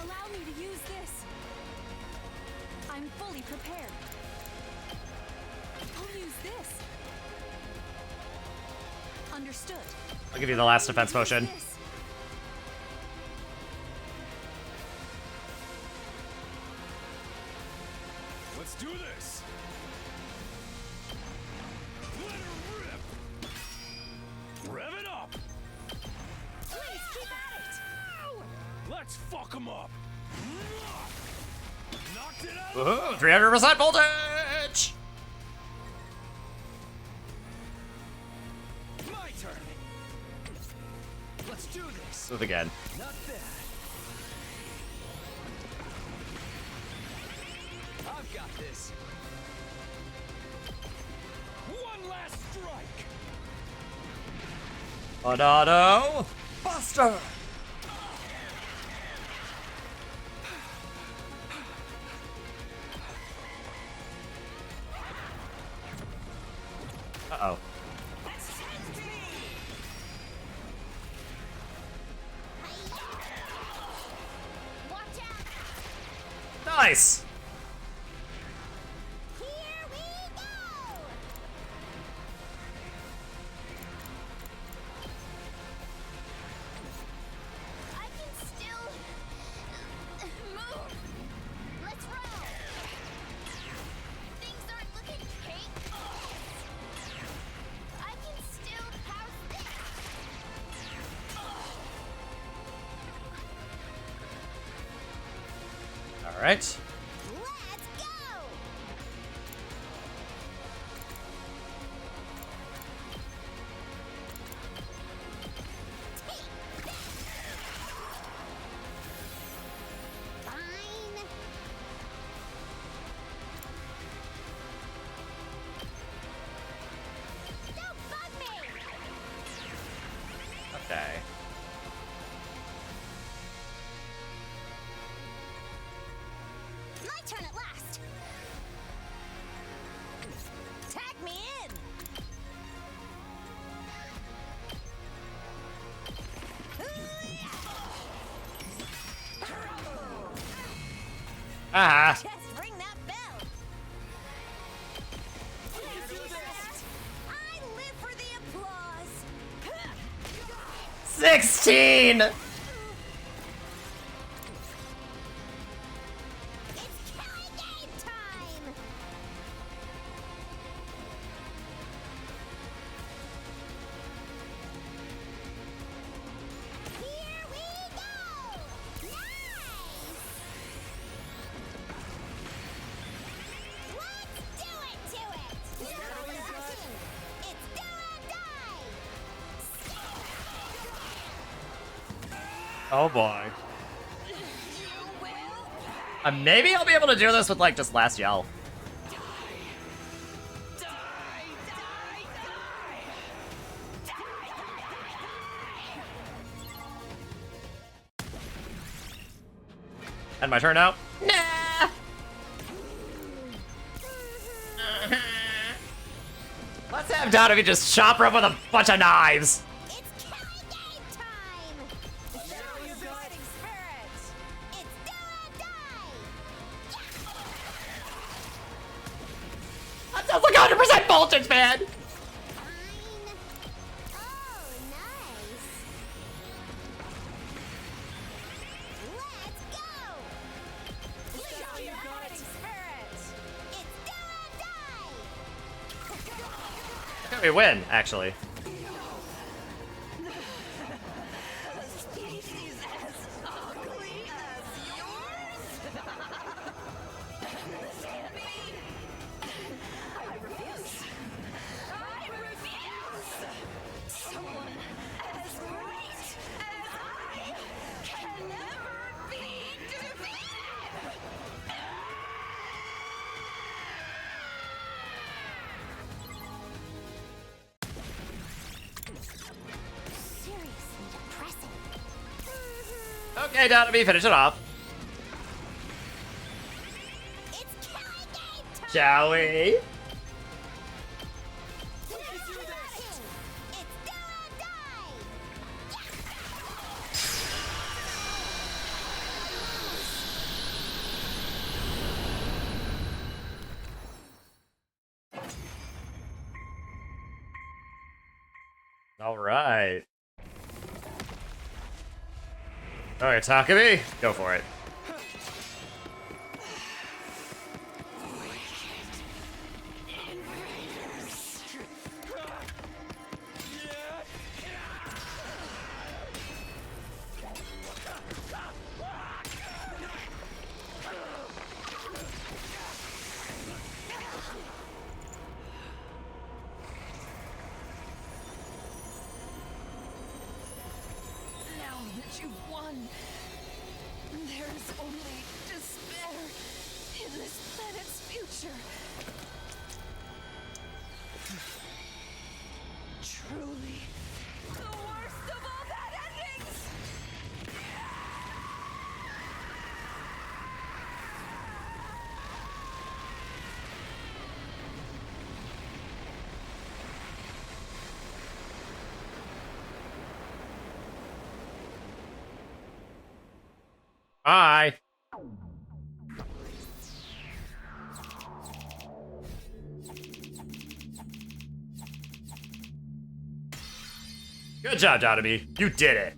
Allow me to use this. I'm fully prepared. I'll use this. Understood. I'll give you the last defense potion. This. Let's do this! Let her rip! Rev it up! Please keep at it. Let's fuck them up! Knocked it out! Woohoo! 300% voltage! My turn. Let's do this. Move again. Not bad. I've got this. One last strike! Auto Buster! Uh-oh. Watch out. Nice! Alright. Okay. My turn at last. Tag me in. Ah! Just ring that bell. I live for the applause. 16! Oh boy. Maybe I'll be able to do this with, like, just last yell. And my turn now? Nah! Let's have Donovan just chop her up with a bunch of knives. That sounds like 100% voltage, man! We win, actually. Okay, down to me, finish it off. Shall we? All right. All right, Takumi, go for it. Now that you've won, there is only despair in this planet's future. Truly, the worst of all bad endings! Bye. Good job, Donoby. You did it.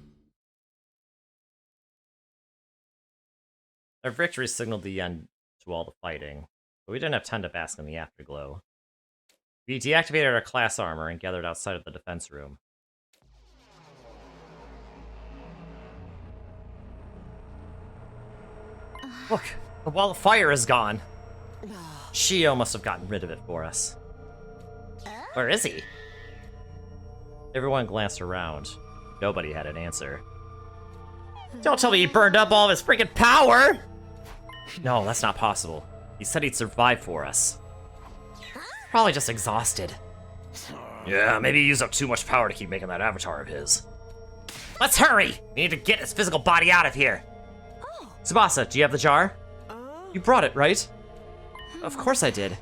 Our victory signaled the end to all the fighting, but we didn't have time to bask in the afterglow. We deactivated our class armor and gathered outside of the defense room. Look, The wall of fire is gone. Shio must have gotten rid of it for us. Where is he? Everyone glanced around. Nobody had an answer. Don't tell me he burned up all of his freaking power! No, that's not possible. He said he'd survive for us. Probably just exhausted. Yeah, maybe he used up too much power to keep making that avatar of his. Let's hurry! We need to get his physical body out of here. Tsubasa, do you have the jar? You brought it, right? Of course I did.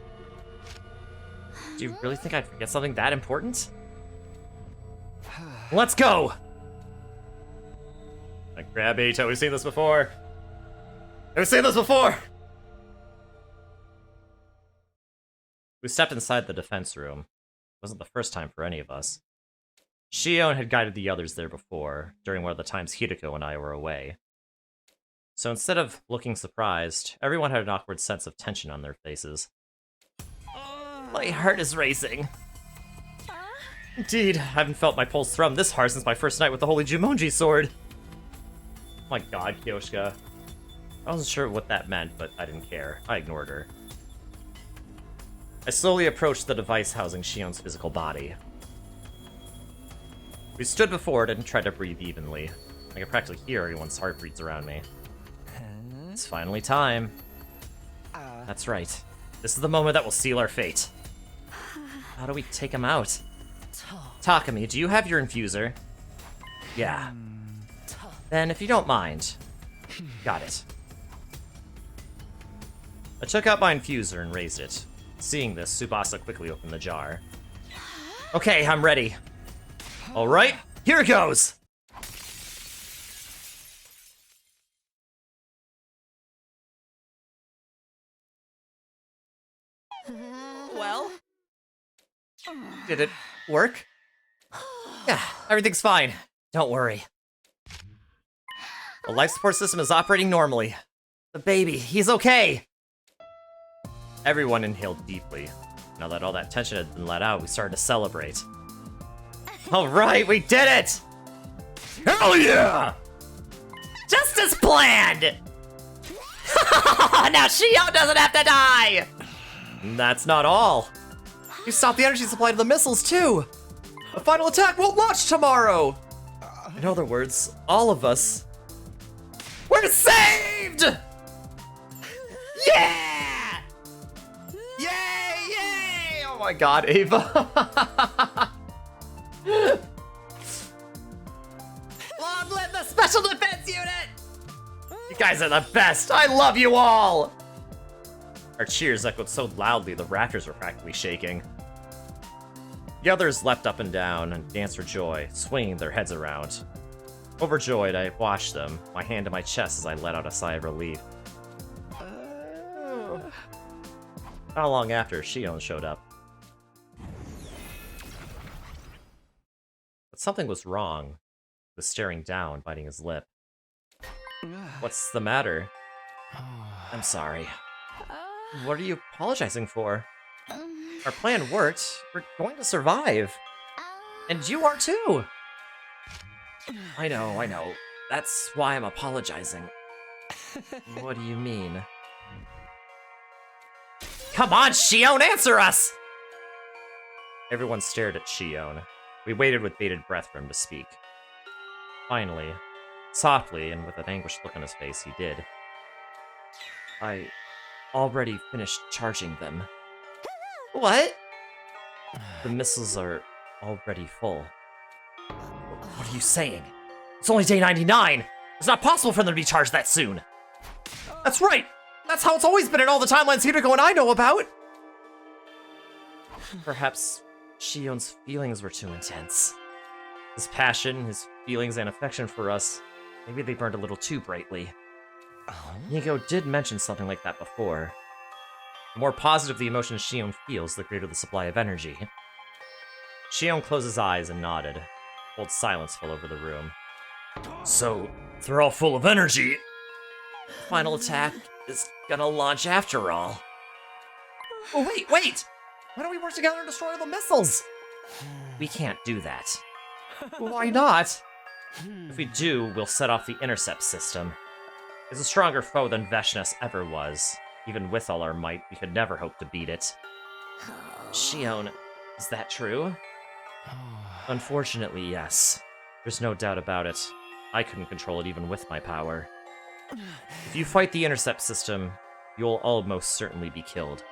Do you really think I'd forget something that important? Let's go! Like, grab Eito, we've seen this before. We've seen this before! We stepped inside the defense room. It wasn't the first time for any of us. Shion had guided the others there before, during one of the times Hideko and I were away. So instead of looking surprised, everyone had an awkward sense of tension on their faces. My heart is racing. Indeed, I haven't felt my pulse thrum this hard since my first night with the Holy Jumonji sword. Oh my god, Kyoshka. I wasn't sure what that meant, but I didn't care. I ignored her. I slowly approached the device housing Shion's physical body. We stood before it and tried to breathe evenly. I could practically hear everyone's heartbeats around me. It's finally time. That's right. This is the moment that will seal our fate. How do we take him out? Takumi, do you have your infuser? Yeah. Then, if you don't mind. Got it. I took out my infuser and raised it. Seeing this, Tsubasa quickly opened the jar. Okay, I'm ready. Alright, here it goes! Well? Did it work? Yeah, everything's fine. Don't worry. The life support system is operating normally. The baby, he's okay! Everyone inhaled deeply. Now that all that tension had been let out, we started to celebrate. Alright, we did it! Hell yeah! Just as planned! Now Shio doesn't have to die! That's not all. You stopped the energy supply to the missiles, too! The final attack won't launch tomorrow! In other words, all of us... We're saved! Yeah! Yay, yay! Oh my god, Ava. Long live the Special Defense Unit! You guys are the best! I love you all! Our cheers echoed so loudly the rafters were practically shaking. The others leapt up and down and danced for joy, swinging their heads around. Overjoyed, I watched them, my hand to my chest as I let out a sigh of relief. Not long after, Shion showed up. But something was wrong. He was staring down, biting his lip. What's the matter? I'm sorry. What are you apologizing for? Our plan worked. We're going to survive. And you are too! I know. That's why I'm apologizing. What do you mean? Come on, Shion, answer us! Everyone stared at Shion. We waited with bated breath for him to speak. Finally, softly and with an anguished look on his face, he did. I already finished charging them. What? The missiles are already full. What are you saying? It's only day 99! It's not possible for them to be charged that soon! That's right! That's how it's always been in all the timelines Hideko and I know about! Perhaps Shion's feelings were too intense. His passion, his feelings and affection for us, maybe they burned a little too brightly. Hideko did mention something like that before. The more positive the emotion Shion feels, the greater the supply of energy. Shion closed his eyes and nodded. Cold silence fell over the room. So, if they're all full of energy, the final attack is gonna launch after all. Oh, wait! Why don't we work together and destroy the missiles? We can't do that. Why not? If we do, we'll set off the intercept system. is a stronger foe than Veshness ever was. Even with all our might, we could never hope to beat it. Shion, is that true? Unfortunately, yes. There's no doubt about it. I couldn't control it even with my power. If you fight the intercept system, you'll almost certainly be killed.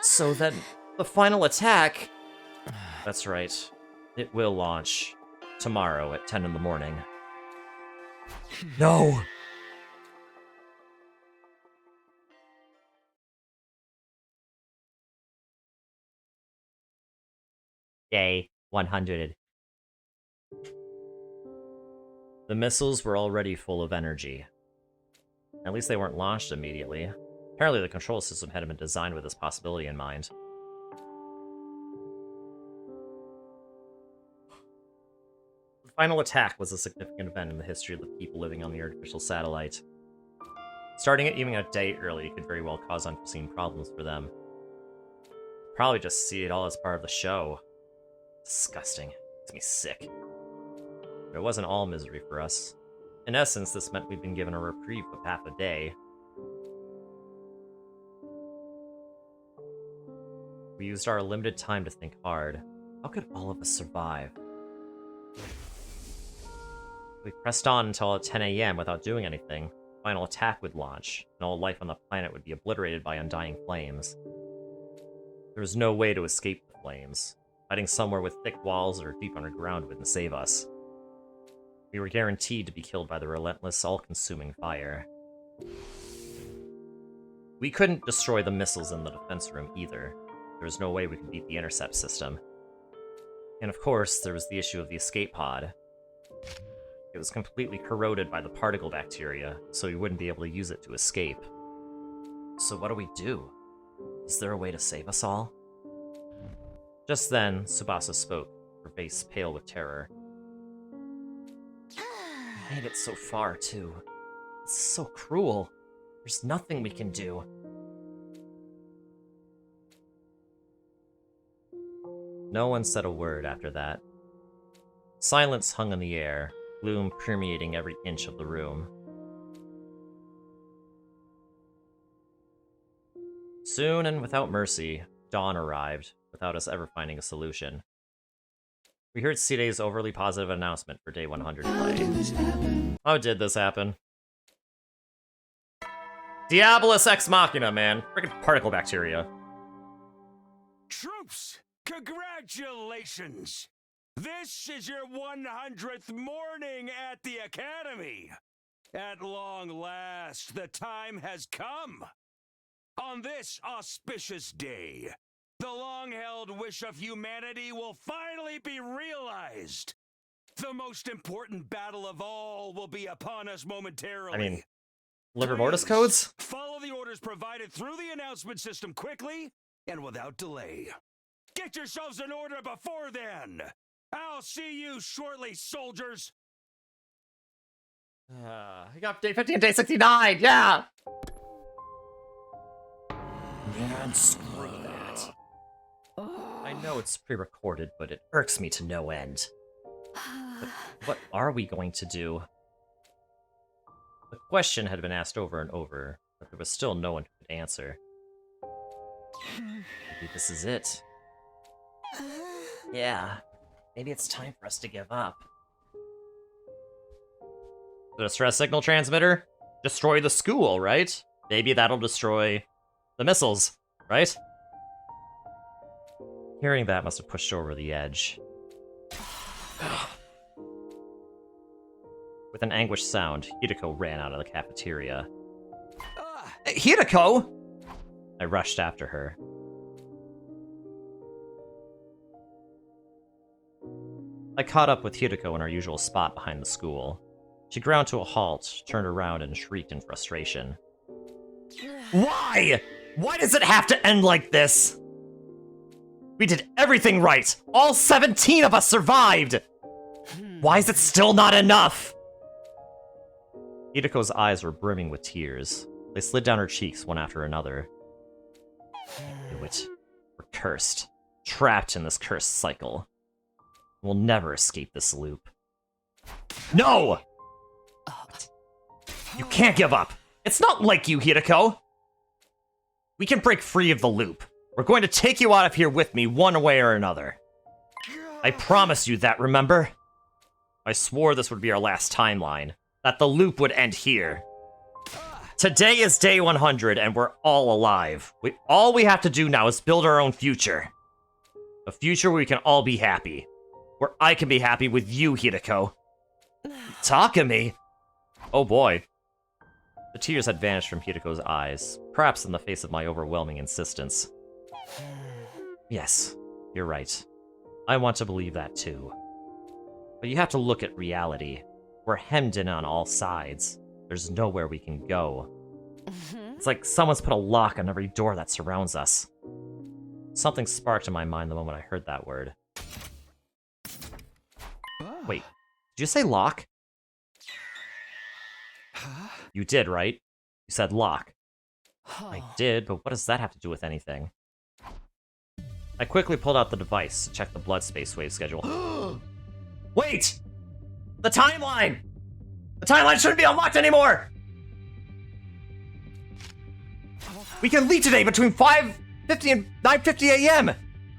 So then, the final attack... That's right. It will launch. Tomorrow at 10 in the morning. No! Day 100. The missiles were already full of energy. At least they weren't launched immediately. Apparently the control system had been designed with this possibility in mind. The final attack was a significant event in the history of the people living on the artificial satellite. Starting it even a day early could very well cause unforeseen problems for them. Probably just see it all as part of the show. Disgusting. Makes me sick. But it wasn't all misery for us. In essence, this meant we'd been given a reprieve of half a day. We used our limited time to think hard. How could all of us survive? We pressed on until at 10 AM without doing anything. The final attack would launch, and all life on the planet would be obliterated by undying flames. There was no way to escape the flames. Hiding somewhere with thick walls or deep underground wouldn't save us. We were guaranteed to be killed by the relentless, all-consuming fire. We couldn't destroy the missiles in the defense room either. There was no way we could beat the intercept system. And of course, there was the issue of the escape pod. It was completely corroded by the particle bacteria, so we wouldn't be able to use it to escape. So what do we do? Is there a way to save us all? Just then, Tsubasa spoke, her face pale with terror. We made it so far, too. It's so cruel. There's nothing we can do. No one said a word after that. Silence hung in the air, gloom permeating every inch of the room. Soon and without mercy, dawn arrived, without us ever finding a solution. We heard C-Day's overly positive announcement for Day 100 play. How did this happen? Diabolus Ex Machina, man. Freaking particle bacteria. Troops, congratulations! This is your 100th morning at the Academy. At long last, the time has come. On this auspicious day, the long-held wish of humanity will finally be realized. The most important battle of all will be upon us momentarily. I mean, Liver Mortis codes? Follow the orders provided through the announcement system quickly and without delay. Get yourselves in order before then. I'll see you shortly, soldiers. I got day 50 and day 69, yeah! Man, screw that. I know it's pre-recorded, but it irks me to no end. But what are we going to do? The question had been asked over and over, but there was still no one who could answer. Maybe this is it. Yeah, maybe it's time for us to give up. The distress signal transmitter? Destroy the school, right? Maybe that'll destroy the missiles, right? Hearing that must have pushed her over the edge. With an anguished sound, Hideko ran out of the cafeteria. Hideko! I rushed after her. I caught up with Hideko in our usual spot behind the school. She ground to a halt, turned around, and shrieked in frustration. Why? Why does it have to end like this? We did everything right! All 17 of us survived! Why is it still not enough? Hideko's eyes were brimming with tears. They slid down her cheeks one after another. I knew it. We're cursed. Trapped in this cursed cycle. We'll never escape this loop. No! You can't give up. It's not like you, Hideko. We can break free of the loop. We're going to take you out of here with me one way or another. I promised you that, remember? I swore this would be our last timeline, that the loop would end here. Today is day 100 and we're all alive. All we have to do now is build our own future. A future where we can all be happy. Where I can be happy with you, Hideko. Takumi? Oh boy. The tears had vanished from Hideko's eyes, perhaps in the face of my overwhelming insistence. Yes, you're right. I want to believe that too. But you have to look at reality. We're hemmed in on all sides. There's nowhere we can go. It's like someone's put a lock on every door that surrounds us. Something sparked in my mind the moment I heard that word. Wait, did you say lock? You did, right? You said lock. I did, but what does that have to do with anything? I quickly pulled out the device to check the blood space wave schedule. Wait! The timeline! The timeline shouldn't be unlocked anymore! We can leave today between 5:50 and 9:50 a.m.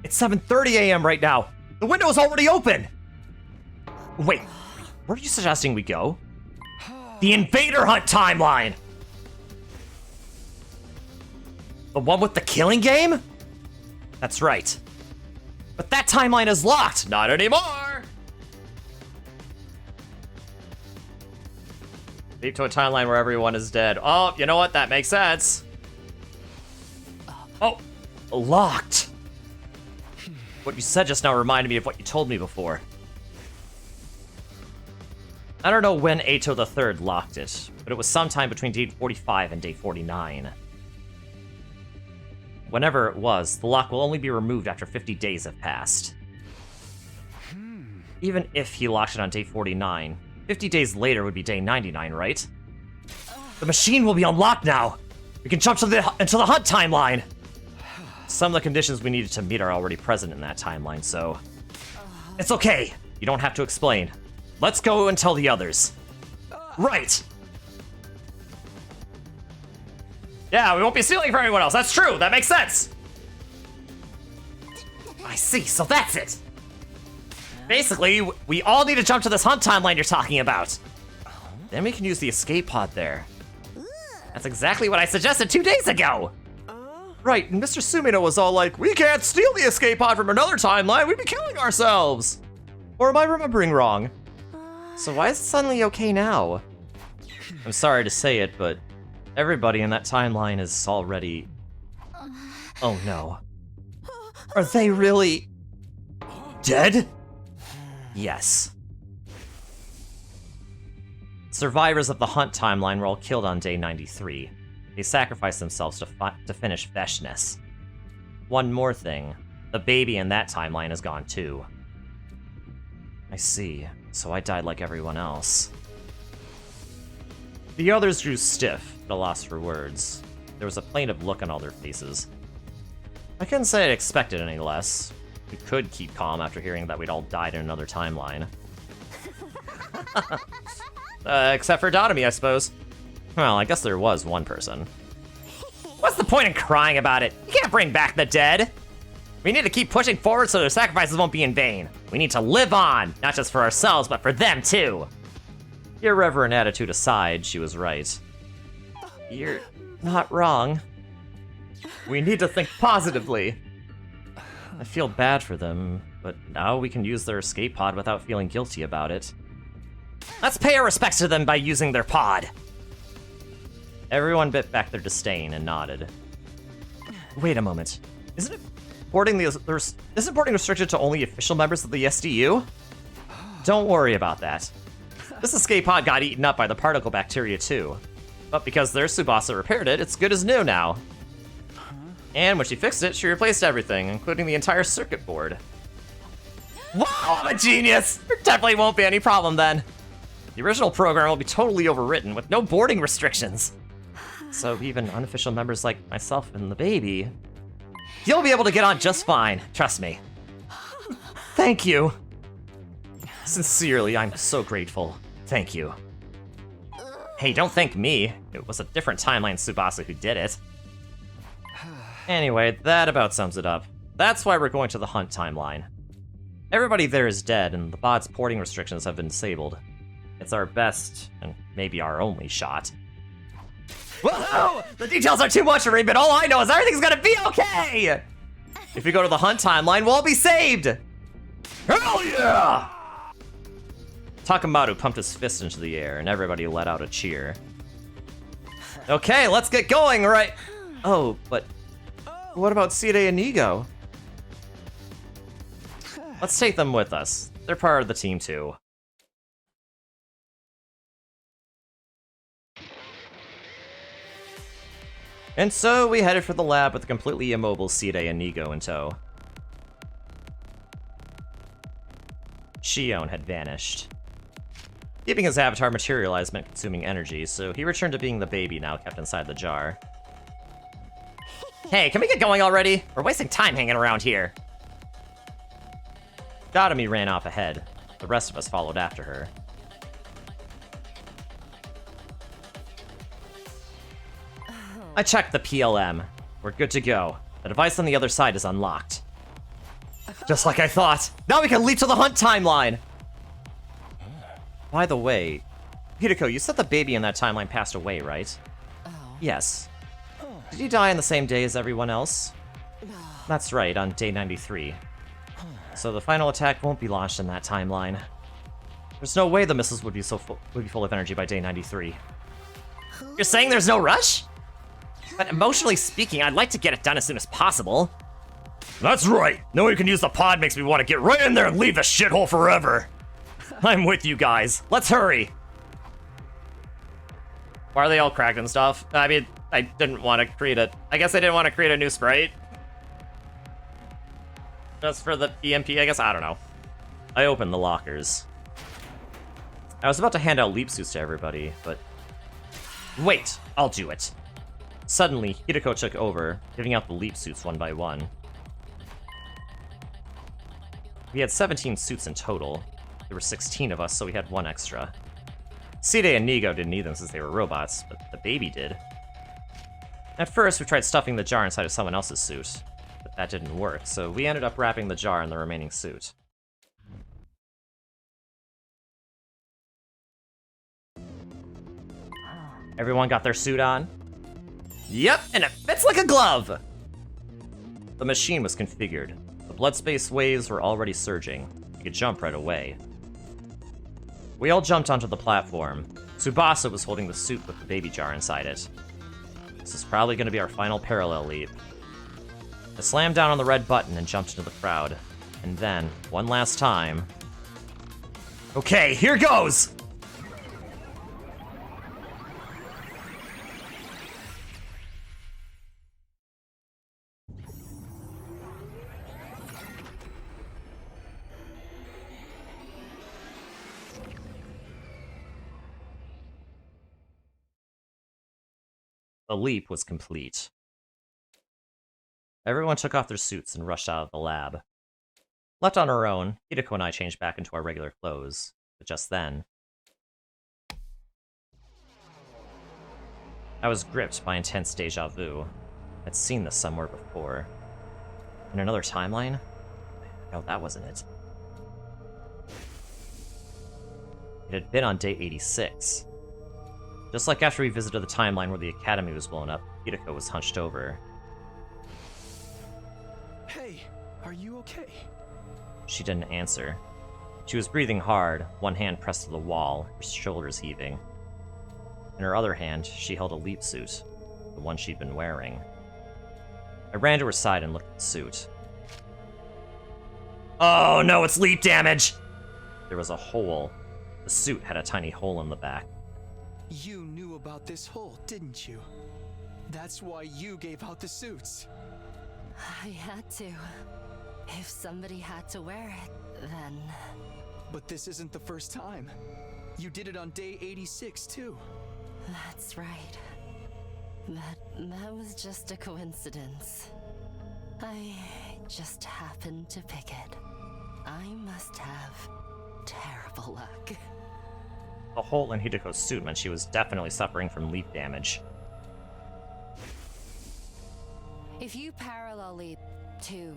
It's 7:30 a.m. right now. The window is already open. Wait, where are you suggesting we go? The Invader Hunt timeline! The one with the killing game? That's right. But that timeline is locked! Not anymore! Leap to a timeline where everyone is dead. Oh, you know what? That makes sense. Oh, locked. What you said just now reminded me of what you told me before. I don't know when Ato III locked it, but it was sometime between day 45 and day 49. Whenever it was, the lock will only be removed after 50 days have passed. Even if he locked it on day 49, 50 days later would be day 99, right? The machine will be unlocked now! We can jump into the hunt timeline! Some of the conditions we needed to meet are already present in that timeline, so... It's okay! You don't have to explain. Let's go and tell the others. Right! Yeah, we won't be stealing from anyone else. That's true. That makes sense. I see. So that's it. Basically, we all need to jump to this hunt timeline you're talking about. Then we can use the escape pod there. That's exactly what I suggested 2 days ago. Right, and Mr. Sumino was all like, we can't steal the escape pod from another timeline. We'd be killing ourselves. Or am I remembering wrong? So why is it suddenly okay now? I'm sorry to say it, but everybody in that timeline is already... Oh no. Are they really... dead? Yes. Survivors of the Hunt timeline were all killed on day 93. They sacrificed themselves to finish Veshness. One more thing. The baby in that timeline is gone too. I see. So I died like everyone else. The others grew stiff, at a loss for words. There was a plaintive look on all their faces. I couldn't say I expected any less. We could keep calm after hearing that we'd all died in another timeline. Except for Dotomi, I suppose. Well, I guess there was one person. What's the point in crying about it? You can't bring back the dead! We need to keep pushing forward so their sacrifices won't be in vain. We need to live on, not just for ourselves, but for them too. Irreverent attitude aside, she was right. You're not wrong. We need to think positively. I feel bad for them, but now we can use their escape pod without feeling guilty about it. Let's pay our respects to them by using their pod. Everyone bit back their disdain and nodded. Wait a moment. Isn't boarding restricted to only official members of the SDU? Don't worry about that. This escape pod got eaten up by the particle bacteria too. But because their Tsubasa repaired it, it's good as new now. And when she fixed it, she replaced everything, including the entire circuit board. Wow, I'm a genius! There definitely won't be any problem then. The original program will be totally overwritten with no boarding restrictions. So even unofficial members like myself and the baby, you'll be able to get on just fine, trust me. Thank you. Sincerely, I'm so grateful. Thank you. Hey, don't thank me. It was a different timeline Tsubasa who did it. Anyway, that about sums it up. That's why we're going to the Hunt timeline. Everybody there is dead, and the bod's porting restrictions have been disabled. It's our best, and maybe our only shot. Whoa! The details are too much for me, but all I know is everything's gonna be okay! If we go to the Hunt timeline, we'll all be saved! Hell yeah! Takamaru pumped his fist into the air, and everybody let out a cheer. Okay, let's get going, right? Oh, but what about Side and Ego? Let's take them with us. They're part of the team, too. And so we headed for the lab with the completely immobile Side and Ego in tow. Shion had vanished. Keeping his avatar materialized meant consuming energy, so he returned to being the baby now kept inside the jar. Hey, can we get going already? We're wasting time hanging around here. Godami ran off ahead. The rest of us followed after her. I checked the PLM. We're good to go. The device on the other side is unlocked. Just like I thought. Now we can leap to the Hunt timeline! By the way, Hideko, you said the baby in that timeline passed away, right? Yes. Did he die on the same day as everyone else? That's right, on day 93. So the final attack won't be launched in that timeline. There's no way the missiles would be full of energy by day 93. You're saying there's no rush? But emotionally speaking, I'd like to get it done as soon as possible. That's right. Knowing you can use the pod makes me want to get right in there and leave the shithole forever. I'm with you guys. Let's hurry. Why are they all cracked and stuff? I mean, I didn't want to create a... I guess I didn't want to create a new sprite. Just for the EMP, I guess? I don't know. I opened the lockers. I was about to hand out leap suits to everybody, but... Wait, I'll do it. Suddenly, Hideko took over, giving out the leap suits one by one. We had 17 suits in total. There were 16 of us, so we had one extra. Side and Nego didn't need them since they were robots, but the baby did. At first, we tried stuffing the jar inside of someone else's suit, but that didn't work, so we ended up wrapping the jar in the remaining suit. Everyone got their suit on? Yep, and it fits like a glove! The machine was configured. The blood space waves were already surging. You could jump right away. We all jumped onto the platform. Tsubasa was holding the suit with the baby jar inside it. This is probably going to be our final parallel leap. I slammed down on the red button and jumped into the crowd. And then, one last time... Okay, here goes! The leap was complete. Everyone took off their suits and rushed out of the lab. Left on our own, Hideko and I changed back into our regular clothes, but just then... I was gripped by intense deja vu. I'd seen this somewhere before. In another timeline? No, that wasn't it. It had been on day 86. Just like after we visited the timeline where the academy was blown up, Hideko was hunched over. Hey, are you okay? She didn't answer. She was breathing hard, one hand pressed to the wall, her shoulders heaving. In her other hand, she held a leap suit, the one she'd been wearing. I ran to her side and looked at the suit. Oh no, it's leap damage! There was a hole. The suit had a tiny hole in the back. You knew about this hole, didn't you? That's why you gave out the suits. I had to. If somebody had to wear it, then... But this isn't the first time. You did it on day 86, too. That's right. That was just a coincidence. I just happened to pick it. I must have terrible luck. The hole in Hideko's suit meant she was definitely suffering from leaf damage. If you parallel leap 2,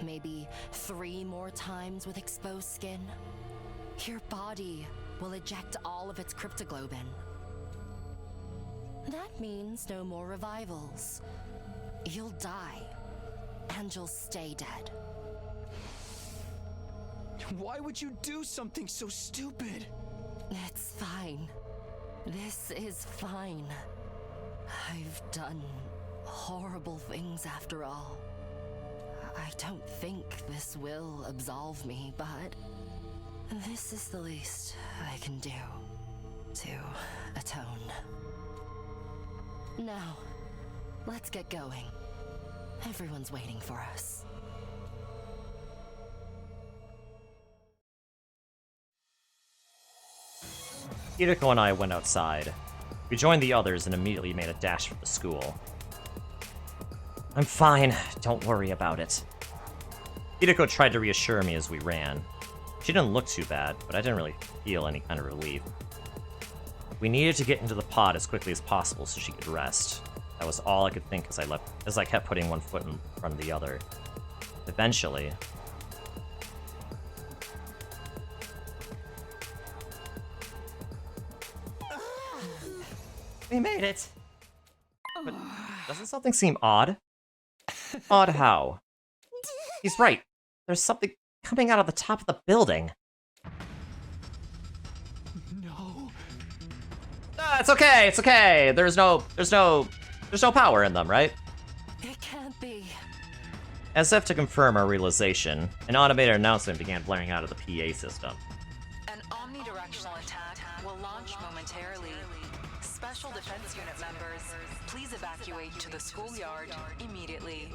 maybe 3 more times with exposed skin, your body will eject all of its cryptoglobin. That means no more revivals. You'll die, and you'll stay dead. Why would you do something so stupid? It's fine. This is fine. I've done horrible things after all. I don't think this will absolve me, but this is the least I can do to atone. Now, let's get going. Everyone's waiting for us. Hideko and I went outside. We joined the others and immediately made a dash for the school. I'm fine, don't worry about it. Hideko tried to reassure me as we ran. She didn't look too bad, but I didn't really feel any kind of relief. We needed to get into the pod as quickly as possible so she could rest. That was all I could think as I kept putting one foot in front of the other. Eventually... We made it! But doesn't something seem odd? Odd how? He's right. There's something coming out of the top of the building. No. It's okay, it's okay. There's no power in them, right? It can't be. As if to confirm our realization, an automated announcement began blaring out of the PA system. An omnidirectional attack will launch momentarily. Special Defense Unit members, please evacuate to the schoolyard immediately.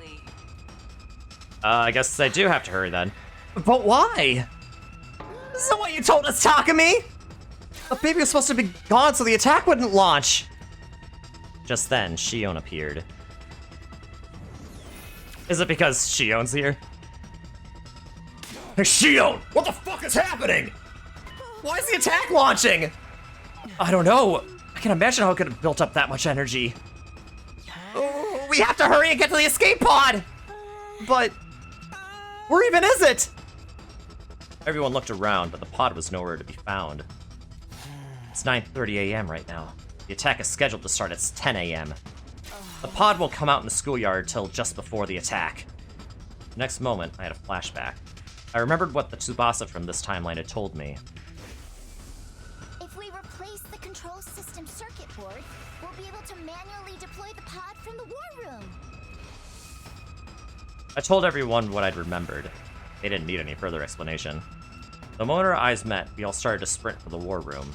I guess I do have to hurry then. But why? Isn't what you told us, Takumi? The baby was supposed to be gone so the attack wouldn't launch. Just then, Shion appeared. Is it because Shion's here? Hey, Shion! What the fuck is happening? Why is the attack launching? I don't know. I can imagine how it could have built up that much energy. Oh, we have to hurry and get to the escape pod! But... where even is it? Everyone looked around, but the pod was nowhere to be found. It's 9:30 a.m. right now. The attack is scheduled to start at 10 a.m. The pod won't come out in the schoolyard till just before the attack. The next moment, I had a flashback. I remembered what the Tsubasa from this timeline had told me. If we replace the control system circuit board, we'll be able to manually deploy the pod from the war room. I told everyone what I'd remembered. They didn't need any further explanation. The moment our eyes met, we all started to sprint for the war room.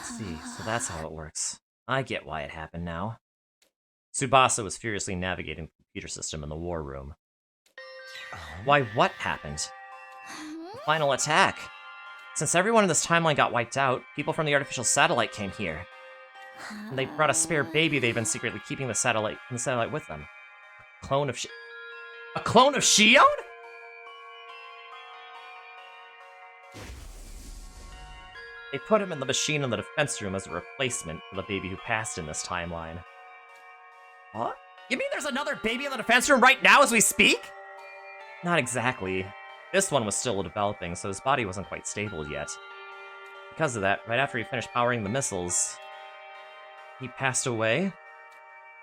See, so that's how it works. I get why it happened now. Tsubasa was furiously navigating the computer system in the war room. Why, what happened? The final attack. Since everyone in this timeline got wiped out, people from the artificial satellite came here. And they brought a spare baby they've been secretly keeping the satellite with them. A clone of Shion? They put him in the machine in the defense room as a replacement for the baby who passed in this timeline. What? You mean there's another baby in the defense room right now as we speak? Not exactly. This one was still developing, so his body wasn't quite stable yet. Because of that, right after he finished powering the missiles, he passed away?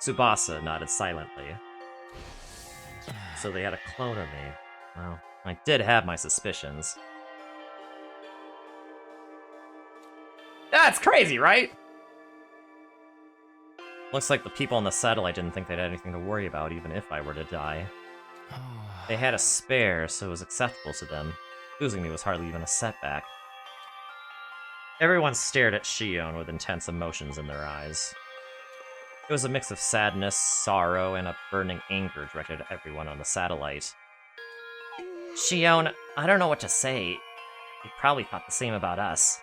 Tsubasa nodded silently. So they had a clone of me. Well, I did have my suspicions. That's crazy, right? Looks like the people on the satellite didn't think they'd had anything to worry about, even if I were to die. They had a spare, so it was acceptable to them. Losing me was hardly even a setback. Everyone stared at Shion with intense emotions in their eyes. It was a mix of sadness, sorrow, and a burning anger directed at everyone on the satellite. Shion, I don't know what to say. You probably thought the same about us.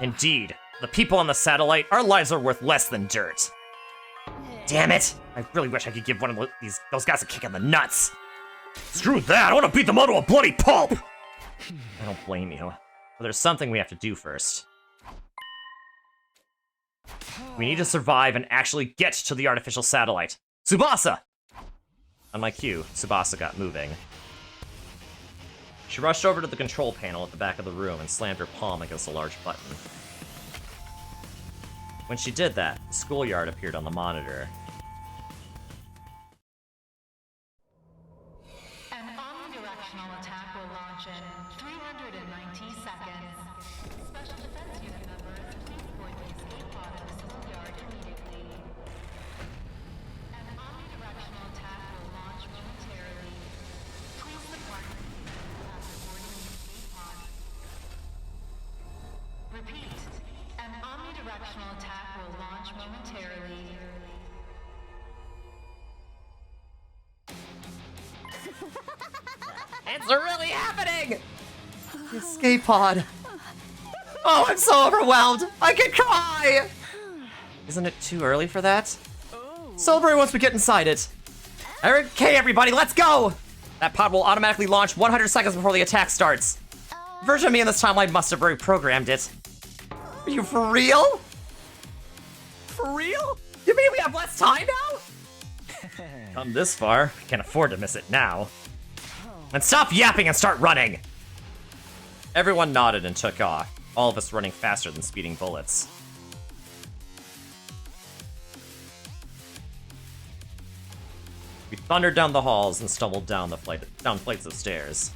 Indeed, the people on the satellite, our lives are worth less than dirt. Damn it! I really wish I could give one of those guys a kick in the nuts. Screw that! I want to beat them all to a bloody pulp! I don't blame you. But there's something we have to do first. We need to survive and actually get to the artificial satellite. Tsubasa! On my cue, Tsubasa got moving. She rushed over to the control panel at the back of the room and slammed her palm against a large button. When she did that, the schoolyard appeared on the monitor. An omnidirectional attack will launch in 390 seconds. Special Defense Unit members, please board the escape pod in the schoolyard immediately. An omnidirectional attack will launch momentarily. Please depart after boarding the escape pod. Repeat, an omnidirectional attack will launch momentarily. It's really happening! The escape pod. Oh, I'm so overwhelmed! I can cry! Isn't it too early for that? Celebrate once we get inside it. Okay, everybody, let's go! That pod will automatically launch 100 seconds before the attack starts. The version of me in this timeline must have reprogrammed it. Are you for real? For real? You mean we have less time now? Come this far, we can't afford to miss it now. And stop yapping and start running! Everyone nodded and took off, all of us running faster than speeding bullets. We thundered down the halls and stumbled down flights of stairs.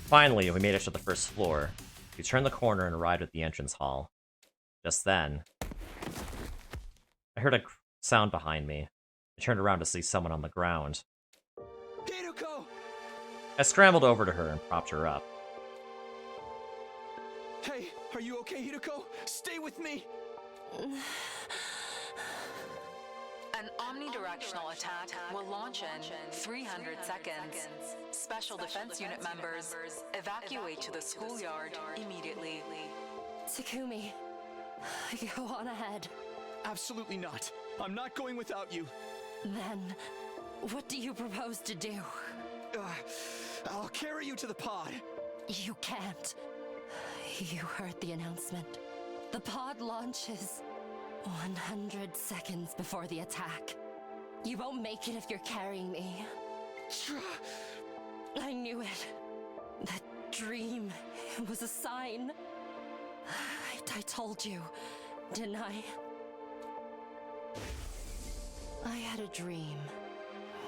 Finally, we made it to the first floor. We turned the corner and arrived at the entrance hall. Just then, I heard a sound behind me. I turned around to see someone on the ground. Hiruko! I scrambled over to her and propped her up. Hey, are you okay, Hiruko? Stay with me! An omnidirectional attack will launch in 300 seconds. Special Defense Unit members, evacuate to the schoolyard immediately. Takumi, go on ahead. Absolutely not. I'm not going without you. Then, what do you propose to do? I'll carry you to the pod. You can't. You heard the announcement. The pod launches 100 seconds before the attack. You won't make it if you're carrying me. I knew it. That dream was a sign. I told you, didn't I? I had a dream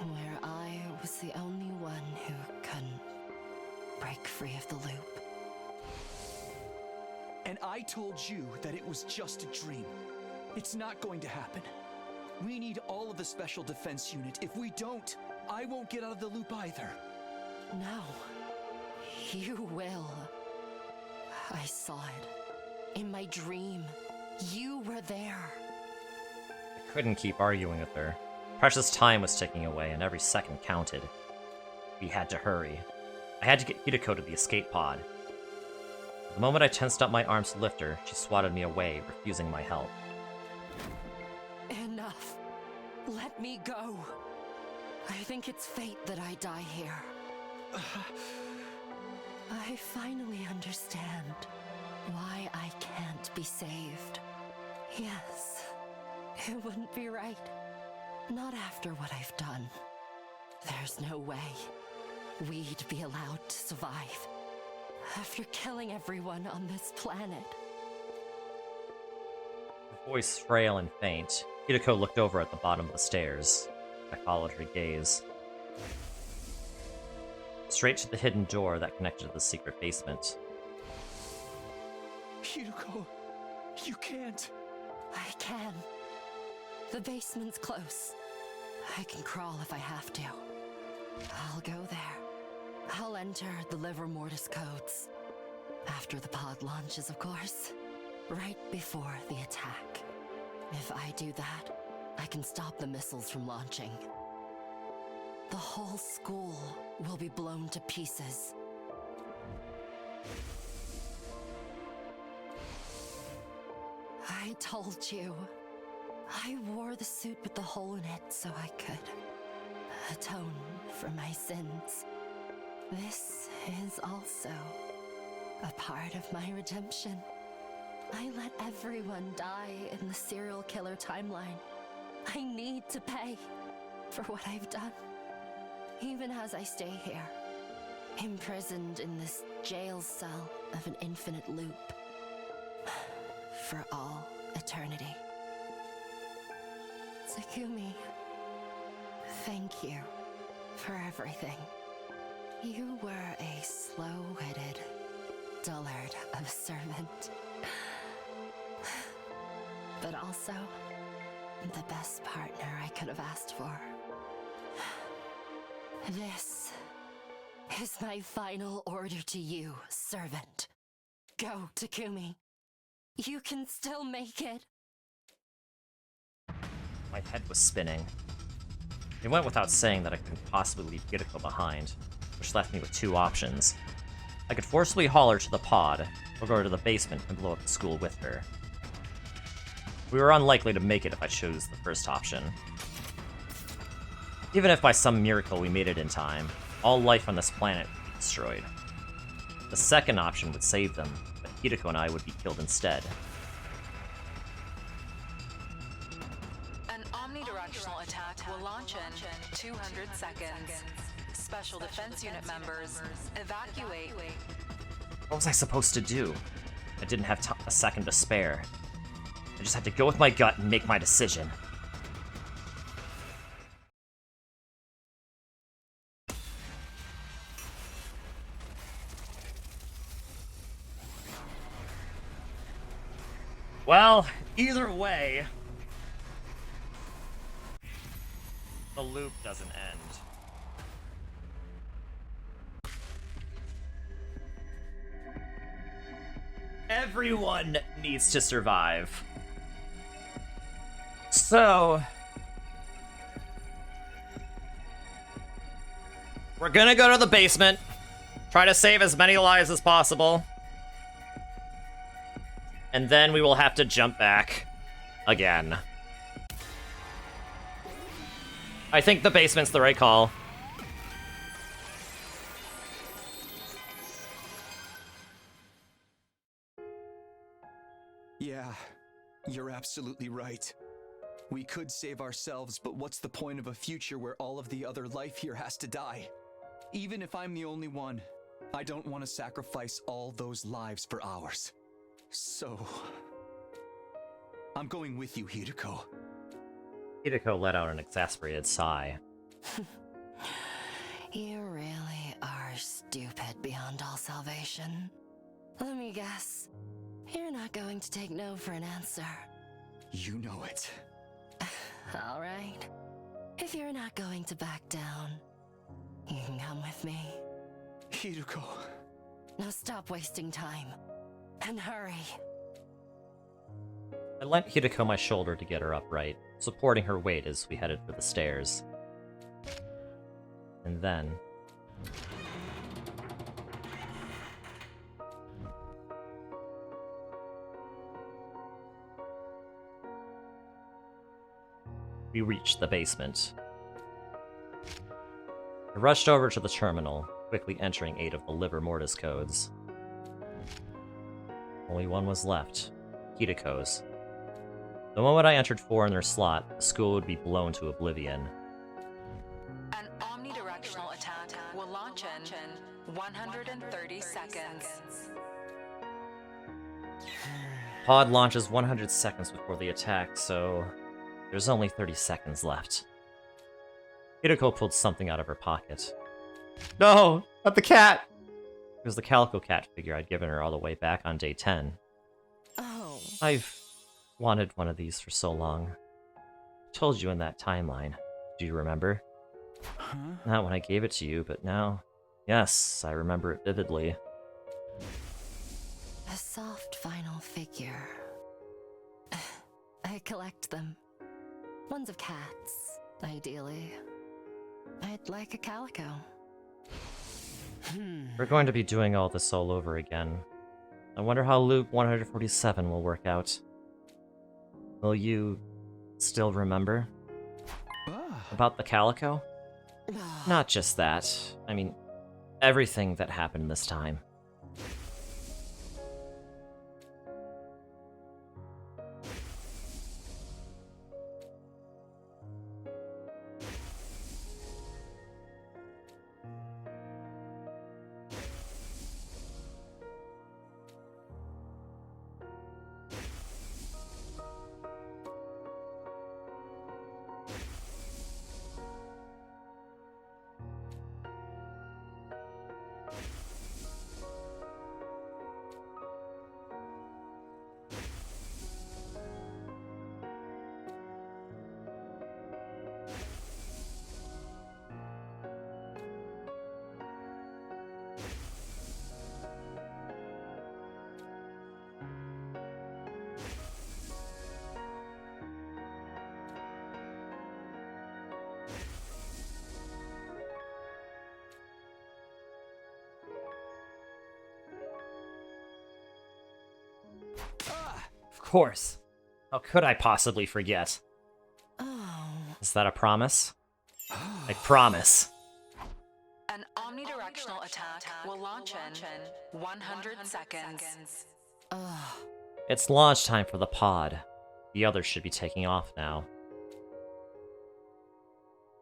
where I was the only one who couldn't break free of the loop. And I told you that it was just a dream. It's not going to happen. We need all of the Special Defense Unit. If we don't, I won't get out of the loop either. No, you will. I saw it. In my dream, you were there. I couldn't keep arguing with her. Precious time was ticking away, and every second counted. We had to hurry. I had to get Hideko to the escape pod. The moment I tensed up my arms to lift her, she swatted me away, refusing my help. Enough. Let me go. I think it's fate that I die here. I finally understand why I can't be saved. Yes, it wouldn't be right. Not after what I've done. There's no way we'd be allowed to survive after killing everyone on this planet. Her voice frail and faint, Hideko looked over at the bottom of the stairs. I followed her gaze. Straight to the hidden door that connected to the secret basement. Hideko, you can't. I can. The basement's close. I can crawl if I have to. I'll go there. I'll enter the Liver Mortis codes. After the pod launches, of course. Right before the attack. If I do that, I can stop the missiles from launching. The whole school will be blown to pieces. I told you. I wore the suit with the hole in it so I could atone for my sins. This is also a part of my redemption. I let everyone die in the serial killer timeline. I need to pay for what I've done. Even as I stay here, imprisoned in this jail cell of an infinite loop. For all eternity. Takumi, thank you for everything. You were a slow-witted dullard of a servant. But also, the best partner I could have asked for. This is my final order to you, servant. Go, Takumi. You can still make it. My head was spinning. It went without saying that I couldn't possibly leave Hideko behind, which left me with two options. I could forcibly haul her to the pod, or go to the basement and blow up the school with her. We were unlikely to make it if I chose the first option. Even if by some miracle we made it in time, all life on this planet would be destroyed. The second option would save them, but Hideko and I would be killed instead. An omnidirectional attack will launch in 200 seconds. Special Defense Unit members, evacuate. What was I supposed to do? I didn't have a second to spare. I just had to go with my gut and make my decision. Well, either way, the loop doesn't end. Everyone needs to survive. So, we're gonna go to the basement, try to save as many lives as possible, and then we will have to jump back again. I think the basement's the right call. Yeah, you're absolutely right. We could save ourselves, but what's the point of a future where all of the other life here has to die? Even if I'm the only one, I don't want to sacrifice all those lives for ours. So, I'm going with you, Hideko. Hideko let out an exasperated sigh. You really are stupid beyond all salvation. Let me guess. You're not going to take no for an answer. You know it. All right. If you're not going to back down, you can come with me. Hideko. Now stop wasting time. And hurry. I lent Hideko my shoulder to get her upright, supporting her weight as we headed for the stairs. And then... we reached the basement. I rushed over to the terminal, quickly entering 8 of the liver mortis codes. Only one was left, Hideko's. The moment I entered 4 in their slot, the school would be blown to oblivion. An omnidirectional attack will launch in 130 seconds. Pod launches 100 seconds before the attack, so there's only 30 seconds left. Hideko pulled something out of her pocket. No, not the cat! It was the Calico Cat figure I'd given her all the way back on day 10. Oh. I've wanted one of these for so long. I told you in that timeline. Do you remember? Huh? Not when I gave it to you, but now, yes, I remember it vividly. A soft final figure. I collect them. Ones of cats, ideally. I'd like a calico. We're going to be doing all this all over again. I wonder how loop 147 will work out. Will you still remember? Ah. About the calico? Not just that. I mean, everything that happened this time. Of course. How could I possibly forget? Is that a promise? I promise. An omnidirectional attack will launch in 100 seconds. It's launch time for the pod. The others should be taking off now.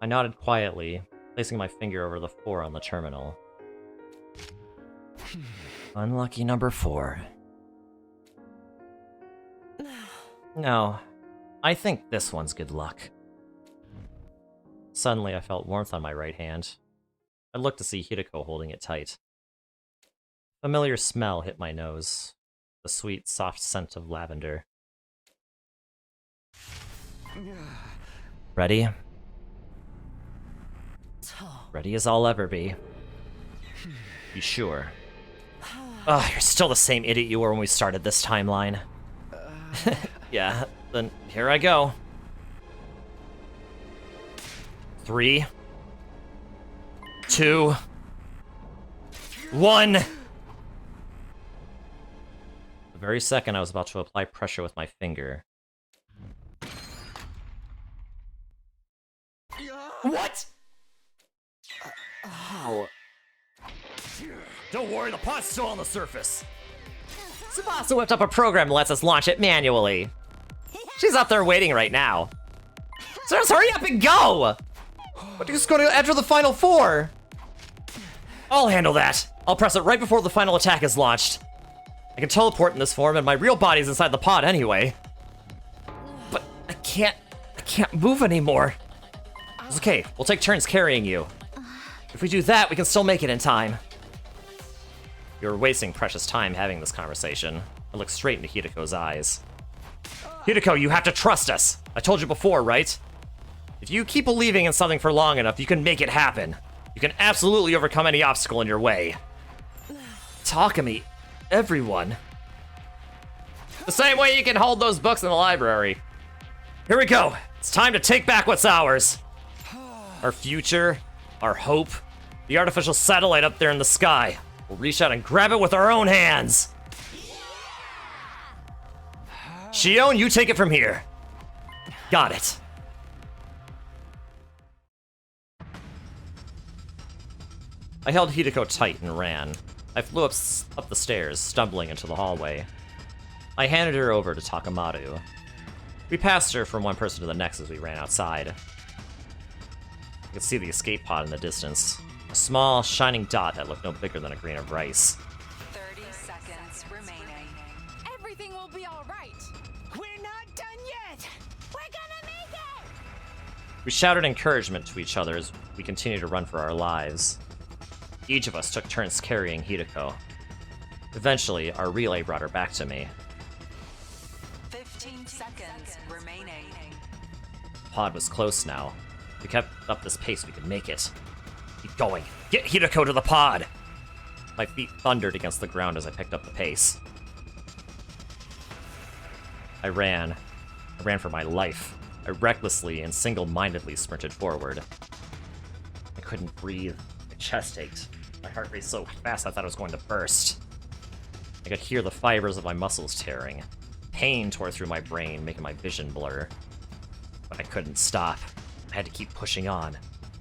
I nodded quietly, placing my finger over the 4 on the terminal. Unlucky number 4. No, I think this one's good luck. Suddenly, I felt warmth on my right hand. I looked to see Hideko holding it tight. Familiar smell hit my nose. The sweet, soft scent of lavender. Ready? Ready as I'll ever be. You sure? Ugh, you're still the same idiot you were when we started this timeline. Yeah, then here I go. 3, 2, 1. The very second I was about to apply pressure with my finger. What? How? Don't worry, the pod's still on the surface. Tsubasa whipped up a program that lets us launch it manually. She's up there waiting right now. So just hurry up and go! But who's going to enter the final 4? I'll handle that. I'll press it right before the final attack is launched. I can teleport in this form, and my real body's inside the pod anyway. But I can't move anymore. It's okay, we'll take turns carrying you. If we do that, we can still make it in time. You're wasting precious time having this conversation. I looked straight into Hideko's eyes. Hideko, you have to trust us. I told you before, right? If you keep believing in something for long enough, you can make it happen. You can absolutely overcome any obstacle in your way. Takumi, everyone. The same way you can hold those books in the library. Here we go. It's time to take back what's ours. Our future, our hope, the artificial satellite up there in the sky. We'll reach out and grab it with our own hands. Shion, you take it from here. Got it. I held Hideko tight and ran. I flew up the stairs, stumbling into the hallway. I handed her over to Takamaru. We passed her from one person to the next as we ran outside. I could see the escape pod in the distance. A small, shining dot that looked no bigger than a grain of rice. 30 seconds remaining. Everything will be all right. We're not done yet! We're gonna make it! We shouted encouragement to each other as we continued to run for our lives. Each of us took turns carrying Hideko. Eventually, our relay brought her back to me. 15 seconds remaining. The pod was close now. If we kept up this pace, we could make it. Keep going. Get Hideko to the pod! My feet thundered against the ground as I picked up the pace. I ran. I ran for my life. I recklessly and single-mindedly sprinted forward. I couldn't breathe. My chest ached. My heart raced so fast I thought I was going to burst. I could hear the fibers of my muscles tearing. Pain tore through my brain, making my vision blur. But I couldn't stop. I had to keep pushing on.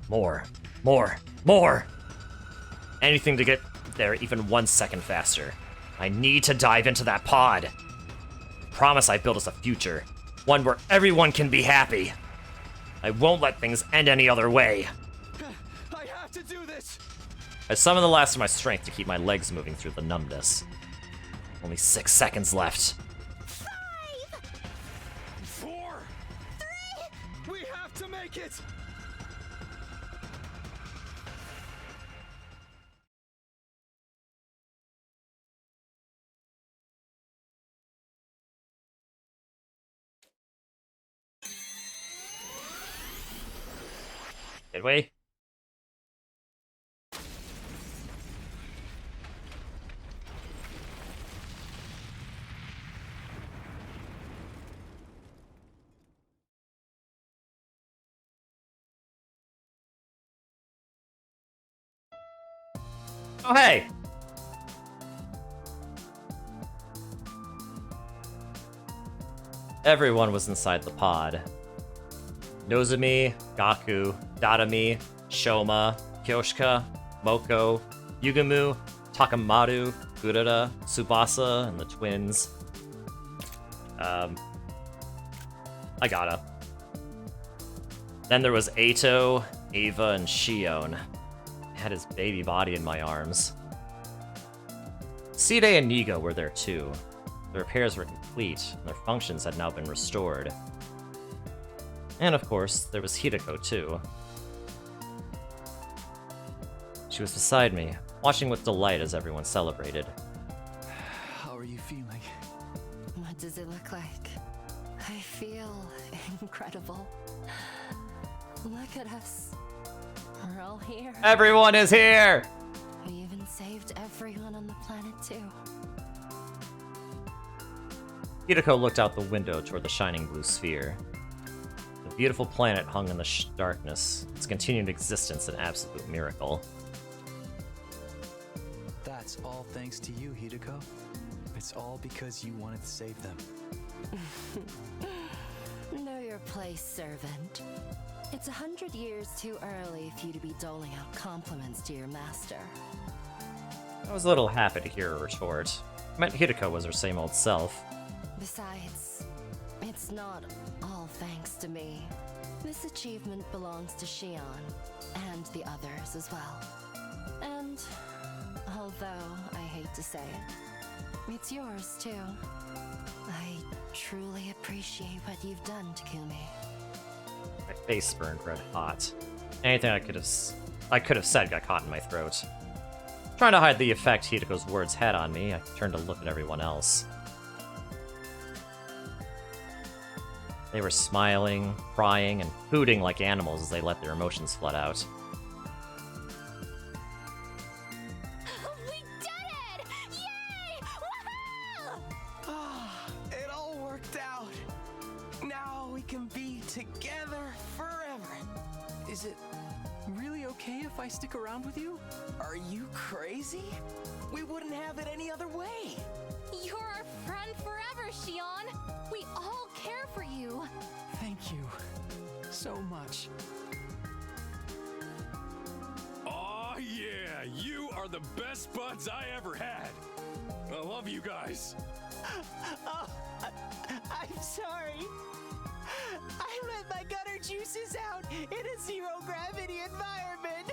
More. More! More! Anything to get there even 1 second faster. I need to dive into that pod. Promise I built us a future. One where everyone can be happy. I won't let things end any other way. I have to do this! I summon the last of my strength to keep my legs moving through the numbness. Only 6 seconds left. 5, 4, 3. We have to make it! Did we? Oh, hey! Everyone was inside the pod. Nozomi, Gaku, Dadami, Shoma, Kyoshika, Moko, Yugumu, Takamaru, Gurada, Tsubasa, and the twins. I gotta. Then there was Eito, Ava, and Shion. I had his baby body in my arms. Side and Nigo were there too. The repairs were complete, and their functions had now been restored. And of course, there was Hideko too. She was beside me, watching with delight as everyone celebrated. How are you feeling? What does it look like? I feel incredible. Look at us. We're all here. Everyone is here! We even saved everyone on the planet too. Hideko looked out the window toward the shining blue sphere. The beautiful planet hung in the darkness, its continued existence an absolute miracle. That's all thanks to you, Hideko. It's all because you wanted to save them. Know your place, servant. It's 100 years too early for you to be doling out compliments to your master. I was a little happy to hear her retort. I meant Hideko was her same old self. Besides, it's not all thanks to me. This achievement belongs to Shion, and the others as well. And, although I hate to say it, it's yours too. I truly appreciate what you've done, Takumi. My face burned red hot. Anything I could have said got caught in my throat. Trying to hide the effect Hideko's words had on me, I turned to look at everyone else. They were smiling, crying, and hooting like animals as they let their emotions flood out. We did it! Yay! Woohoo! It all worked out. Now we can be together forever. Is it really okay if I stick around with you? Are you crazy? We wouldn't have it any other way. You're our friend forever, Shion. We all care for you. Thank you so much. Aw, yeah, you are the best buds I ever had. I love you guys. Oh, I'm sorry. I let my gutter juices out in a zero-gravity environment.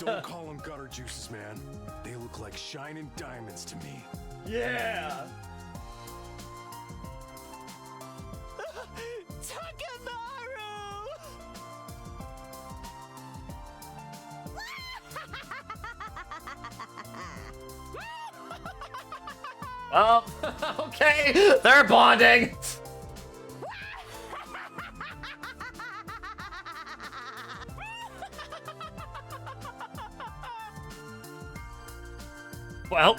Don't call them gutter juices, man. They look like shining diamonds to me. Yeah! Takamaru! Oh, okay, they're bonding! Well,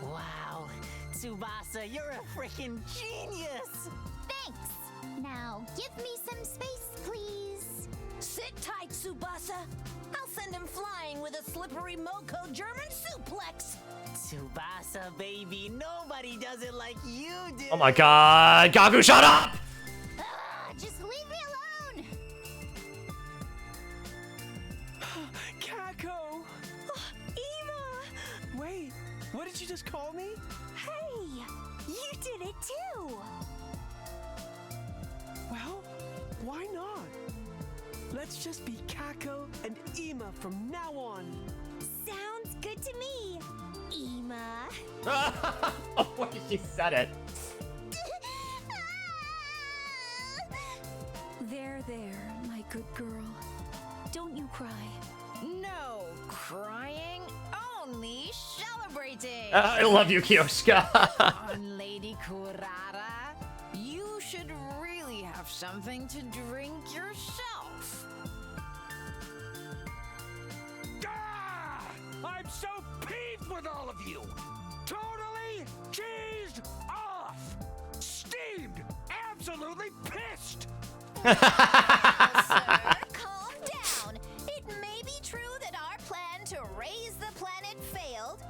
Wow, Tsubasa, you're a freaking genius! Thanks. Now, give me some space, please. Sit tight, Tsubasa. I'll send him flying with a slippery Moko German suplex. Tsubasa, baby, nobody does it like you do. oh my god, Gaku, shut up! Just leave me alone. just call me? Hey, you did it too. Well, why not? Let's just be Kako and Ima from now on. Sounds good to me, Ima. Oh, wait, she said it. There, my good girl. Don't you cry. No crying, only celebrating. I love you, Kiyoshika. On Lady Kurara, you should really have something to drink yourself. Ah! I'm so peeved with all of you! Totally cheesed off! Steamed! Absolutely pissed! Sir, calm down. It may be true that our plan to raise the planet failed,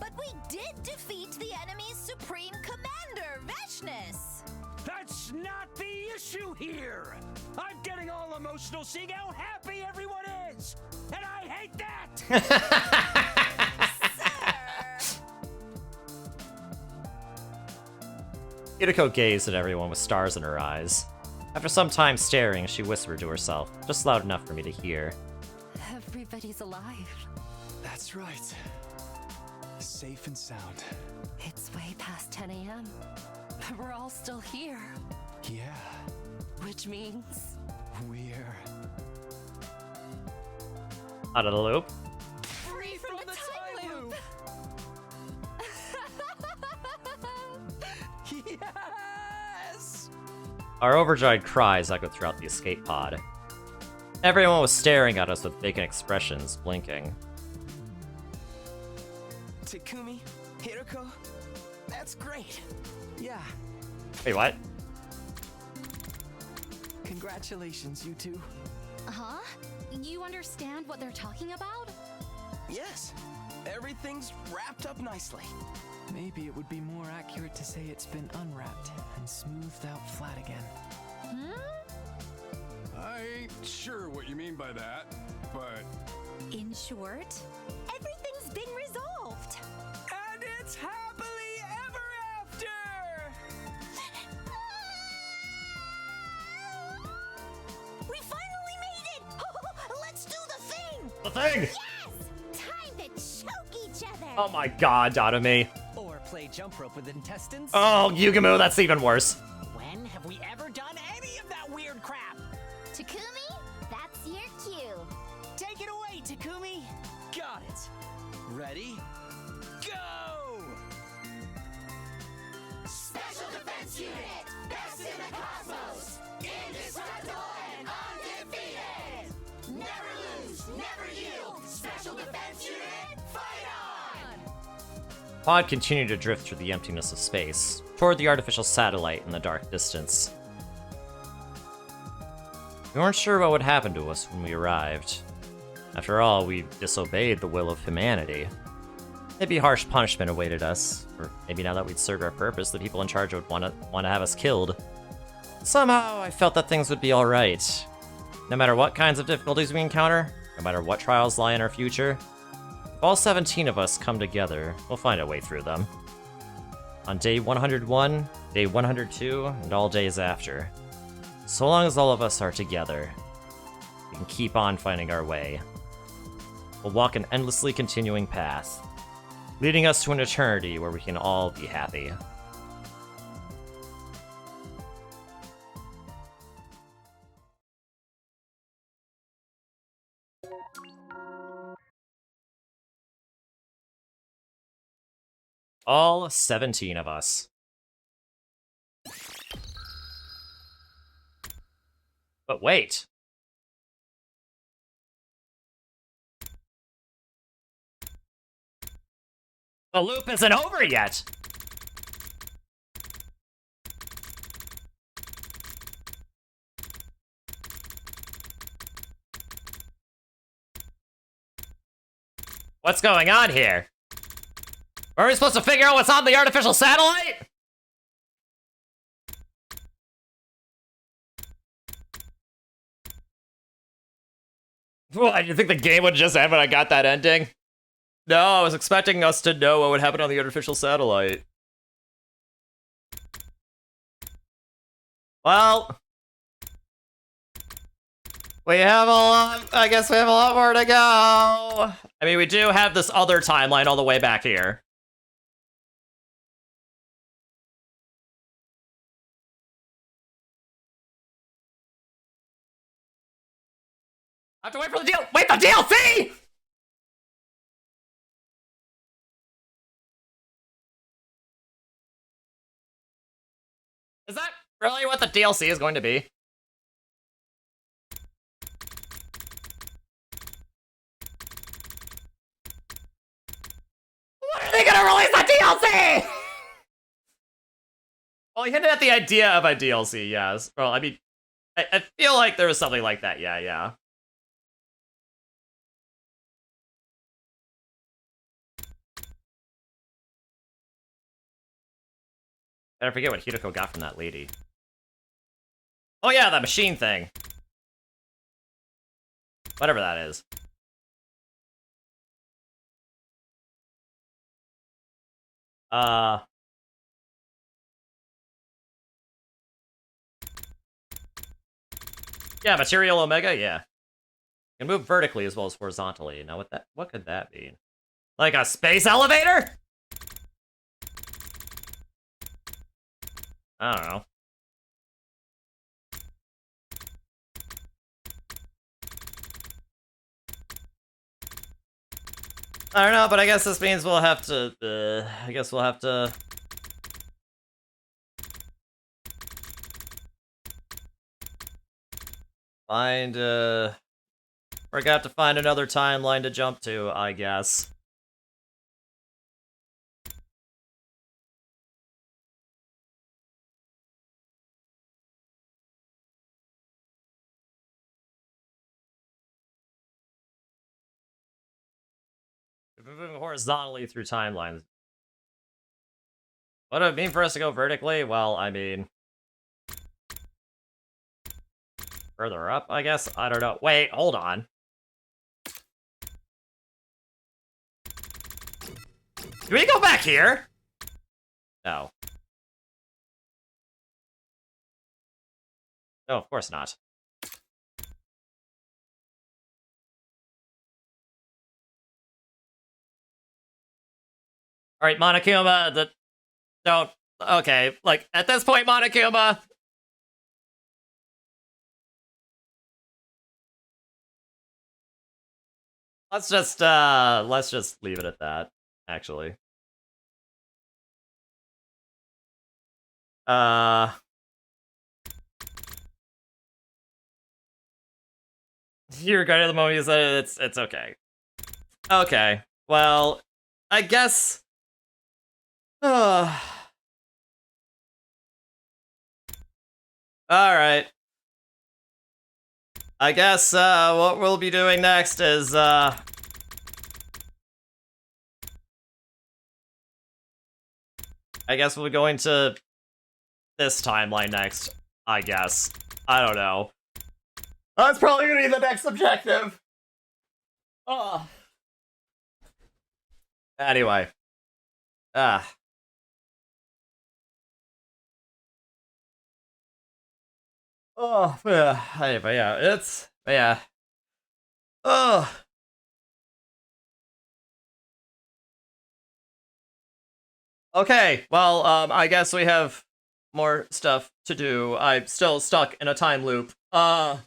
but we did defeat the enemy's supreme commander, Veshness. That's not the issue here! I'm getting all emotional seeing how happy everyone is! And I hate that! Hideko gazed at everyone with stars in her eyes. After some time staring, she whispered to herself, just loud enough for me to hear. Everybody's alive. That's right. Safe and sound. It's way past 10 a.m. But we're all still here. Yeah. Which means... We're... out of the loop. Free from the time loop! Yes! Our overjoyed cries echoed throughout the escape pod. Everyone was staring at us with vacant expressions, blinking. Takumi, Hiroko, that's great. Yeah, Wait, what? congratulations, you two. Huh? You understand what they're talking about? Yes, everything's wrapped up nicely. Maybe it would be more accurate to say it's been unwrapped and smoothed out flat again. I ain't sure what you mean by that, but... In short, Everything's been resolved. And it's happily ever after! We finally made it! Let's do the thing! The thing! Yes! Time to choke each other! Oh my god, Dadame. Or play jump rope with intestines. Oh, Yugamu, that's even worse. When have we ever done any of that weird crap? Takumi, that's your cue. Take it away, Takumi. Got it. Ready? Go! Special Defense Unit! Best in the cosmos! Indestructible and undefeated! Never lose, never yield! Special Defense Unit, fight on! Pod continued to drift through the emptiness of space, toward the artificial satellite in the dark distance. We weren't sure what would happen to us when we arrived. After all, we disobeyed the will of humanity. Maybe harsh punishment awaited us, or maybe now that we'd served our purpose, the people in charge would want to have us killed. Somehow, I felt that things would be alright. No matter what kinds of difficulties we encounter, no matter what trials lie in our future, if all 17 of us come together, we'll find a way through them. On day 101, day 102, and all days after. So long as all of us are together, we can keep on finding our way. We'll walk an endlessly continuing path, leading us to an eternity where we can all be happy. All 17 of us. But wait. The loop isn't over yet! What's going on here? Are we supposed to figure out what's on the artificial satellite? What, you think the game would just end when I got that ending? No, I was expecting us to know what would happen on the artificial satellite. Well, we have a lot, I guess we have a lot more to go. I mean, we do have this other timeline all the way back here. I have to wait for the deal. Wait, the DLC! Is that really what the DLC is going to be? When are they gonna release the DLC? Well, he hinted at the idea of a DLC, yes. Well, I mean, I feel like there was something like that, yeah. I forget what Hideko got from that lady. Oh yeah, that machine thing. Whatever that is. Yeah, Material Omega, yeah. Can move vertically as well as horizontally. Now what could that mean? Like a space elevator? I don't know. I don't know, but I guess this means we'll have to, I guess we'll have to... find, we're gonna have to find another timeline to jump to, I guess. We're moving horizontally through timelines. What do it mean for us to go vertically? Well, I mean... further up, I guess? I don't know. Wait, hold on. Do we go back here? No. No, of course not. Alright, Monokuma, don't... okay, like, at this point, Monokuma... let's just leave it at that, actually. You regretted the moment you said it's okay. Okay, well, I guess... Alright. I guess, what we'll be doing next is, I guess we'll be going to this timeline next, I guess. I don't know. That's probably gonna be the next objective! Anyway. Oh, yeah. Anyway, yeah, it's... yeah. Okay, well, I guess we have more stuff to do. I'm still stuck in a time loop. I'm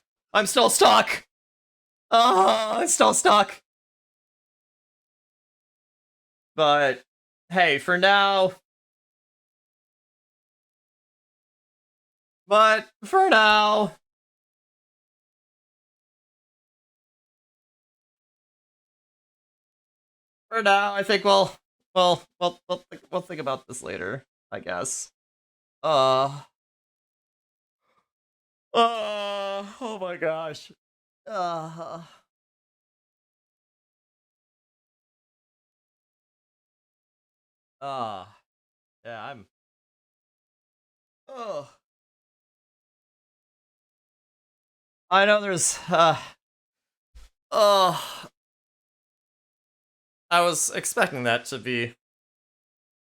still stuck! I'm still stuck! But, hey, for now... but, for now... for now, I think we'll think about this later, I guess. Oh my gosh. Yeah, I'm... I know there's, I was expecting that to be.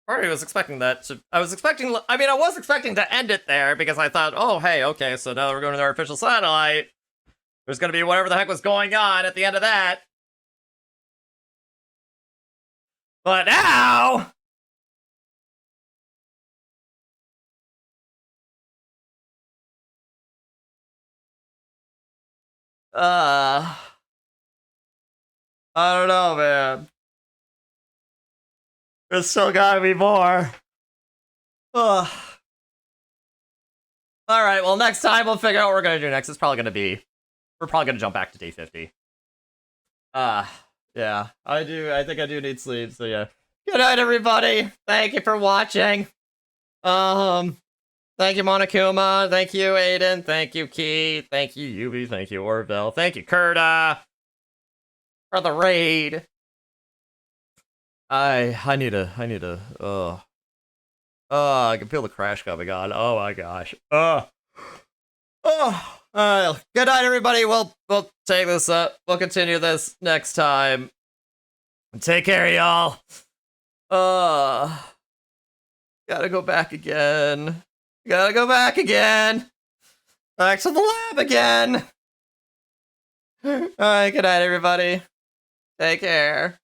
Or I was expecting that to. I was expecting to end it there because I thought, oh, hey, okay, so now we're going to our official satellite. There's gonna be whatever the heck was going on at the end of that. But now. I don't know, man. There's still gotta be more. Ugh. Alright, well, next time we'll figure out what we're gonna do next. It's probably gonna be... We're probably gonna jump back to day 50. Yeah. I think I do need sleep, so yeah. Good night, everybody! Thank you for watching! Thank you, Monokuma. Thank you, Aiden. Thank you, Key. Thank you, Yubi. Thank you, Orville. Thank you, Kurta. For the raid. I need a, I can feel the crash coming on. Oh my gosh. Good night, everybody. We'll take this up. We'll continue this next time. Take care, y'all. Gotta go back again. Back to the lab again. Alright, good night, everybody. Take care.